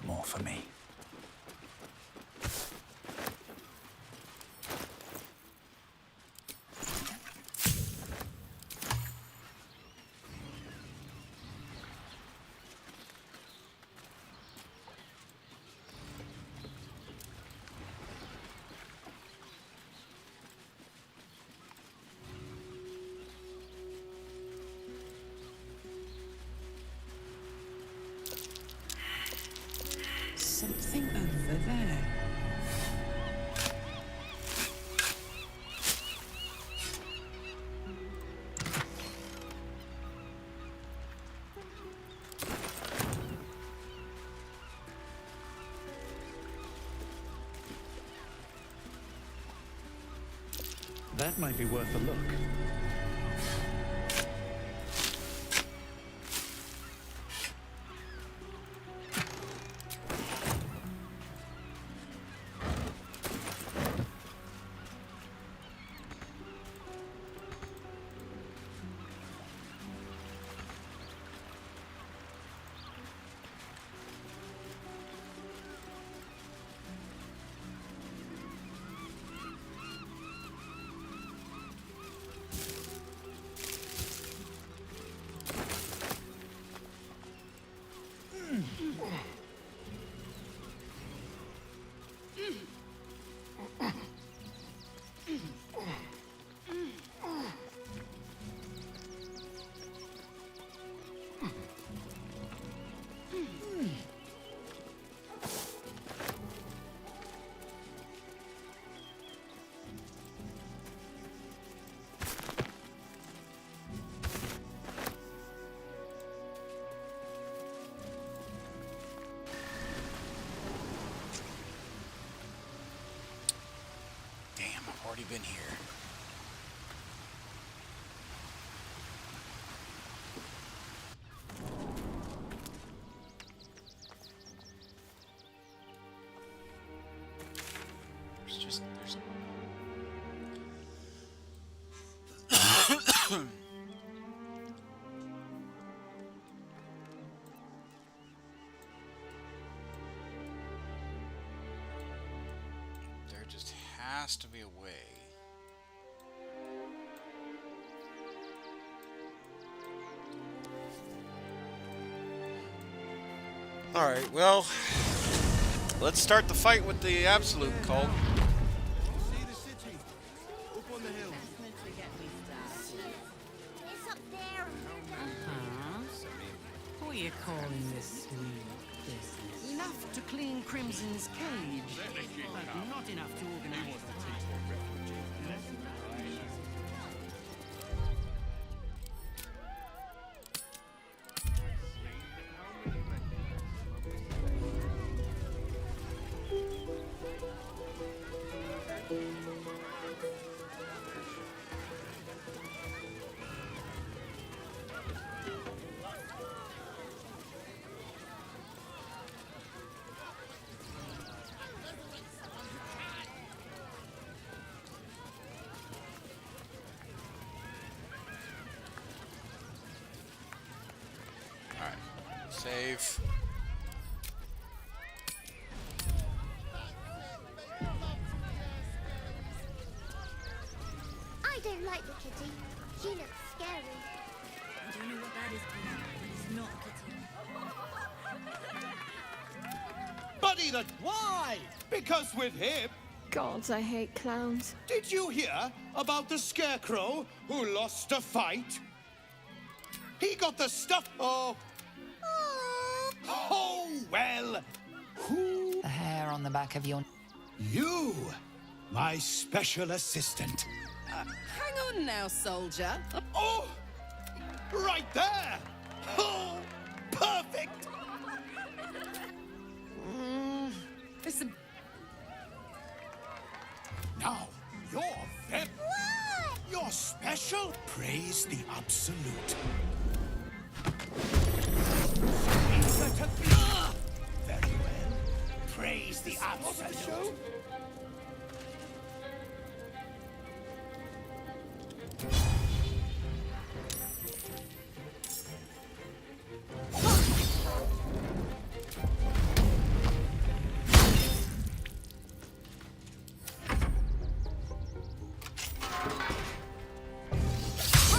More for me. Something over there. That might be worth a look. Already been here. There's there just has to be a way. Alright, well, let's start the fight with the Absolute cult. See the city? Up on the hill. It's up there. What are you calling this sweet business? Enough to clean Crimson's cage, but not enough to organize the Save. I don't like the kitty. She looks scary. I don't know what that is, but it's not kitty. Buddy, that why? Because with him. Gods, I hate clowns. Did you hear about the scarecrow who lost a fight? He got the stuff. Oh, well. Who? The hair on the back of your... You, my special assistant. Hang on now, soldier. Oh! Right there! Oh! Perfect! Listen. Now, you're very... You're special. Praise the absolute. Very well. Praise the absolute.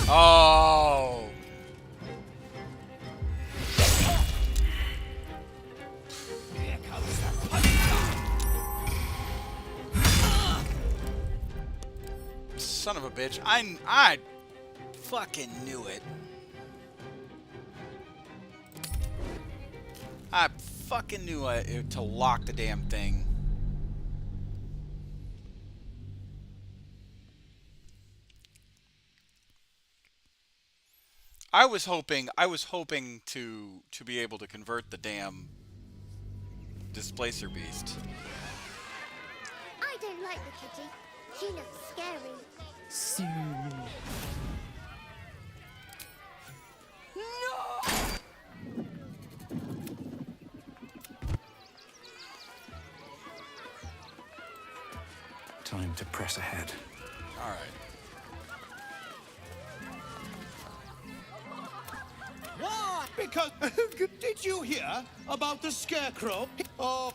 Oh. Here comes the punch. Son of a bitch. I fucking knew it. I fucking knew it to lock the damn thing. I was hoping to be able to convert the damn displacer beast. I don't like the kitty. She looks scary. Time to press ahead. All right. What? Because did you hear about the scarecrow? The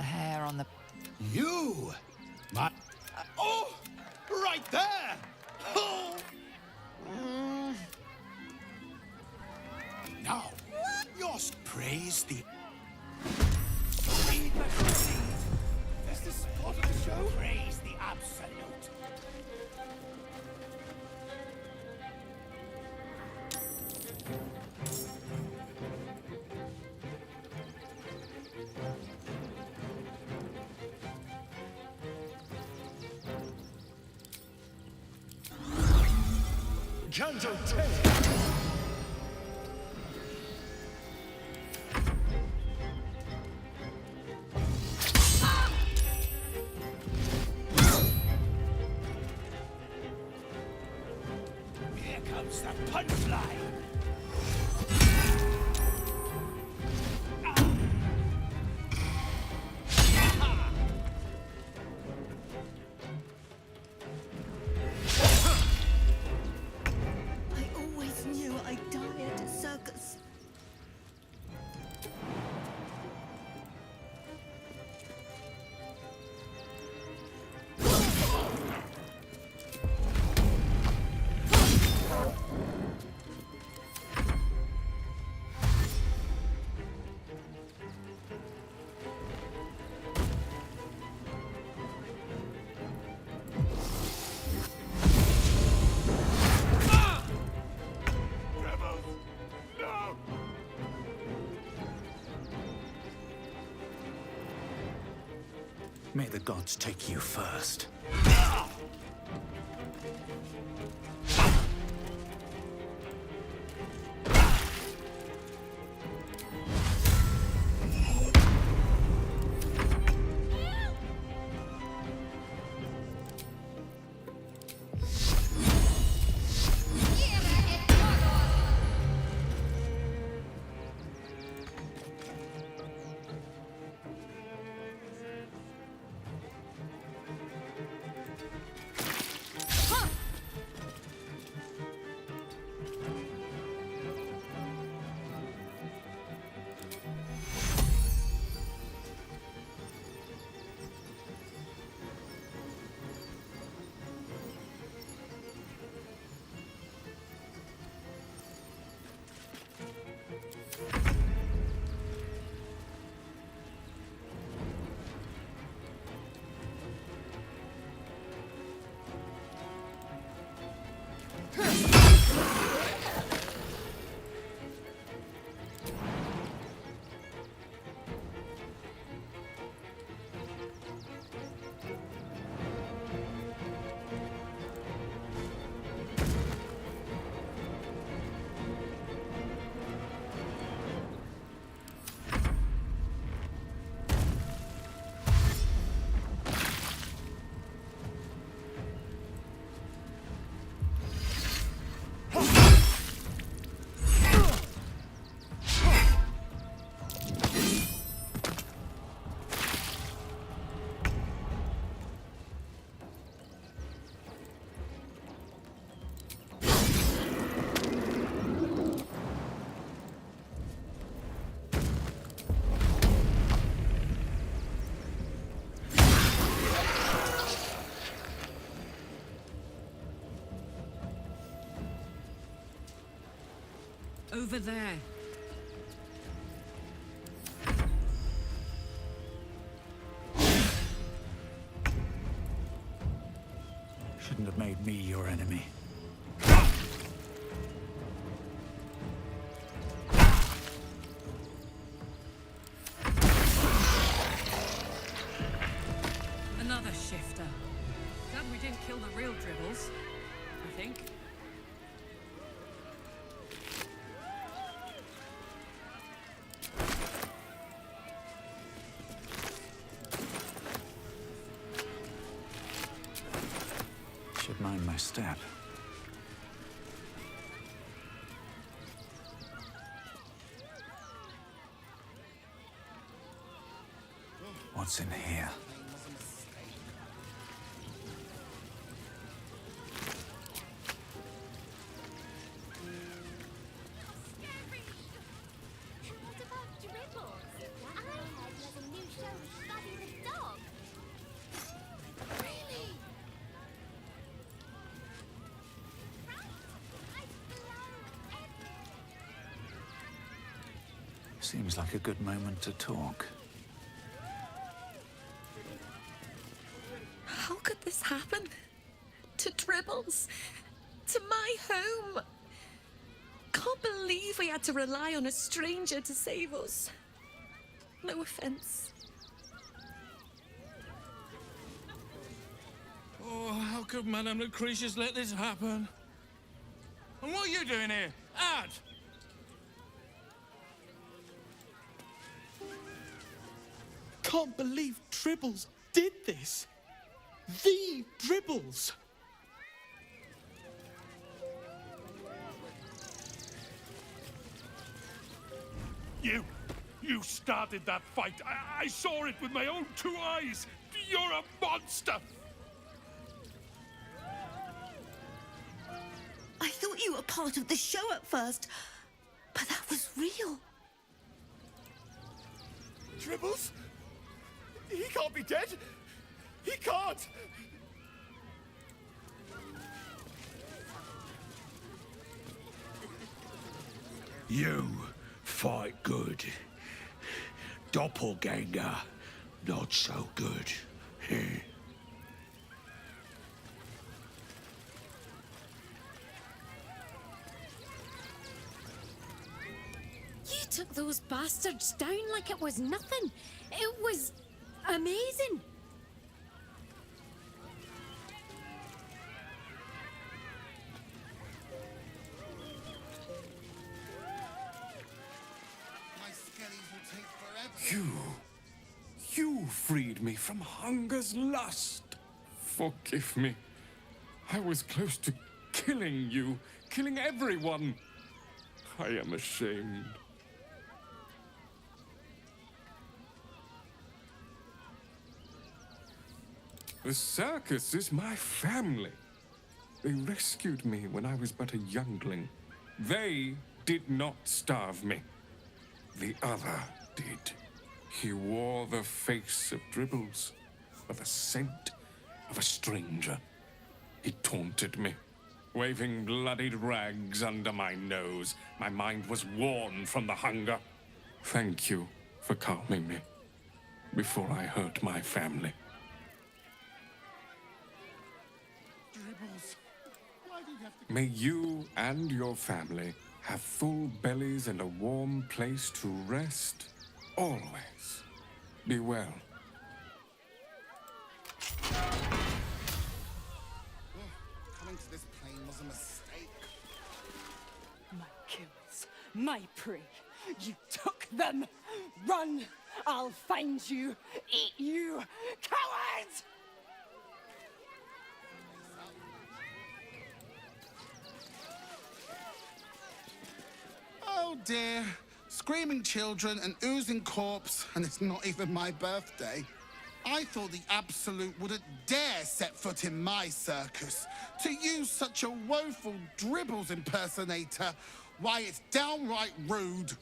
hair on the... You! My... Oh! Right there! Oh! Now, yours praise the... Is this spot of the show? Praise the absolute. Gentle Here comes the punchline. I always knew I'd die at a circus. May the gods take you first. over there. Shouldn't have made me your enemy. Another shifter. Glad we didn't kill the real dribbles, I think. Should mind my step. What's in here? What about dribbles? I heard there's a new show with Buddy the dog. Really? Seems like a good moment to talk. How could this happen? To Dribbles? To my home? Can't believe we had to rely on a stranger to save us. No offense. Oh, how could Madame Lucretius let this happen? And what are you doing here? Ad! Can't believe Dribbles did this. The Dribbles. You started that fight. I saw it with my own 2 eyes. You're a monster. I thought you were part of the show at first, but that was real. Dribbles? He can't be dead. He can't. You fight good. Doppelganger, not so good. You took those bastards down like it was nothing. It was amazing. My skellies will take forever. You freed me from hunger's lust. Forgive me. I was close to killing you, killing everyone. I am ashamed. The circus is my family. They rescued me when I was but a youngling. They did not starve me. The other did. He wore the face of Dribbles, or the scent of a stranger. He taunted me, waving bloodied rags under my nose. My mind was worn from the hunger. Thank you for calming me before I hurt my family. Dribbles. Why do you have to... May you and your family have full bellies and a warm place to rest. Always. Be well. Coming to this plane was a mistake. My kills, my prey. You took them. Run! I'll find you. Eat you, cowards! Oh dear. Screaming children, an oozing corpse, and it's not even my birthday. I thought the Absolute wouldn't dare set foot in my circus. To use such a woeful Dribbles impersonator, why, it's downright rude.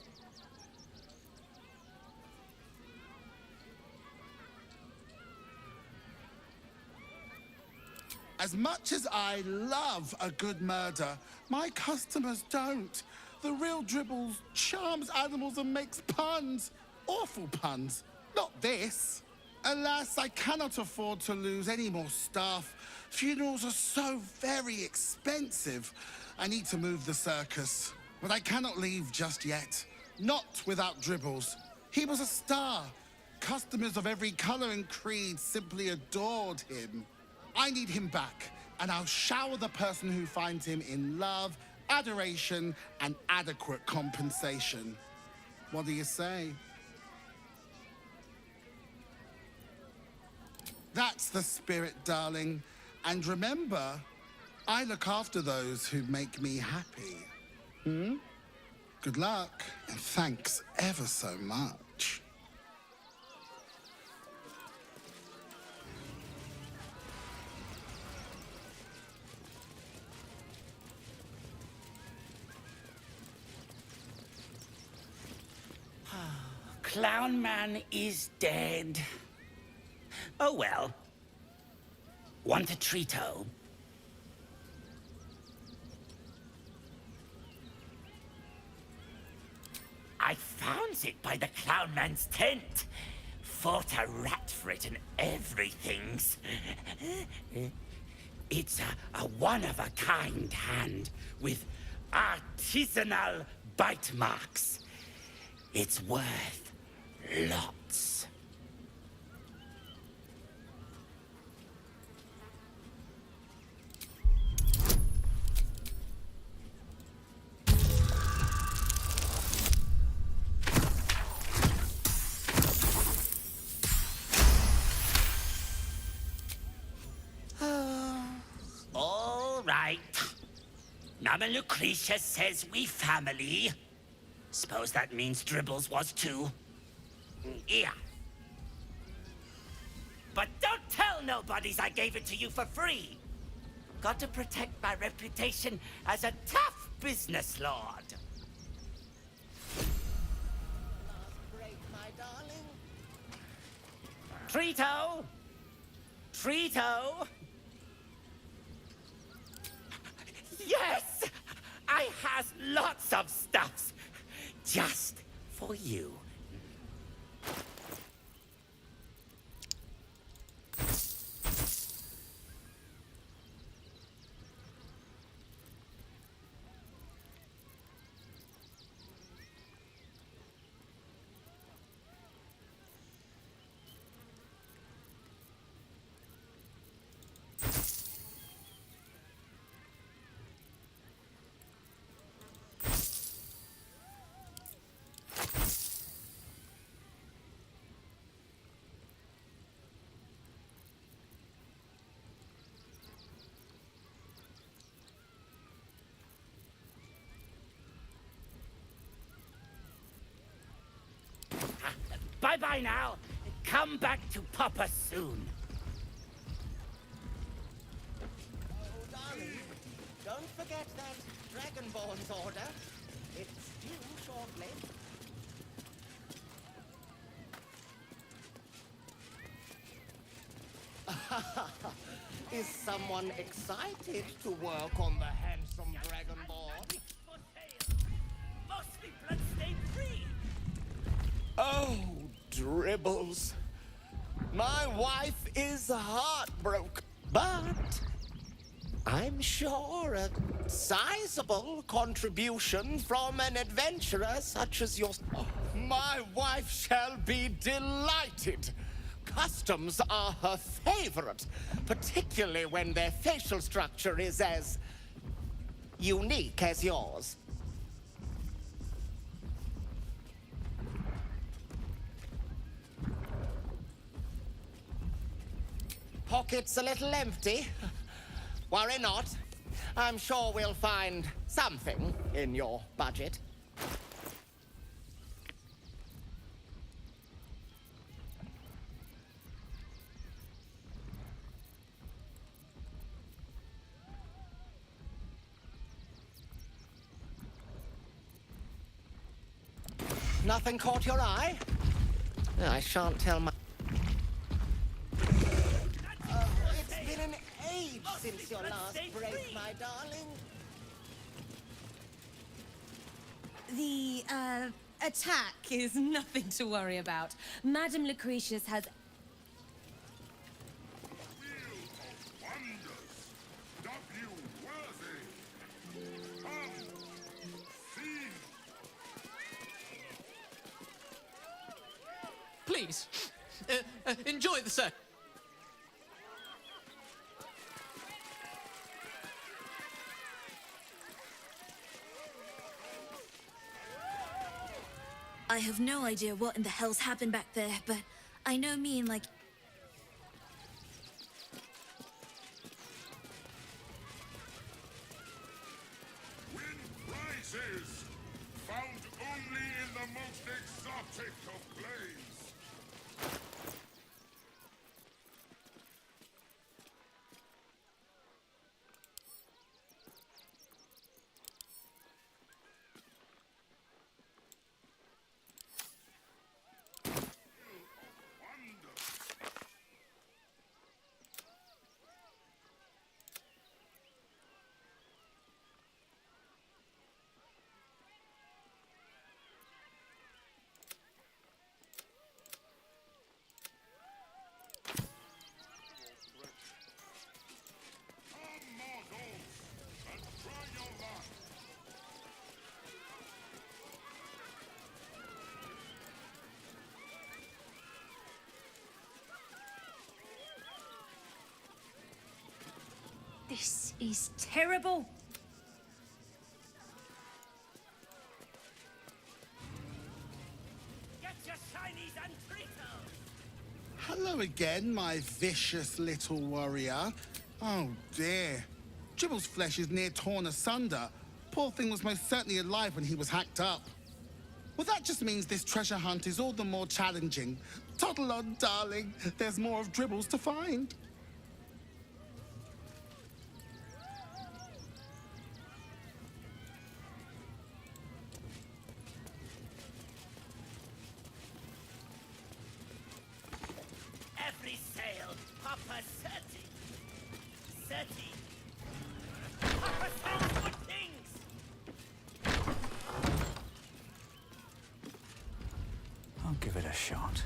As much as I love a good murder, my customers don't. The real Dribbles charms animals and makes puns. Awful puns. Not this. Alas, I cannot afford to lose any more staff. Funerals are so very expensive. I need to move the circus. But I cannot leave just yet. Not without Dribbles. He was a star. Customers of every color and creed simply adored him. I need him back, and I'll shower the person who finds him in love, adoration, and adequate compensation. What do you say? That's the spirit, darling. And remember, I look after those who make me happy. Hmm? Good luck, and thanks ever so much. Clown Man is dead. Oh well. Want a treat-o? I found it by the Clown Man's tent. Fought a rat for it and everything's. It's a one-of-a-kind hand with artisanal bite marks. It's worth lots. All right. Mama Lucretia says we family. Suppose that means Dribbles was too. Yeah. But don't tell nobodies I gave it to you for free. Got to protect my reputation as a tough business lord. Treato! Treato! Yes! I has lots of stuffs. Just for you. Bye-bye now. Come back to Papa soon. Oh, darling, don't forget that Dragonborn's order. It's due shortly. Is someone excited to work on the handsome Dragonborn? Mostly bloodstained free. Oh, Dribbles. My wife is heartbroken, but I'm sure a sizable contribution from an adventurer such as yours. My wife shall be delighted. Customs are her favorite, particularly when their facial structure is as unique as yours. Pockets a little empty? Worry not. I'm sure we'll find something in your budget. Nothing caught your eye? I shan't tell my... It's been an age since your last break, my darling. The, attack is nothing to worry about. Madame Lucretius has... Please, enjoy the circus. I have no idea what in the hell's happened back there, but I know me and like... Prizes found only in the most exotic of plays. This is terrible. Get your shinies and treatos! Hello again, my vicious little warrior. Oh dear. Dribble's flesh is near torn asunder. Poor thing was most certainly alive when he was hacked up. Well, that just means this treasure hunt is all the more challenging. Toddle on, darling. There's more of Dribbles to find. Every sail, Papa Certi. Certi. Papa sells good things! I'll give it a shot.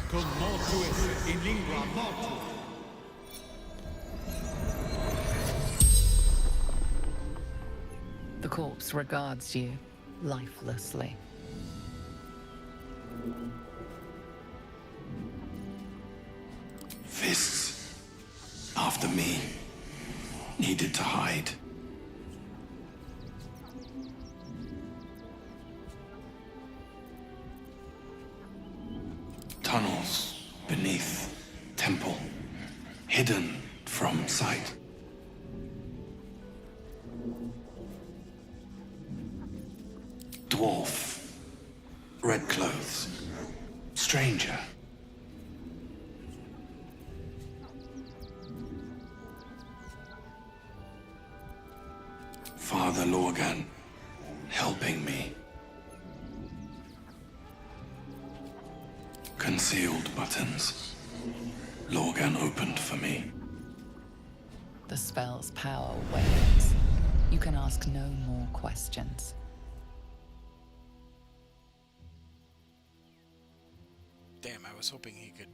Cum mortuis in lingua mortuum. The corpse regards you lifelessly. Fists, after me, needed to hide. Tunnels beneath temple, hidden from sight. Dwarf, red clothes, stranger. Father Lorgan, helping me. Concealed buttons. Lorgan opened for me. The spell's power wanes. You can ask no more questions. Damn, I was hoping he could...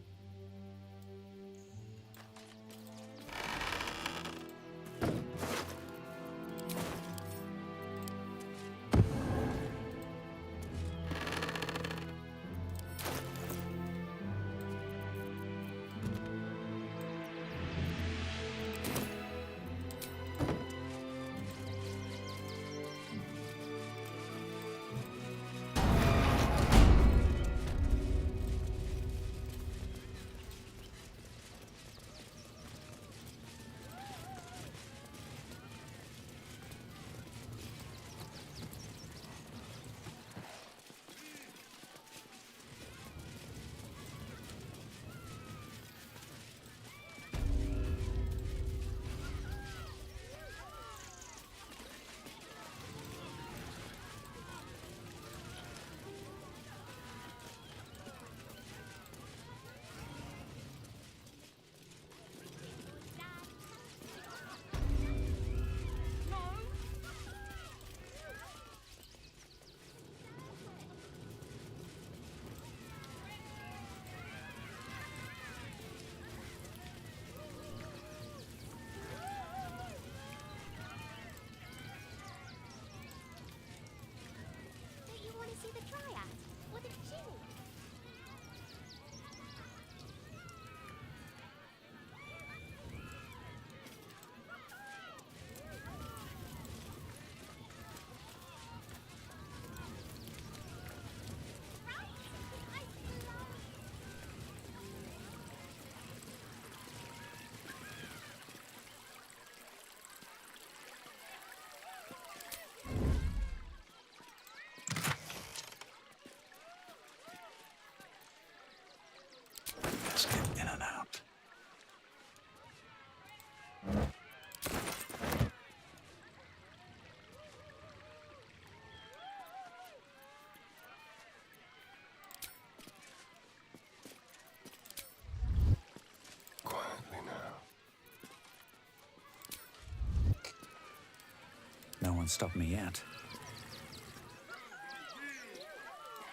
No one stopped me yet.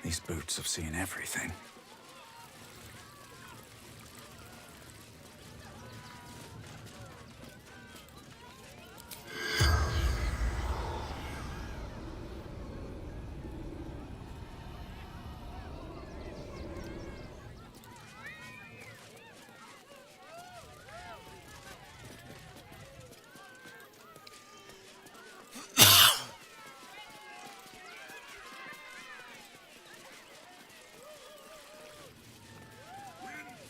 These boots have seen everything.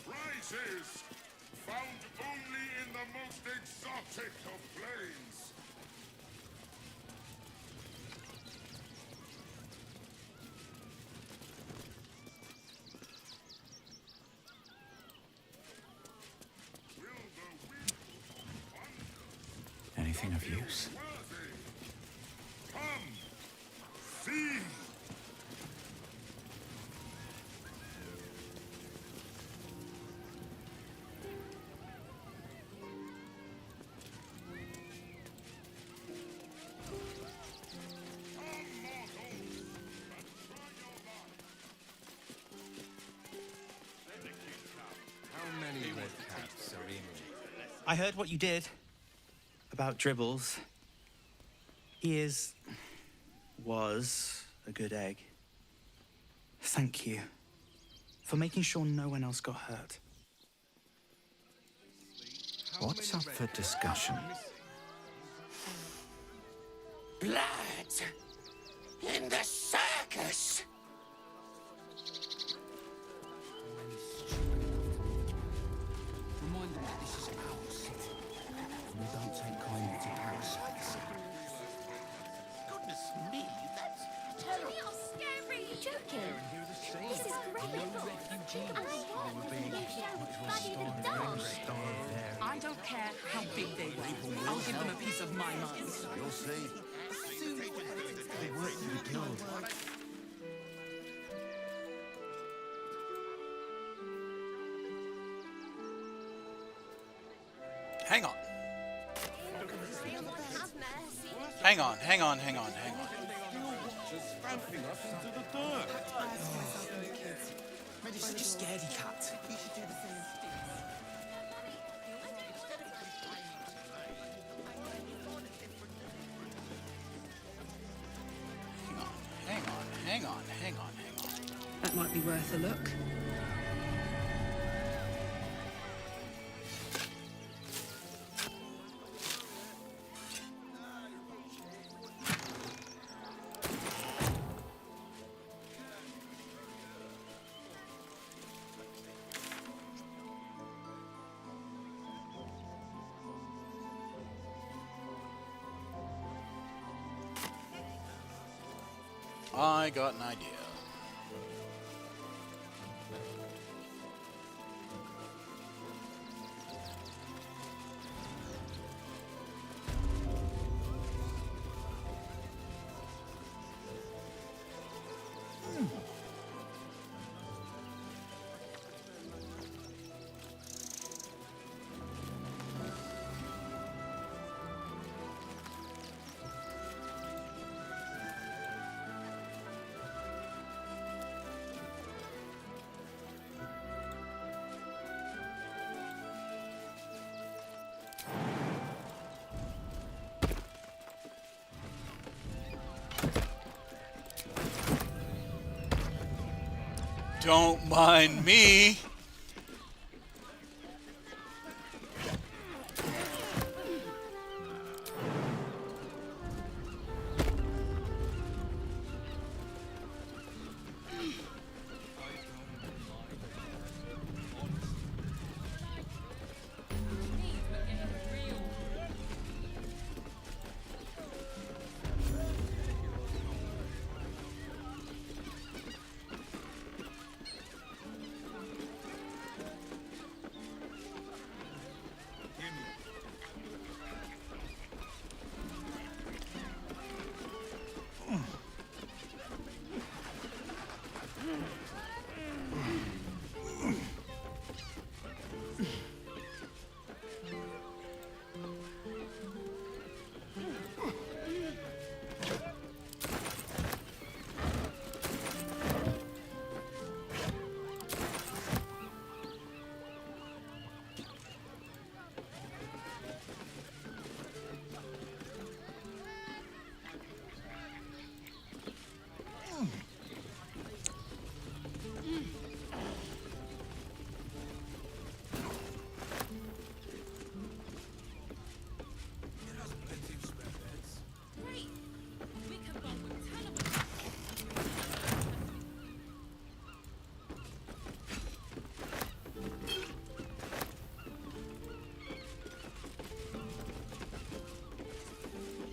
Prizes found only in the most exotic of planes. Anything of use? Come, see. How many red caps are in? I heard what you did about Dribbles. He was a good egg. Thank you for making sure no one else got hurt. What's up for discussion? Blood in the circus. Remind them that this is our city. And we don't take kindly to parasites. Goodness me, that's terrible. You're scary. You're joking. This is great. And I heard you showed Buddy the dog. I don't care how big they were. I'll give them a piece of my mind. You'll see. They work to be killed. Hang on. Hang on, hang on, hang on, hang on. Just stamping us into the dirt. Maybe it's just a scaredy cat. Hang on. That might be worth a look. I got an idea. Don't mind me.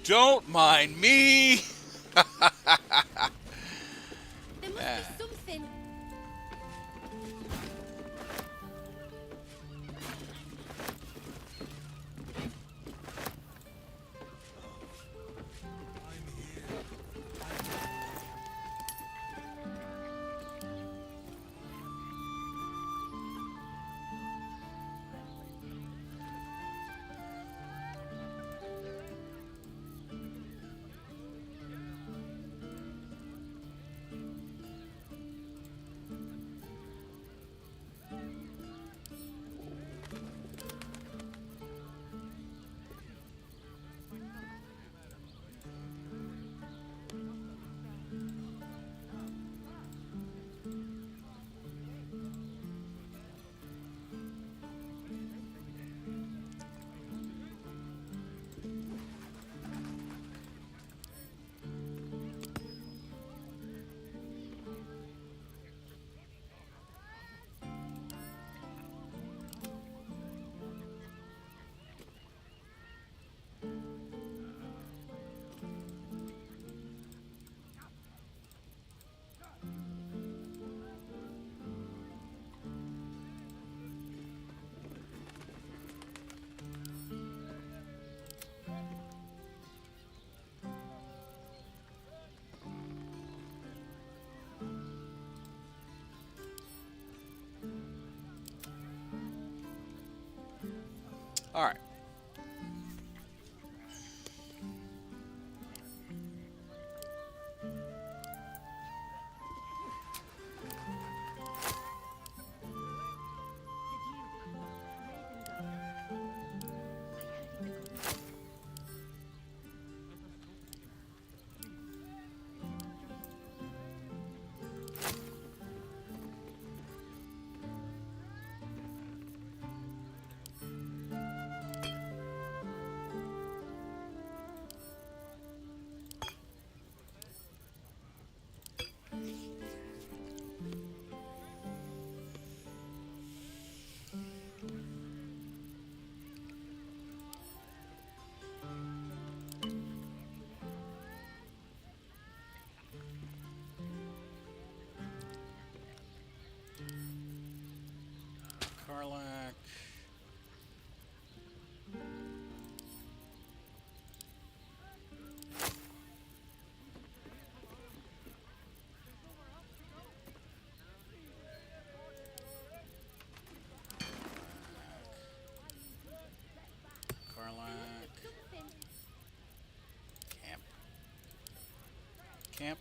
Don't mind me. There must be something. All right. Karlak. Karlak. Camp. Camp.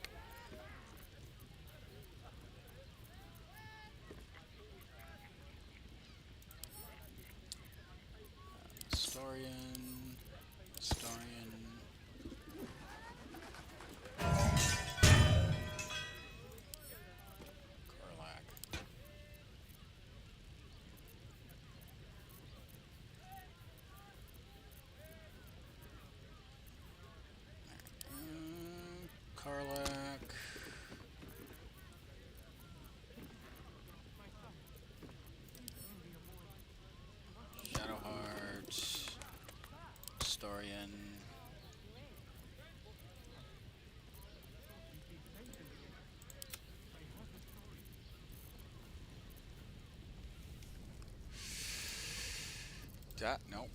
Historian. Historian. Karlak. Karlak. Shadowheart. Historian. No.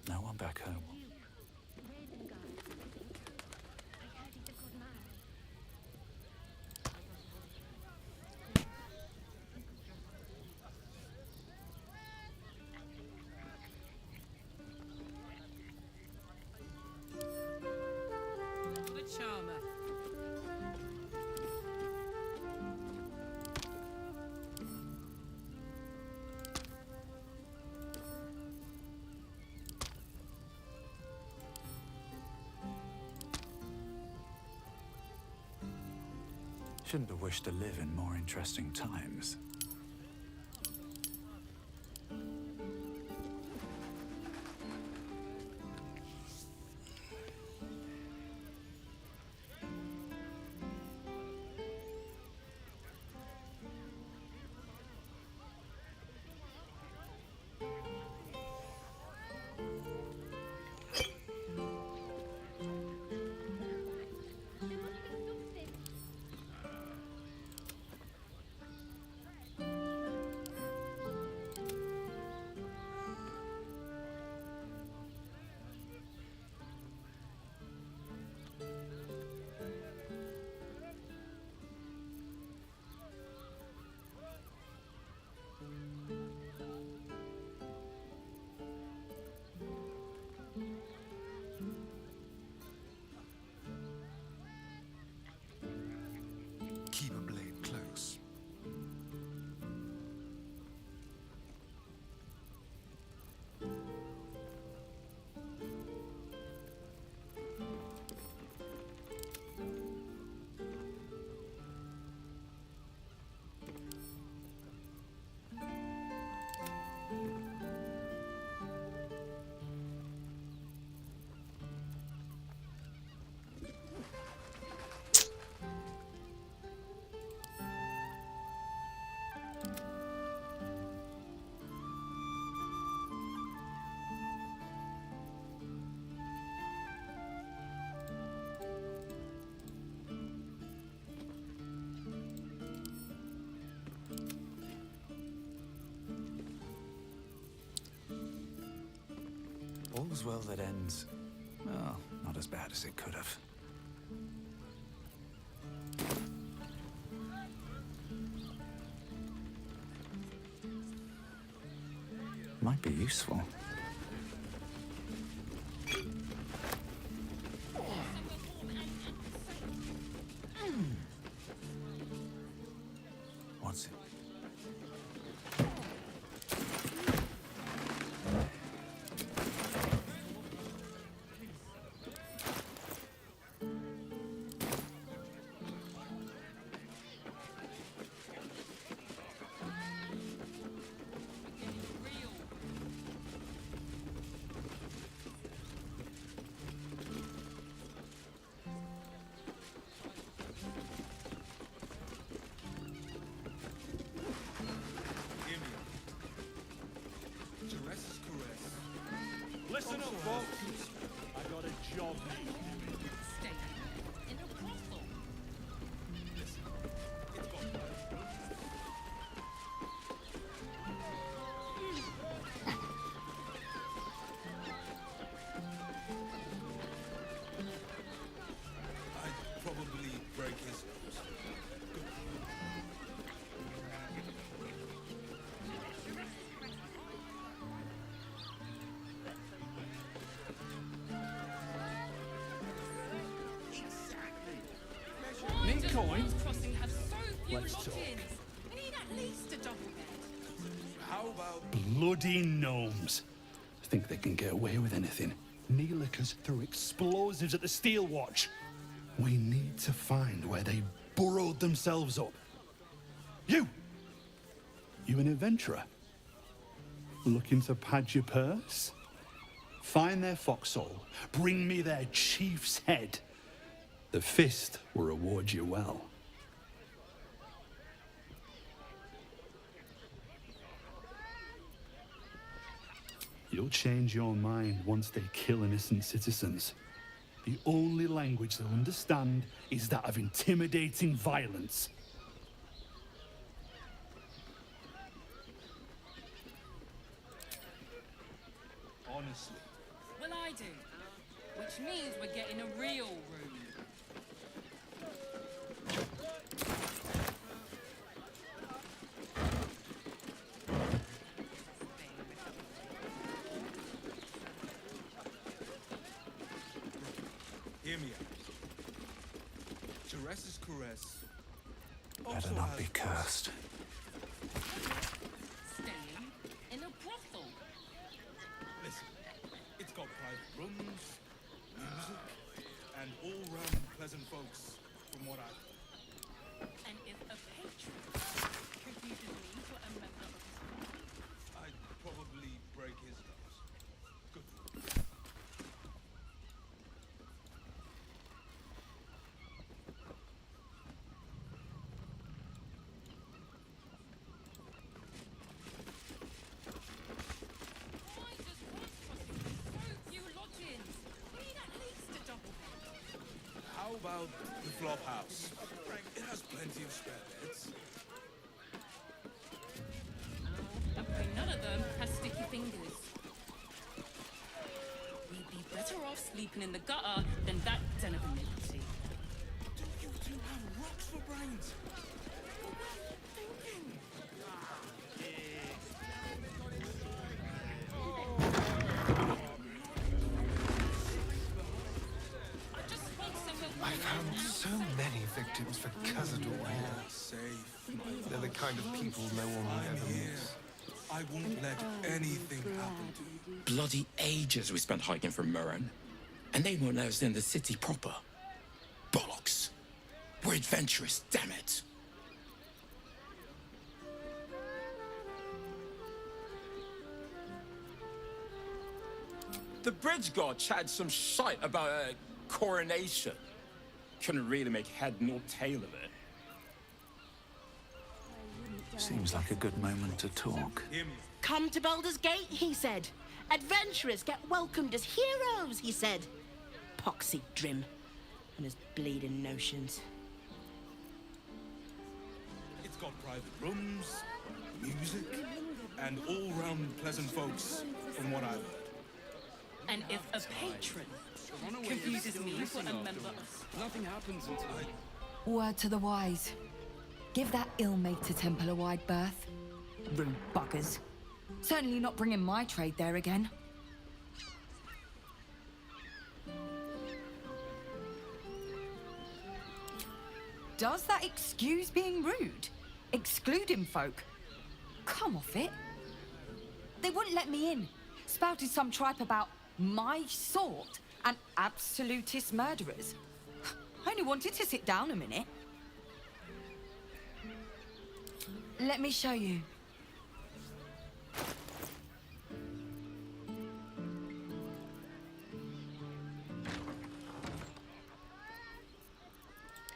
No one back home. Shouldn't have wished to live in more interesting times. Keep a blade close. All's well that ends, well, not as bad as it could have. Might be useful. What's it? Listen up, folks. I got a job. Stay in a brothel. Listen, it's got I'd probably break his nose. Need coins? Let's talk. We need at least a double bed. How about Bloody gnomes. Think they can get away with anything. Neelikers threw explosives at the Steel Watch. We need to find where they burrowed themselves up. You an adventurer? Looking to pad your purse? Find their foxhole. Bring me their chief's head. The fist will reward you well. You'll change your mind once they kill innocent citizens. The only language they'll understand is that of intimidating violence. honestly? Well, I do. Which means we're getting a real room. Hear me out. Teresa's caress. Better not be cursed. Staying in a brothel. Listen, it's got private rooms, music, and all-round pleasant folks, from what I've heard. And if a patron confuses me for a member of his party, I'd probably break his nose. Good. few lodgings. We need at least a double bed. How about the flop house? It has plenty of spare beds. I pray none of them has sticky fingers. We'd be better off sleeping in the gutter than that den of iniquity. Don't you two have rocks for brains? I found so many victims for Cazador here. Safe. They're the kind of people no one would ever meet. I won't let anything happen to you. Bloody ages we spent hiking from Murren, and they won't let us in the city proper. Bollocks. We're adventurous, damn it. The bridge god chatted some shite about a coronation. Couldn't really make head nor tail of it. Seems like a good moment to talk. Come to Baldur's Gate, he said. Adventurers get welcomed as heroes, he said. Poxy Drim and his bleeding notions. It's got private rooms, music, and all-round pleasant folks, from what I've heard. And if a patron confuses me for a member of... Nothing happens until Word to the wise. Give that ill-mated temple a wide berth. Rude buggers. Certainly not bringing my trade there again. Does that excuse being rude? Excluding folk? Come off it. They wouldn't let me in. Spouted some tripe about my sort and absolutist murderers. I only wanted to sit down a minute. Let me show you.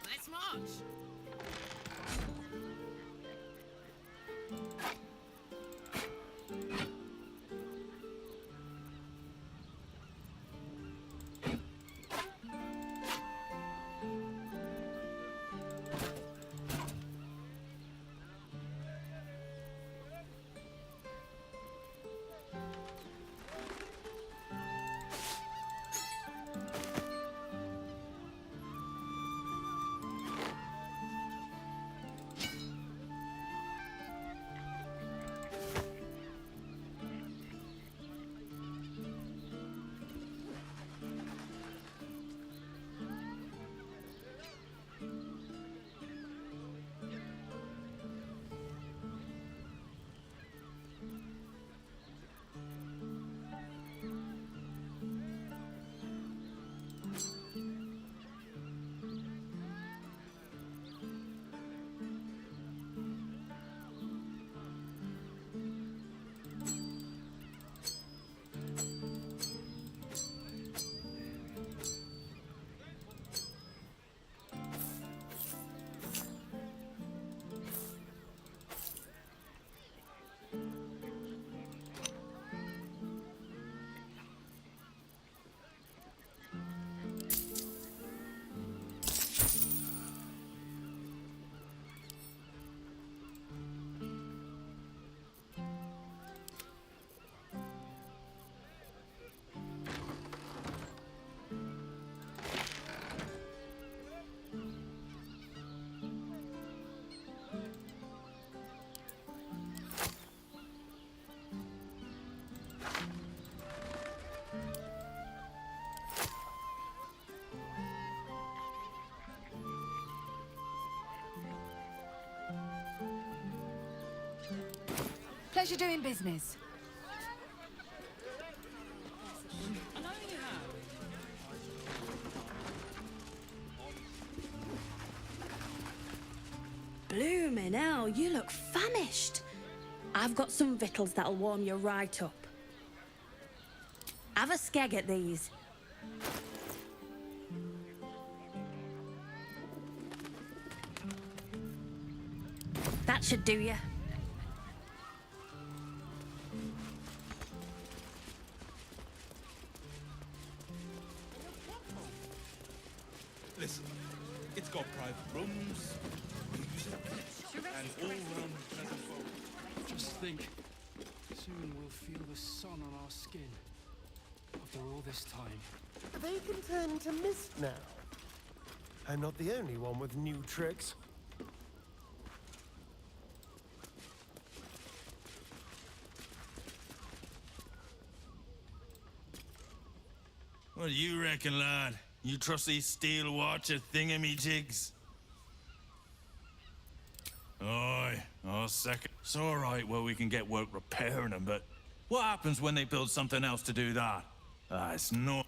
Let's march. Pleasure doing business. I know you have. Bloomin' hell, you look famished. I've got some victuals that'll warm you right up. Have a skeg at these. That should do you. Listen, it's got private rooms, music, and all-round pleasant folk. Just think, soon we'll feel the sun on our skin. After all this time. They can turn to mist now. I'm not the only one with new tricks. What do you reckon, lad? You trust these steel watcher thingamajigs? Aye, I'll second. It's all right where we can get work repairing them, but what happens when they build something else to do that? It's not.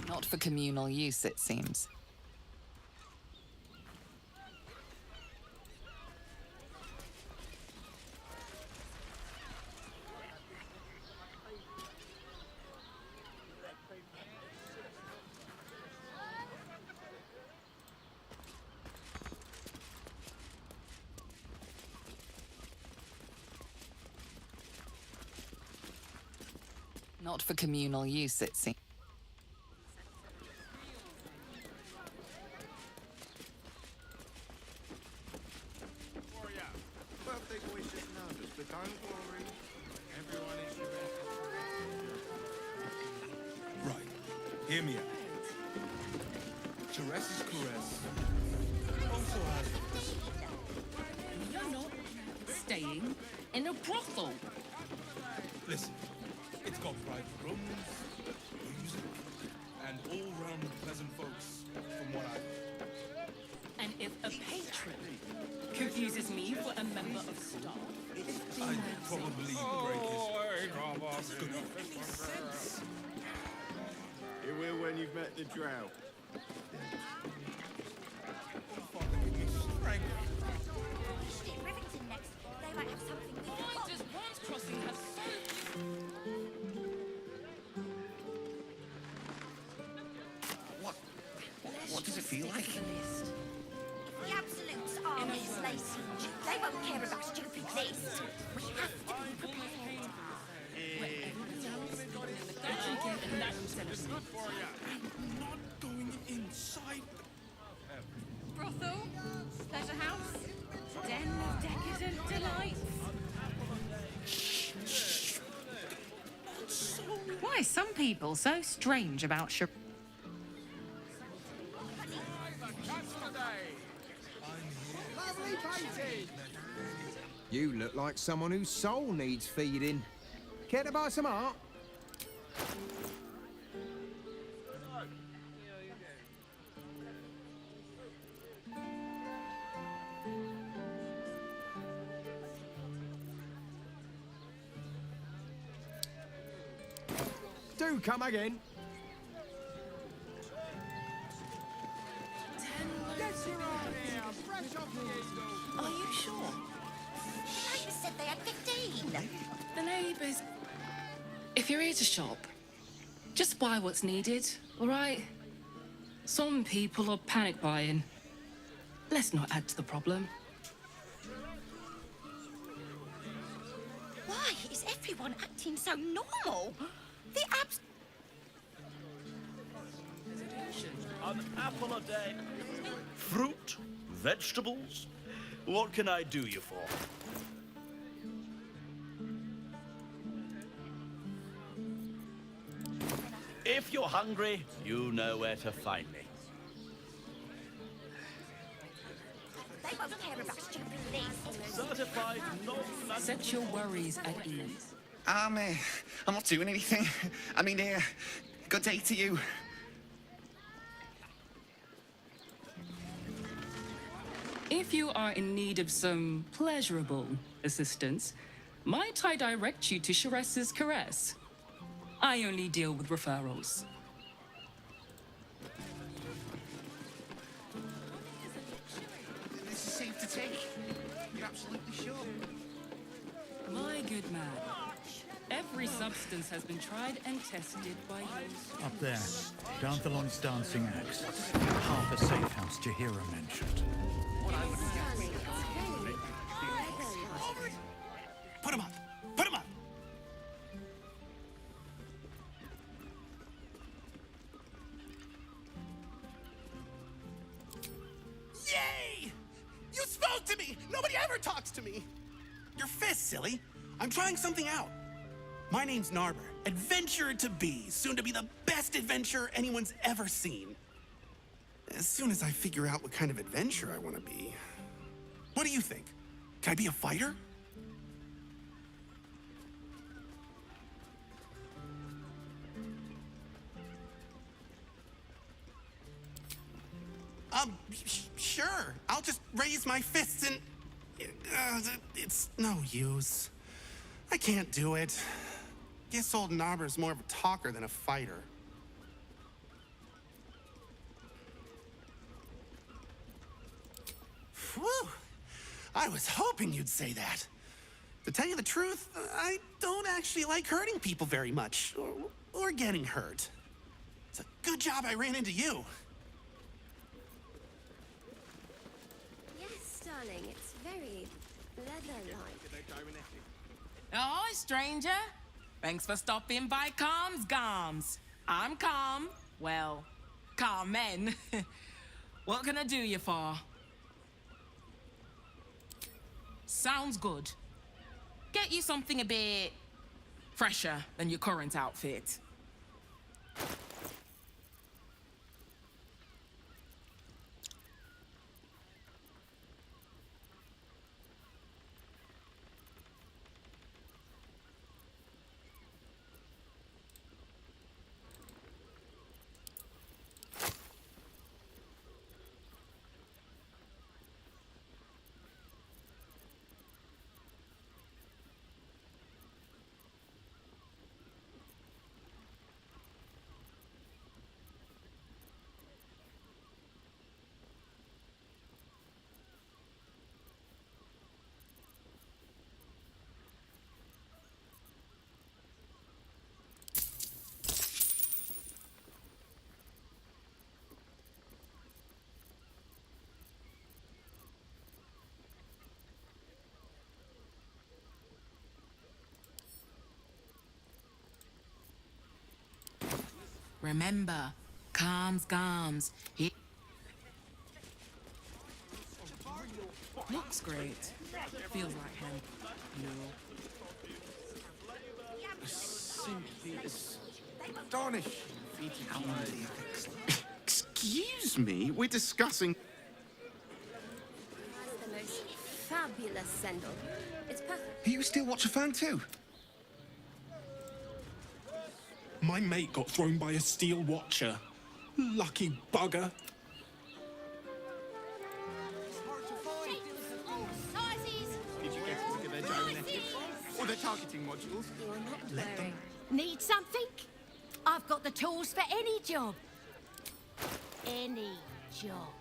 Not for communal use, it seems. Not for communal use, it seems. Birthday boy just noticed, but don't worry. Everyone is your best. Right, hear me out. Teresa's caress also has... You're not staying in a brothel. Listen, it's got private rooms, music, and all-round pleasant folks, from what I've heard. And if a patron confuses me for a member of staff, I'd probably break his... Good sense. You will when you've met the drow. Rivington next. They might have something we why does One's Crossing have so... What does it feel like? The Absolutes are enslaved. They won't care about stupid lists. We have to be prepared. Not going inside. Brothel, pleasure house, den of decadent delights. Why are some people so strange about Lovely painting! You look like someone whose soul needs feeding. Care to buy some art? Do come again. Are you sure? Neighbours said they had 15. The neighbours. If you're here to shop, just buy what's needed, all right? Some people are panic buying. Let's not add to the problem. Why is everyone acting so normal? The abs... An apple a day. Fruit, vegetables. What can I do you for? If you're hungry, you know where to find me. They won't care about stupid lists. Certified non-magic. Set your worries at ease. I'm not doing anything. I mean, good day to you. If you are in need of some pleasurable assistance, might I direct you to Sharess's Caress? I only deal with referrals. This is safe to take? You're absolutely sure? My good man, every substance has been tried and tested by you. Up there, down the Long's dancing axe. Half a safe house Jahira mentioned. Put him up! Put him up! Yay! You spoke to me! Nobody ever talks to me! Your fist, silly. I'm trying something out. My name's Narber, adventurer to be, soon to be the best adventurer anyone's ever seen. As soon as I figure out what kind of adventurer I want to be. What do you think? Can I be a fighter? Sure. I'll just raise my fists and... it's no use. I can't do it. Guess old Narber's more of a talker than a fighter. Whew. I was hoping you'd say that. To tell you the truth, I don't actually like hurting people very much, or getting hurt. It's a good job I ran into you. Yes, darling, it's very leather-like. Oh, stranger. Thanks for stopping by Calm's Gums. I'm Calm. Well, Carmen. What can I do you for? Sounds good. Get you something a bit fresher than your current outfit. Remember, Calm's Gums. Looks great. Feels like hemp. No. Simply astonishing feat. Excuse me, we're discussing... That's the most fabulous sendal. It's perfect. Are you a Steel Watcher fan too? My mate got thrown by a Steel Watcher. Lucky bugger. Did you get to look at their gyrometics? Or their targeting modules? Let them. Need something? I've got the tools for any job. Any job.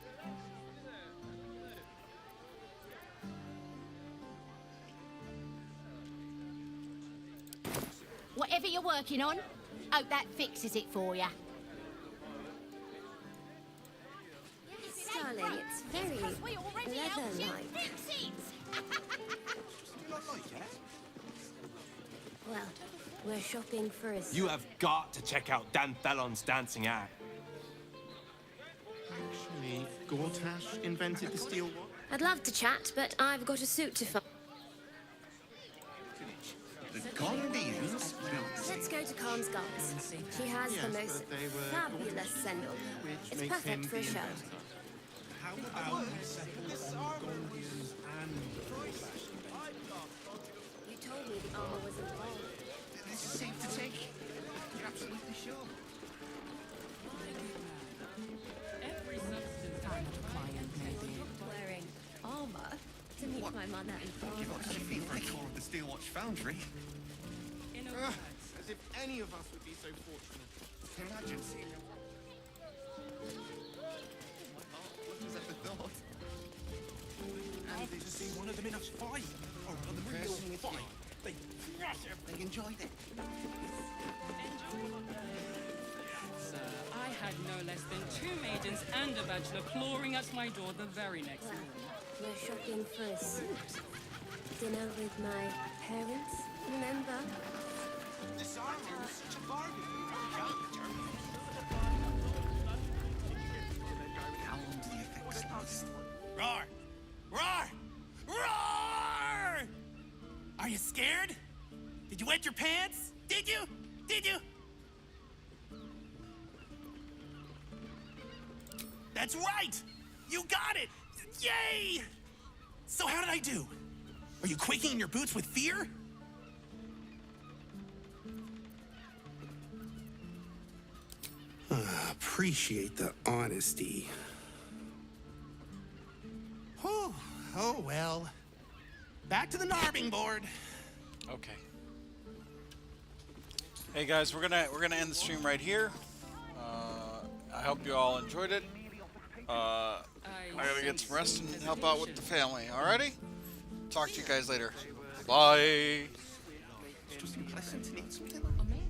Whatever you're working on, hope that fixes it for you. Yes, darling, it's very leather-like. Well, we're shopping for a... You have got to check out Dan Thalon's dancing act. Actually, Gortash invented the Steel Watch? I'd love to chat, but I've got a suit to find. The Gondians? Let's go to Khan's Gums. She has the most fabulous sendal. It's perfect for a show. How about we settle on Gondians and You told me the armor was involved. This is safe to take? You're absolutely sure? Every substance kind of client may be. Wearing time like that in France. You've got such a feel for a tour of the Steel Watch Foundry. As if any of us would be so fortunate. Imagine seeing your... My heart flutters at the thought. And they just see one of them in a fight. Oh, the real fight. They crush it. They enjoyed it. Sir, I had no less than 2 maidens and a bachelor clawing at my door the very next morning. No shopping for a suit. Dinner with my parents, remember? This armor is such a bargain. How long do the effects last? Roar! Roar! Roar! Are you scared? Did you wet your pants? Did you? Did you? That's right! You got it! Yay! So how did I do? Are you quaking in your boots with fear? Appreciate the honesty. Oh, oh well. Back to the narbing board. Okay. Hey guys, we're gonna end the stream right here. I hope you all enjoyed it. I gotta get some rest and help out with the family. Alrighty? Talk to you guys later. Bye. It's just pleasant to need something. Or maybe